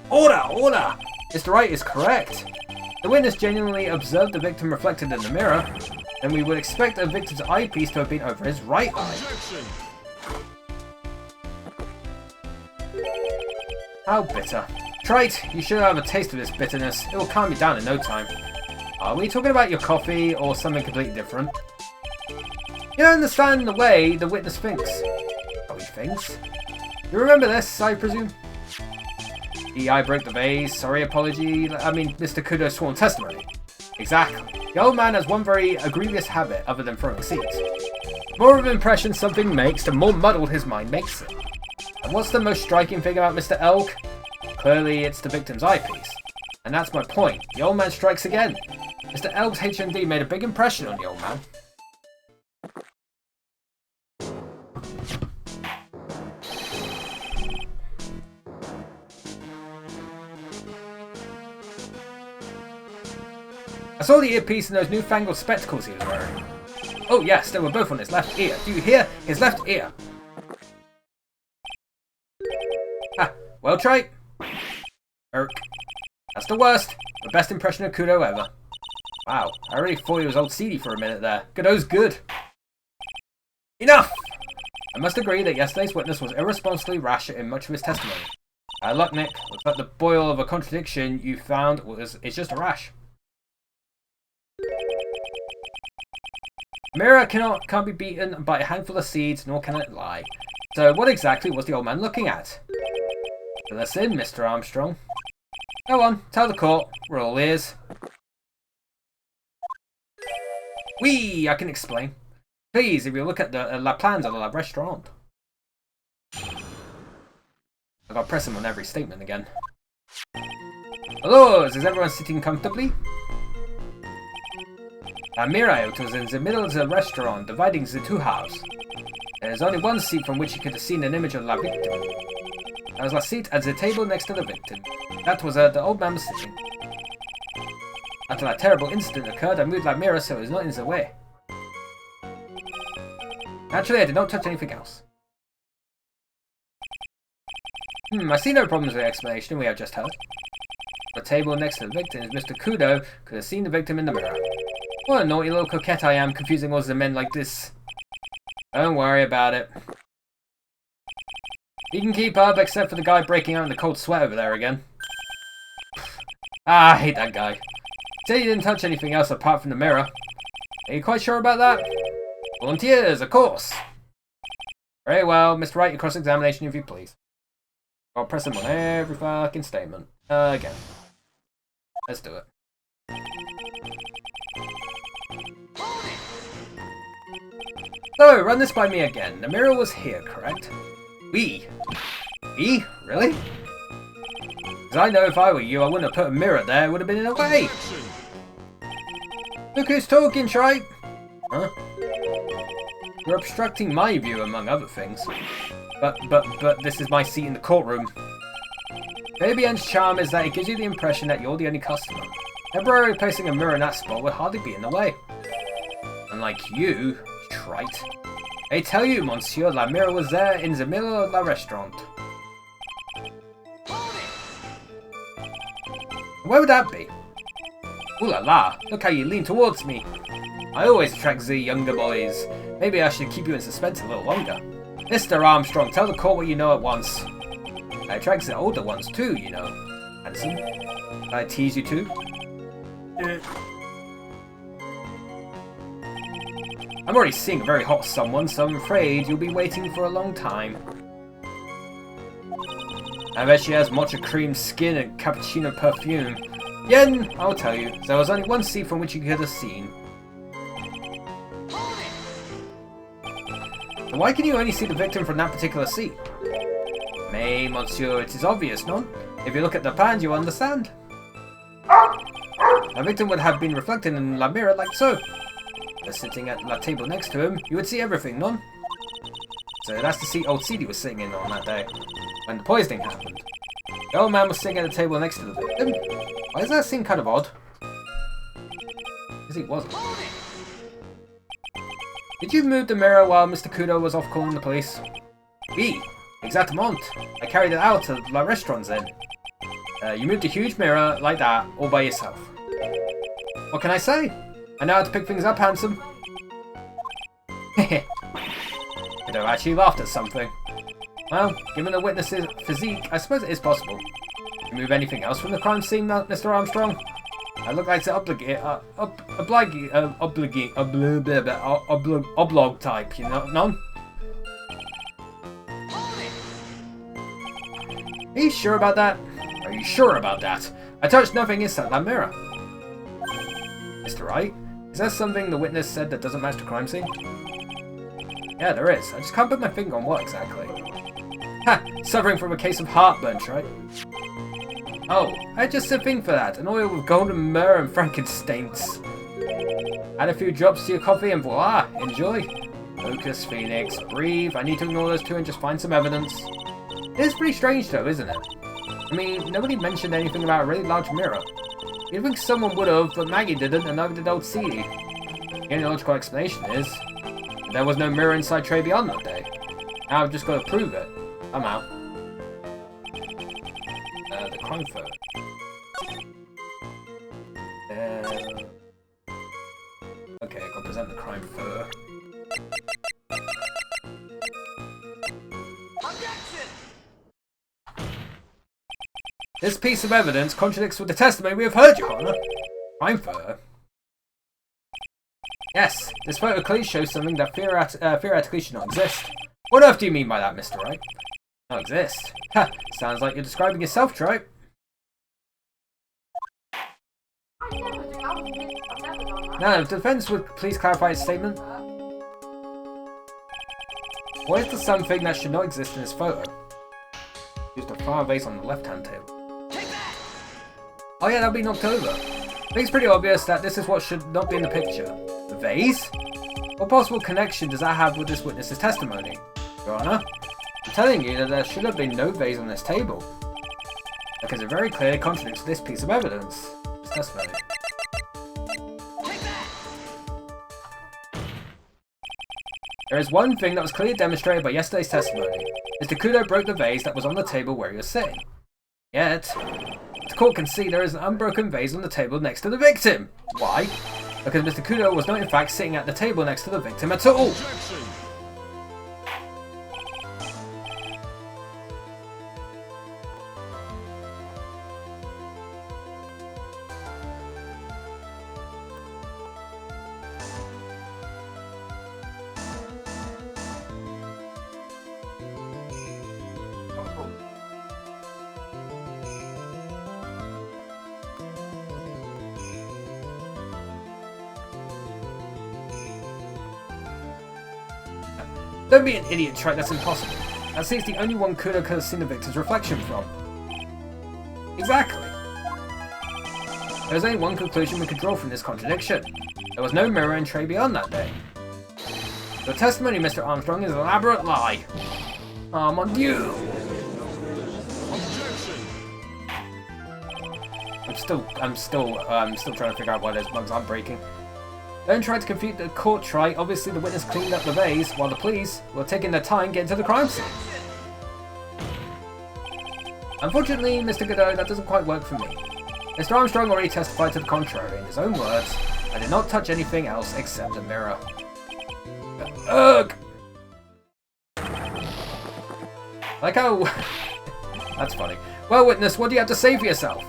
Order! Order! Mr. Wright is correct. The witness genuinely observed the victim reflected in the mirror, then we would expect the victim's eyepiece to have been over his right eye. Objection! How bitter. Trite, you should have a taste of this bitterness. It will calm you down in no time. Are we talking about your coffee or something completely different? You don't understand the way the witness thinks. How he thinks? You remember this, I presume? I broke the vase, sorry apology, Mr. Kudo's sworn testimony. Exactly. The old man has one very grievous habit other than throwing seeds. The more of an impression something makes, the more muddled his mind makes it. And what's the most striking thing about Mr. Elk? Clearly it's the victim's eyepiece. And that's my point. The old man strikes again. Mr. Elk's HMD made a big impression on the old man. I saw the earpiece and those newfangled spectacles he was wearing. Oh yes, they were both on his left ear. Do you hear? His left ear. Ah, well tried. Erk. That's the worst. The best impression of Kudo ever. Wow, I really thought he was old CD for a minute there. Godot's good. Enough! I must agree that yesterday's witness was irresponsibly rash in much of his testimony. Look, Nick, looks like the boil of a contradiction you found it's just a rash. A mirror can't be beaten by a handful of seeds, nor can it lie. So what exactly was the old man looking at? Fill us in, Mr. Armstrong. Go on, tell the court. We're all ears. I can explain. Please, if you look at the la plans of the restaurant. I've got to press him on every statement again. Hello, is everyone sitting comfortably? La Mirror was in the middle of the restaurant, dividing the two halves. There is only one seat from which you could have seen an image of la victim. There was a seat at the table next to the victim. That was the old man was sitting. After that terrible incident occurred, I moved la mirror so it was not in the way. Naturally, I did not touch anything else. I see no problems with the explanation we have just heard. The table next to the victim is Mr. Kudo could have seen the victim in the mirror. What a naughty little coquette I am, confusing all the men like this. Don't worry about it. He can keep up, except for the guy breaking out in the cold sweat over there again. I hate that guy. Say he didn't touch anything else apart from the mirror. Are you quite sure about that? Volunteers, of course. Very well, Mr. Wright, your cross-examination if you please. I'll press him on every fucking statement. Again. Let's do it. So, run this by me again. The mirror was here, correct? We? Me? Really? Because I know if I were you, I wouldn't have put a mirror there. It would have been in the way. Look who's talking, Wright. Huh? You're obstructing my view, among other things. But this is my seat in the courtroom. Fabian's charm is that it gives you the impression that you're the only customer. Temporarily placing a mirror in that spot would hardly be in the way. Unlike you, trite. I tell you, monsieur, la mirror was there in the middle of the restaurant. Where would that be? Ooh la la, look how you lean towards me. I always attract the younger boys. Maybe I should keep you in suspense a little longer. Mr. Armstrong, tell the court what you know at once. I attract the older ones too, you know. Handsome. Did I tease you too? I'm already seeing a very hot someone, so I'm afraid you'll be waiting for a long time. I bet she has matcha cream skin and cappuccino perfume. Yen, I'll tell you, there was only one seat from which you could have seen. So why can you only see the victim from that particular seat? Mais, monsieur, it is obvious, no? If you look at the pan, you understand. The victim would have been reflected in la mirror like so. Just sitting at the table next to him, you would see everything, no? So that's the seat old CD was sitting in on that day, when the poisoning happened. The old man was sitting at the table next to the victim. Why does that seem kind of odd? Because he wasn't. Did you move the mirror while Mr. Kudo was off calling the police? Oui, exactement. I carried it out to la restaurant then. You moved a huge mirror like that, all by yourself. What can I say? I know how to pick things up, handsome. Kudo actually laughed at something. Well, given the witness's physique, I suppose it is possible. Did you move anything else from the crime scene, Mr. Armstrong? I look like the oblong type, you know, none? Are you sure about that? Are you sure about that? I touched nothing inside that mirror. Mr. Wright, is there something the witness said that doesn't match the crime scene? Yeah, there is. I just can't put my finger on what exactly. Ha! Suffering from a case of heartburn, right? Oh, I had just a thing for that. An oil with golden myrrh and frankincense. Add a few drops to your coffee and voila! Enjoy! Focus, Phoenix. Breathe. I need to ignore those two and just find some evidence. It is pretty strange though, isn't it? I mean, nobody mentioned anything about a really large mirror. You'd think someone would have, but Maggie didn't, and neither did old CD. The only logical explanation is there was no mirror inside Tribulations that day. Now I've just got to prove it. I'm out. The crime photo. Okay, I'll present the crime photo. Objection! This piece of evidence contradicts with the testimony we have heard, Your Honor. Crime photo? Yes, this photo clearly shows something that theoretically should not exist. What on earth do you mean by that, Mr. Wright? Not exist? Ha! Sounds like you're describing yourself, Troy. Now, if the defense would please clarify its statement. What is the something that should not exist in this photo? Used a flower vase on the left-hand table. Oh yeah, that'll be knocked over. I think it's pretty obvious that this is what should not be in the picture. The vase? What possible connection does that have with this witness's testimony? Your Honor, I'm telling you that there should have been no vase on this table. Because it very clearly contradicts this piece of evidence. This testimony. There is one thing that was clearly demonstrated by yesterday's testimony. Mr. Kudo broke the vase that was on the table where he was sitting. Yet, the court can see there is an unbroken vase on the table next to the victim. Why? Because Mr. Kudo was not in fact sitting at the table next to the victim at all. Objection! Don't be an idiot, Trite, that's impossible. That seems the only one Kudo could have seen the victim's reflection from. Exactly. There's only one conclusion we could draw from this contradiction. There was no mirror in Tribulations that day. Your testimony, Mr. Armstrong, is an elaborate lie. Ah, mon Dieu! I'm still trying to figure out why those bugs aren't breaking. Don't try to confute the court, Trite. Obviously the witness cleaned up the vase, while the police were taking their time getting to the crime scene. Unfortunately, Mr. Godot, that doesn't quite work for me. Mr. Armstrong already testified to the contrary. In his own words, I did not touch anything else except the mirror. Ugh! Like how... That's funny. Well, witness, what do you have to say for yourself?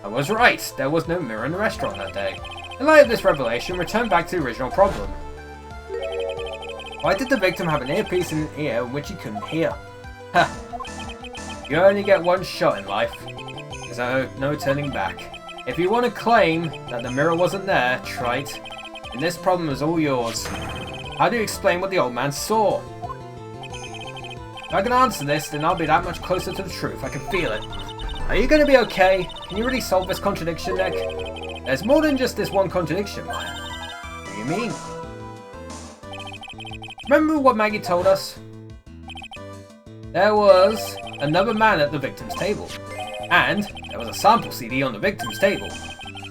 I was right. There was no mirror in the restaurant that day. In light of this revelation, return back to the original problem. Why did the victim have an earpiece in an ear in which he couldn't hear? Ha! You only get one shot in life. There's no turning back. If you want to claim that the mirror wasn't there, Trite, then this problem is all yours. How do you explain what the old man saw? If I can answer this, then I'll be that much closer to the truth. I can feel it. Are you going to be okay? Can you really solve this contradiction, Nick? There's more than just this one contradiction, Maya. What do you mean? Remember what Maggie told us? There was another man at the victim's table. And there was a sample CD on the victim's table.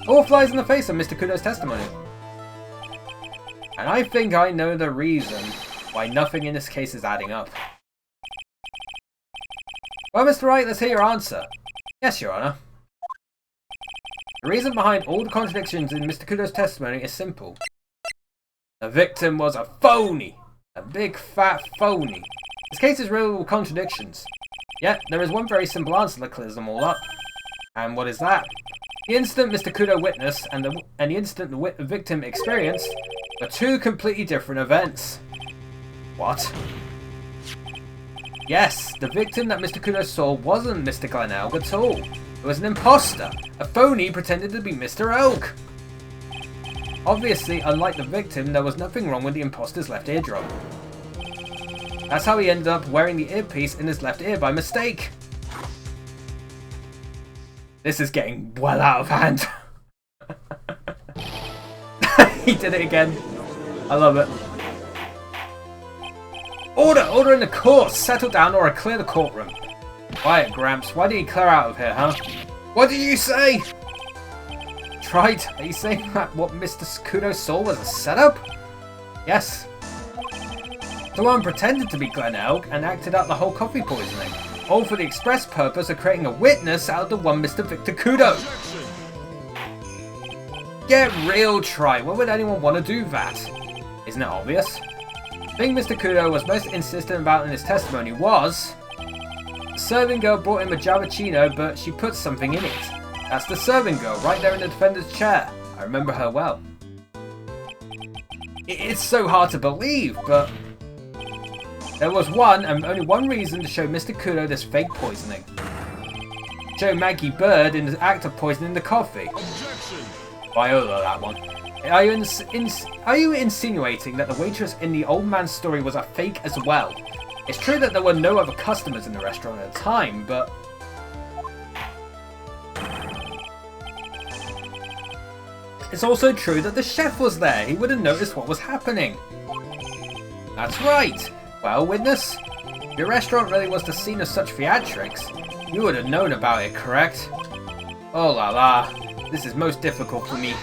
All flies in the face of Mr. Kudo's testimony. And I think I know the reason why nothing in this case is adding up. Well, Mr. Wright, let's hear your answer. Yes, Your Honor. The reason behind all the contradictions in Mr. Kudo's testimony is simple. The victim was a phony. A big fat phony. This case is riddled with contradictions. Yet, there is one very simple answer that clears them all up. And what is that? The incident Mr. Kudo witnessed and the incident the victim experienced were two completely different events. What? Yes, the victim that Mr. Kudo saw wasn't Mr. Glen Elk at all. It was an imposter. A phony pretended to be Mr. Elk. Obviously, unlike the victim, there was nothing wrong with the imposter's left eardrum. That's how he ended up wearing the earpiece in his left ear by mistake. This is getting well out of hand. He did it again. I love it. Order in the court! Settle down or I clear the courtroom. Quiet, Gramps. Why did you clear out of here, huh? What did you say? Trite, are you saying that what Mr. Kudo saw was a setup? Yes. The one pretended to be Glen Elk and acted out the whole coffee poisoning. All for the express purpose of creating a witness out of the one Mr. Victor Kudo. Get real, Trite. Why would anyone want to do that? Isn't it obvious? The thing Mr. Kudo was most insistent about in his testimony was... The serving girl brought him a Javachino, but she put something in it. That's the serving girl, right there in the defendant's chair. I remember her well. It's so hard to believe, but... There was one and only one reason to show Mr. Kudo this fake poisoning. Show Maggie Bird in the act of poisoning the coffee. Objection. Viola, that one. Are you insinuating that the waitress in the old man's story was a fake as well? It's true that there were no other customers in the restaurant at the time, but... It's also true that the chef was there. He would have noticed what was happening. That's right. Well, witness, if your restaurant really was the scene of such theatrics, you would have known about it, correct? Oh la la. This is most difficult for me.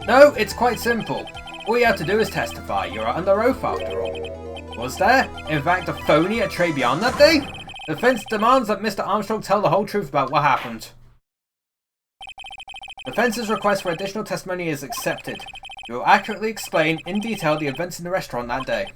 No, it's quite simple. All you have to do is testify. You're under oath after all. Was there, in fact, a phony at Tribulations that day? The defense demands that Mr. Armstrong tell the whole truth about what happened. The defense's request for additional testimony is accepted. You will accurately explain in detail the events in the restaurant that day.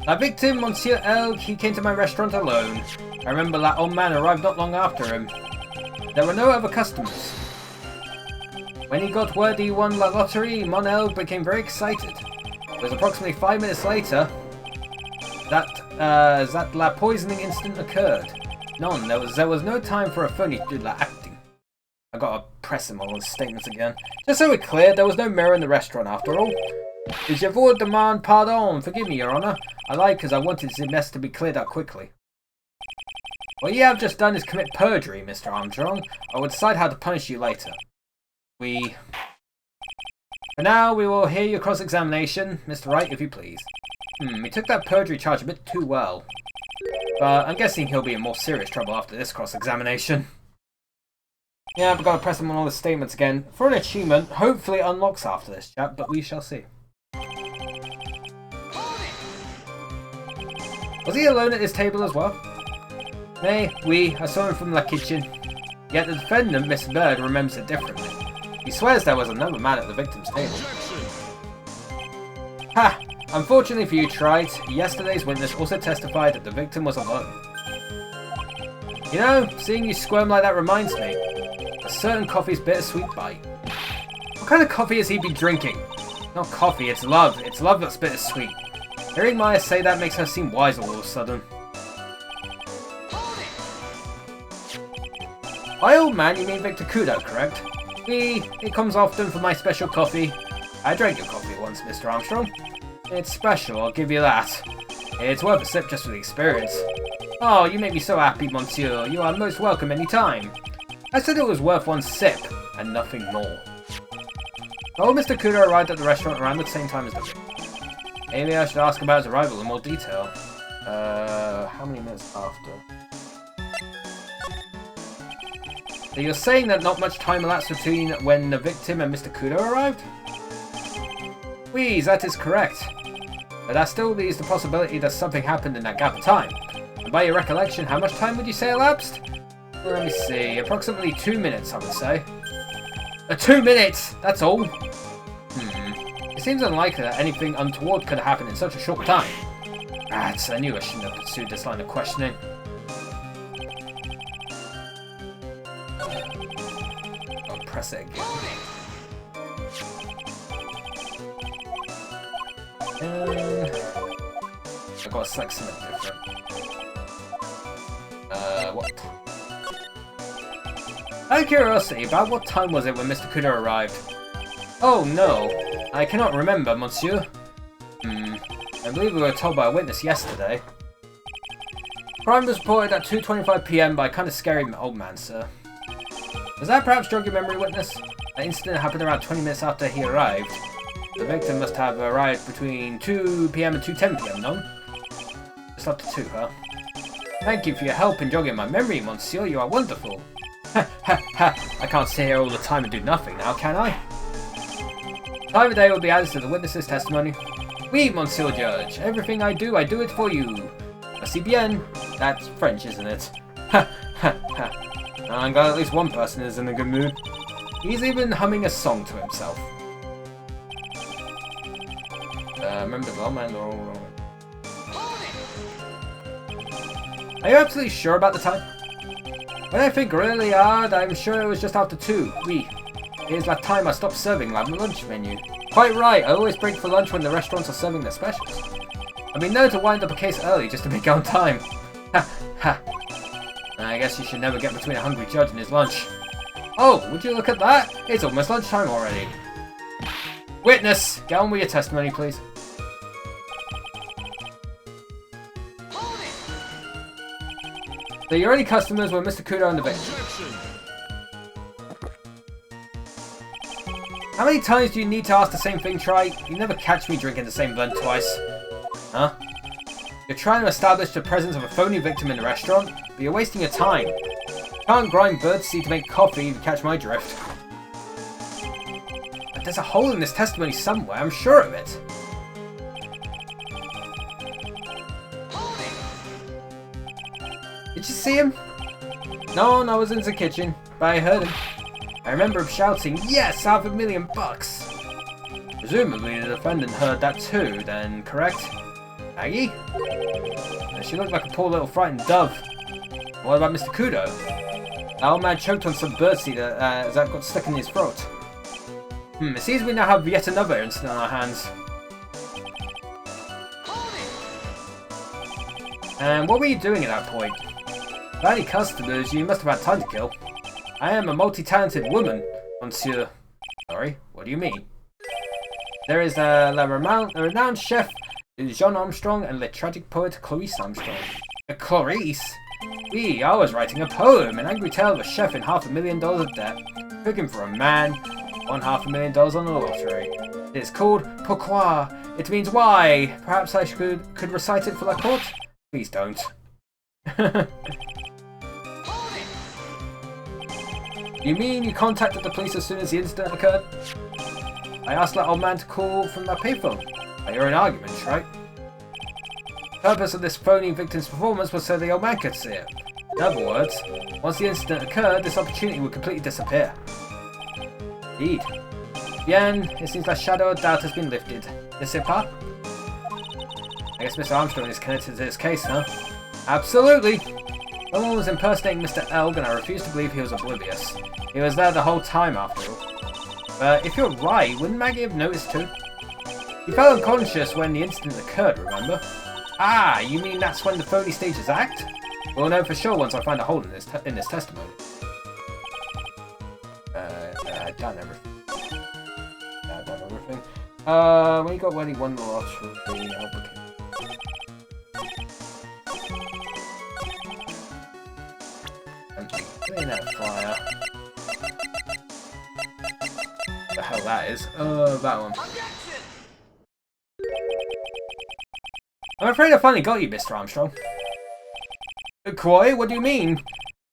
La victim, Monsieur Elk, he came to my restaurant alone. I remember that old man arrived not long after him. There were no other customers. When he got word he won la lottery, Mon Elk became very excited. It was approximately 5 minutes later that that la poisoning incident occurred. None. There was no time for a phony to do la acting. I gotta press him on his statements again. Just so we're clear, there was no mirror in the restaurant after all. Je vous demande pardon. Forgive me, Your Honor. I lied because I wanted the mess to be cleared up quickly. What you have just done is commit perjury, Mr. Armstrong. I will decide how to punish you later. For now, we will hear your cross-examination. Mr. Wright, if you please. He took that perjury charge a bit too well. But I'm guessing he'll be in more serious trouble after this cross-examination. Yeah, I've got to press him on all his statements again. For an achievement, hopefully it unlocks after this chat, but we shall see. Was he alone at his table as well? Nay, I saw him from the kitchen. Yet the defendant, Miss Bird, remembers it differently. He swears there was another man at the victim's table. Ha! Unfortunately for you, Wright, yesterday's witness also testified that the victim was alone. You know, seeing you squirm like that reminds me. A certain coffee's bittersweet bite. What kind of coffee has he been drinking? Not coffee, it's love. It's love that's bittersweet. Hearing Maya say that makes her seem wise all of a sudden. By old man, you mean Victor Kudo, correct? It comes often for my special coffee. I drank your coffee once, Mr. Armstrong. It's special, I'll give you that. It's worth a sip just for the experience. Oh, you make me so happy, monsieur. You are most welcome any time. I said it was worth one sip, and nothing more. Oh, Mr. Kudo arrived at the restaurant around the same time as the victim. Maybe I should ask about his arrival in more detail. How many minutes after? So you're saying that not much time elapsed between when the victim and Mr. Kudo arrived? Oui, that is correct. But that still leaves the possibility that something happened in that gap of time. And by your recollection, how much time would you say elapsed? Well, let me see, approximately 2 minutes, I would say. 2 minutes! That's all? It seems unlikely that anything untoward could have happened in such a short time. Rats, I knew I shouldn't have pursued this line of questioning. I'll press it again. I've got to select something different. What? Out of curiosity, about what time was it when Mr. Kudo arrived? Oh no, I cannot remember, monsieur. I believe we were told by a witness yesterday. Crime was reported at 2:25 PM by a kind of scary old man, sir. Does that perhaps jog your memory, witness? That incident happened around 20 minutes after he arrived. The victim must have arrived between 2 PM and 2:10 PM, no? Just after 2, huh? Thank you for your help in jogging my memory, monsieur. You are wonderful. Ha ha ha! I can't sit here all the time and do nothing now, can I? Time of day will be added to the witness's testimony. Oui, monsieur judge. Everything I do it for you. Merci bien. That's French, isn't it? Ha ha ha. I'm glad at least one person is in a good mood. He's even humming a song to himself. Remember the man or... Are you absolutely sure about the time? When I think really hard, I'm sure it was just after 2. Oui. Here's that time I stopped serving like the lunch menu. Quite right, I always break for lunch when the restaurants are serving their specials. I've been known to wind up a case early just to make it on time. Ha ha. I guess you should never get between a hungry judge and his lunch. Oh, would you look at that? It's almost lunchtime already. Witness, get on with your testimony, please. So your only customers were Mr. Kudo and the victim. How many times do you need to ask the same thing, Try? You never catch me drinking the same blend twice. Huh? You're trying to establish the presence of a phony victim in the restaurant, but you're wasting your time. You can't grind birdseed to make coffee, to catch my drift. But there's a hole in this testimony somewhere, I'm sure of it. Did you see him? No, I was in the kitchen, but I heard him. I remember him shouting, "Yes, $500,000!" Presumably the defendant heard that too, then, correct? Maggie? She looked like a poor little frightened dove. What about Mr. Kudo? That old man choked on some birdseed that got stuck in his throat. It seems we now have yet another incident on our hands. And what were you doing at that point? Without any customers, you must have had time to kill. I am a multi-talented woman, monsieur. Sorry, what do you mean? There is a renowned chef, Jean Armstrong, and the tragic poet Clarice Armstrong. Clarice? Oui, I was writing a poem, an angry tale of a chef in $500,000 of debt, cooking for a man, won $500,000 on the lottery. It is called Pourquoi? It means why. Perhaps I could recite it for la court? Please don't. You mean you contacted the police as soon as the incident occurred? I asked that old man to call from that payphone. By your own arguments, right? The purpose of this phony victim's performance was so the old man could see it. In other words, once the incident occurred, this opportunity would completely disappear. Indeed. Bien, it seems that shadow of doubt has been lifted. N'est-ce pas? I guess Mr. Armstrong is connected to this case, huh? Absolutely! Someone was impersonating Mr. Elg, and I refuse to believe he was oblivious. He was there the whole time, after all. But if you're right, wouldn't Maggie have noticed too? He fell unconscious when the incident occurred, remember? Ah, you mean that's when the phony stages act? We'll know for sure once I find a hole in this testimony. I've done everything. I've done everything. When you got when he won the lottery, and that flyer. The hell that is? That one. I'm afraid I finally got you, Mr. Armstrong. Coy, what do you mean?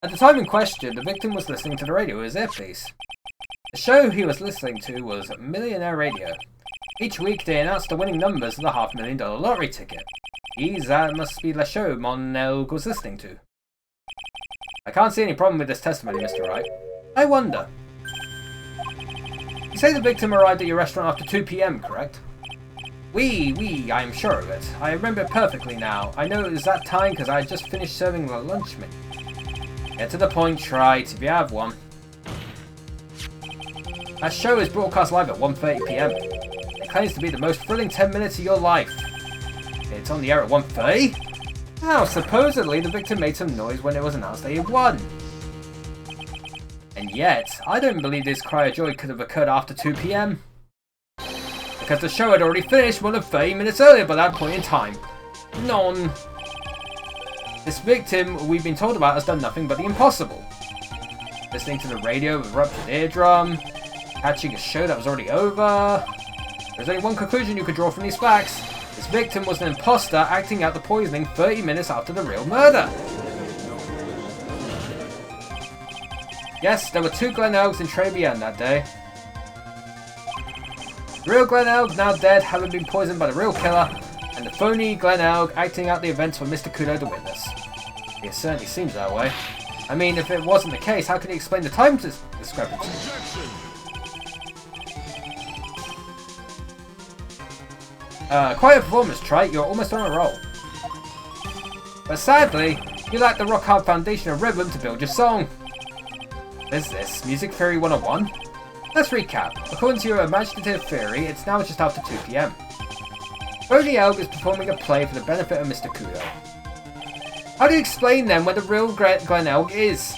At the time in question, the victim was listening to the radio with his earpiece. The show he was listening to was Millionaire Radio. Each week they announced the winning numbers of the $500,000 lottery ticket. That must be the show Mon Elg was listening to. I can't see any problem with this testimony, Mr. Wright. I wonder. You say the victim arrived at your restaurant after 2 p.m, correct? Oui, I am sure of it. I remember it perfectly now. I know it was that time because I had just finished serving the lunch menu. Get to the point, Wright, if you have one. That show is broadcast live at 1:30 p.m. It claims to be the most thrilling 10 minutes of your life. It's on the air at 1:30? Now, supposedly the victim made some noise when it was announced that he had won. And yet, I don't believe this cry of joy could have occurred after 2 p.m. Because the show had already finished more than 30 minutes earlier by that point in time. None. This victim we've been told about has done nothing but the impossible. Listening to the radio with a ruptured eardrum, catching a show that was already over. There's only one conclusion you could draw from these facts. This victim was an imposter acting out the poisoning 30 minutes after the real murder. Yes, there were 2 Glen Elgs in Tribulations that day. The real Glen Elg, now dead, having been poisoned by the real killer, and the phony Glen Elg acting out the events for Mr. Kudo to witness. It certainly seems that way. I mean, if it wasn't the case, how can he explain the time discrepancy? Quite a performance, Trite. You're almost on a roll. But sadly, you lack the rock-hard foundation of rhythm to build your song. What is this? Music Theory 101? Let's recap. According to your imaginative theory, it's now just after 2 p.m. Phony Elg is performing a play for the benefit of Mr. Kudo. How do you explain then where the real Glen Elg is?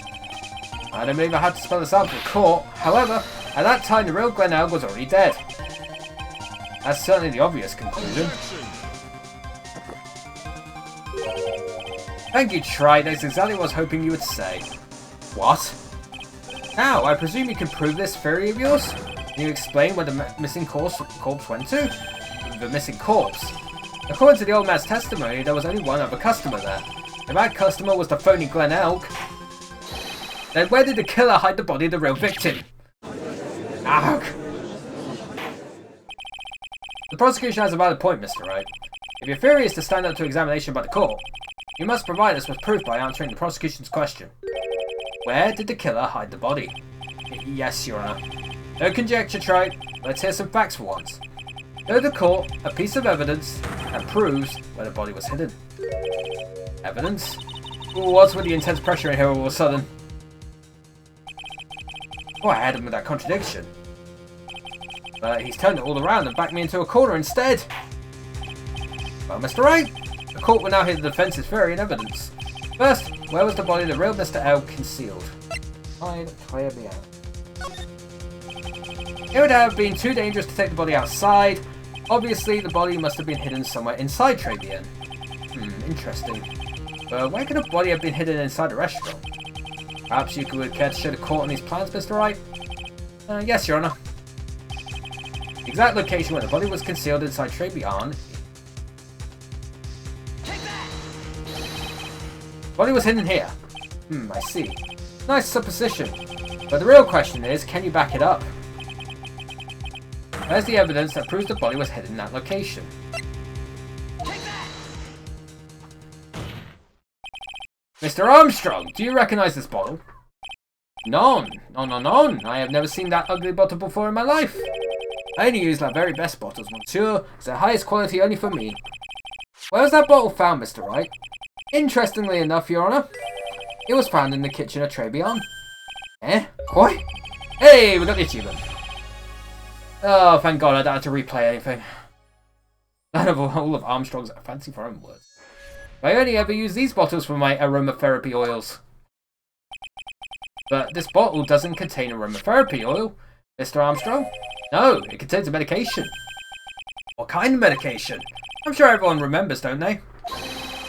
I don't believe I had to spell this out for the court. However, at that time the real Glen Elg was already dead. That's certainly the obvious conclusion. Thank you, Trite. That's exactly what I was hoping you would say. What? Now, I presume you can prove this theory of yours? Can you explain where the missing corpse went to? The missing corpse? According to the old man's testimony, there was only one other customer there. If that customer was the phony Glen Elg, then where did the killer hide the body of the real victim? Ugh. The prosecution has a valid point, Mr. Wright. If your theory is to stand up to examination by the court, you must provide us with proof by answering the prosecution's question. Where did the killer hide the body? Yes, Your Honor. No conjecture, Trite. Let's hear some facts for once. Go to court, a piece of evidence, that proves where the body was hidden. Evidence? What's with the intense pressure in here all of a sudden? Oh, I had him with that contradiction. But he's turned it all around and backed me into a corner instead. Well, Mr. Wright, The court will now hear the defense's theory and evidence. First, where was the body of the real Mr. L concealed? Clear me out. It would have been too dangerous to take the body outside. Obviously, the body must have been hidden somewhere inside Tribulations. Interesting. But where could a body have been hidden inside a restaurant? Perhaps you would care to show the court on these plans, Mr. Wright? Yes, Your Honor. The exact location where the body was concealed inside Tribulations. Body was hidden here. I see. Nice supposition. But the real question is, can you back it up? Where's the evidence that proves the body was hidden in that location? Mr. Armstrong, do you recognize this bottle? None. None. I have never seen that ugly bottle before in my life. I only use the very best bottles, monsieur. It's the highest quality only for me. Where was that bottle found, Mr. Wright? Interestingly enough, Your Honor, it was found in the kitchen of Tribulations. Quoi? Hey, we got the achievement. Oh, thank God I don't have to replay anything. None of all of Armstrong's fancy foreign words. I only ever use these bottles for my aromatherapy oils. But this bottle doesn't contain aromatherapy oil, Mr. Armstrong. No, it contains a medication. What kind of medication? I'm sure everyone remembers, don't they?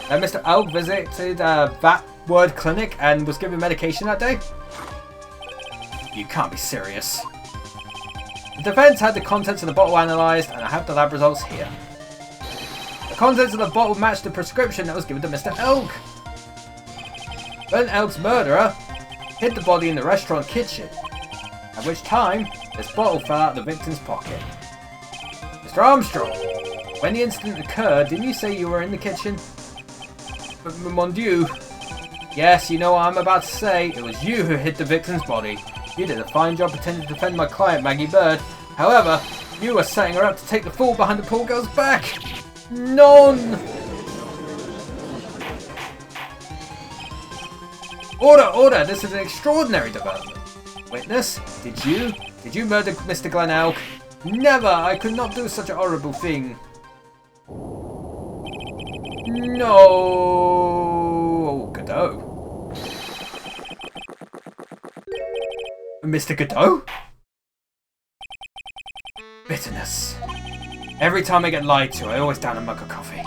Mr. Elk visited that word clinic and was given medication that day? You can't be serious. The defense had the contents of the bottle analysed, and I have the lab results here. The contents of the bottle matched the prescription that was given to Mr. Elk. Then Elk's murderer hid the body in the restaurant kitchen, at which time this bottle fell out of the victim's pocket. Mr. Armstrong, when the incident occurred, didn't you say you were in the kitchen? Mon Dieu. Yes, you know what I'm about to say. It was you who hid the victim's body. You did a fine job pretending to defend my client, Maggie Bird. However, you were setting her up to take the fall behind the poor girl's back. None! Order! This is an extraordinary development. Witness, did you murder Mr. Glenn Elk? Never! I could not do such a horrible thing. No! Godot. Mr. Godot? Bitterness. Every time I get lied to, I always down a mug of coffee.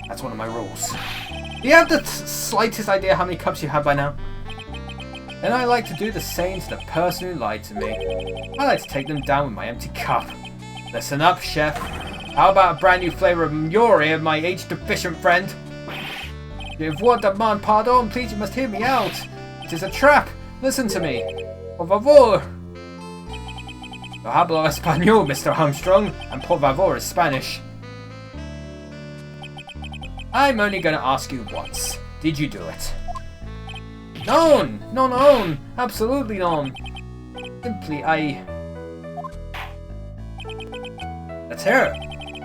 That's one of my rules. Do you have the slightest idea how many cups you have by now? And I like to do the same to the person who lied to me. I like to take them down with my empty cup. Listen up, chef. How about a brand new flavour of Muri, my age-deficient friend? Je vous demande pardon, please, you must hear me out. It is a trap. Listen to me. Por favor. Yo hablo español, Mr. Armstrong, and por favor is Spanish. I'm only going to ask you once. Did you do it? None. Absolutely none. Simply, Let's hear it.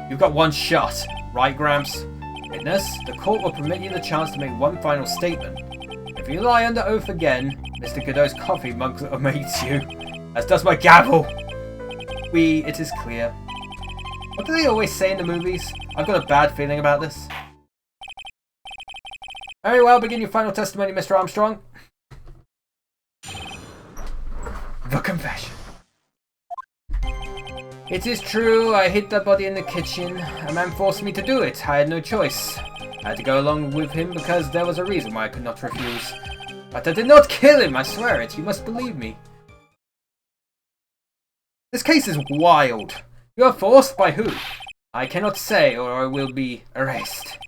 You've got one shot, right, Gramps? Witness, the court will permit you the chance to make one final statement. If you lie under oath again, Mr. Godot's coffee mug amates you, as does my gavel. It is clear. What do they always say in the movies? I've got a bad feeling about this. Very well, begin your final testimony, Mr. Armstrong. The confession. It is true, I hid the body in the kitchen. A man forced me to do it. I had no choice. I had to go along with him because there was a reason why I could not refuse. But I did not kill him, I swear it. You must believe me. This case is wild. You are forced by who? I cannot say, or I will be erased.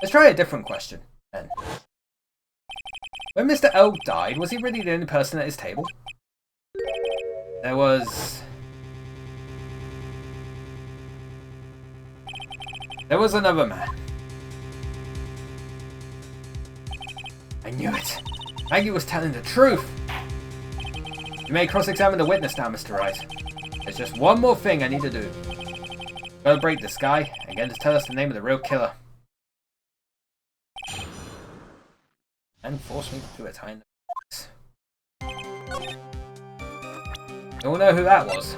Let's try a different question, then. When Mr. Elk died, was he really the only person at his table? There was another man. I knew it. Maggie was telling the truth. You may cross-examine the witness now, Mr. Wright. There's just one more thing I need to do. Gotta break this guy and get him to tell us the name of the real killer. And force me to do it. You all know who that was.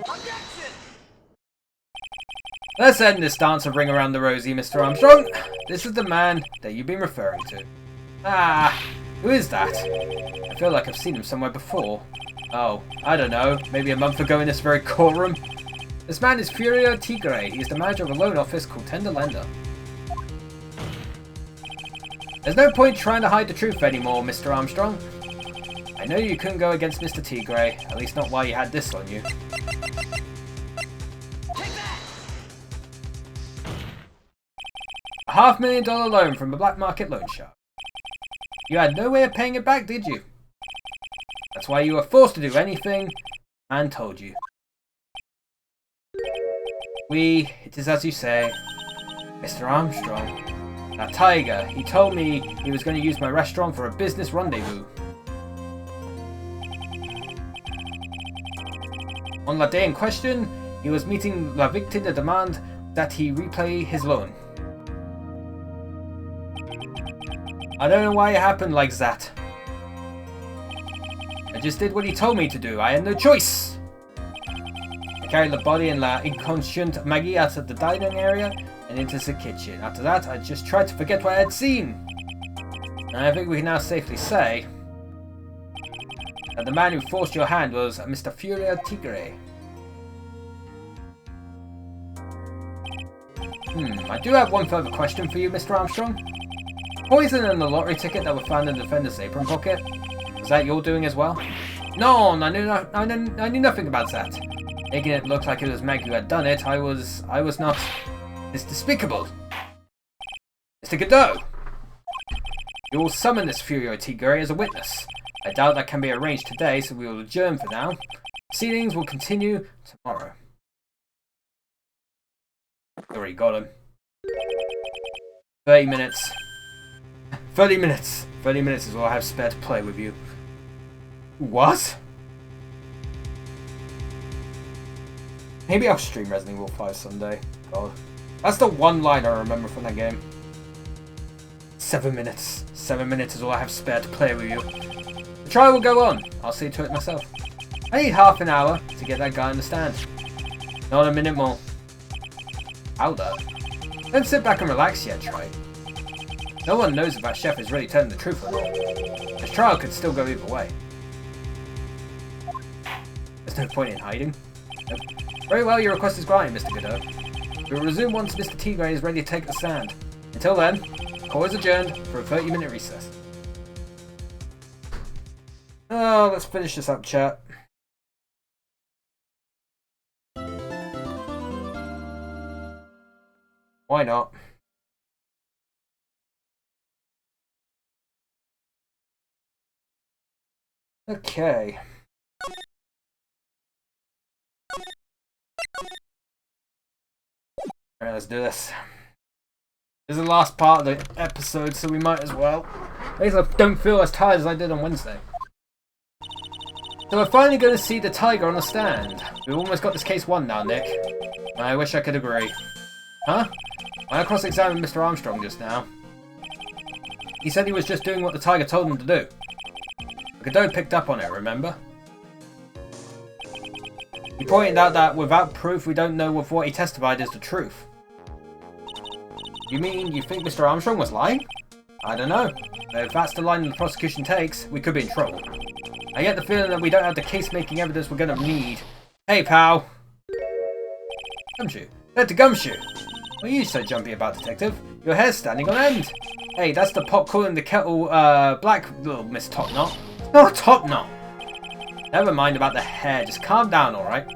Objection! Let's end this dance of Ring Around the Rosie, Mr. Armstrong. This is the man that you've been referring to. Ah, who is that? I feel like I've seen him somewhere before. Oh, I don't know, maybe a month ago in this very courtroom. This man is Furio Tigre. He is the manager of a loan office called Tender Lender. There's no point trying to hide the truth anymore, Mr. Armstrong. I know you couldn't go against Mr. Tigre, at least not while you had this on you. A $500,000 loan from a black market loan shark. You had no way of paying it back, did you? That's why you were forced to do anything man told you. It is as you say, Mr. Armstrong. That tiger, he told me he was going to use my restaurant for a business rendezvous. On the day in question, he was meeting La Victime to demand that he repay his loan. I don't know why it happened like that. I just did what he told me to do. I had no choice. I carried the body and La Inconscient Maggie out of the dining area and into the kitchen. After that, I just tried to forget what I had seen. And I think we can now safely say that the man who forced your hand was Mr. Furio Tigre. I do have one further question for you, Mr. Armstrong. Poison and the lottery ticket that were found in the defender's apron pocket, was that your doing as well? No, I knew nothing about that. Making it look like it was Meg who had done it, I was not. It's despicable. Mr. Godot, you will summon this Furio Tigre as a witness. I doubt that can be arranged today, so we will adjourn for now. Proceedings will continue tomorrow. Already got him. 30 minutes. 30 minutes! 30 minutes is all I have spare to play with you. What? Maybe I'll stream Resident Evil 5 someday. God. That's the one line I remember from that game. 7 minutes. 7 minutes is all I have spare to play with you. The trial will go on. I'll see to it myself. I need half an hour to get that guy on the stand. Not a minute more. How though? Don't sit back and relax yet, Wright. No one knows if that chef is really telling the truth or not. This trial could still go either way. There's no point in hiding. Nope. Very well, your request is granted, Mr. Godot. We will resume once Mr. Tigre is ready to take the stand. Until then, call is adjourned for a 30-minute recess. Oh, let's finish this up, chat. Why not? Okay. Alright, let's do this. This is the last part of the episode, so we might as well. At least I don't feel as tired as I did on Wednesday. So we're finally going to see the tiger on the stand. We've almost got this case won now, Nick. I wish I could agree. Huh? I cross-examined Mr. Armstrong just now. He said he was just doing what the tiger told him to do. Godot picked up on it, remember? He pointed out that without proof we don't know if what he testified is the truth. You mean you think Mr. Armstrong was lying? I don't know. But if that's the line the prosecution takes, we could be in trouble. I get the feeling that we don't have the case-making evidence we're gonna need. Hey, pal! Gumshoe. Dr. Gumshoe! What are you so jumpy about, Detective? Your hair's standing on end! Hey, that's the pot calling the kettle, black, little Miss Topknot. It's not a Topknot! Never mind about the hair, just calm down, alright?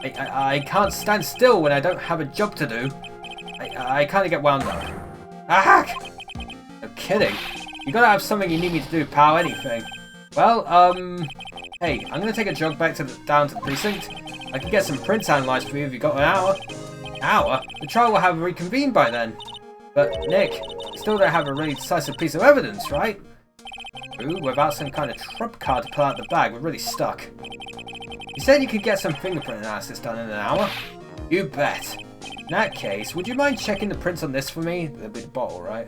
I can't stand still when I don't have a job to do. I kinda get wound up. Ah! No kidding. You gotta have something you need me to do, pal, anything. Well, hey, I'm gonna take a jog back down to the precinct. I can get some prints analysed for you if you got an hour. Hour? The trial will have reconvened by then. But, Nick, you still don't have a really decisive piece of evidence, right? Ooh, without some kind of trump card to pull out the bag, we're really stuck. You said you could get some fingerprint analysis done in an hour? You bet. In that case, would you mind checking the prints on this for me? The big bottle, right?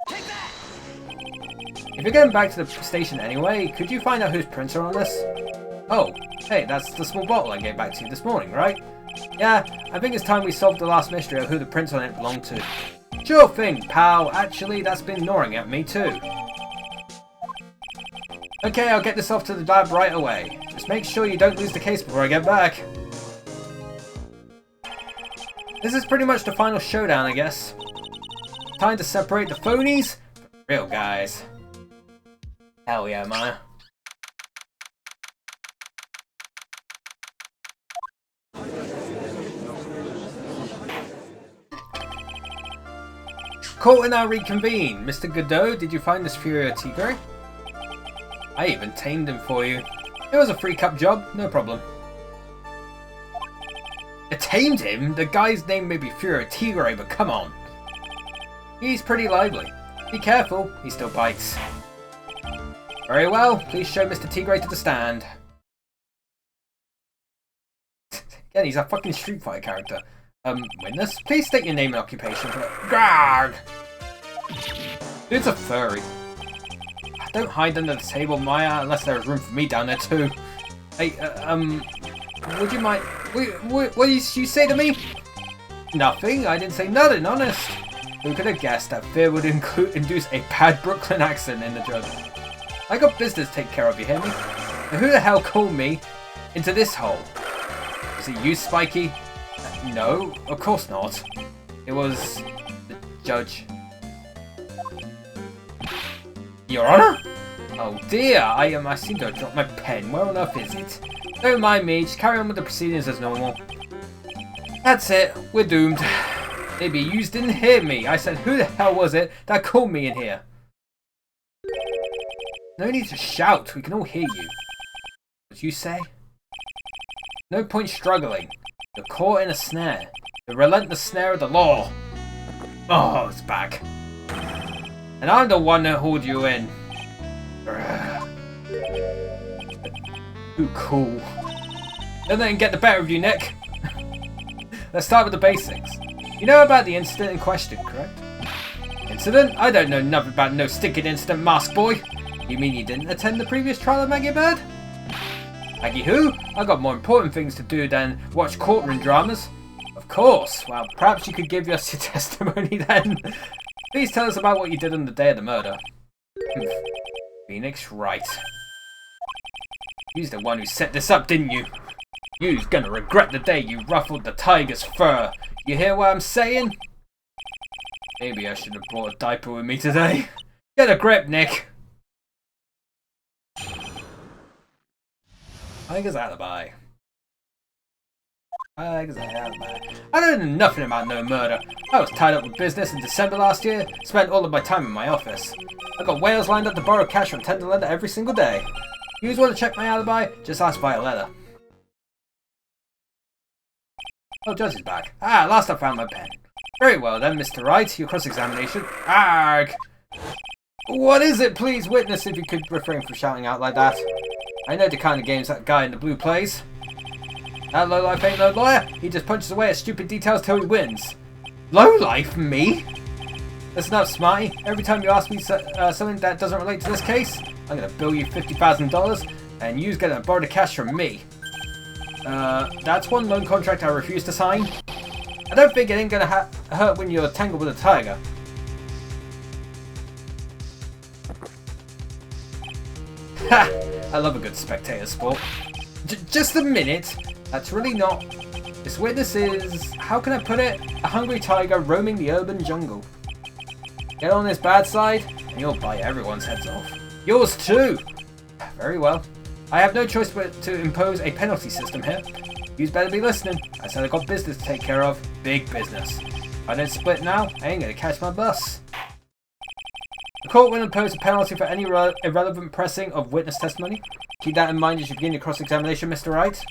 If you're going back to the station anyway, could you find out whose prints are on this? Oh, hey, that's the small bottle I gave back to you this morning, right? Yeah, I think it's time we solved the last mystery of who the prints on it belonged to. Sure thing, pal. Actually, that's been gnawing at me too. Okay, I'll get this off to the lab right away. Just make sure you don't lose the case before I get back. This is pretty much the final showdown, I guess. Time to separate the phonies from the real guys. Hell yeah, Maya. Court will now reconvene. Mr. Godot, did you find this Furio Tigre? I even tamed him for you. It was a free cup job, no problem. You tamed him? The guy's name may be Furio Tigre, but come on. He's pretty lively. Be careful, he still bites. Very well, please show Mr. Tigre to the stand. Again, he's a fucking Street Fighter character. Witness, please state your name and occupation for Grrrg! Dude's a furry. Don't hide under the table, Maya, unless there's room for me down there too. Hey, would you mind... What did you say to me? Nothing, I didn't say nothing, honest. Who could have guessed that fear would induce a bad Brooklyn accent in the judge? I got business to take care of, you hear me? Now who the hell called me into this hole? Was it you, Spiky? No, of course not. It was the judge. Your Honor? Oh dear, I seem to have dropped my pen. Where on earth is it? Don't mind me, just carry on with the proceedings as normal. That's it, we're doomed. Maybe you didn't hear me. I said, who the hell was it that called me in here? No need to shout, we can all hear you. What you say? No point struggling. You're caught in a snare. The relentless snare of the law. Oh, it's back. And I'm the one that hauled you in. Too cool. Don't let him get the better of you, Nick. Let's start with the basics. You know about the incident in question, correct? Incident? I don't know nothing about no stinking incident, mask boy. You mean you didn't attend the previous trial of Maggie Bird? Maggie who? I got more important things to do than watch courtroom dramas. Of course. Well, perhaps you could give us your testimony then. Please tell us about what you did on the day of the murder. Phoenix Wright. You're the one who set this up, didn't you? You's gonna regret the day you ruffled the tiger's fur. You hear what I'm saying? Maybe I should have brought a diaper with me today. Get a grip, Nick. Tiger's alibi. Tiger's alibi. I don't know nothing about no murder. I was tied up with business in December last year. Spent all of my time in my office. I got whales lined up to borrow cash from Tender Lender every single day. You want to check my alibi? Just ask Violetta. Oh, Judge is back. Ah, last I found my pen. Very well then, Mr. Wright. Your cross-examination. Arg! What is it, please, witness, if you could refrain from shouting out like that? I know the kind of games that guy in the blue plays. That lowlife ain't no lawyer. He just punches away at stupid details till he wins. Lowlife? Me? Listen up, Smarty. Every time you ask me something that doesn't relate to this case, I'm gonna bill you $50,000 and you's gonna borrow the cash from me. That's one loan contract I refuse to sign. I don't think it ain't gonna hurt when you're tangled with a tiger. Ha! I love a good spectator sport. Just a minute. That's really not... This witness is... How can I put it? A hungry tiger roaming the urban jungle. Get on his bad side, and you'll bite everyone's heads off. Yours too! Very well. I have no choice but to impose a penalty system here. You'd better be listening. I said I got business to take care of. Big business. If I don't split now, I ain't gonna catch my bus. The court will impose a penalty for any irrelevant pressing of witness testimony. Keep that in mind as you begin your cross-examination, Mr. Wright.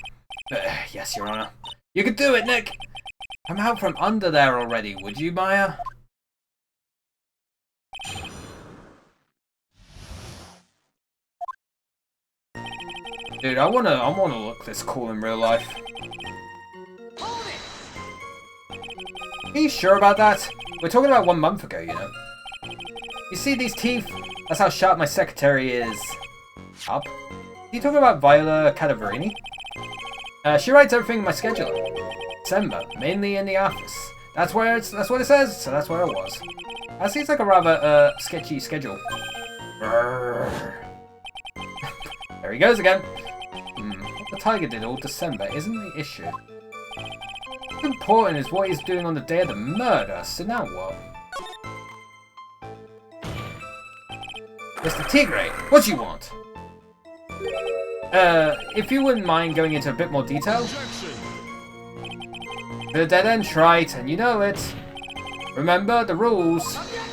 Yes, Your Honor. You can do it, Nick! Come out from under there already, would you, Maya? Dude, I wanna look this cool in real life. Are you sure about that? We're talking about 1 month ago, you know. You see these teeth? That's how sharp my secretary is. Up? You talking about Viola Cadaverini? She writes everything in my schedule. December, mainly in the office. That's what it says, so that's where I was. That seems like a rather sketchy schedule. Brrr. There he goes again. What the tiger did all December isn't the issue. What's important is what he's doing on the day of the murder, so now what? Mr. Tigre, what do you want? If you wouldn't mind going into a bit more detail. Objection. The dead end, right, and you know it. Remember the rules. Objection!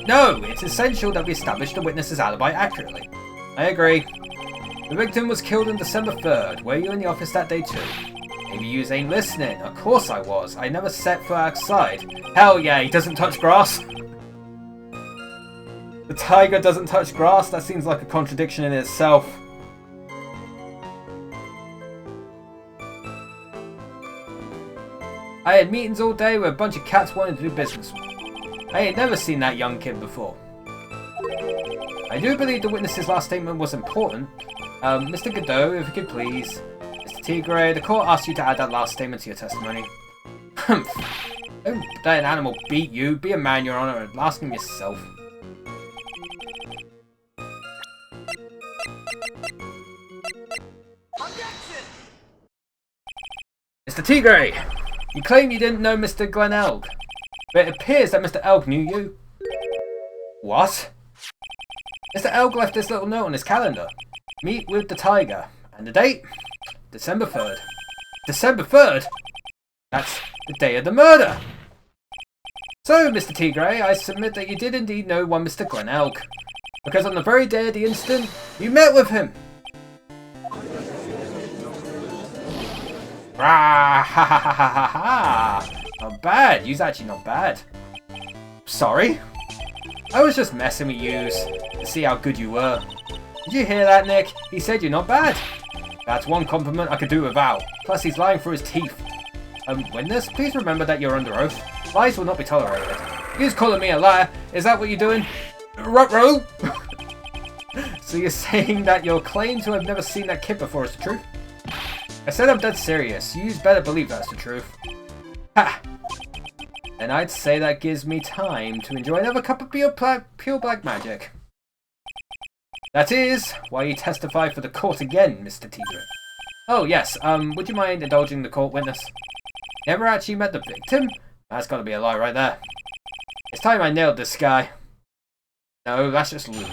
No, it's essential that we establish the witness's alibi accurately. I agree. The victim was killed on December 3rd. Were you in the office that day too? Maybe you ain't listening. Of course I was. I never set foot outside. Hell yeah, he doesn't touch grass. The tiger doesn't touch grass? That seems like a contradiction in itself. I had meetings all day with a bunch of cats wanting to do business. I ain't never seen that young kid before. I do believe the witness's last statement was important. Mr. Godot, if you could please. Mr. Tigre, the court asked you to add that last statement to your testimony. Humph. Don't let an animal beat you. Be a man, Your Honor, and ask him yourself. Objection! Mr. Tigre, you claim you didn't know Mr. Glen Elg, but it appears that Mr. Elg knew you. What? Mr. Elg left this little note on his calendar. Meet with the tiger. And the date? December 3rd. December 3rd? That's the day of the murder. So, Mr. Tigre, I submit that you did indeed know one Mr. Glen Elg, because on the very day of the incident, you met with him. Rah, ha ha ha ha ha ha. Not bad. You's actually not bad. Sorry? I was just messing with yous to see how good you were. Did you hear that, Nick? He said you're not bad. That's one compliment I could do without. Plus, he's lying through his teeth. Witness, please remember that you're under oath. Lies will not be tolerated. You's calling me a liar. Is that what you're doing? Ruh-roh! So you're saying that your claim to have never seen that kid before is the truth? I said I'm dead serious. You'd better believe that's the truth. Ha! Then I'd say that gives me time to enjoy another cup of pure black magic. That is why you testify for the court again, Mr. Tigre. Oh yes, would you mind indulging the court witness? Never actually met the victim? That's gotta be a lie right there. It's time I nailed this guy. No, that's just Lou.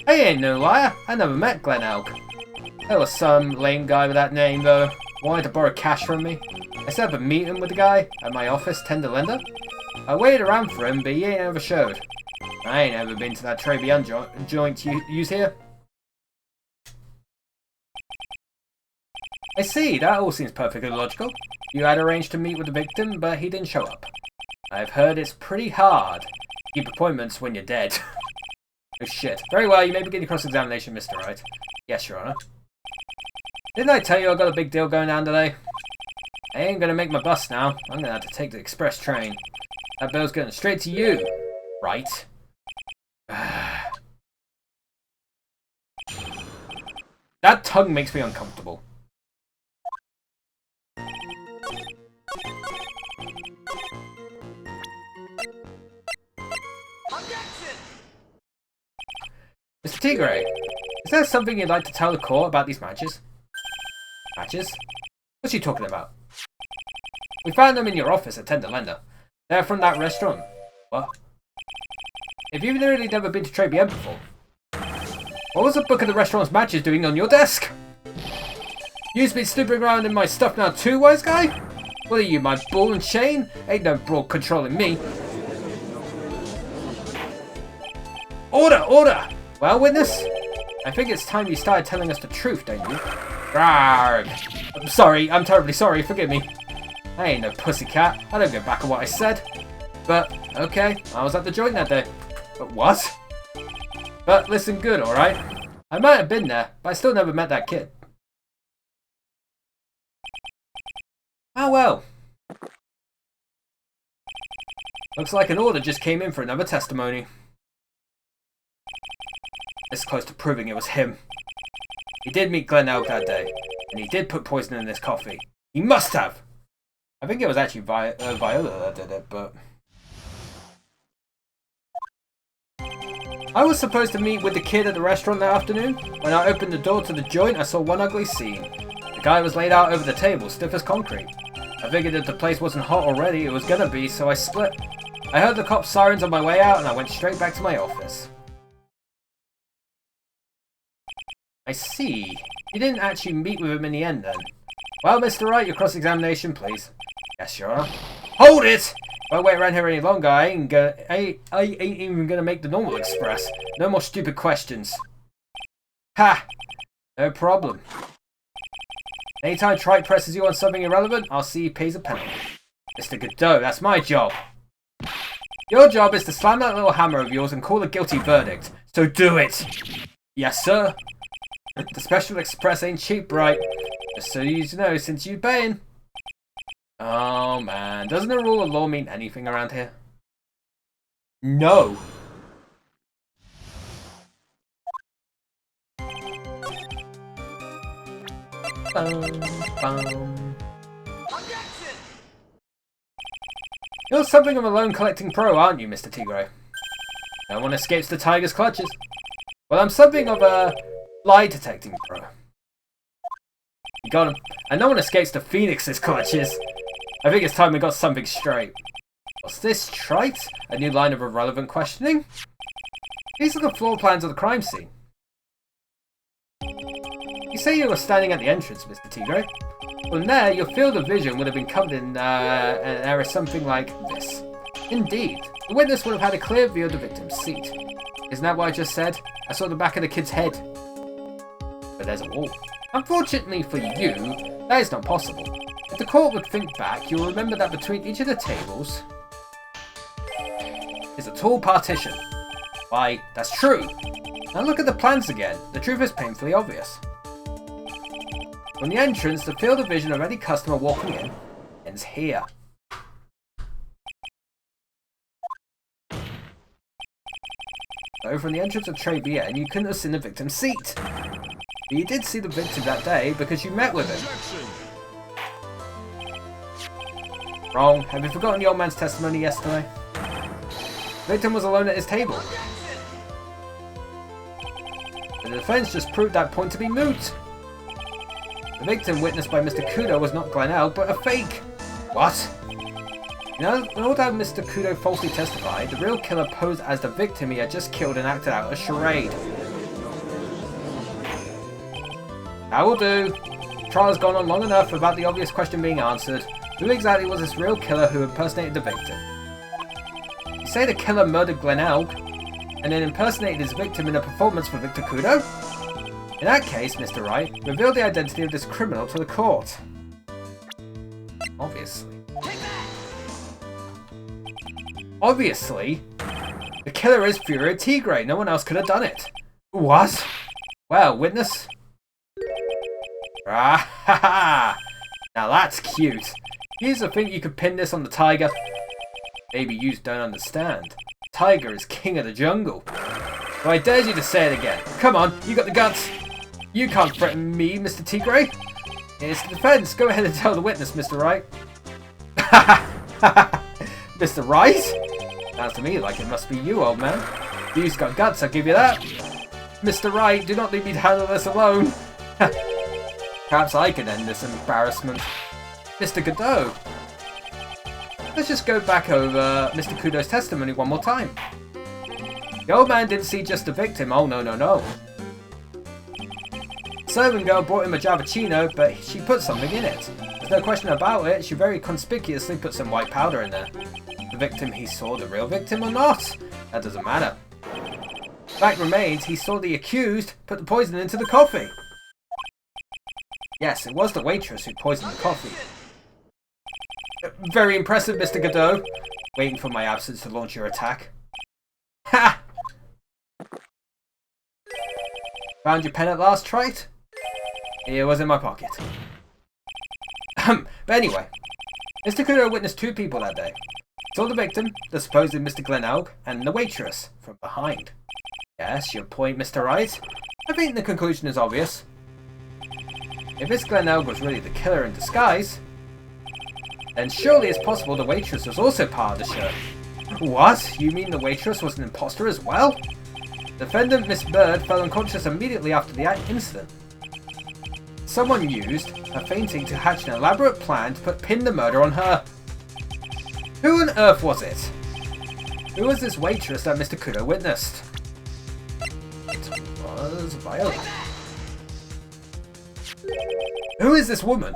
I ain't no liar. I never met Glen Elg. There was some lame guy with that name, though. Wanted to borrow cash from me. I set up a meeting with the guy at my office, Tender Lender. I waited around for him, but he ain't ever showed. I ain't ever been to that Tribulations joint you use here. I see, that all seems perfectly logical. You had arranged to meet with the victim, but he didn't show up. I've heard it's pretty hard to keep appointments when you're dead. Oh shit. Very well, you may begin your cross-examination, Mr. Wright. Yes, Your Honor. Didn't I tell you I got a big deal going down today? I ain't gonna make my bus now. I'm gonna have to take the express train. That bill's going straight to you, right? That tongue makes me uncomfortable. Objection! Mr. Tigre, is there something you'd like to tell the court about these matches? Matches? What's he talking about? We found them in your office at Tender Lender. They're from that restaurant. What? If you've really never been to Tribulations before, what was the book of the restaurant's matches doing on your desk? You've been snooping around in my stuff now too, wise guy? What are you, my ball and chain? Ain't no broad controlling me. Order! Order! Well, witness? I think it's time you started telling us the truth, don't you? Arrgh. I'm sorry, I'm terribly sorry, forgive me. I ain't no pussycat, I don't go back on what I said. But, okay, I was at the joint that day. But what? But listen good, alright? I might have been there, but I still never met that kid. Oh well. Looks like an order just came in for another testimony. This close to proving it was him. He did meet Glenn Elk that day, and he did put poison in his coffee. He must have! I think it was actually Viola that did it, but... I was supposed to meet with the kid at the restaurant that afternoon. When I opened the door to the joint, I saw one ugly scene. The guy was laid out over the table, stiff as concrete. I figured if the place wasn't hot already, it was gonna be, so I split. I heard the cops' sirens on my way out, and I went straight back to my office. I see. You didn't actually meet with him in the end, then? Well, Mr. Wright, your cross-examination, please. Yes, Your Honor. Hold it! If I wait around here any longer, I ain't even gonna make the normal express. No more stupid questions. Ha! No problem. Anytime Trite presses you on something irrelevant, I'll see he pays a penalty. Mr. Godot, that's my job. Your job is to slam that little hammer of yours and call a guilty verdict. So do it! Yes, sir. The Special Express ain't cheap, right? Just so you know, since you're paying. Oh man, doesn't the rule of law mean anything around here? No. Objection! You're something of a loan collecting pro, aren't you, Mr. Tigre? No one escapes the tiger's clutches. Well, I'm something of a lie detecting pro. You got him. And no one escapes the Phoenix's clutches. I think it's time we got something straight. What's this, Trite? A new line of irrelevant questioning? These are the floor plans of the crime scene. You say you were standing at the entrance, Mr. Tigre. From there, your field of vision would have been covered in an area something like this. Indeed, the witness would have had a clear view of the victim's seat. Isn't that what I just said? I saw the back of the kid's head. But there's a wall. Unfortunately for you, that is not possible. If the court would think back, you'll remember that between each of the tables is a tall partition. Why, that's true. Now look at the plans again. The truth is painfully obvious. From the entrance, the field of vision of any customer walking in ends here. So from the entrance of Tray BN, you couldn't have seen the victim's seat. But you did see the victim that day because you met with him. Objection! Wrong. Have you forgotten the old man's testimony yesterday? The victim was alone at his table. The defense just proved that point to be moot. The victim witnessed by Mr. Kudo was not Glenn Elk, but a fake. What? In order to have Mr. Kudo falsely testified, the real killer posed as the victim he had just killed and acted out a charade. That will do. The trial has gone on long enough without the obvious question being answered. Who exactly was this real killer who impersonated the victim? You say the killer murdered Glenn Elk, and then impersonated his victim in a performance for Victor Kudo? In that case, Mr. Wright, reveal the identity of this criminal to the court. Obviously. Obviously, the killer is Furio Tigre. No one else could have done it. What? Well, witness. Ah ha ha! Now that's cute. Here's the thing, you could pin this on the tiger. Maybe you don't understand. Tiger is king of the jungle. So I dare you to say it again. Come on, you got the guts. You can't threaten me, Mr. Tigre. It's the defense. Go ahead and tell the witness, Mr. Wright. Mr. Wright? Sounds to me like it must be you, old man. You've got guts, I'll give you that. Mr. Wright, do not leave me to handle this alone. Perhaps I can end this embarrassment. Mr. Godot. Let's just go back over Mr. Kudo's testimony one more time. The old man didn't see just the victim. Oh, no, no, no. Servant girl brought him a Javachino, but she put something in it. There's no question about it, she very conspicuously put some white powder in there. The victim he saw, the real victim or not? That doesn't matter. Fact remains, he saw the accused put the poison into the coffee. Yes, it was the waitress who poisoned the coffee. Very impressive, Mr. Godot. Waiting for my absence to launch your attack. Ha! Found your pen at last, Trite? It was in my pocket. But anyway, Mr. Kudo witnessed two people that day. Saw the victim, the supposed Mr. Glenelg, and the waitress from behind. Yes, your point, Mr. Wright. I think the conclusion is obvious. If Miss Glenelg was really the killer in disguise, then surely it's possible the waitress was also part of the show. What? You mean the waitress was an imposter as well? Defendant Miss Bird fell unconscious immediately after the incident. Someone used her fainting to hatch an elaborate plan to pin the murder on her. Who on earth was it? Who was this waitress that Mr. Kudo witnessed? It was Viola. Who is this woman?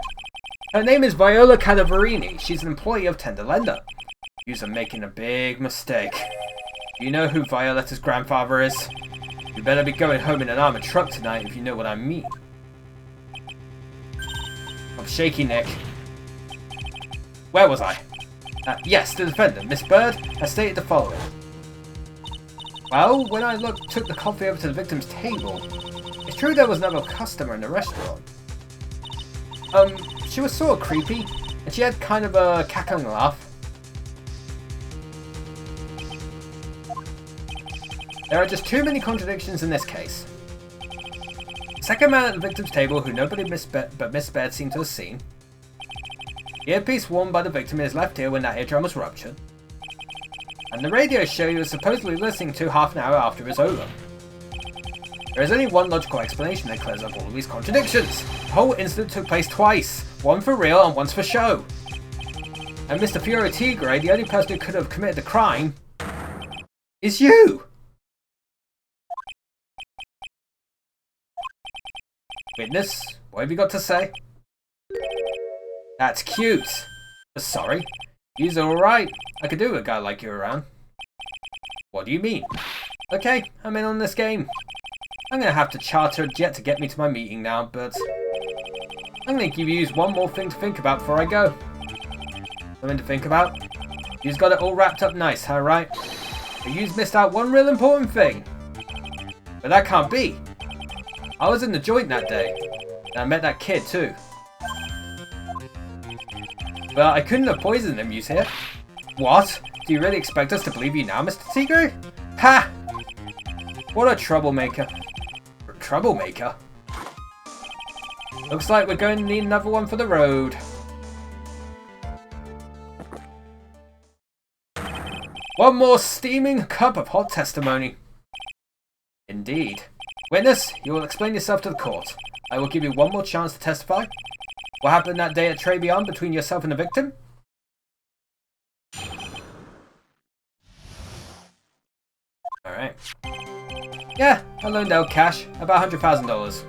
Her name is Viola Cadavarini. She's an employee of Tenderlender. You're making a big mistake. You know who Violetta's grandfather is? You better be going home in an armored truck tonight if you know what I mean. I'm shaky, Nick. Where was I? Yes, the defendant, Miss Bird, has stated the following. Well, when I took the coffee over to the victim's table, it's true there was another customer in the restaurant. She was sort of creepy, and she had kind of a cackling laugh. There are just too many contradictions in this case. The second man at the victim's table, who nobody but Miss Bird seemed to have seen. The earpiece worn by the victim in his left ear when that eardrum was ruptured. And the radio show he was supposedly listening to half an hour after it was over. There is only one logical explanation that clears up all of these contradictions. The whole incident took place twice. One for real and once for show. And Mr. Fiore Tigre, the only person who could have committed the crime, is you! Witness, what have you got to say? That's cute. Sorry. You're alright. I could do with a guy like you around. What do you mean? Okay, I'm in on this game. I'm gonna have to charter a jet to get me to my meeting now, but I'm gonna give you one more thing to think about before I go. Something to think about? You've got it all wrapped up nice, huh, right? But you've missed out one real important thing. But that can't be. I was in the joint that day, and I met that kid too. But I couldn't have poisoned him, you say? What? Do you really expect us to believe you now, Mr. Tigre? Ha! What a troublemaker. Troublemaker? Looks like we're going to need another one for the road. One more steaming cup of hot testimony. Indeed. Witness, you will explain yourself to the court. I will give you one more chance to testify. What happened that day at Tribulations between yourself and the victim? Alright. Yeah, I loaned out cash, about $100,000.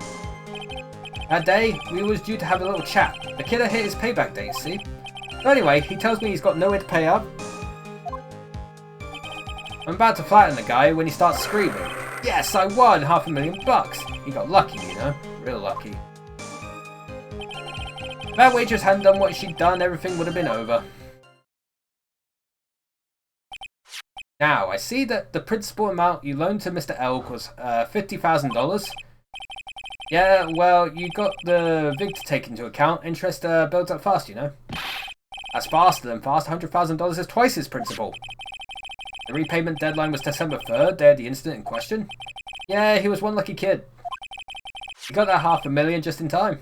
That day, we was due to have a little chat. The killer hit his payback date, see? But anyway, he tells me he's got nowhere to pay up. I'm about to flatten the guy when he starts screaming. Yes, I won $500,000. He got lucky, you know? Real lucky. If that waitress hadn't done what she'd done, everything would have been over. Now, I see that the principal amount you loaned to Mr. Elk was $50,000. Yeah, well, you got the VIG to take into account. Interest builds up fast, you know. That's faster than fast. $100,000 is twice his principal. The repayment deadline was December 3rd, day of the incident in question. Yeah, he was one lucky kid. He got that $500,000 just in time.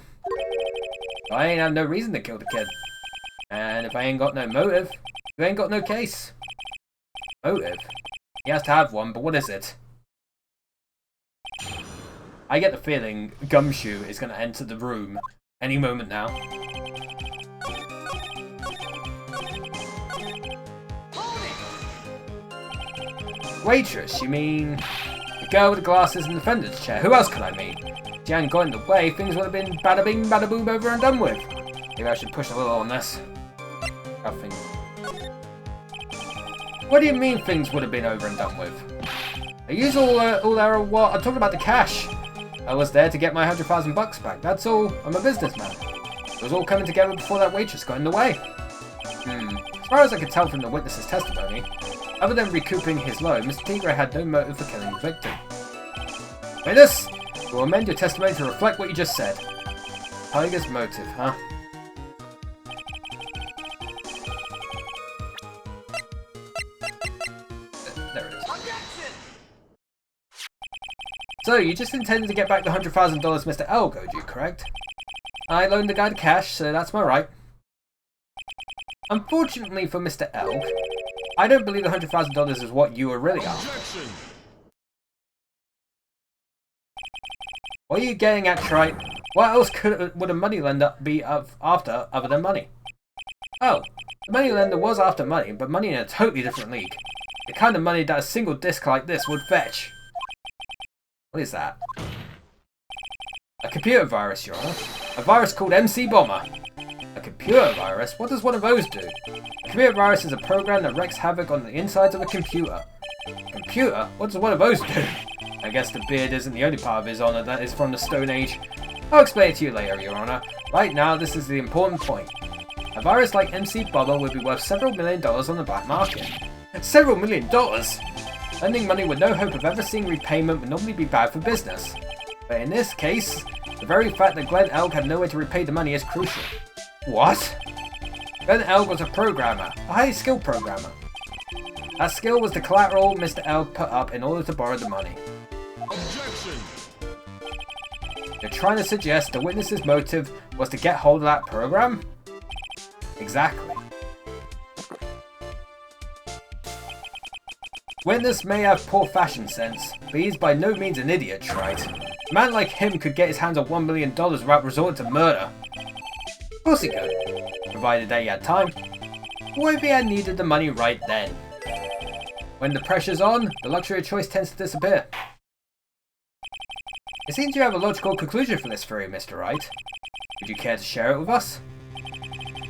So I ain't have no reason to kill the kid. And if I ain't got no motive, you ain't got no case. Motive? He has to have one, but what is it? I get the feeling Gumshoe is going to enter the room any moment now. Waitress, you mean the girl with the glasses in the defendant's chair? Who else could I mean? If she hadn't got in the way, things would have been bada bing, bada boom, over and done with. Maybe I should push a little on this. Nothing. What do you mean things would have been over and done with? Are you all there or what? I'm talking about the cash. I was there to get my $100,000 back. That's all. I'm a businessman. It was all coming together before that waitress got in the way. As far as I could tell from the witness's testimony, other than recouping his loan, Mr. Tigre had no motive for killing the victim. Witness, we'll amend your testimony to reflect what you just said. Tiger's motive, huh? So, you just intended to get back the $100,000 Mr. Elk owed you, correct? I loaned the guy the cash, so that's my right. Unfortunately for Mr. Elk, I don't believe the $100,000 is what you were really after. Objection. What are you getting at, Wright? What else would a moneylender be after other than money? Oh, the moneylender was after money, but money in a totally different league. The kind of money that a single disc like this would fetch. What is that? A computer virus, Your Honor. A virus called MC Bomber. A computer virus? What does one of those do? A computer virus is a program that wreaks havoc on the insides of a computer. Computer? What does one of those do? I guess the beard isn't the only part of His Honor that is from the Stone Age. I'll explain it to you later, Your Honor. Right now, this is the important point. A virus like MC Bomber would be worth several $1 million on the black market. Several $1 million? Lending money with no hope of ever seeing repayment would normally be bad for business. But in this case, the very fact that Glenn Elk had no way to repay the money is crucial. What? Glenn Elk was a programmer, a highly skilled programmer. That skill was the collateral Mr. Elk put up in order to borrow the money. Objection. You're trying to suggest the witness's motive was to get hold of that program? Exactly. Witness may have poor fashion sense, but he's by no means an idiot, Wright. A man like him could get his hands on $1 million without resorting to murder. Of course he could, provided that he had time. What if he had needed the money right then? When the pressure's on, the luxury of choice tends to disappear. It seems you have a logical conclusion for this theory, Mr. Wright. Would you care to share it with us?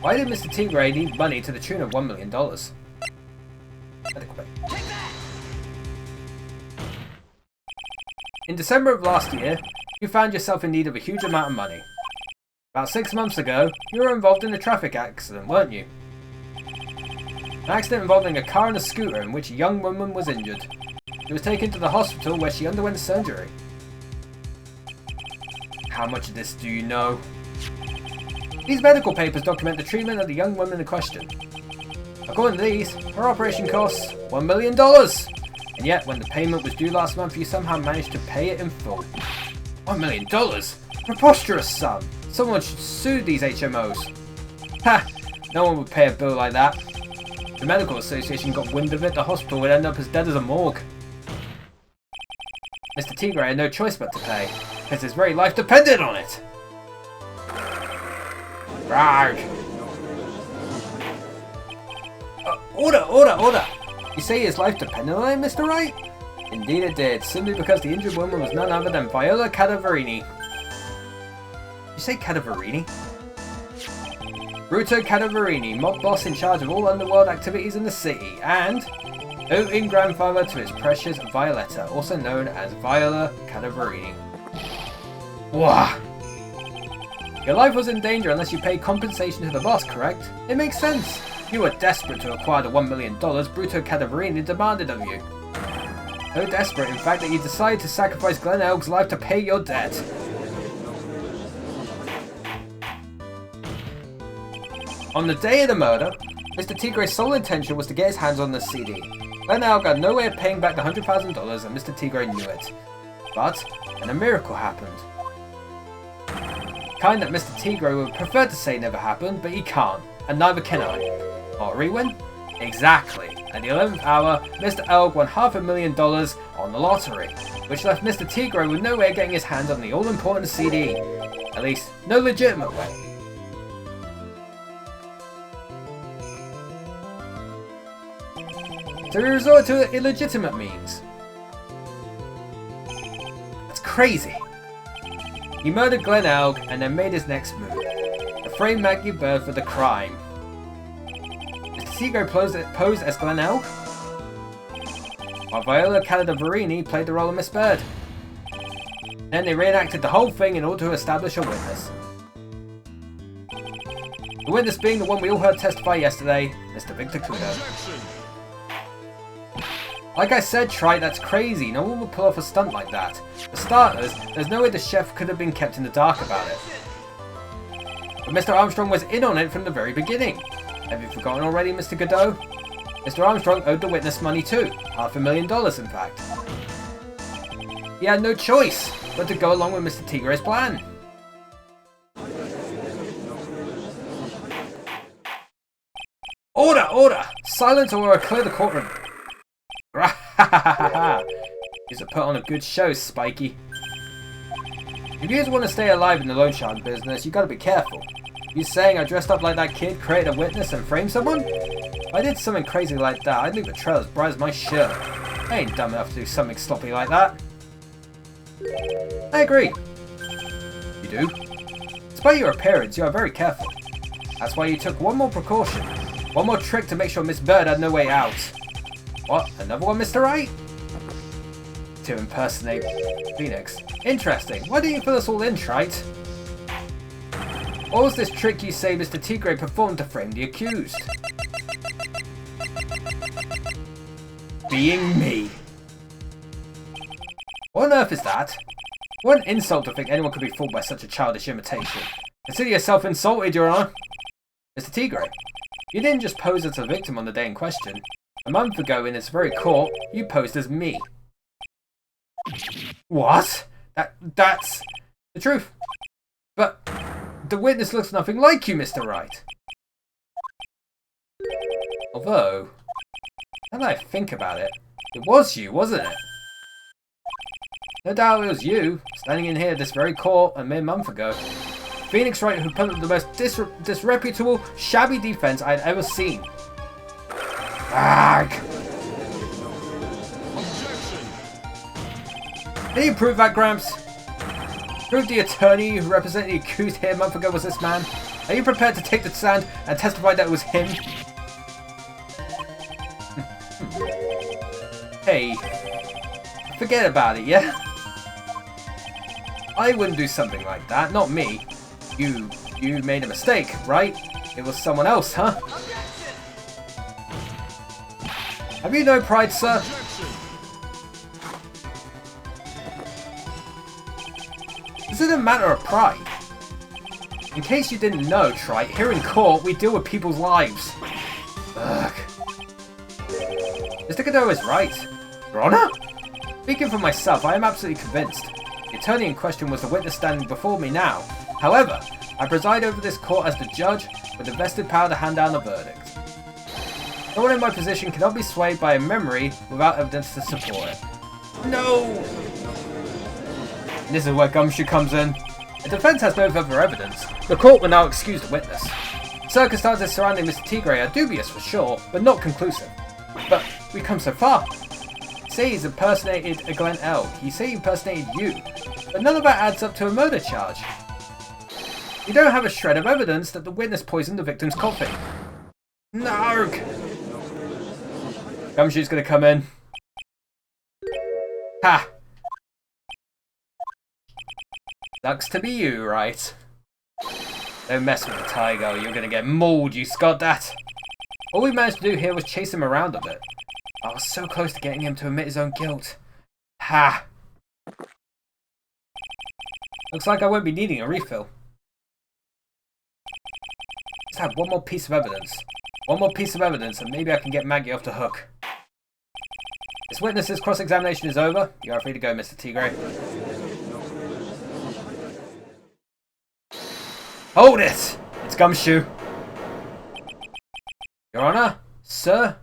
Why did Mr. Tigray need money to the tune of $1 million? Adequate. In December of last year, you found yourself in need of a huge amount of money. About 6 months ago, you were involved in a traffic accident, weren't you? An accident involving a car and a scooter in which a young woman was injured. She was taken to the hospital where she underwent surgery. How much of this do you know? These medical papers document the treatment of the young woman in question. According to these, her operation costs $1 million! And yet, when the payment was due last month, you somehow managed to pay it in full. $1 million? Preposterous sum! Someone should sue these HMOs. Ha! No one would pay a bill like that. If the medical association got wind of it, the hospital would end up as dead as a morgue. Mr. Tigray had no choice but to pay, because his very life depended on it! Rargh! Order! You say his life depended on it, Mr. Wright? Indeed it did, simply because the injured woman was none other than Viola Cadavarini. You say Cadavarini? Bruto Cadavarini, mob boss in charge of all underworld activities in the city, and doting grandfather to his precious Violetta, also known as Viola Cadavarini. Wah! Your life was in danger unless you paid compensation to the boss, correct? It makes sense. You were desperate to acquire the $1 million Bruto Cadavarini demanded of you. So desperate, in fact, that you decided to sacrifice Glenn Elk's life to pay your debt. On the day of the murder, Mr. Tigray's sole intention was to get his hands on the CD. Glenn Elk had no way of paying back the $100,000 and Mr. Tigray knew it. But then a miracle happened. Kind that Mr. Tigray would prefer to say never happened, but he can't, and neither can I. Lottery win? Exactly. At the 11th hour, Mr. Elk won $500,000 on the lottery, which left Mr. Tigray with no way of getting his hands on the all-important CD. At least, no legitimate way. So he resorted to illegitimate means. That's crazy. He murdered Glenn Elk and then made his next move. To frame Maggie Bird for the crime. Mr. Tigray posed as Glenn Elk, while Viola Cadavarini played the role of Miss Bird. Then they reenacted the whole thing in order to establish a witness. The witness being the one we all heard testify yesterday, Mr. Victor Kudo. Like I said, Trite, that's crazy. No one would pull off a stunt like that. For starters, there's no way the chef could have been kept in the dark about it. But Mr. Armstrong was in on it from the very beginning. Have you forgotten already, Mr. Godot? Mr. Armstrong owed the witness money too. $500,000, in fact. He had no choice but to go along with Mr. Tigre's plan. Order! Order! Silence or I'll clear the courtroom. He's to put on a good show, Spiky. If you just want to stay alive in the loan shark business, you gotta be careful. You saying I dressed up like that kid, created a witness, and framed someone? If I did something crazy like that, I'd leave a trail as bright as my shirt. I ain't dumb enough to do something sloppy like that. I agree. You do? Despite your appearance, you are very careful. That's why you took one more precaution. One more trick to make sure Miss Bird had no way out. What? Another one, Mr. Wright? To impersonate Phoenix. Interesting. Why don't you fill us all in, Trite? What was this trick you say Mr. Tigre performed to frame the accused? Being me. What on earth is that? What an insult to think anyone could be fooled by such a childish imitation. Consider yourself insulted, Your Honor. Mr. Tigre, you didn't just pose as a victim on the day in question. A month ago in this very court, you posed as me. What? That's the truth. But the witness looks nothing like you, Mr. Wright. Although, now that I think about it, it was you, wasn't it? No doubt it was you, standing in here this very court a mere month ago. Phoenix Wright, who put up the most disreputable, shabby defense I had ever seen. Arg! Can you prove that, Gramps? Prove the attorney who represented the accused here a month ago was this man? Are you prepared to take the stand and testify that it was him? Hey, forget about it, yeah? I wouldn't do something like that, not me. You made a mistake, right? It was someone else, huh? Have you no pride, sir? This isn't a matter of pride. In case you didn't know, Trite, here in court we deal with people's lives. Ugh. Mr. Godot is right. Your Honor? Speaking for myself, I am absolutely convinced. The attorney in question was the witness standing before me now. However, I preside over this court as the judge with the vested power to hand down a verdict. No one in my position cannot be swayed by a memory without evidence to support it. No! And this is where Gumshoe comes in. The defense has no further evidence. The court will now excuse the witness. Circumstances surrounding Mr. Tigre are dubious for sure, but not conclusive. But we come so far. Say he's impersonated a Glen L. He say he impersonated you. But none of that adds up to a murder charge. You don't have a shred of evidence that the witness poisoned the victim's coffee. Narg! Gumshoe's gonna come in. Ha! Sucks to be you, right? Don't mess with the tiger or you're gonna get mauled, you got that? All we managed to do here was chase him around a bit. I was so close to getting him to admit his own guilt. Ha! Looks like I won't be needing a refill. Let's have one more piece of evidence. One more piece of evidence and maybe I can get Maggie off the hook. This witness's cross-examination is over. You are free to go, Mr. Tigre. Hold it! It's Gumshoe. Your Honor? Sir?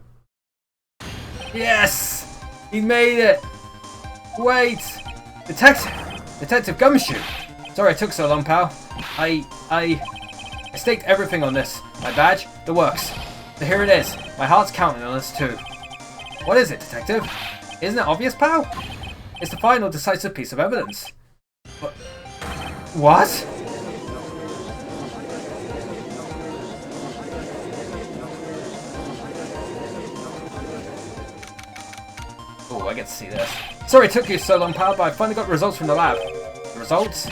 Yes! He made it! Wait! Detective Gumshoe! Sorry it took so long, pal. I staked everything on this. My badge, the works. So here it is. My heart's counting on this too. What is it, Detective? Isn't it obvious, pal? It's the final decisive piece of evidence. What? Oh, I get to see this. Sorry it took you so long, pal, but I finally got results from the lab. The results?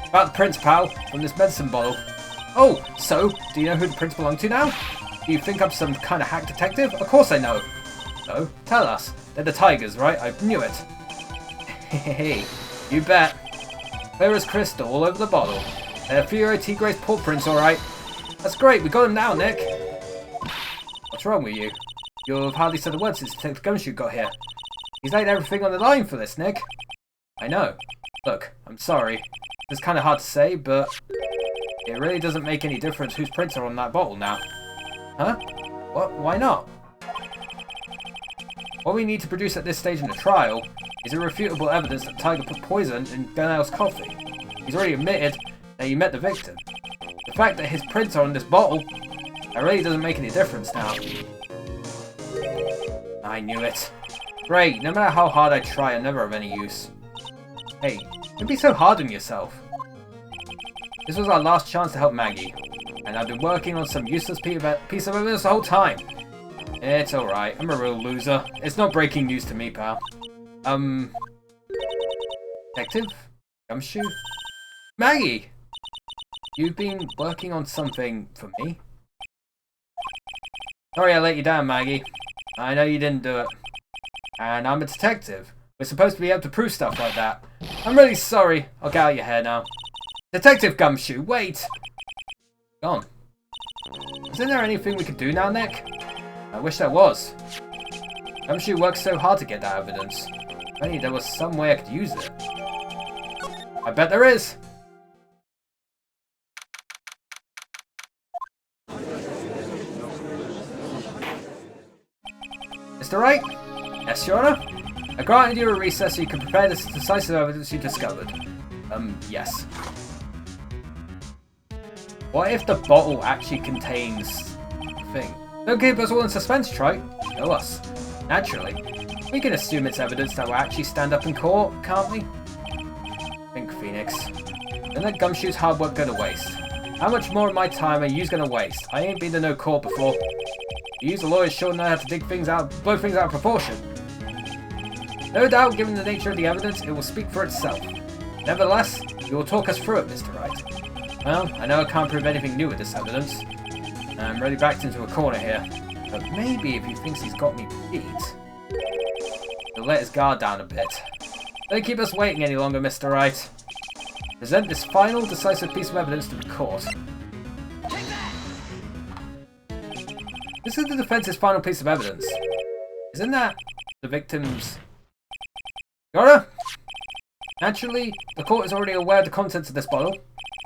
About the prints, pal, from this medicine bottle. Oh, so, do you know who the prints belong to now? Do you think I'm some kind of hack detective? Of course I know. So, tell us. They're the tigers, right? I knew it. Hey, you bet. Clear as crystal all over the bottle. They're Furo Tigre's paw prints, alright. That's great, we got them now, Nick. What's wrong with you? You've hardly said a word since Detective Gumshoe got here. He's laid everything on the line for this, Nick. I know. Look, I'm sorry. It's kind of hard to say, but it really doesn't make any difference whose prints are on that bottle now. Huh? What? Why not? What we need to produce at this stage in the trial is irrefutable evidence that Tiger put poison in Bell's coffee. He's already admitted that he met the victim. The fact that his prints are on this bottle, that really doesn't make any difference now. I knew it. Great, no matter how hard I try, I'm never of any use. Hey, don't be so hard on yourself. This was our last chance to help Maggie, and I've been working on some useless piece of evidence the whole time. It's alright, I'm a real loser. It's not breaking news to me, pal. Detective? Gumshoe? Maggie! You've been working on something for me? Sorry I let you down, Maggie. I know you didn't do it. And I'm a detective. We're supposed to be able to prove stuff like that. I'm really sorry. I'll get out your hair now. Detective Gumshoe, wait! Gone. Isn't there anything we could do now, Nick? I wish there was. Gumshoe worked so hard to get that evidence. If only there was some way I could use it. I bet there is! Mr. Wright? Yes, Your Honor? I granted you a recess so you can prepare this decisive evidence you discovered. Yes. What if the bottle actually contains a thing? Don't keep us all in suspense, Troy. Show us. Naturally. We can assume it's evidence that will actually stand up in court, can't we? Think, Phoenix. Don't let Gumshoe's hard work go to waste. How much more of my time are you gonna waste? I ain't been to no court before. You lawyers sure know how to blow things out of proportion. No doubt, given the nature of the evidence, it will speak for itself. Nevertheless, you will talk us through it, Mr. Wright. Well, I know I can't prove anything new with this evidence. I'm really backed into a corner here. But maybe if he thinks he's got me beat, he'll let his guard down a bit. Don't keep us waiting any longer, Mr. Wright. Present this final, decisive piece of evidence to the court. This is the defense's final piece of evidence. Isn't that the victim's... Your Honor? Naturally, the court is already aware of the contents of this bottle.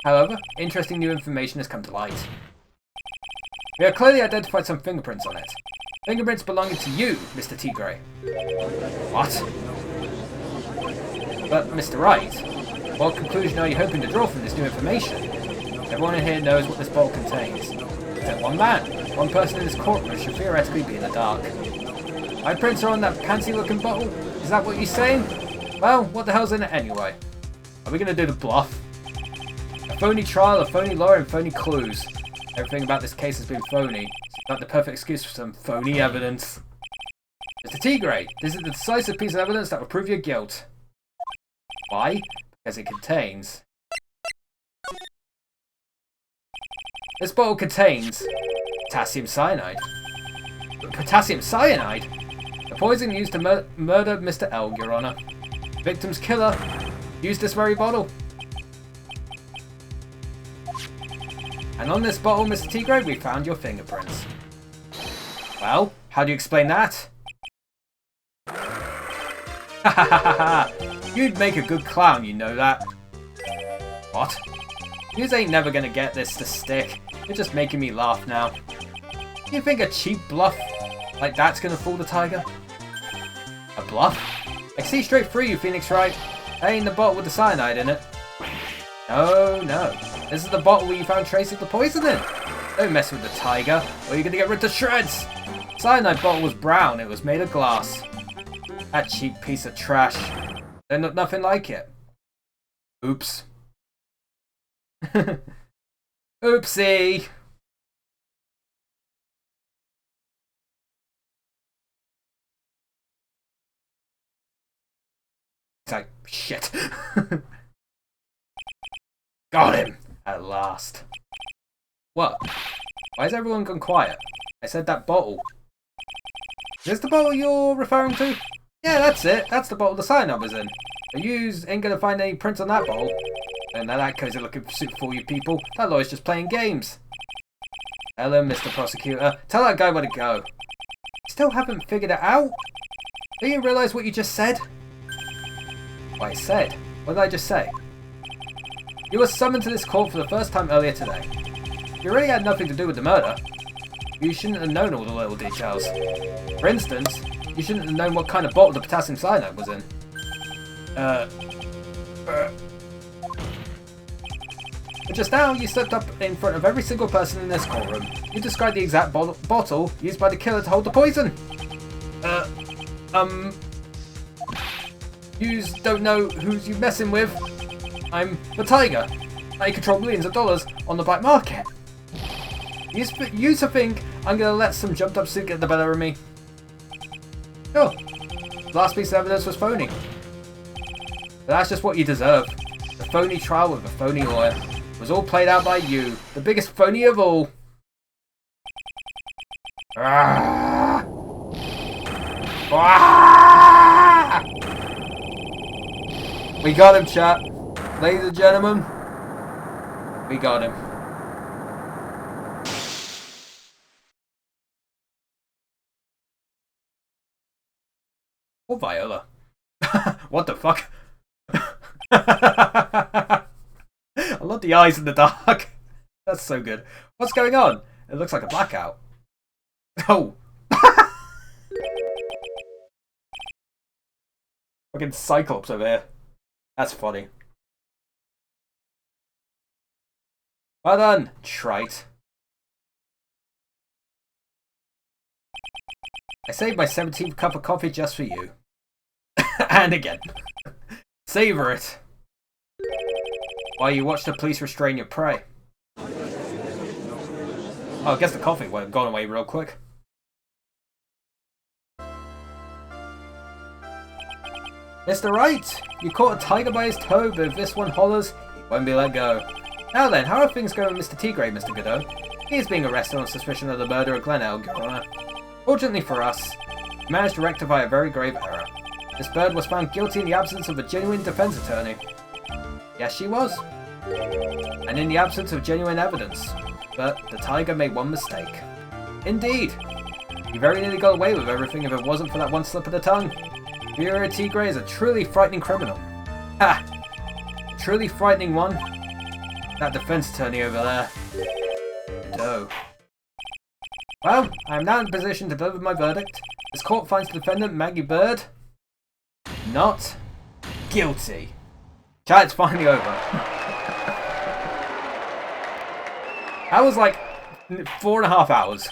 However, interesting new information has come to light. We have clearly identified some fingerprints on it. Fingerprints belonging to you, Mr. Tigray. What? But, Mr. Wright, what conclusion are you hoping to draw from this new information? Everyone in here knows what this bottle contains. Except one man. One person in this courtroom should theoretically be in the dark. My prints are on that pantsy-looking bottle? Is that what you're saying? Well, what the hell's in it anyway? Are we going to do the bluff? A phony trial, a phony lawyer, and phony clues. Everything about this case has been phony. It's not the perfect excuse for some phony evidence. Mr. Tigray, this is the decisive piece of evidence that will prove your guilt. Why? Because it contains... This bottle contains potassium cyanide. Potassium cyanide? The poison used to murder Mr. L, Your Honor. The victim's killer used this very bottle. And on this bottle, Mr. Tigray, we found your fingerprints. Well, how do you explain that? You'd make a good clown, you know that. What? Yous ain't never gonna get this to stick. You're just making me laugh now. You think a cheap bluff like that's gonna fool the tiger? A bluff? I see straight through you, Phoenix Wright. That ain't the bottle with the cyanide in it. No, no. This is the bottle where you found traces of the poison in. Don't mess with the tiger, or you're gonna get ripped to shreds. The cyanide bottle was brown. It was made of glass. That cheap piece of trash. There looked nothing like it. Oops. Oopsie. It's like, shit. Got him! At last. What? Why has everyone gone quiet? I said that bottle. Is this the bottle you're referring to? Yeah, that's it. That's the bottle the cyanide was in. But yous ain't gonna find any prints on that bottle. And now that cozy looking suit for you people. That lawyer's just playing games. Hello, Mr. Prosecutor. Tell that guy where to go. Still haven't figured it out? Do you realise what you just said? I said. What did I just say? You were summoned to this court for the first time earlier today. You really had nothing to do with the murder. You shouldn't have known all the little details. For instance, you shouldn't have known what kind of bottle the potassium cyanide was in. But just now, you stepped up in front of every single person in this courtroom. You described the exact bottle used by the killer to hold the poison. Yous don't know who's you messing with. I'm the Tiger. I control millions of dollars on the black market. You to think I'm gonna let some jumped up suit get the better of me? Sure. The last piece of evidence was phony. But that's just what you deserve. A phony trial with a phony lawyer. It was all played out by you. The biggest phony of all. Ah! Ah! We got him, chat. Ladies and gentlemen, we got him. Or Viola. What the fuck? I love the eyes in the dark. That's so good. What's going on? It looks like a blackout. Oh. Fucking Cyclops over here. That's funny. Well done, trite. I saved my 17th cup of coffee just for you. And again. Savor it. While you watch the police restrain your prey. Oh, I guess the coffee would have gone away real quick. Mr. Wright! You caught a tiger by his toe, but if this one hollers, he won't be let go. Now then, how are things going with Mr. Tigray, Mr. Godot? He is being arrested on suspicion of the murder of Glen Elgora. Fortunately for us, he managed to rectify a very grave error. This bird was found guilty in the absence of a genuine defense attorney. Yes, she was. And in the absence of genuine evidence. But the tiger made one mistake. Indeed. He very nearly got away with everything if it wasn't for that one slip of the tongue. Bureau Tigray is a truly frightening criminal. Ha! A truly frightening one. That defense attorney over there. Doe. Well, I am now in a position to deliver my verdict. This court finds the defendant, Maggie Bird, not guilty. Chat, it's finally over. That was like 4.5 hours.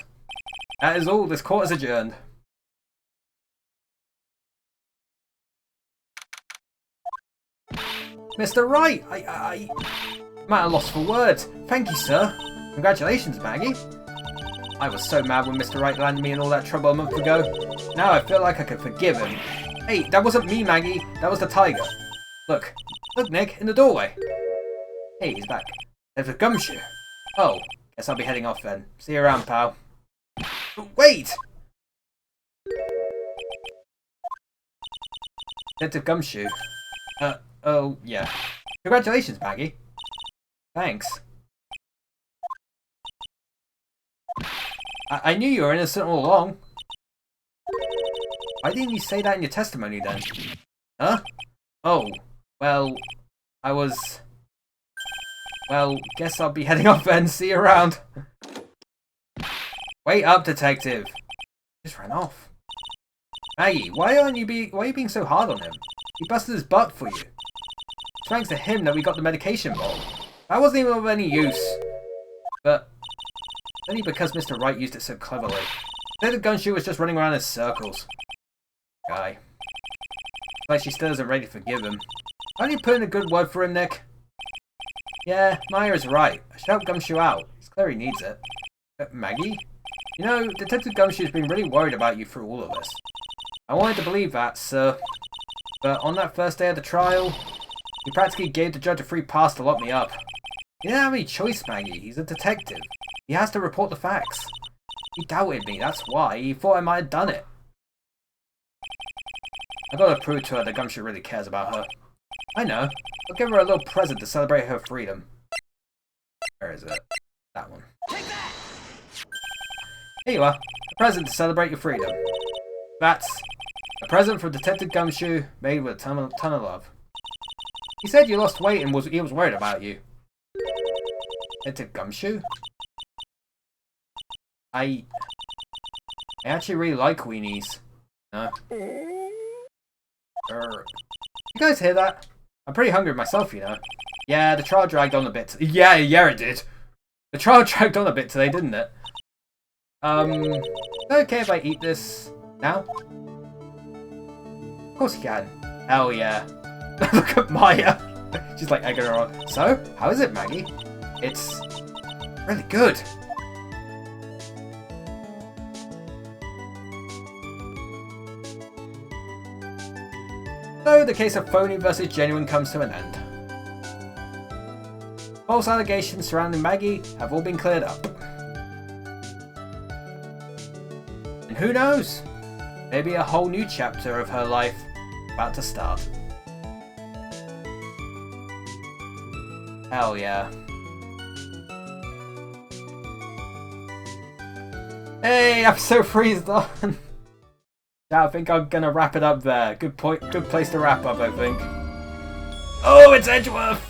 That is all. This court is adjourned. Mr. Wright, I'm at a loss for words. Thank you, sir. Congratulations, Maggie. I was so mad when Mr. Wright landed me in all that trouble a month ago. Now I feel like I could forgive him. Hey, that wasn't me, Maggie. That was the tiger. Look, Nick, in the doorway. Hey, he's back. There's a gumshoe. Oh, guess I'll be heading off then. See you around, pal. Wait! Detective Gumshoe. Oh, yeah. Congratulations, Maggie. Thanks. I knew you were innocent all along. Why didn't you say that in your testimony then? Huh? Oh, well, I was... Well, guess I'll be heading off then. See you around. Wait up, detective. Just ran off. Maggie, why are you being so hard on him? He busted his butt for you. It's thanks to him that we got the medication bottle. That wasn't even of any use. But only because Mr. Wright used it so cleverly. The Gumshoe was just running around in circles. Guy. Like she still isn't ready to forgive him. Why don't you put in a good word for him, Nick? Yeah, Maya is right. I should help Gumshoe out. It's clear he needs it. Maggie? You know, Detective Gumshoe's been really worried about you through all of this. I wanted to believe that, sir. But on that first day of the trial, he practically gave the judge a free pass to lock me up. He didn't have any choice, Maggie. He's a detective. He has to report the facts. He doubted me, that's why. He thought I might have done it. I gotta prove to her that Gumshoe really cares about her. I know. I'll give her a little present to celebrate her freedom. Where is it? That one. Take that! Here you are. A present to celebrate your freedom. That's a present from Detective Gumshoe made with a ton of love. He said you lost weight and he was worried about you. It's a gumshoe? I actually really like weenies. No. You guys hear that? I'm pretty hungry myself, you know. Yeah, the trial dragged on a bit. Yeah, it did. The trial dragged on a bit today, didn't it? Is it okay if I eat this now? Of course you can. Hell yeah. Look at Maya. She's like egging her on. So, how is it, Maggie? It's really good. So, the case of phony versus genuine comes to an end. False allegations surrounding Maggie have all been cleared up. And who knows? Maybe a whole new chapter of her life about to start. Hell yeah. Hey, episode 3 is done. Yeah, I think I'm gonna wrap it up there. Good point. Good place to wrap up, I think. Oh, it's Edgeworth!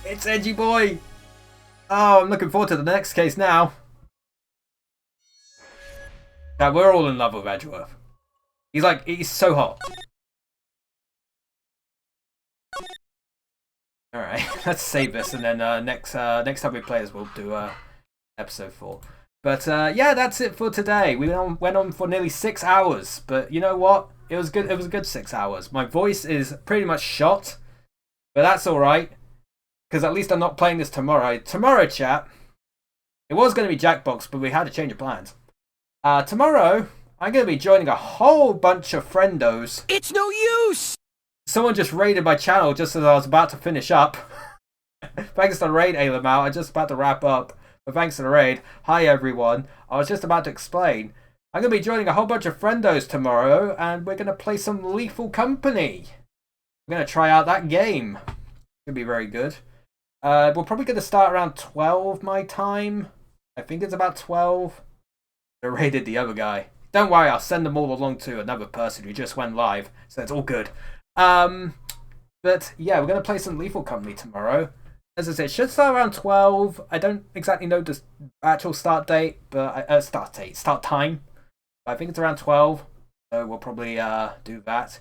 It's Edgy Boy! Oh, I'm looking forward to the next case now. Yeah, we're all in love with Edgeworth. He's so hot. Alright, let's save this and then next time we play as we'll do episode 4. But yeah, that's it for today. We went on for nearly 6 hours, but you know what? It was good. It was a good 6 hours. My voice is pretty much shot, but that's all right, because at least I'm not playing this tomorrow. Tomorrow, chat. It was going to be Jackbox, but we had to change of plans. Tomorrow, I'm going to be joining a whole bunch of friendos. It's no use! Someone just raided my channel just as I was about to finish up. Thanks to the raid, Alamau. I'm just about to wrap up. But thanks to the raid. Hi everyone. I was just about to explain. I'm going to be joining a whole bunch of friendos tomorrow, and we're going to play some Lethal Company. We're going to try out that game. It's going to be very good. We're probably going to start around 12 my time. I think it's about 12. I raided the other guy. Don't worry, I'll send them all along to another person who just went live, so it's all good. But yeah, we're going to play some Lethal Company tomorrow. As I said, it should start around 12. I don't exactly know the actual start date, but start time. But I think it's around 12, so we'll probably do that.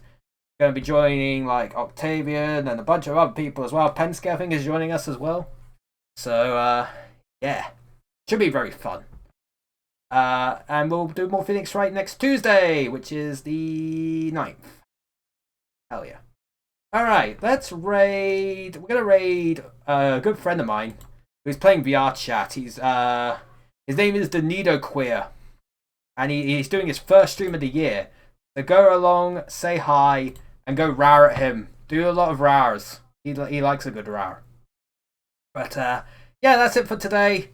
We're going to be joining like Octavian and a bunch of other people as well. Penske, I think, is joining us as well. So yeah, should be very fun. And we'll do more Phoenix Wright next Tuesday, which is the 9th. Hell yeah. Alright, let's raid. We're gonna raid a good friend of mine who's playing VR chat. His name is the Nido Queer. And he's doing his first stream of the year. So go along, say hi, and go rar at him. Do a lot of rars. He likes a good rar. But yeah, that's it for today.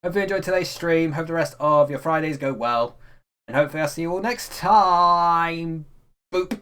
Hope you enjoyed today's stream. Hope the rest of your Fridays go well. And hopefully I'll see you all next time. Boop.